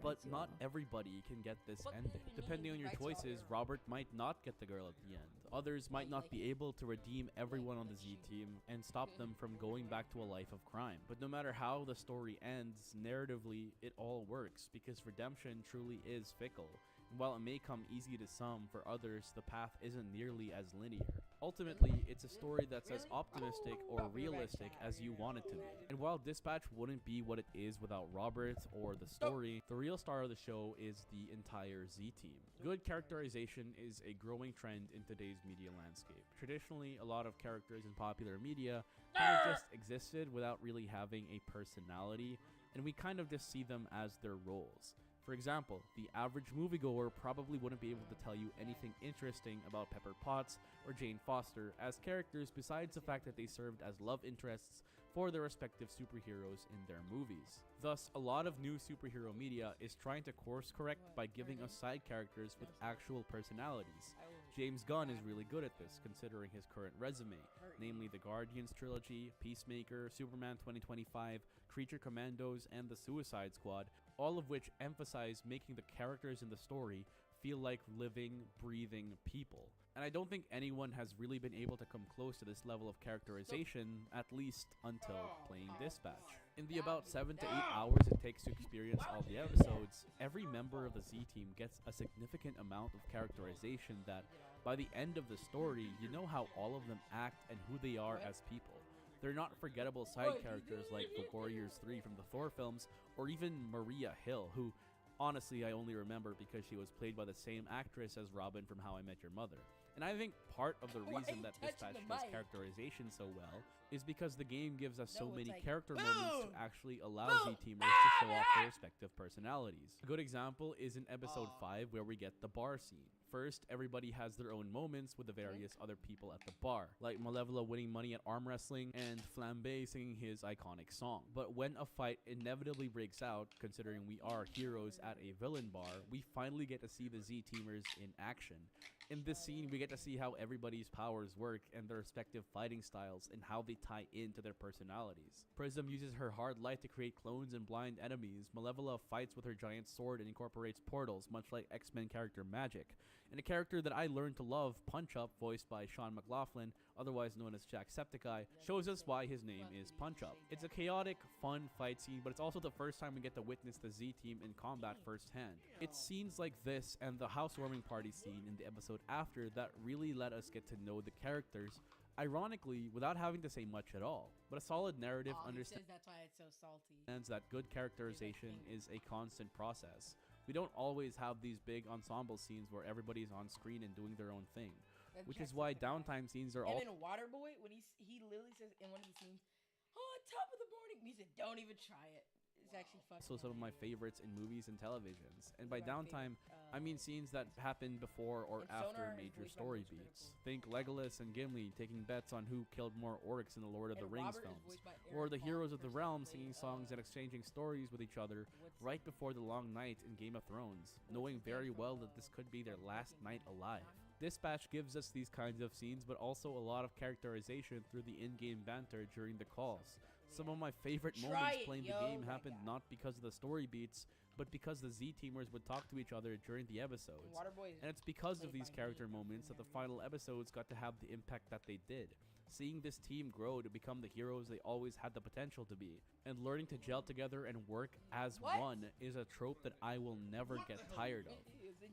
But not everybody can get this ending. Depending on your choices, Robert might not get the girl at the end. Others might not be able to redeem everyone on the Z team and stop them from going back to a life of crime. But no matter how the story ends, narratively, it all works because redemption truly is fickle. And while it may come easy to some, for others, the path isn't nearly as linear. Ultimately, it's a story that's as optimistic or realistic as you want it to be. And while Dispatch wouldn't be what it is without Robert or the story, the real star of the show is the entire Z team. Good characterization is a growing trend in today's media landscape. Traditionally, a lot of characters in popular media kind of just existed without really having a personality, and we kind of just see them as their roles. For example, the average moviegoer probably wouldn't be able to tell you anything interesting about Pepper Potts or Jane Foster as characters besides the fact that they served as love interests for their respective superheroes in their movies. Thus, a lot of new superhero media is trying to course correct by giving us side characters with actual personalities. James Gunn is really good at this, considering his current resume, namely the Guardians trilogy, Peacemaker, Superman 2025, Creature Commandos, and the Suicide Squad, all of which emphasize making the characters in the story feel like living, breathing people. And I don't think anyone has really been able to come close to this level of characterization, at least until playing Dispatch. In the about 7 to 8 hours it takes to experience all the episodes, every member of the Z team gets a significant amount of characterization that, by the end of the story, you know how all of them act and who they are as people. They're not forgettable side characters like the Warriors 3 from the Thor films, or even Maria Hill, who honestly I only remember because she was played by the same actress as Robin from How I Met Your Mother. And I think part of the reason that Dispatch does characterization so well is because the game gives us so many character moments to actually allow Z-teamers to show off their respective personalities. A good example is in episode 5 where we get the bar scene. First, everybody has their own moments with the various other people at the bar, like Malevola winning money at arm wrestling and Flambe singing his iconic song. But when a fight inevitably breaks out, considering we are heroes at a villain bar, we finally get to see the Z-teamers in action. In this scene, we get to see how everybody's powers work and their respective fighting styles and how they tie into their personalities. Prism uses her hard light to create clones and blind enemies. Malevola fights with her giant sword and incorporates portals, much like X-Men character Magic. And a character that I learned to love, Punch-Up, voiced by Sean McLaughlin, otherwise known as Jacksepticeye, shows us why his name is Punch-Up. It's a chaotic, fun fight scene, but it's also the first time we get to witness the Z-team in combat firsthand. It's scenes like this and the housewarming party scene in the episode after that really let us get to know the characters, ironically, without having to say much at all. But a solid narrative understands that's why it's so salty. That good characterization is a constant process. We don't always have these big ensemble scenes where everybody's on screen and doing their own thing, which is why downtime scenes are all. And in Waterboy, when he literally says in one of the scenes, "Oh, top of the morning," he said, "Don't even try it." It's actually fucking. So some of my favorites in movies and televisions, and by downtime, I mean scenes that happen before or after major story beats. Think Legolas and Gimli taking bets on who killed more orcs in the Lord of the Rings films, or the heroes of the realm singing songs and exchanging stories with each other right before the long night in Game of Thrones, knowing very well that this could be their last night alive. Dispatch gives us these kinds of scenes, but also a lot of characterization through the in-game banter during the calls. Some of my favorite moments playing the game happened not because of the story beats, but because the Z-teamers would talk to each other during the episodes. And it's because of these character moments that the final episodes got to have the impact that they did. Seeing this team grow to become the heroes they always had the potential to be, and learning to gel together and work as one is a trope that I will never get tired of.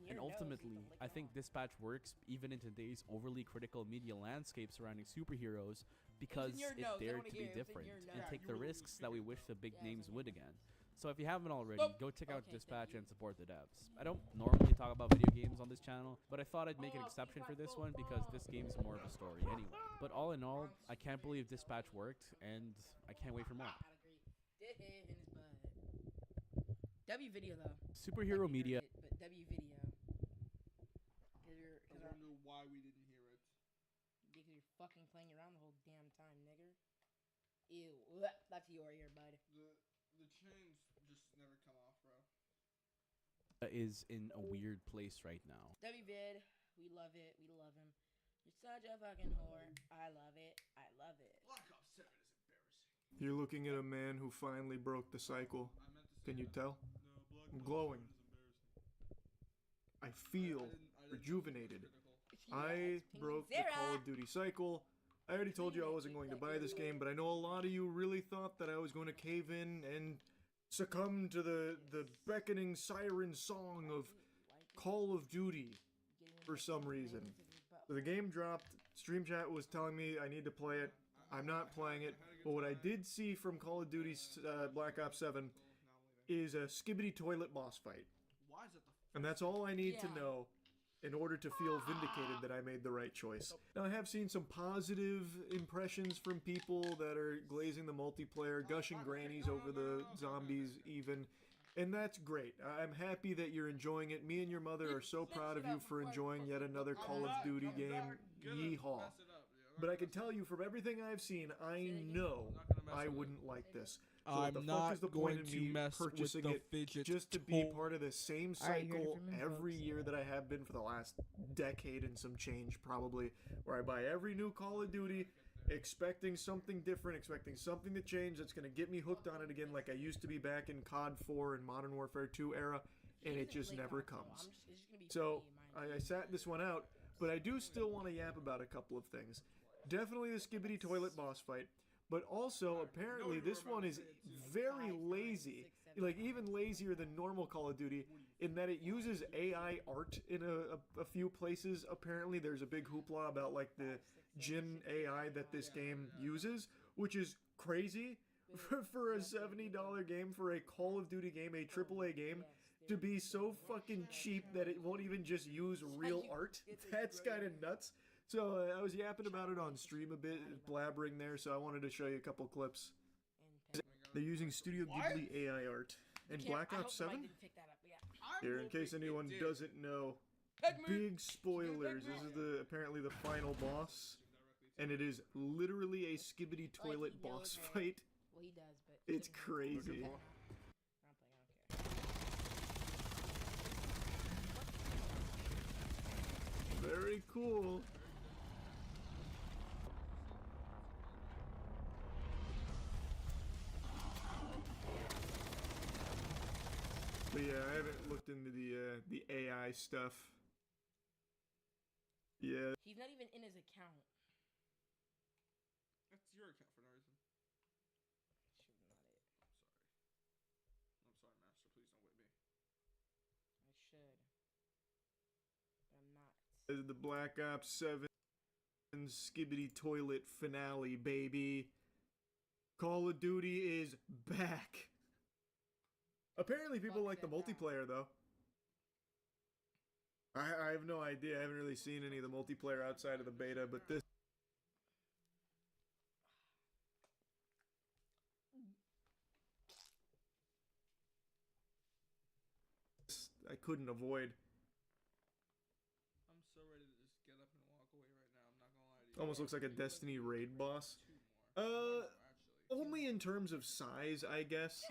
And ultimately, I think Dispatch works even in today's overly critical media landscape surrounding superheroes because it dared to be different and take the risks that we wish the big names would again. So if you haven't already, go check out Dispatch and support the devs. I don't normally talk about video games on this channel, but I thought I'd make an exception for this one because this game's more of a story anyway. But all in all, I can't believe Dispatch worked, and I can't wait for more. W video though. Superhero media. But W video. I wonder why we didn't hear it. Because you're fucking playing around the whole damn time, nigger. Ew. That's your ear, bud. The chains just never come off, bro. Is in a weird place right now. WVid, we love it. We love him. You're such a fucking whore. I love it. I love it. Black Ops 7 is embarrassing. You're looking at a man who finally broke the cycle. Can you tell? I'm glowing. I feel rejuvenated. I broke the Call of Duty cycle. I already told you I wasn't going to buy this game, but I know a lot of you really thought that I was going to cave in and succumb to the beckoning siren song of Call of Duty for some reason. So the game dropped. Stream chat was telling me I need to play it. I'm not playing it, but what I did see from Call of Duty Black Ops 7 is a skibbity toilet boss fight. Why is it And that's all I need to know in order to feel vindicated that I made the right choice. Now, I have seen some positive impressions from people that are glazing the multiplayer, gushing grannies over the zombies even, and that's great. I'm happy that you're enjoying it. Me and your mother are so proud of you for enjoying yet another Call of Duty game. Yeehaw. But I can tell you from everything I've seen, I know I wouldn't like this. So what the fuck is the point of me purchasing it just to be part of the same cycle every year that I have been for the last decade and some change probably, where I buy every new Call of Duty expecting something different, expecting something to change that's going to get me hooked on it again like I used to be back in COD 4 and Modern Warfare 2 era, and it just never comes. So I sat this one out, but I do still want to yap about a couple of things. Definitely the skibbity toilet boss fight. But also, apparently, this one is very lazy. Like, even lazier than normal Call of Duty, in that it uses AI art in a few places. Apparently, there's a big hoopla about, like, the Jin AI that this game uses, which is crazy for a $70 game, for a Call of Duty game, a AAA game, to be so fucking cheap that it won't even just use real art. That's kind of nuts. So I was yapping about it on stream a bit, blabbering there, so I wanted to show you a couple clips. They're using Studio Ghibli AI art. And Black Ops 7? Here, in case anyone doesn't know, big spoilers. This is apparently the final boss. And it is literally a skibbity toilet boss fight. Well, he does, but it's crazy. Very cool. But yeah, I haven't looked into the AI stuff. Yeah. He's not even in his account. That's your account for no reason. Shoot, not it. I'm sorry, Master. Please don't whip me. I should. But I'm not. This is the Black Ops 7 skibbity toilet finale, baby. Call of Duty is back. Apparently people like the multiplayer, though. I have no idea. I haven't really seen any of the multiplayer outside of the beta, but this... I couldn't avoid. I'm so ready to just get up and walk away right now. I'm not gonna lie to you. Almost looks like a Destiny raid boss. Only in terms of size, I guess.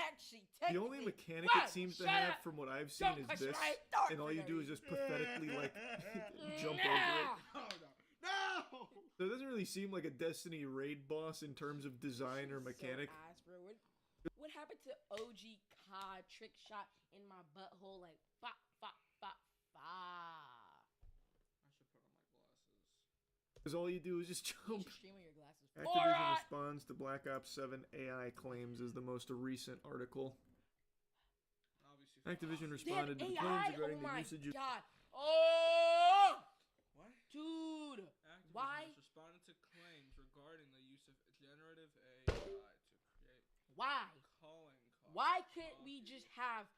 The only mechanic it seems to have, from what I've seen, is this, and all you do is just pathetically, like, jump over it. No! So it doesn't really seem like a Destiny raid boss in terms of design or mechanic. What happened to OG COD trick shot in my butthole, like, fa, fa, fa, fa? I should put on my glasses. Because all you do is just jump. You should stream with your glasses. Activision responds to Black Ops 7 AI claims is the most recent article. Activision responded to the claims regarding the usage of... Oh! What? Dude! Activision Why? has responded to claims regarding the use of generative AI to create Why? calling cards. Why can't we just have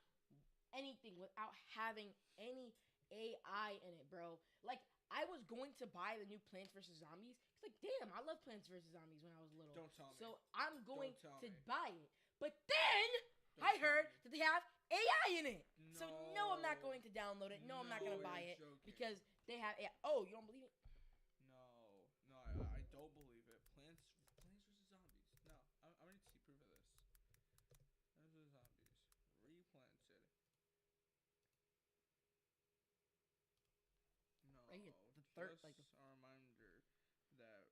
anything without having any AI in it, bro? Like, I was going to buy the new Plants vs. Zombies. It's like, damn, I love Plants vs. Zombies when I was little. Don't tell me. So I'm going Don't tell to me. buy it. But then I heard that they have AI in it. So no, I'm not going to download it. No, I'm not going to buy it joking. because they have AI. Oh, you don't believe it? No, I don't third, Just like the a reminder that.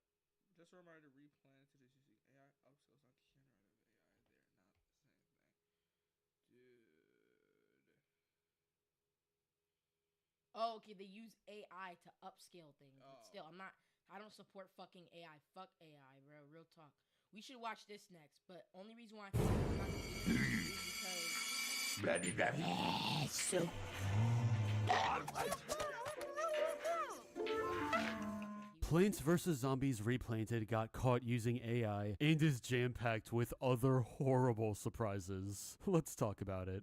Just a reminder, Replanted is using AI upskills, not the generative AI. They're not the same thing, dude. Oh, okay. They use AI to upscale things, but Oh. still, I don't support fucking AI. Fuck AI, bro. Real talk. We should watch this next, but only reason why I'm not gonna do it is because. Plants vs. Zombies Replanted got caught using AI and is jam-packed with other horrible surprises. Let's talk about it.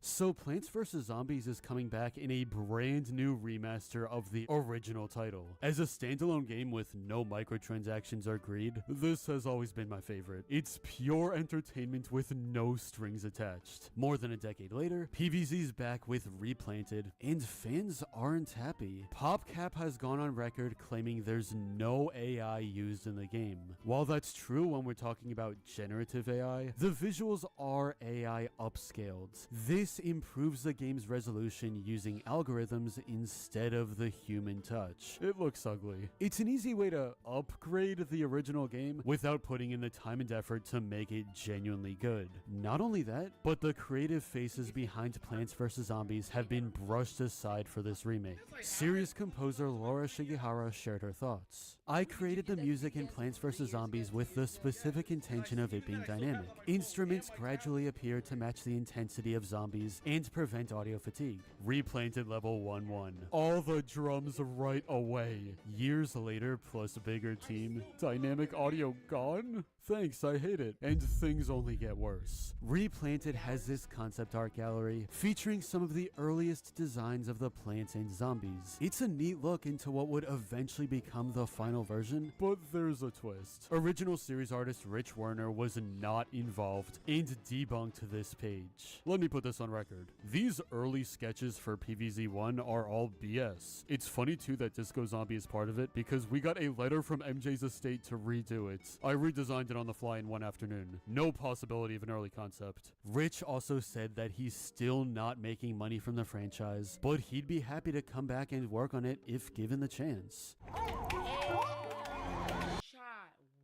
So Plants vs. Zombies is coming back in a brand new remaster of the original title. As a standalone game with no microtransactions or greed, this has always been my favorite. It's pure entertainment with no strings attached. More than a decade later, PvZ's back with Replanted, and fans aren't happy. PopCap has gone on record claiming there's no AI used in the game. While that's true when we're talking about generative AI, the visuals are AI upscaled. This improves the game's resolution using algorithms instead of the human touch. It looks ugly. It's an easy way to upgrade the original game without putting in the time and effort to make it genuinely good. Not only that, but the creative faces behind Plants vs. Zombies have been brushed aside for this remake. Series composer Laura Shigehara shared her thoughts. I created the music in Plants vs. Zombies with the specific intention of it being dynamic. Instruments gradually appear to match the intensity of zombies and prevent audio fatigue. Replanted level 1-1. All the drums right away. Years later, plus bigger team. Dynamic audio gone? Thanks, I hate it. And things only get worse. Replanted has this concept art gallery featuring some of the earliest designs of the plants and zombies. It's a neat look into what would eventually become the final version, but there's a twist. Original series artist Rich Werner was not involved and debunked this page. Let me put this on record. These early sketches for PvZ1 are all BS. It's funny too that Disco Zombie is part of it because we got a letter from MJ's estate to redo it. I redesigned it on the fly in one afternoon. No possibility of an early concept. Rich also said that he's still not making money from the franchise, but he'd be happy to come back and work on it if given the chance. Shot.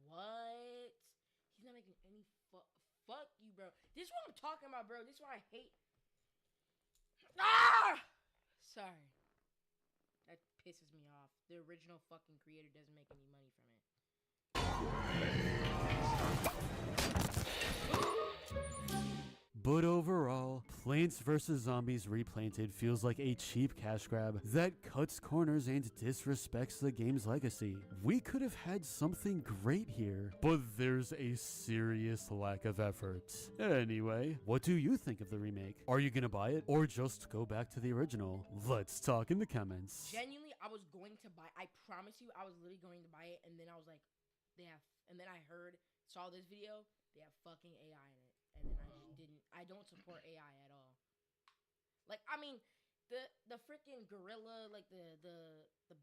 What? He's not making any fuck you, bro. This is what I'm talking about, bro. This is what I hate. Ah! Sorry. That pisses me off. The original fucking creator doesn't make any money from it. But overall, Plants vs. Zombies Replanted feels like a cheap cash grab that cuts corners and disrespects the game's legacy. We could have had something great here, but there's a serious lack of effort. Anyway, what do you think of the remake? Are you gonna buy it, or just go back to the original? Let's talk in the comments. Genuinely, I was going to buy. I promise you, I was literally going to buy it, and then I was like, and then I saw this video. They have fucking AI in it. And then I just didn't. I don't support AI at all. Like, I mean, the freaking gorilla, like the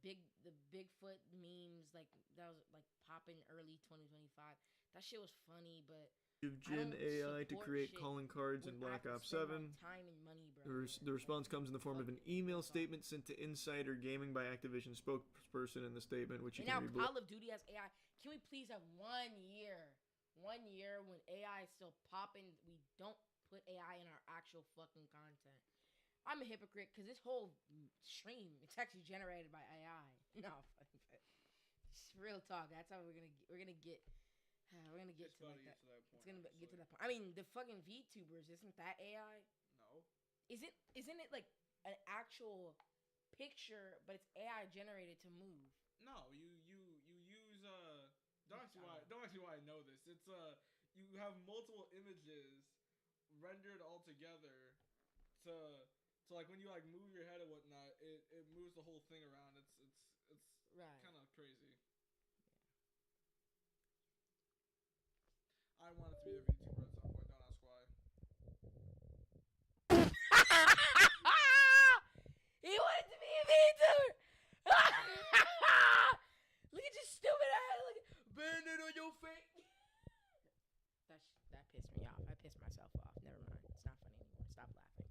Bigfoot memes, like that was like popping early 2025. That shit was funny, but Give Gen AI to create calling cards in Black Ops 7. Time and money, bro. The response comes in the form of an email statement sent to Insider Gaming by Activision spokesperson in the statement, which you and can now read. Call of Duty has AI. Can we please have 1 year? 1 year when AI is still popping, we don't put AI in our actual fucking content. I'm a hypocrite because this whole stream, it's actually generated by AI. No, it's real talk. That's how we're gonna get to like that. It's gonna get to that point. I mean, the fucking VTubers, isn't that AI? No. Isn't it like an actual picture, but it's AI generated to move? No, you use Don't ask me why I know this. It's you have multiple images rendered all together to like when you like move your head and whatnot, it moves the whole thing around. It's right. Kind of crazy. Yeah. I wanted to be a VTuber at some point. Don't ask why. He wanted to be a VTuber. Look at your stupid ass. Look at bandit on your face. That pissed me off. I pissed myself off. Never mind. It's not funny anymore. Stop laughing.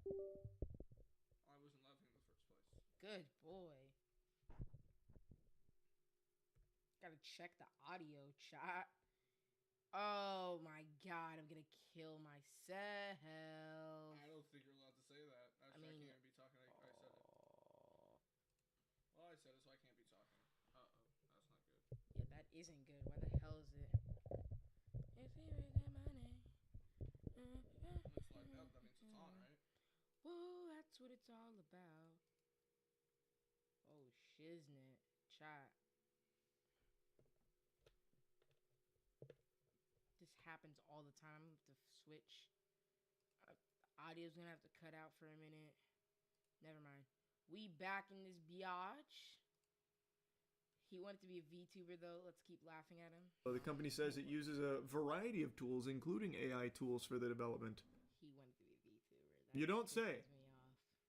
I wasn't laughing the Good boy. Gotta check the audio, chat. Oh my god, I'm gonna kill myself. I don't think you're allowed to say that. Actually, I can't be talking. I said it. Well, I said it, so I can't be talking. Uh-oh, that's not good. Yeah, that isn't good. Why the hell is it? If you make that money. Looks like that means it's on, right? Woo, that's what it's all about. Oh, shiznit. Chat. This happens all the time with the Switch. Audio's gonna have to cut out for a minute. Never mind. We back in this biatch. He wanted to be a VTuber though. Let's keep laughing at him. The company says it uses a variety of tools, including AI tools for the development. He wanted to be a VTuber. You don't say.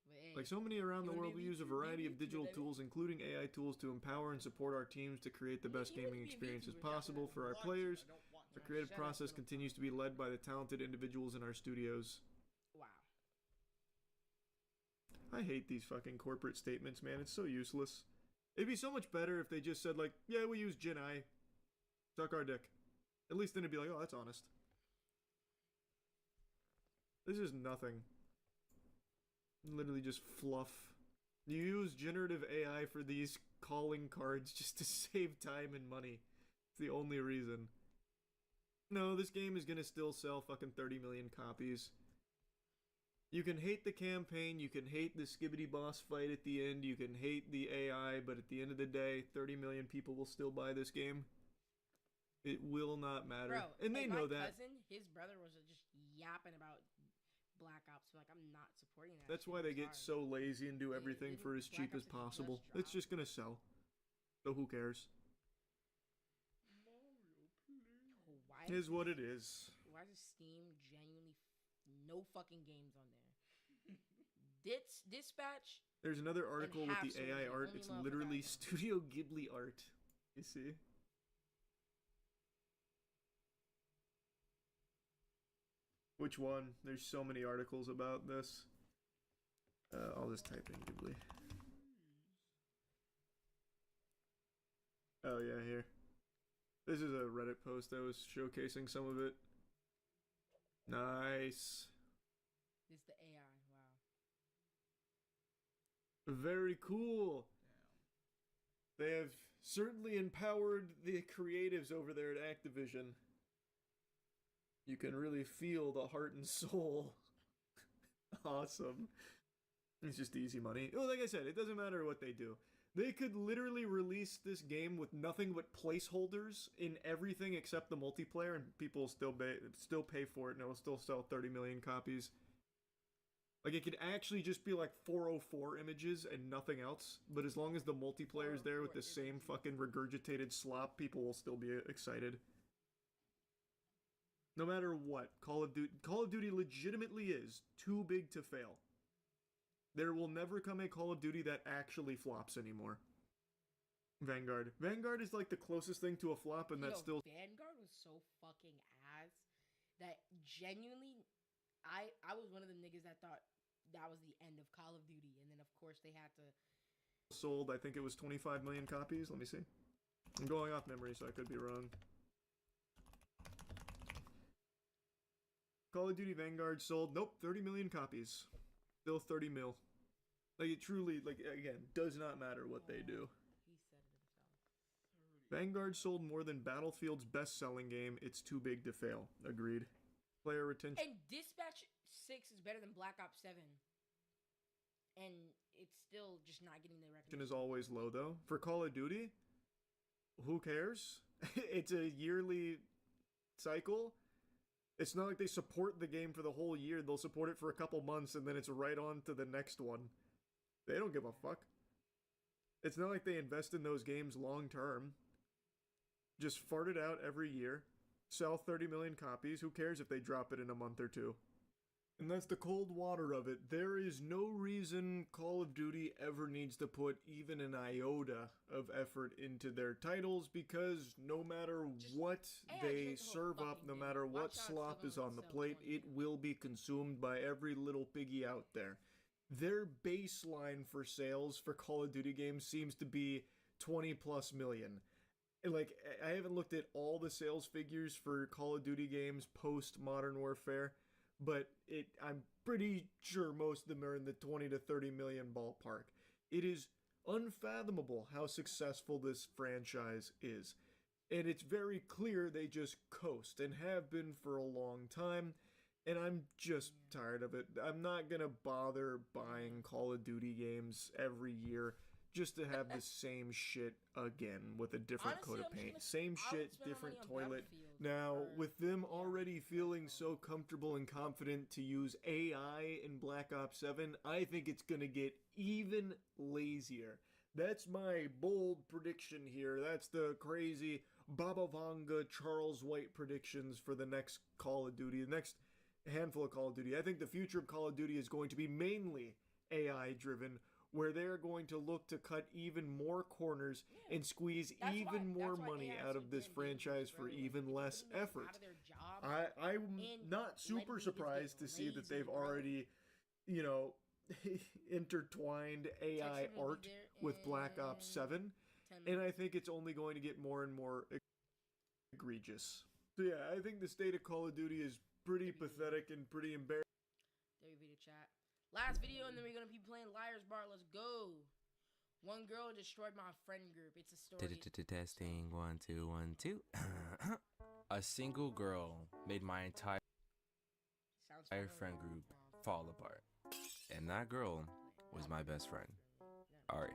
Hey, like so many around the world, we use a variety of digital tools, including AI tools, to empower and support our teams to create the best gaming experiences possible for our players. The creative process continues to be led by the talented individuals in our studios. Wow. I hate these fucking corporate statements, man. It's so useless. It'd be so much better if they just said, like, yeah, we use Jinai. Suck our dick. At least then it'd be like, oh, that's honest. This is nothing. Literally just fluff. You use generative AI for these calling cards just to save time and money. It's the only reason. No, this game is gonna still sell fucking 30 million copies. You can hate the campaign, you can hate the Skibidi boss fight at the end, you can hate the AI, but at the end of the day, 30 million people will still buy this game. It will not matter. Bro, and they know that. My cousin, his brother was just yapping about Black Ops. So like, I'm not supporting that. That's why they get so lazy and do everything for as cheap as possible. It's just gonna sell. So who cares? Is what it is. Why does Steam genuinely no fucking games on there? Dispatch. There's another article with the AI art. It's literally Studio Ghibli art. You see? Which one? There's so many articles about this. I'll just type in Ghibli. Oh yeah, here. This is a Reddit post that was showcasing some of it. Nice. This is the AI, wow. Very cool. They have certainly empowered the creatives over there at Activision. You can really feel the heart and soul. Awesome. It's just easy money. Well, like I said, it doesn't matter what they do. They could literally release this game with nothing but placeholders in everything except the multiplayer, and people will still pay for it, and it will still sell 30 million copies. Like, it could actually just be like 404 images and nothing else, but as long as the multiplayer is there with the same fucking regurgitated slop, people will still be excited. No matter what, Call of Duty legitimately is too big to fail. There will never come a Call of Duty that actually flops anymore. Vanguard. Vanguard is like the closest thing to a flop, and that's still... Vanguard was so fucking ass that genuinely, I was one of the niggas that thought that was the end of Call of Duty, and then of course they had to... Sold, I think it was 25 million copies. Let me see. I'm going off memory, so I could be wrong. Call of Duty Vanguard sold, nope, 30 million copies. Still 30 mil. Like, it truly, like, again, does not matter what they do. He said it himself. Vanguard sold more than Battlefield's best-selling game. It's too big to fail. Agreed. Player retention. And Dispatch 6 is better than Black Ops 7. And it's still just not getting the recognition. Is always low, though. For Call of Duty, who cares? It's a yearly cycle. It's not like they support the game for the whole year. They'll support it for a couple months, and then it's right on to the next one. They don't give a fuck. It's not like they invest in those games long term. Just fart it out every year. Sell 30 million copies. Who cares if they drop it in a month or two? And that's the cold water of it. There is no reason Call of Duty ever needs to put even an iota of effort into their titles, because no matter what they serve up, no matter what slop is on the plate, it will be consumed by every little piggy out there. their baseline for sales for Call of Duty games seems to be 20 plus million. And like, I haven't looked at all the sales figures for Call of Duty games post Modern Warfare, but I'm pretty sure most of them are in the 20 to 30 million ballpark. It is unfathomable how successful this franchise is. And it's very clear they just coast and have been for a long time. And I'm just tired of it. I'm not gonna bother buying Call of Duty games every year just to have the same shit again with a different coat of paint. Same shit, different toilet. Now, with them already feeling so comfortable and confident to use AI in Black Ops 7, I think it's gonna get even lazier. That's my bold prediction here. That's the crazy Baba Vanga, Charles White predictions for the next Call of Duty, the next handful of Call of Duty. I think the future of Call of Duty is going to be mainly AI driven, where they're going to look to cut even more corners and squeeze even more money out of this franchise for even less effort. I'm not super surprised to see that they've already, you know, intertwined AI art with Black Ops 7, and I think it's only going to get more and more egregious. So yeah, I think the state of Call of Duty is pretty pathetic and pretty embarrassing. There you be the chat. Last video, and then we're gonna be playing Liar's Bar. Let's go. One girl destroyed my friend group. It's a story. Testing 1 2 1 2. A single girl made my entire friend group fall apart, and that girl was my best friend, Ari.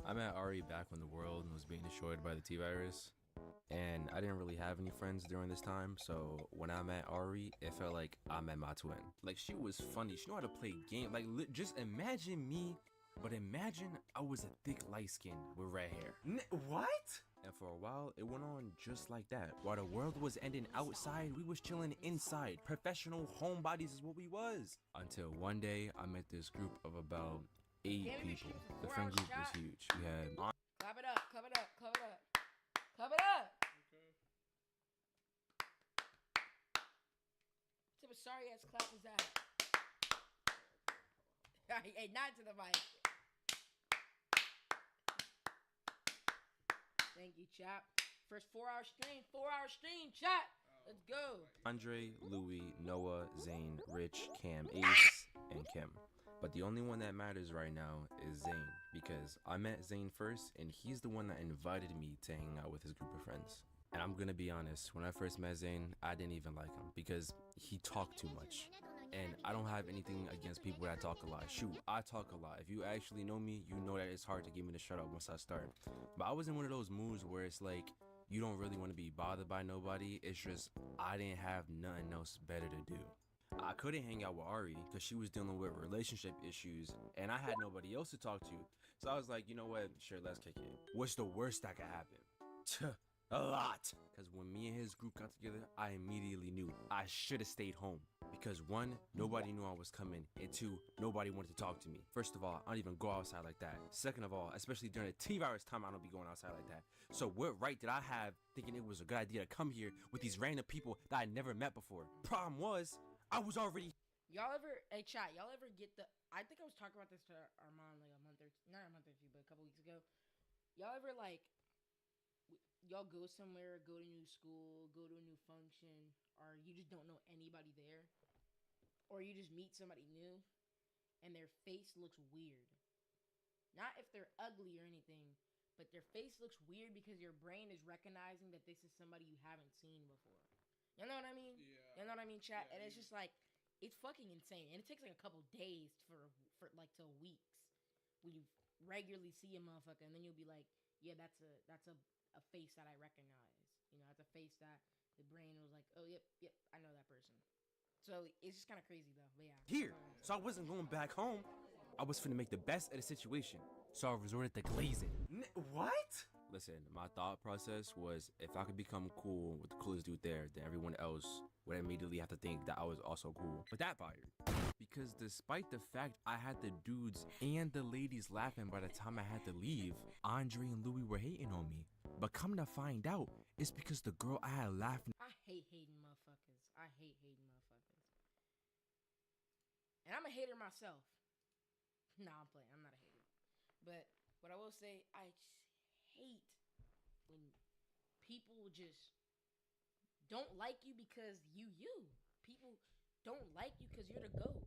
I met Ari back when the world was being destroyed by the T-virus, and I didn't really have any friends during this time, so when I met Ari, it felt like I met my twin. Like, she was funny, she knew how to play games. Like, just imagine me, but imagine I was a thick light skin with red hair. What? And for a while, it went on just like that. While the world was ending outside, we was chilling inside. Professional homebodies is what we was. Until one day, I met this group of about 8 people. The friend group was huge. We had... Clap it up, clap it up, clap it up. Clap it up! What type of sorry ass clap was that? Hey, not to the mic. Thank you, chat. First 4-hour stream, chat. Let's go. Andre, Louis, Noah, Zane, Rich, Cam, Ace, and Kim. But the only one that matters right now is Zane, because I met Zane first, and he's the one that invited me to hang out with his group of friends. And I'm gonna be honest, when I first met Zane, I didn't even like him, because he talked too much. And I don't have anything against people that talk a lot. Shoot, I talk a lot. If you actually know me, you know that it's hard to get me to shut up once I start. But I was in one of those moods where it's like, you don't really want to be bothered by nobody. It's just, I didn't have nothing else better to do. I couldn't hang out with Ari because she was dealing with relationship issues and I had nobody else to talk to. So I was like, you know what? Sure, let's kick it. What's the worst that could happen? A lot. Because when me and his group got together, I immediately knew I should have stayed home. Because 1, nobody knew I was coming, and 2, nobody wanted to talk to me. First of all, I don't even go outside like that. Second of all, especially during the T-virus time, I don't be going outside like that. So what right did I have thinking it was a good idea to come here with these random people that I never met before? Problem was, I was already... Y'all ever, hey chat, y'all ever get the, I think I was talking about this to Armand like not a month or two, but a couple weeks ago. Y'all ever like, y'all go somewhere, go to a new school, go to a new function, or you just don't know anybody there? Or you just meet somebody new, and their face looks weird. Not if they're ugly or anything, but their face looks weird because your brain is recognizing that this is somebody you haven't seen before. You know what I mean? Yeah. You know what I mean, chat? Yeah, and it's just like, it's fucking insane. And it takes like a couple days for like till weeks when you regularly see a motherfucker, and then you'll be like, yeah, that's a face that I recognize. You know, that's a face that the brain was like, oh, yep, I know that person. So it's just kind of crazy though, but yeah. Here, so I wasn't going back home. I was finna make the best of the situation, so I resorted to glazing. What? Listen, my thought process was if I could become cool with the coolest dude there, then everyone else would immediately have to think that I was also cool. But that fired. Because despite the fact I had the dudes and the ladies laughing by the time I had to leave, Andre and Louis were hating on me. But come to find out, it's because the girl I had laughing. I hate hating motherfuckers. And I'm a hater myself. Nah, I'm playing. I'm not a hater. But what I will say, I hate when people just don't like you because you. People don't like you because you're the GOAT.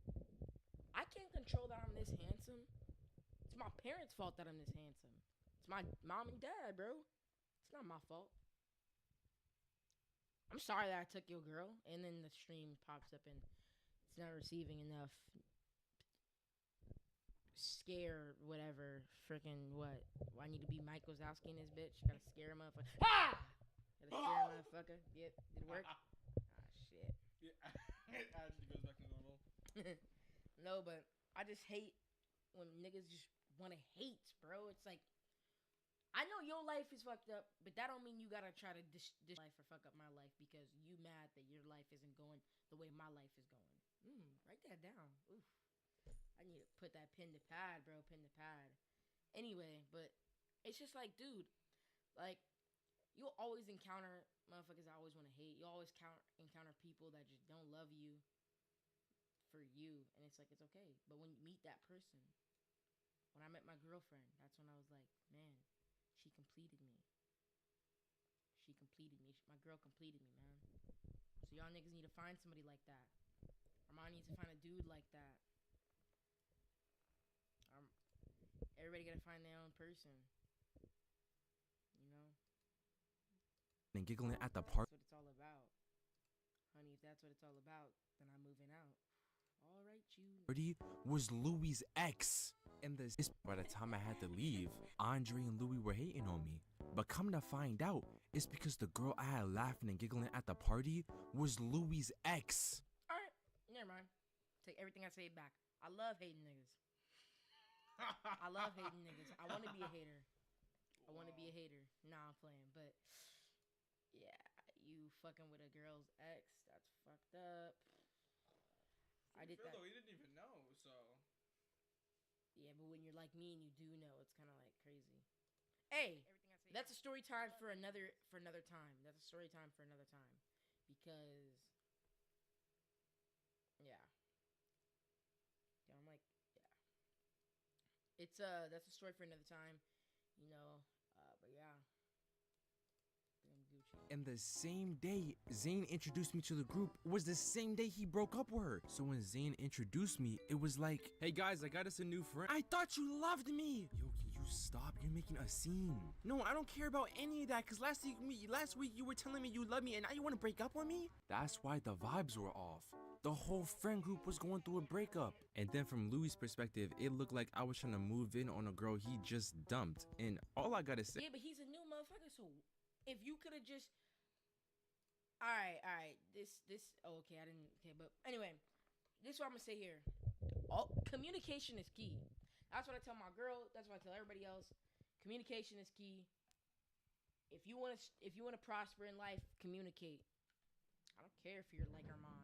I can't control that I'm this handsome. It's my parents' fault that I'm this handsome. It's my mom and dad, bro. It's not my fault. I'm sorry that I took your girl, and then the stream pops up and it's not receiving enough scare, whatever, freaking what? I need to be Mike Wazowski in this bitch. Gotta scare him motherfucker. Ah! Gotta scare him motherfucker. Yep, did it work? Ah, shit. Yeah, it actually goes back to normal. No, but I just hate when niggas just want to hate, bro. It's like, I know your life is fucked up, but that don't mean you gotta try to dish life or fuck up my life because you mad that your life isn't going the way my life is going. Write that down. Oof. I need to put that pen to pad, bro. Pen to pad. Anyway, but it's just like, dude, like, you'll always encounter motherfuckers that always want to hate. You always encounter people that just don't love you for you, and it's like, it's okay. But when you meet that person, when I met my girlfriend, that's when I was like, man, she completed me. She completed me. My girl completed me, man. So y'all niggas need to find somebody like that. Armand needs to find a dude like that. Everybody gotta find their own person. You know? And giggling at the park. That's what it's all about. Honey, if that's what it's all about, then I'm moving out. All right, you. Party was Louis' ex. And by the time I had to leave, Andre and Louis were hating on me. But come to find out, it's because the girl I had laughing and giggling at the party was Louis' ex. Alright, never mind. Take everything I say back. I love hating niggas. I love hating niggas. I want to be a hater. I want to be a hater. Nah, I'm playing. But, yeah, you fucking with a girl's ex, that's fucked up. I did that. Though, you didn't even know, so. Yeah, but when you're like me and you do know, it's kind of like crazy. Hey, that's a story time for another time. That's a story time for another time, because yeah, I'm like, yeah, it's that's a story for another time, you know. But yeah. And the same day Zayn introduced me to the group was the same day he broke up with her. So when Zayn introduced me, it was like, hey guys, I got us a new friend. I thought you loved me. Yo, can you stop? You're making a scene. No, I don't care about any of that, because last week you were telling me you love me and now you want to break up with me? That's why the vibes were off. The whole friend group was going through a breakup. And then from Louis' perspective, it looked like I was trying to move in on a girl he just dumped. And all I gotta say— yeah, but he's a new motherfucker, so if you could have just, all right, okay, I didn't, okay, but anyway, this is what I'm gonna say here. Communication is key. That's what I tell my girl. That's what I tell everybody else. Communication is key. If you wanna prosper in life, communicate. I don't care if you're like Armand.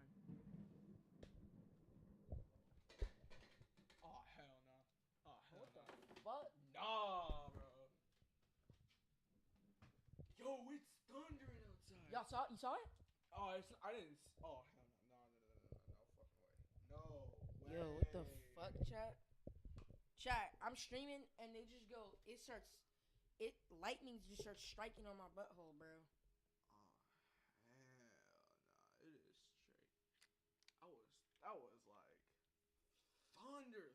Oh hell no. Oh hell what no. the fuck? Nah, bro. Yo, it's thundering outside. You saw it? Oh, I didn't. Oh hell no, no fucking way. No way. Yo, what the fuck, chat? Chat, I'm streaming and they just go. Lightning just starts striking on my butthole, bro. Oh hell no, it is straight. That was like thunder.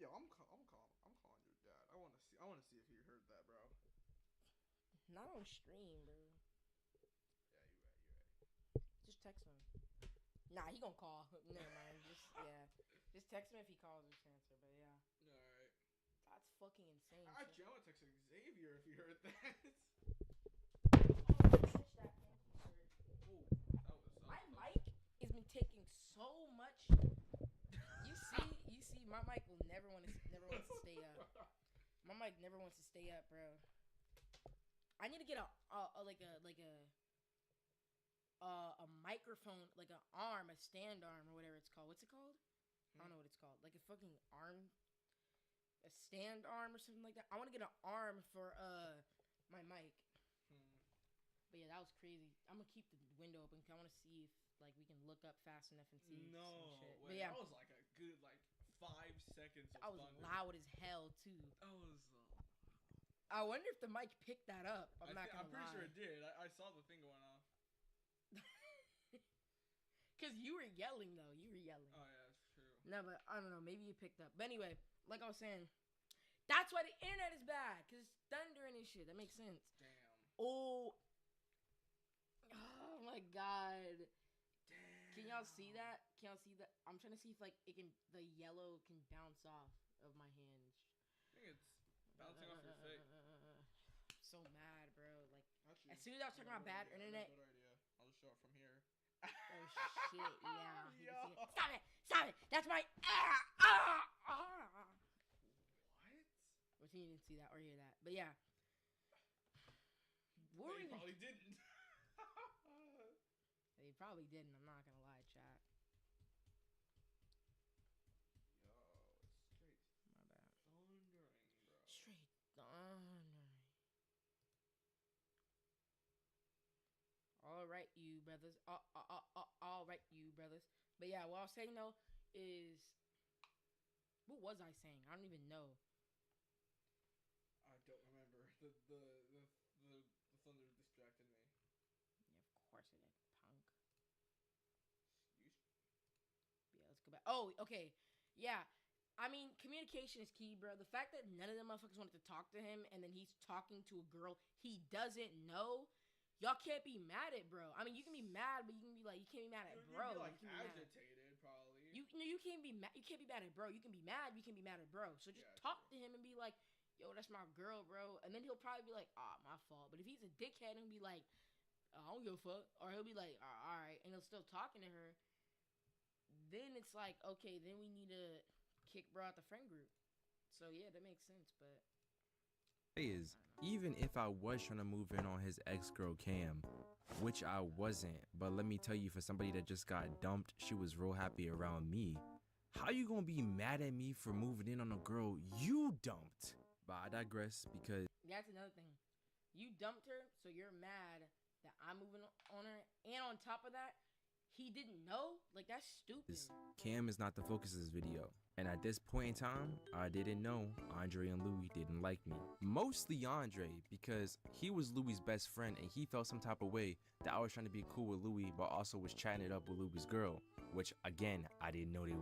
Yo, I'm calling your dad. I want to see if he heard that, bro. Not on stream, bro. Yeah, you're right. Just text him. Nah, he gonna call. Never mind. Just text him if he calls. Just answer. But yeah. All right. That's fucking insane. Actually, I want to text Xavier if he heard that. My mic has been taking so much. You see, my mic will never wants to stay up. My mic never wants to stay up, bro. I need to get a microphone, like an arm, a stand arm, or whatever it's called. What's it called? I don't know what it's called. Like a fucking arm, a stand arm or something like that. I want to get an arm for my mic. But yeah, that was crazy. I'm gonna keep the window open because I want to see if like we can look up fast enough and see some shit. No, but yeah, that was like a good 5 seconds. I was loud as hell too. I was. I wonder if the mic picked that up. I'm pretty sure it did. I saw the thing going off. Cause you were yelling though. You were yelling. Oh yeah, that's true. No, but I don't know. Maybe you picked up. But anyway, like I was saying, that's why the internet is bad. Cause it's thundering and shit. That makes sense. Damn. Oh my god. Damn. Can y'all see that? Can y'all see that? I'm trying to see if like the yellow can bounce off of my hands. I think it's bouncing off your face. So mad, bro. Like as soon as I was talking about bad internet. Better idea. I'll just show it from here. Oh shit! Yeah. Yo. Stop it! Stop it! That's my. What? You didn't see that or hear that, but yeah. What you probably didn't. They probably didn't. I'm not gonna lie, chat. Yo, straight. My bad. Thundering, bro. Straight thundering. All right, you brothers. All right, you brothers. But yeah, what I was saying though is, what was I saying? I don't even know. I don't remember. The thunder distracted me. Yeah, of course it did, punk. Yeah, let's go back. Oh, okay. Yeah. I mean, communication is key, bro. The fact that none of them motherfuckers wanted to talk to him and then he's talking to a girl he doesn't know, y'all can't be mad at bro. I mean, you can be mad, but you can be like, you can't be mad at bro. You'd be like you agitated, probably. You can't be mad. You can't be mad at bro. You can be mad. You can be mad at bro. So just talk to him and be like, yo, that's my girl, bro. And then he'll probably be like, my fault. But if he's a dickhead, he'll be like, I don't give a fuck. Or he'll be like, all right. And he'll still talking to her. Then it's like, okay, then we need to kick bro out the friend group. So yeah, that makes sense. But is, even if I was trying to move in on his ex-girl Cam, which I wasn't, but let me tell you, for somebody that just got dumped, she was real happy around me. How you gonna be mad at me for moving in on a girl you dumped? But I digress, because that's another thing. You dumped her, so you're mad that I'm moving on her, and on top of that, he didn't know? Like, that's stupid. Cam is not the focus of this video. And at this point in time, I didn't know Andre and Louis didn't like me. Mostly Andre, because he was Louis' best friend and he felt some type of way that I was trying to be cool with Louis, but also was chatting it up with Louis' girl. Which, again, I didn't know there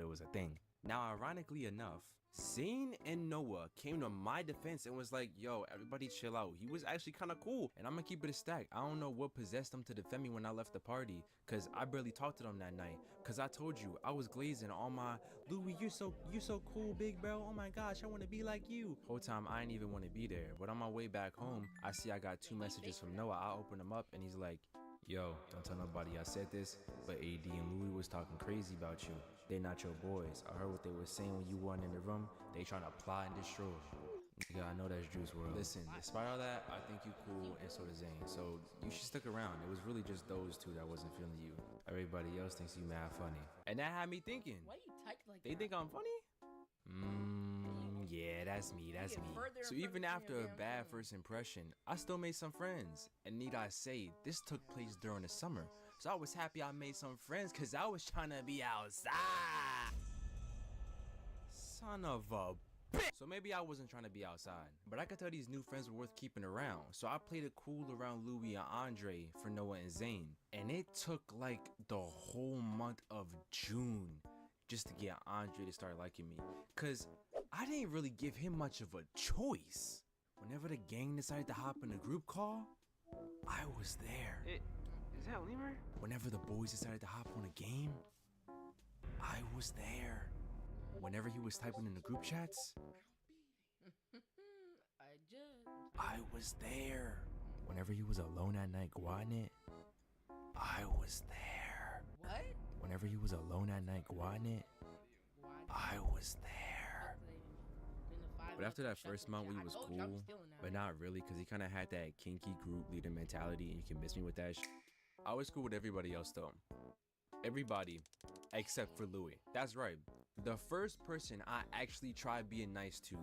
was a thing. Now, ironically enough, Zane and Noah came to my defense and was like, yo, everybody chill out. He was actually kind of cool. And I'm gonna keep it a stack. I don't know what possessed them to defend me when I left the party, because I barely talked to them that night. Because I told you, I was glazing on my, Louis, you're so cool, big bro. Oh my gosh, I want to be like you. Whole time, I didn't even want to be there. But on my way back home, I see I got 2 messages from Noah. I open them up and he's like, yo, don't tell nobody I said this, but AD and Louis was talking crazy about you. They not your boys. I heard what they were saying when you weren't in the room. They trying to plot and destroy. Nigga, I know that's Juice WRLD. Listen, despite all that, I think you cool, and so does Zane. So you should stick around. It was really just those two that wasn't feeling you. Everybody else thinks you mad funny. And that had me thinking. Why you type like they that? think I'm funny? Yeah, that's me. So even after a bad first impression, I still made some friends. And need I say, this took place during the summer. So I was happy I made some friends because I was trying to be outside. Son of a bitch. So maybe I wasn't trying to be outside. But I could tell these new friends were worth keeping around. So I played it cool around Louis and Andre for Noah and Zane. And it took like the whole month of June just to get Andre to start liking me. Because I didn't really give him much of a choice. Whenever the gang decided to hop in a group call, I was there. Is that Lemur? Whenever the boys decided to hop on a game, I was there. Whenever he was typing in the group chats, I was there. Whenever he was alone at night guarding it, I was there. What? Whenever he was alone at night guarding it, I was there. But after that first month, we was cool, but not really, because he kind of had that kinky group leader mentality, and you can miss me with that shit. I was cool with everybody else though. Everybody except for Louis. That's right. The first person I actually tried being nice to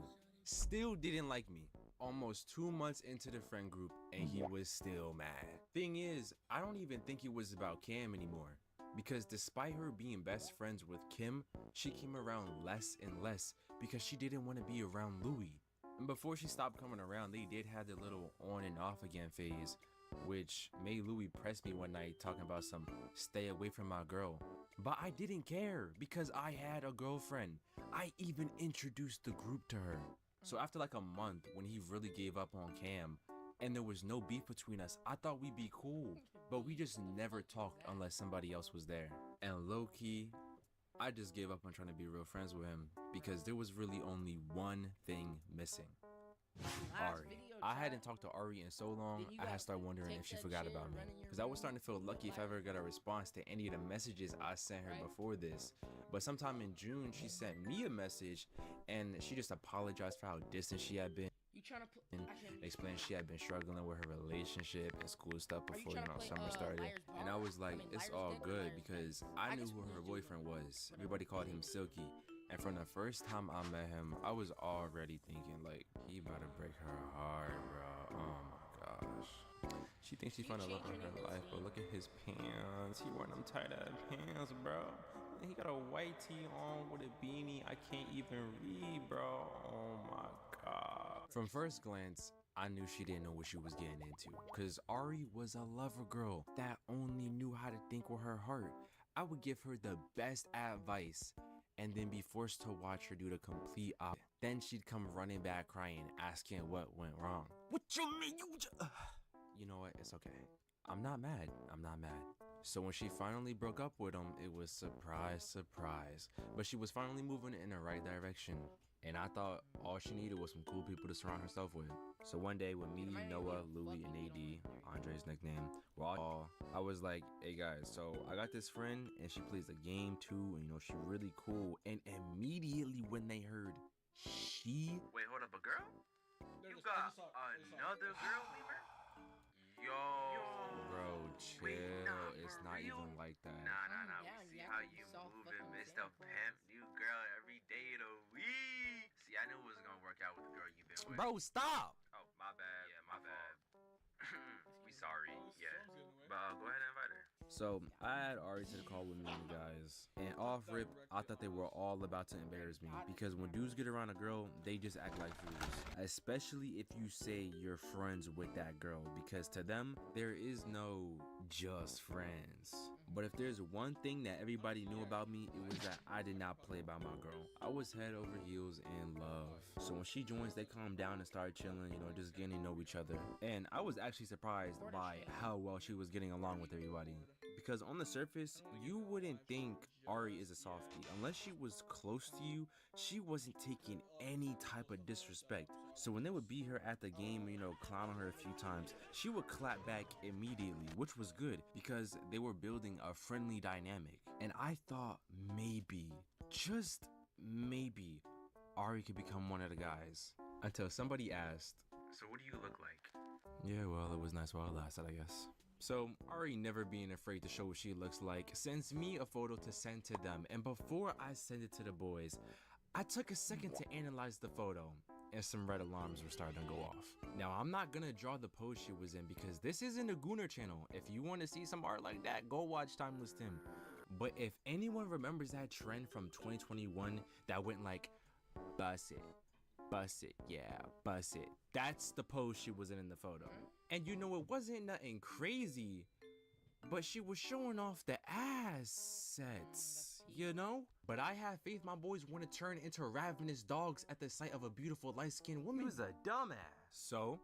still didn't like me. Almost 2 months into the friend group and he was still mad. Thing is, I don't even think it was about Cam anymore. because despite her being best friends with Kim, she came around less and less because she didn't want to be around Louis. And before she stopped coming around, they did have the little on and off again phase, which made Louis press me one night talking about some stay away from my girl. But I didn't care because I had a girlfriend. I even introduced the group to her. So after like a month, when he really gave up on Cam and there was no beef between us, I thought we'd be cool, but we just never talked unless somebody else was there. And low-key, I just gave up on trying to be real friends with him because there was really only one thing missing. Ari. I hadn't talked to Ari in so long, I had started wondering if she forgot about me. Because I was starting to feel lucky if I ever got a response to any of the messages I sent her before this. But sometime in June, she sent me a message and she just apologized for how distant she had been. And explained she had been struggling with her relationship and school stuff before summer started. And I was like, it's all good because I knew who her boyfriend was. Everybody called him Silky. And from the first time I met him, I was already thinking like, he about to break her heart, bro. Oh my gosh. She thinks she found a love in her life, but look at his pants. He wearing them tight-ass pants, bro. And he got a white tee on with a beanie. I can't even read, bro. Oh my god. From first glance, I knew she didn't know what she was getting into. Cause Ari was a lover girl that only knew how to think with her heart. I would give her the best advice and then be forced to watch her do the complete opposite. Then she'd come running back crying, asking what went wrong. What you mean you know what, it's okay. I'm not mad. So when she finally broke up with him, it was surprise. But she was finally moving in the right direction. And I thought all she needed was some cool people to surround herself with. So one day when me, Noah, Louis, and AD, Andre's nickname, were all, I was like, hey guys, so I got this friend and she plays the game too, and you know, she's really cool. And immediately when they heard she... Wait, hold up, a girl? You got another girl, Weaver? Yo. Bro, chill. It's not even like that. Nah. We see how you moving, Mr. Pimp. New girl every day of the week. See, I knew it was gonna work out with the girl you've been with. Bro, stop. Oh, my bad. Yeah, my bad. We sorry. Yeah. But go ahead and invite her. So I had Ari to the call with me and the guys, and off rip, I thought they were all about to embarrass me because when dudes get around a girl, they just act like fools. Especially if you say you're friends with that girl, because to them, there is no just friends. But if there's one thing that everybody knew about me, it was that I did not play by my girl. I was head over heels in love. So when she joins, they calm down and start chilling, you know, just getting to know each other. And I was actually surprised by how well she was getting along with everybody. Because on the surface, you wouldn't think Ari is a softie. Unless she was close to you, she wasn't taking any type of disrespect. So when they would beat her at the game, you know, clown on her a few times, she would clap back immediately, which was good because they were building a friendly dynamic. And I thought maybe, just maybe, Ari could become one of the guys. Until somebody asked, so what do you look like? Yeah, well, it was nice while it lasted, I guess. So, Ari, never being afraid to show what she looks like, sends me a photo to send to them. And before I send it to the boys, I took a second to analyze the photo, and some red alarms were starting to go off. Now, I'm not gonna draw the pose she was in because this isn't a Gooner channel. If you want to see some art like that, go watch Timeless Tim. But if anyone remembers that trend from 2021 that went like, bust it, yeah, bust it. That's the pose she was in the photo. And you know, it wasn't nothing crazy, but she was showing off the assets, you know? But I have faith my boys want to turn into ravenous dogs at the sight of a beautiful light-skinned woman. He was a dumbass. So,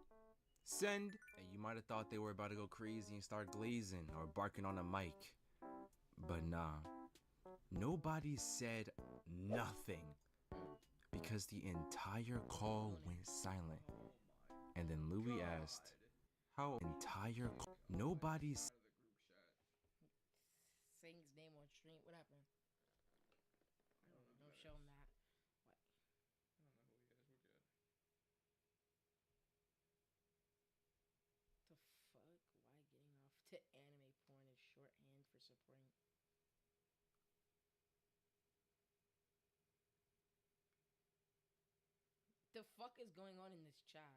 send, and you might have thought they were about to go crazy and start glazing or barking on a mic. But nah, nobody said nothing because the entire call went silent. And then Louis asked, how entire call? Nobody's saying his name on stream. What happened? Don't show him that. What? The fuck? Why getting off to anime porn is shorthand for supporting? The fuck is going on in this chat?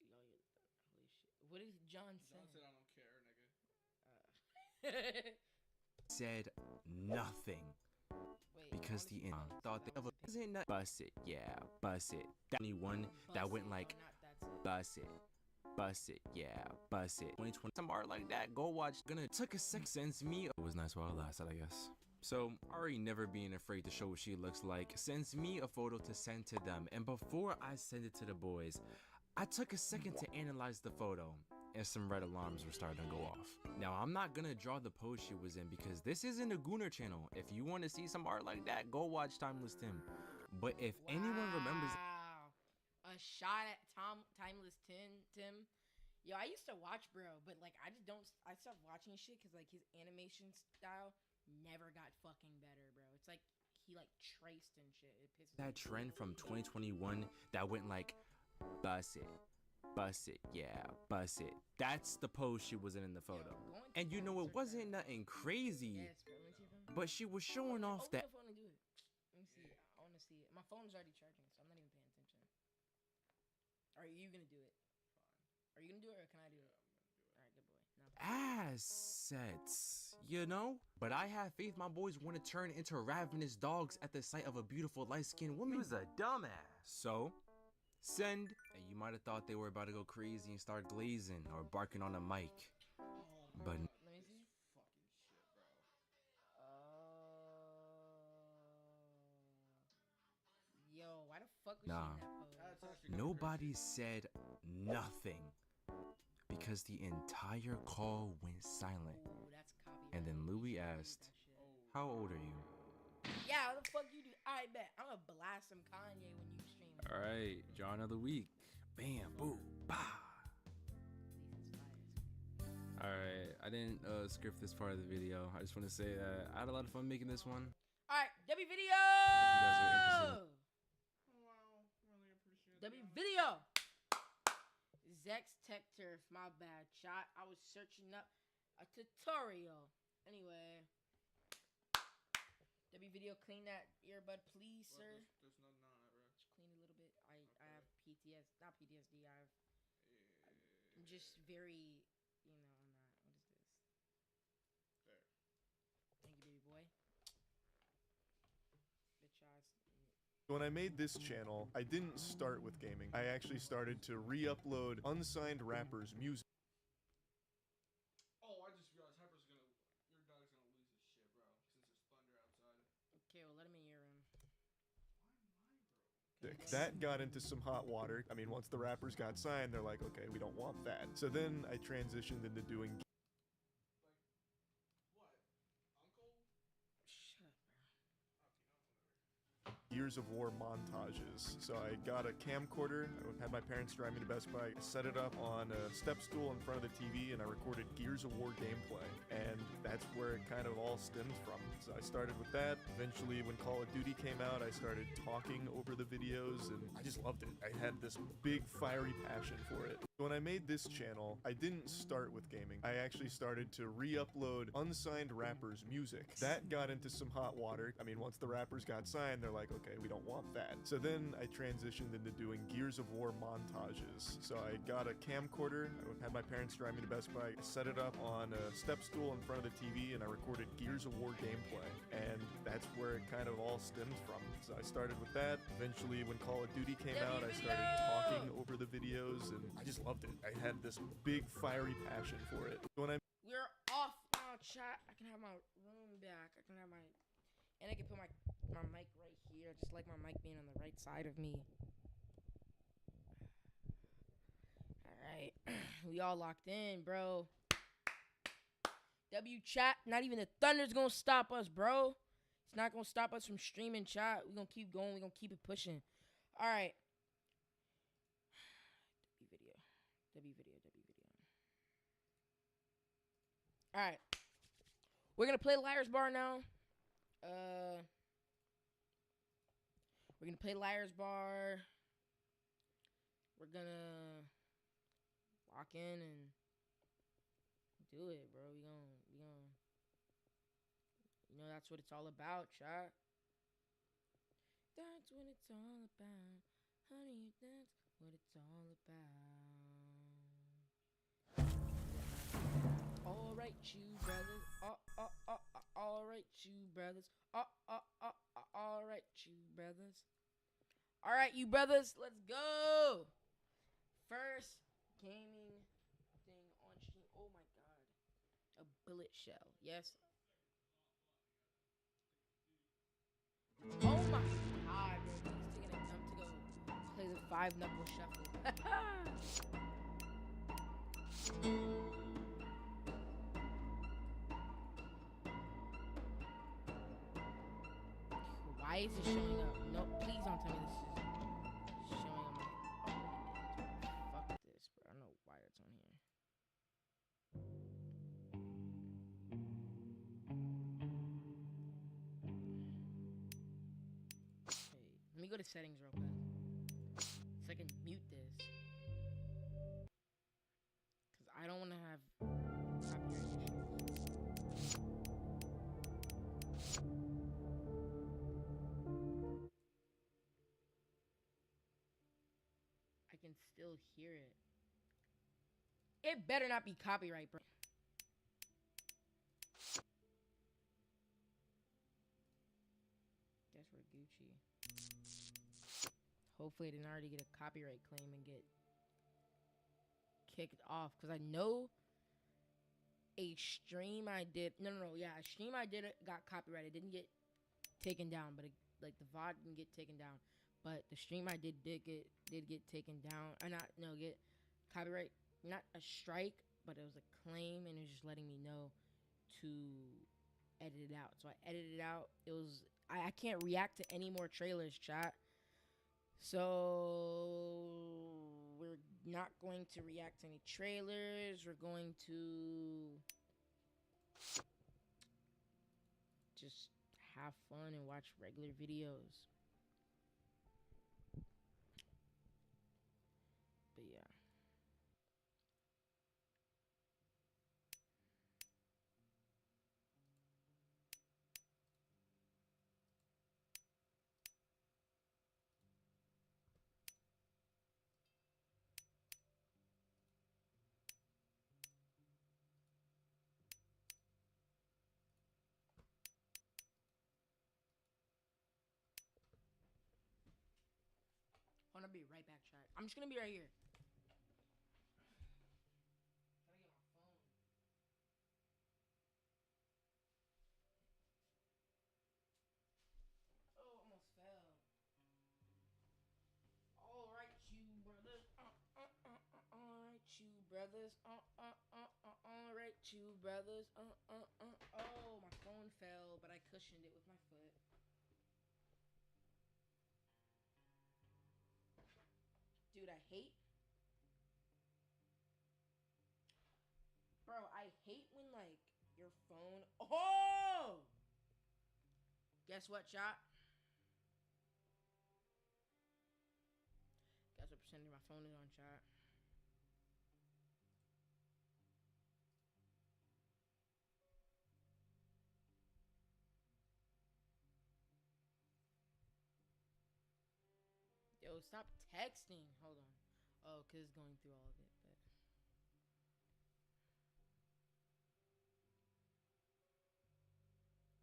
Yo, holy shit. What did John say? John said I don't care, nigga. said nothing. Because the thought they wasn't not bust it, yeah, bust it. That only one that went like bust it, yeah, bust it. 2020, some art like that. Go watch. Gonna took a sec. Sends me. It was nice while it lasted, I guess. So Ari, never being afraid to show what she looks like, sends me a photo to send to them. And before I send it to the boys, I took a second to analyze the photo. And some red alarms were starting to go off. Now, I'm not gonna draw the pose she was in because this isn't a Gooner channel. If you want to see some art like that, go watch Timeless Tim. But if anyone remembers... A shot at Timeless Tim. Yo, I used to watch, bro, but like I stopped watching shit because like his animation style never got fucking better, bro. It's like he like traced and shit. It pisses me that trend from 2021 that went like bust it, yeah, bust it. That's the pose she was in the photo. And you know, it wasn't nothing crazy, but she was showing off that. Let me do it. Let me see it. I want to see it. My phone's already charging, so I'm not even paying attention. Are you gonna do it? Are you gonna do it, or can I do it? All right, good boy. No. Assets, you know? But I have faith my boys want to turn into ravenous dogs at the sight of a beautiful light-skinned woman. Who's a dumbass? So, send, and you might have thought they were about to go crazy and start glazing or barking on a mic. But let me see. Yo, why the fuck was she in that pose? Nobody said nothing because the entire call went silent. Ooh, that's copy. And then Louis asked, "How old are you?" Yeah, what the fuck you do? I bet I'm gonna blast some Kanye when you stream. All right, John of the week. Bam, boom, bah. All right, I didn't script this part of the video. I just want to say that I had a lot of fun making this one. All right, W video. If you guys are interested. W video. Zex Tech Turf, my bad. Shot. I was searching up a tutorial. Anyway. W video, clean that earbud, please, sir. There's nothing on it, bro. Just clean a little bit. I have not PTSD. I'm just very, you know, I'm not. What is this? There. Thank you, baby boy. Bitch ass. When I made this channel, I didn't start with gaming. I actually started to re-upload unsigned rappers' music. Oh, I just realized your dog's gonna lose his shit, bro, since there's thunder outside. Okay, well, let him in your room. That got into some hot water. I mean, once the rappers got signed, they're like, okay, we don't want that. So then I transitioned into doing Gears of War montages. So I got a camcorder, I had my parents drive me to Best Buy, I set it up on a step stool in front of the TV, and I recorded Gears of War gameplay. And that's where it kind of all stemmed from. So I started with that. Eventually, when Call of Duty came out, I started talking over the videos, and I just loved it. I had this big, fiery passion for it. When I made this channel, I didn't start with gaming. I actually started to re-upload unsigned rappers' music. That got into some hot water. I mean, once the rappers got signed, they're like, okay, we don't want that. So then I transitioned into doing Gears of War montages. So I got a camcorder, I had my parents drive me to Best Buy, I set it up on a step stool in front of the TV, and I recorded Gears of War gameplay. And that's where it kind of all stemmed from. So I started with that. Eventually, when Call of Duty came out, I started talking over the videos, and I just loved it. I had this big, fiery passion for it. We're off now, chat. I can have my room back. I can have my... And I can put my mic right here. Just like my mic being on the right side of me. Alright. We all locked in, bro. W chat. Not even the Thunder's gonna stop us, bro. It's not gonna stop us from streaming, chat. We're gonna keep going. We're gonna keep it pushing. Alright. W video. Alright. We're gonna play Liar's Bar now. We're gonna play Liar's Bar. We're gonna lock in and do it, bro. We gonna you know, that's what it's all about, chat. That's what it's all about. Honey, that's what it's all about. Alright, you brothers. you brothers. All right, you brothers. All right, you brothers, let's go. First gaming thing on stream. Oh my god, a bullet shell. Yes. Oh my god, bro. He's taking a jump to go play the 5-knuckle shuffle. Why is it showing up? No, please don't tell me this is showing up. Fuck this, bro. I don't know why it's on here. Hey, let me go to settings real quick so I can mute this. Because I don't want to have copyright issues. I can still hear it. It better not be copyright, bro. Guess we're Gucci. Hopefully I didn't already get a copyright claim and get kicked off. Because I know a stream I did... No, yeah. A stream I did got copyrighted. It didn't get taken down. But like the VOD didn't get taken down. But the stream I did get taken down. Get copyright. Not a strike, but it was a claim, and it was just letting me know to edit it out. So I edited it out. It was I can't react to any more trailers, chat. So we're not going to react to any trailers. We're going to just have fun and watch regular videos. But yeah. I'm gonna be right back, chat. I'm just gonna be right here. Oh, almost fell. All right, you brothers. All right, you brothers. All right, you brothers. Oh, my phone fell, but I cushioned it with my foot. Dude, I hate. Bro, I hate when, like, your phone. Oh! Guess what, chat? Guess what percentage my phone is on, chat? Yo, stop texting. Hold on. Oh, because it's going through all of it, but.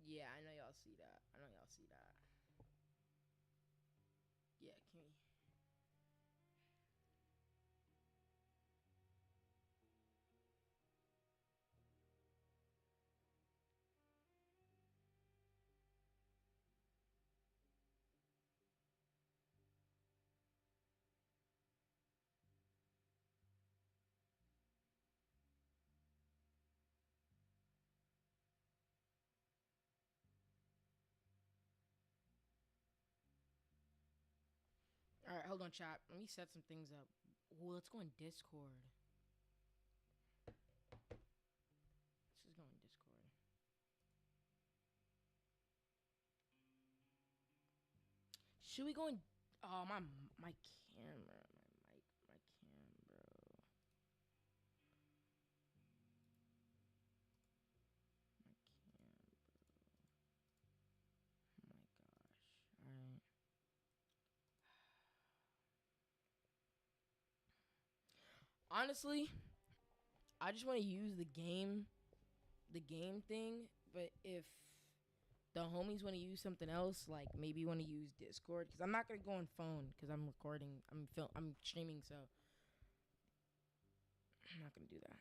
Yeah, I know y'all see that. Yeah, can we? All right, hold on, chat. Let me set some things up. Ooh, let's go in Discord. Let's just go in Discord. Should we go in? Oh, my camera, my mic, my cam, bro. My cam, bro. Oh my gosh. All right. Honestly, I just want to use the game thing, but if the homies want to use something else, like maybe want to use Discord, because I'm not gonna go on phone because I'm recording, I'm streaming, so I'm not gonna do that.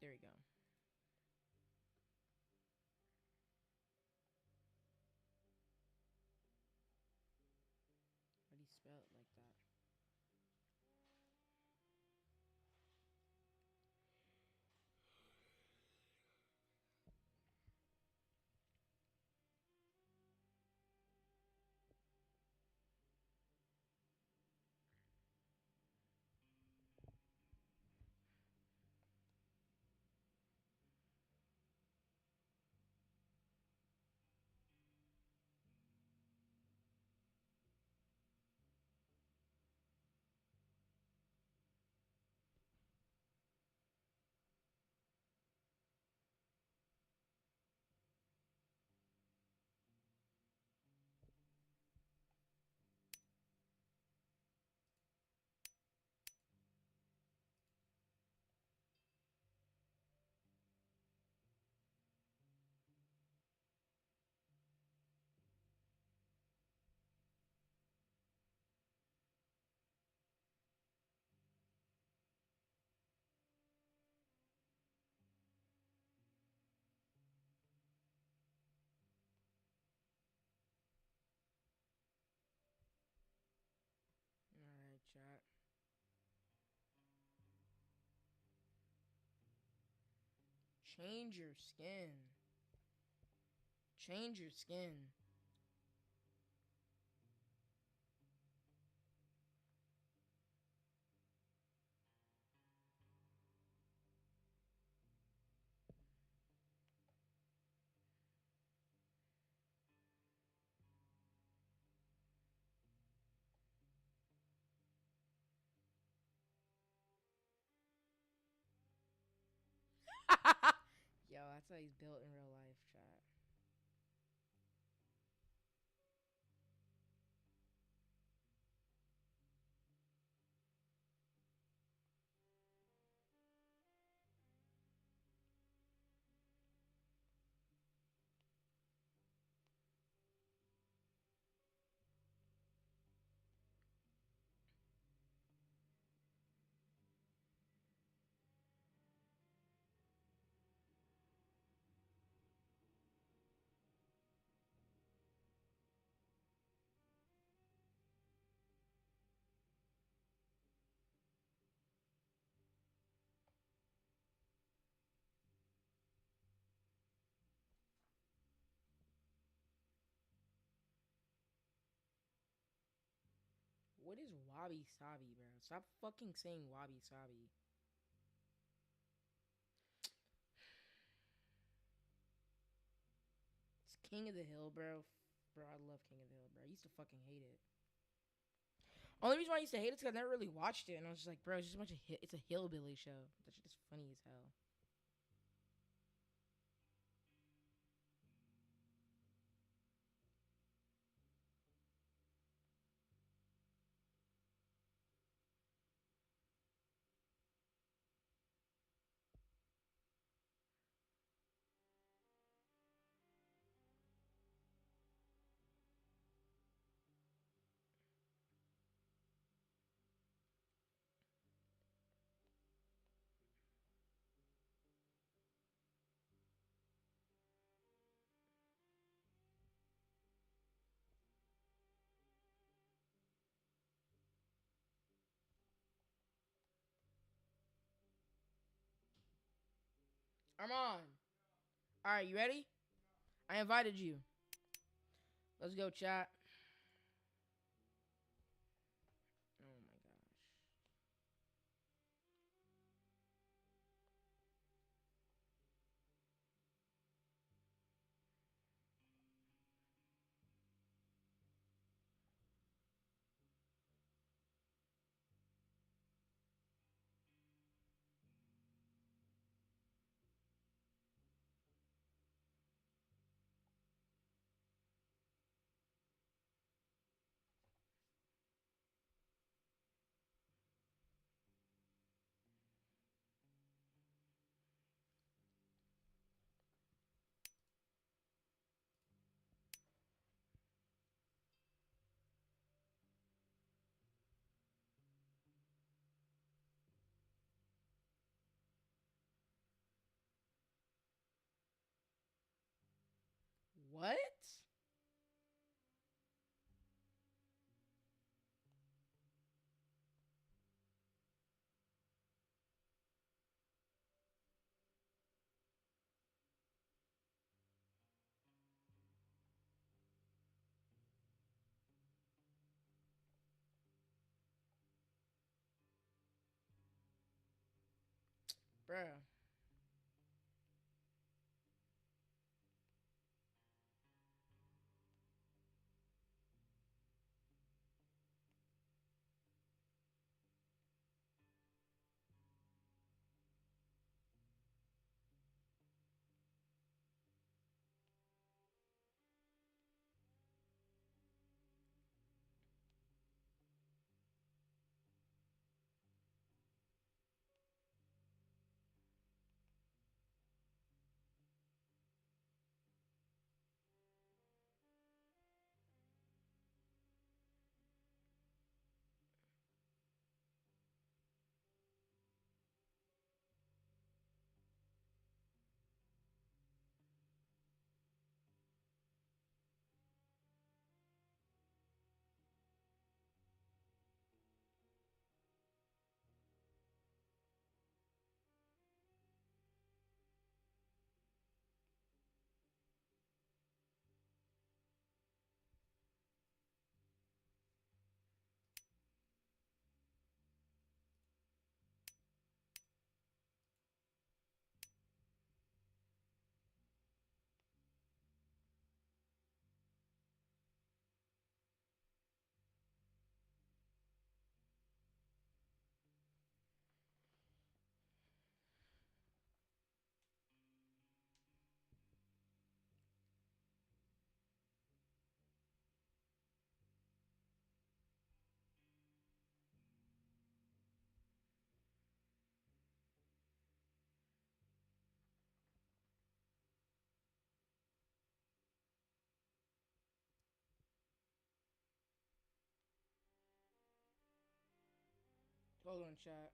There we go. How do you spell it like that? Alright, chat. Change your skin. Change your skin. Yo, that's how he's built in real life, chat. What is wabi sabi, bro? Stop fucking saying wabi sabi. It's King of the Hill, bro. Bro, I love King of the Hill, bro. I used to fucking hate it. Only reason why I used to hate it is because I never really watched it, and I was just like, bro, it's just a bunch of it's a hillbilly show. That shit is funny as hell. I'm on. Alright, you ready? I invited you. Let's go, chat. Oh my gosh. Bruh. Hold on, chat.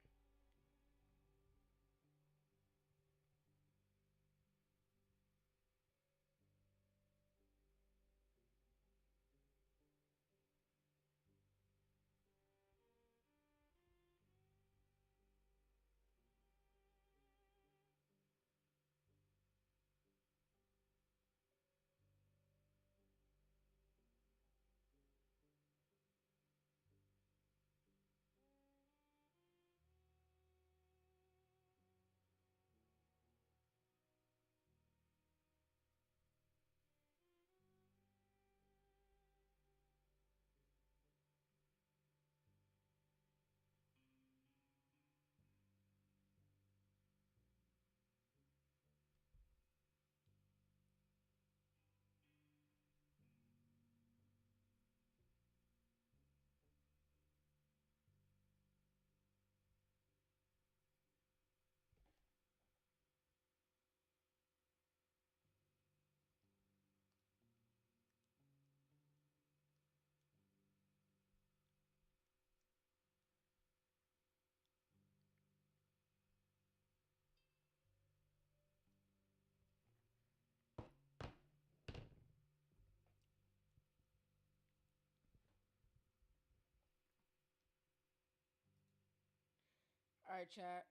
Alright, chat.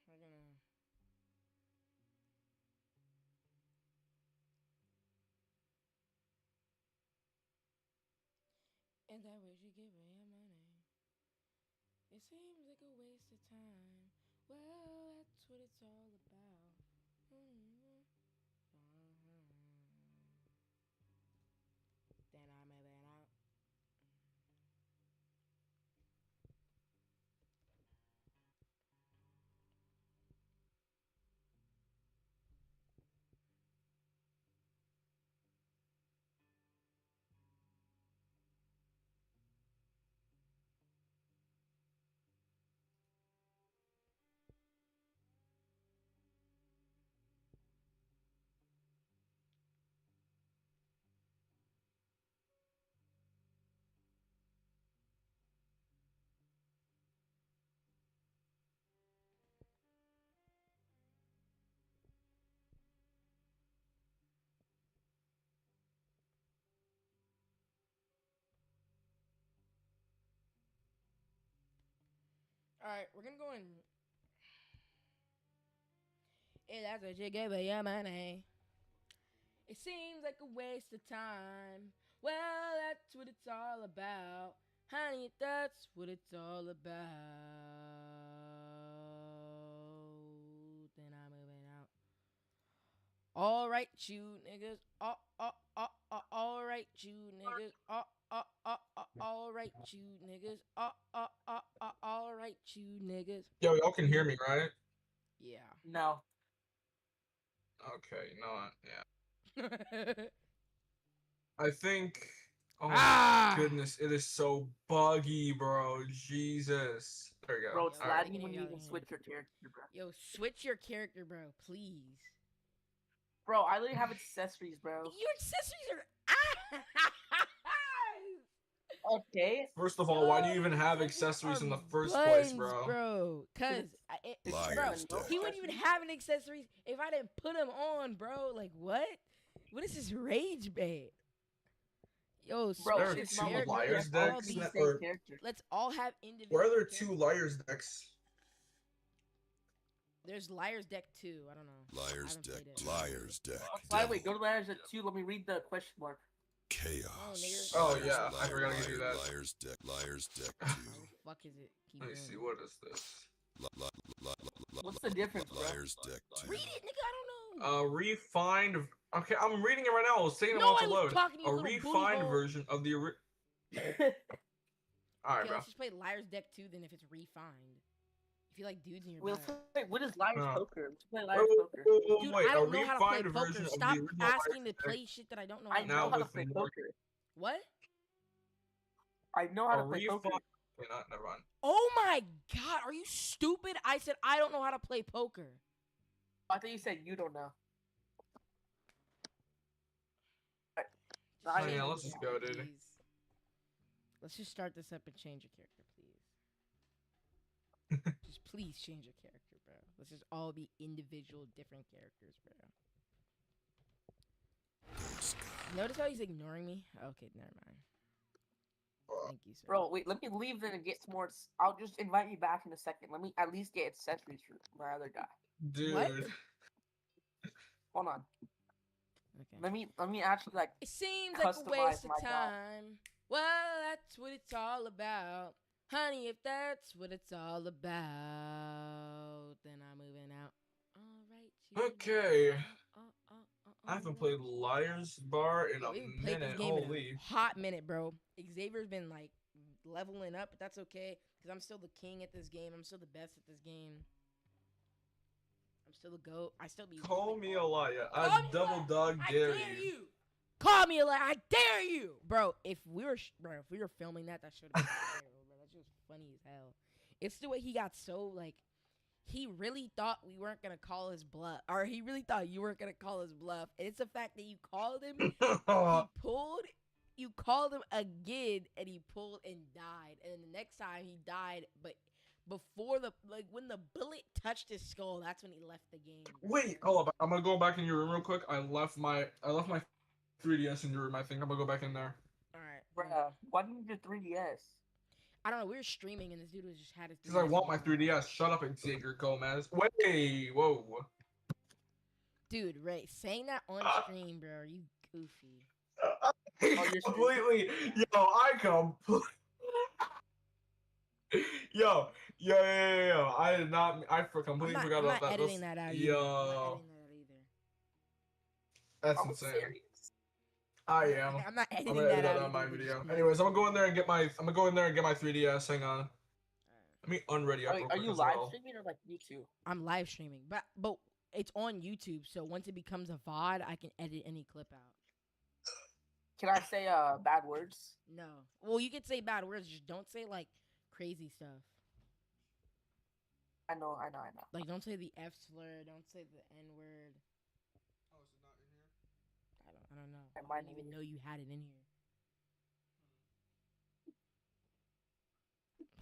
We're gonna. And that way she give away your money. It seems like a waste of time. Well, that's what it's all about. Then I'm a man out. Alright, we're gonna go in. Hey, that's what you give away your money. It seems like a waste of time. Well, that's what it's all about. Honey, that's what it's all about. All right, you niggas. All right, you niggas. All right, you niggas. All right, you niggas. Yo, y'all can hear me, right? Yeah. No. Okay, you know what? Yeah. I think. Oh Ah! my goodness, it is so buggy, bro. Jesus. There we go. Bro, it's All right. lagging when you even switch your character, bro. Yo, switch your character, bro, please. Bro, I literally have accessories, bro. Your accessories are okay. First of all, why do you even have accessories in the first place, bro? Cause bro, he wouldn't even have an accessories if I didn't put him on, bro. Like what? What is this rage bait? Yo, Bro, there are two liars decks. Let's all have individual. Where are there two liars decks? There's Liar's Deck 2. I don't know. Liar's Deck. Liar's Deck. By the way, go to Liar's Deck 2. Let me read the question mark. Chaos. Oh, yeah. I forgot to do that. Liar's Deck. Liar's Deck 2. How the fuck is it? Let me see. What is this? What's the difference, bro? Liar's Deck 2. Read it, nigga. I don't know. Refined. Okay, I'm reading it right now. I was taking a while to load. A refined version of the original. Alright, Okay, bro. let's just play Liar's Deck 2 then if it's refined. If you like dudes in your Wait, butt. what is Liar's Poker? Let's play Liar's Poker. Dude, wait, I don't a know how to play refined poker. version of Stop the original asking to Liar's play Deck. shit that I don't know I know how to play more- poker. What? I know how to play poker. Wait, not, never mind. Oh my god, are you stupid? I said I don't know how to play poker. I thought you said you don't know. Yeah, let's just go, dude. Please. Let's just start this up and change your character, please. Just please change your character, bro. Let's just all be individual, different characters, bro. Notice how he's ignoring me? Okay, never mind. Thank you, sir. Bro, wait, let me leave then and get some more. I'll just invite you back in a second. Let me at least get accessories for my other guy. Dude. What? Hold on. Okay. Let me actually like. It seems like a customize waste of my guy. time. Well, that's what it's all about. Honey, if that's what it's all about, then I'm moving out. All right. Okay. I haven't played Liar's Bar in a We haven't played minute. this game in Holy. a hot minute, bro. Xavier's been like leveling up, but that's okay because I'm still the king at this game. I'm still the best at this game. I'm still the GOAT. I still be. Call me a liar. I double dog dare you. Call me a liar. I dare you, bro. If we were filming that should have been viral, bro. That's just funny as hell. It's the way he got so like. He really thought we weren't gonna call his bluff, or he really thought you weren't gonna call his bluff. And it's the fact that you called him. You called him again, and he pulled and died. And then the next time he died, but before when the bullet touched his skull, that's when he left the game. Wait, hold up. I'm gonna go back in your room real quick. I left my 3DS in your room. I think I'm gonna go back in there. All right, bruh. Why didn't you do 3DS? I don't know. We were streaming, and this dude was just had his. Because I want my 3DS. Shut up, Xavier Gomez. Wait, whoa. Dude, Ray, saying that on stream, bro, you goofy. Completely. Yo, I did not. I completely forgot about that. I'm not editing that out. Yo. That's insane. Serious. I am. I'm not editing I'm gonna edit that that out on my either. video. Anyways, I'm gonna go in there and get my 3DS. Hang on. Let me unready up. Are you live streaming or like YouTube? I'm live streaming, but it's on YouTube. So once it becomes a VOD, I can edit any clip out. Can I say bad words? No. Well, you can say bad words. Just don't say like crazy stuff. I know. Like don't say the F slur. Don't say the N word. I don't know. I didn't even know you had it in here.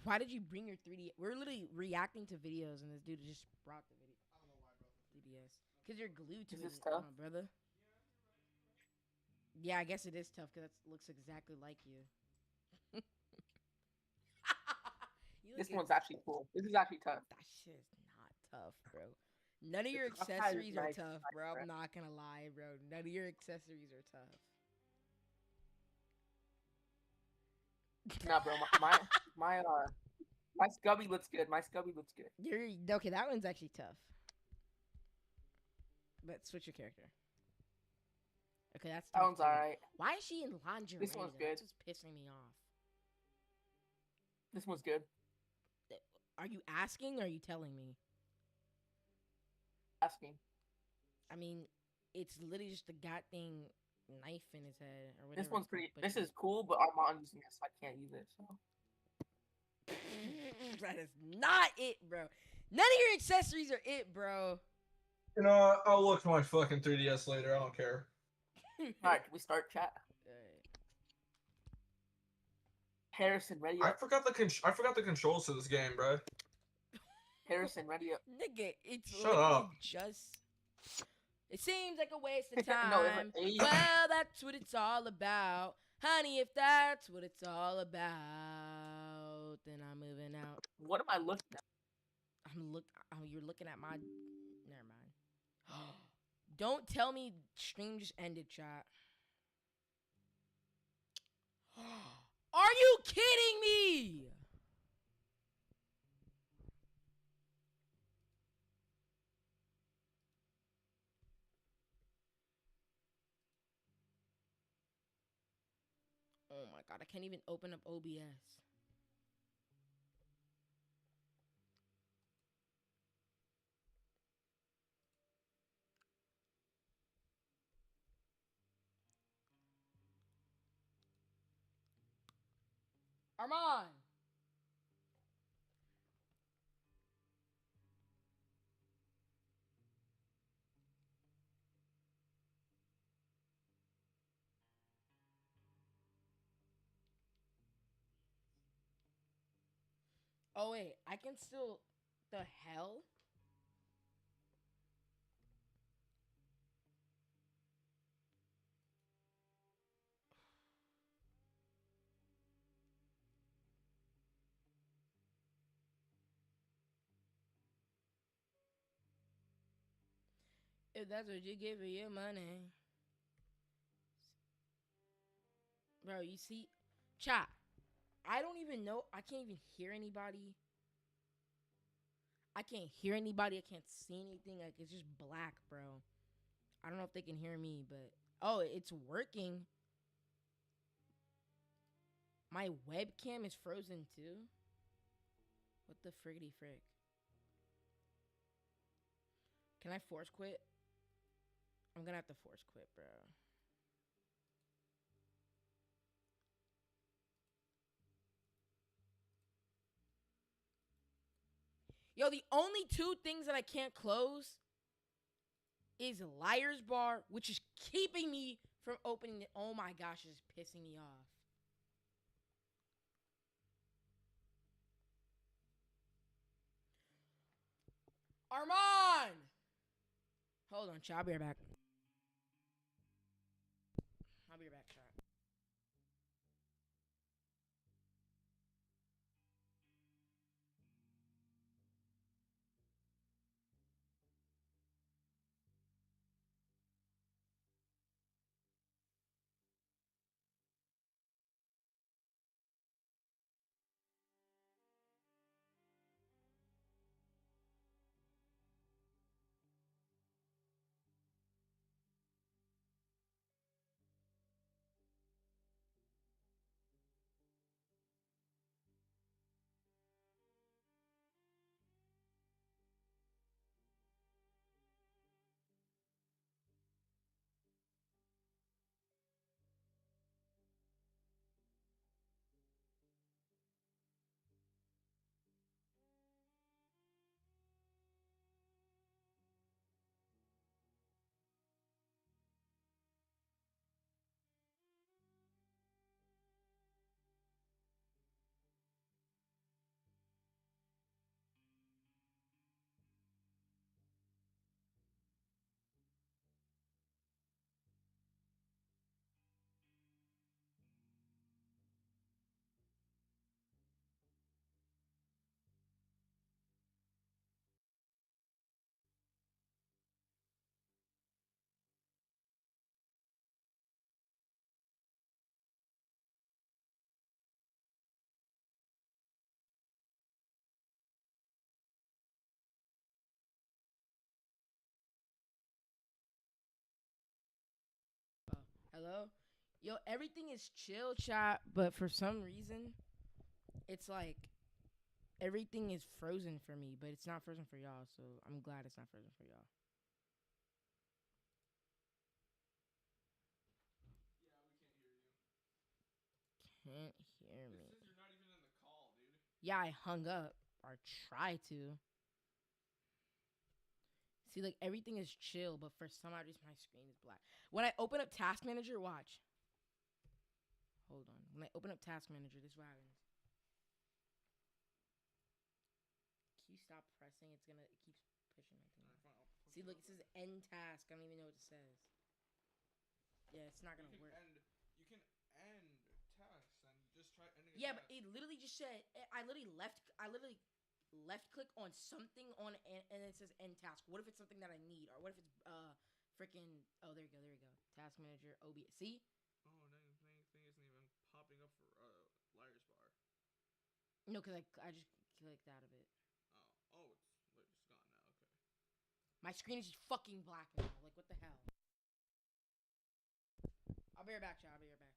Why did you bring your 3D? We're literally reacting to videos, and this dude just brought the video. I don't know why I brought the 3DS. Because you're glued to Is it, this tough? brother. Yeah, I guess it is tough because that looks exactly like you. This one's actually cool. This is actually tough. That shit's not tough, bro. None of your accessories are tough, bro. I'm not gonna lie, bro. None of your accessories are tough. Nah, bro. My scubby looks good. You're okay. That one's actually tough. But switch your character. Okay, that's Sounds alright. Why is she in lingerie? This one's good. That's just pissing me off. This one's good. Are you asking or are you telling me? Asking. I mean, it's literally just a goddamn knife in his head or whatever. This one's pretty. This is cool, but Armand using it, so I can't use it. So. That is not it, bro. None of your accessories are it, bro. You know, I'll look for my fucking 3DS later. I don't care. Alright, can we start chat? Harrison, ready I up. forgot the controls to this game, bro. Harrison, ready up. Nigga, it's Shut up. Just. It seems like a waste of time. No, it's like 80. Well, that's what it's all about. Honey, if that's what it's all about, then I'm moving out. What am I looking at? Oh, you're looking at my. Never mind. Don't tell me stream just ended, chat. Are you kidding me? Oh my god, I can't even open up OBS. Armand! Oh wait, I can still. The hell? If that's what you give for your money. Bro, you see? Chat. I don't even know. I can't even hear anybody. I can't hear anybody. I can't see anything. Like, it's just black, bro. I don't know if they can hear me, but... Oh, it's working. My webcam is frozen, too? What the friggity frick? Can I force quit? I'm gonna have to force quit, bro. Yo, the only two things that I can't close is Liar's Bar, which is keeping me from opening it. Oh my gosh, it's pissing me off. Armand! Hold on, chat. I'll be right back. I'll be right back, chat. Hello? Yo, everything is chill, chat, but for some reason, it's like everything is frozen for me, but it's not frozen for y'all, so I'm glad it's not frozen for y'all. Can't hear me. It says you're not even in the call, dude. Yeah, I hung up, or tried to. See, like, everything is chill, but for some odd reason, my screen is black. When I open up Task Manager, watch. Hold on. When I open up Task Manager, this is what happens. Can you stop pressing? It keeps pushing my thing. See, look, it says end task. I don't even know what it says. Yeah, it's not going to work. You can end tasks and just try ending a Yeah, task. but it literally just said, I literally left click on something and it says end task. What if it's something that I need? Or what if it's freaking, oh, there you go. Task Manager, OB. See? Oh, dang, the thing isn't even popping up for Liar's Bar. No, because I just clicked out of it. Oh, it's gone now. Okay. My screen is just fucking black now. Like, what the hell? I'll be right back, chat. I'll be right back.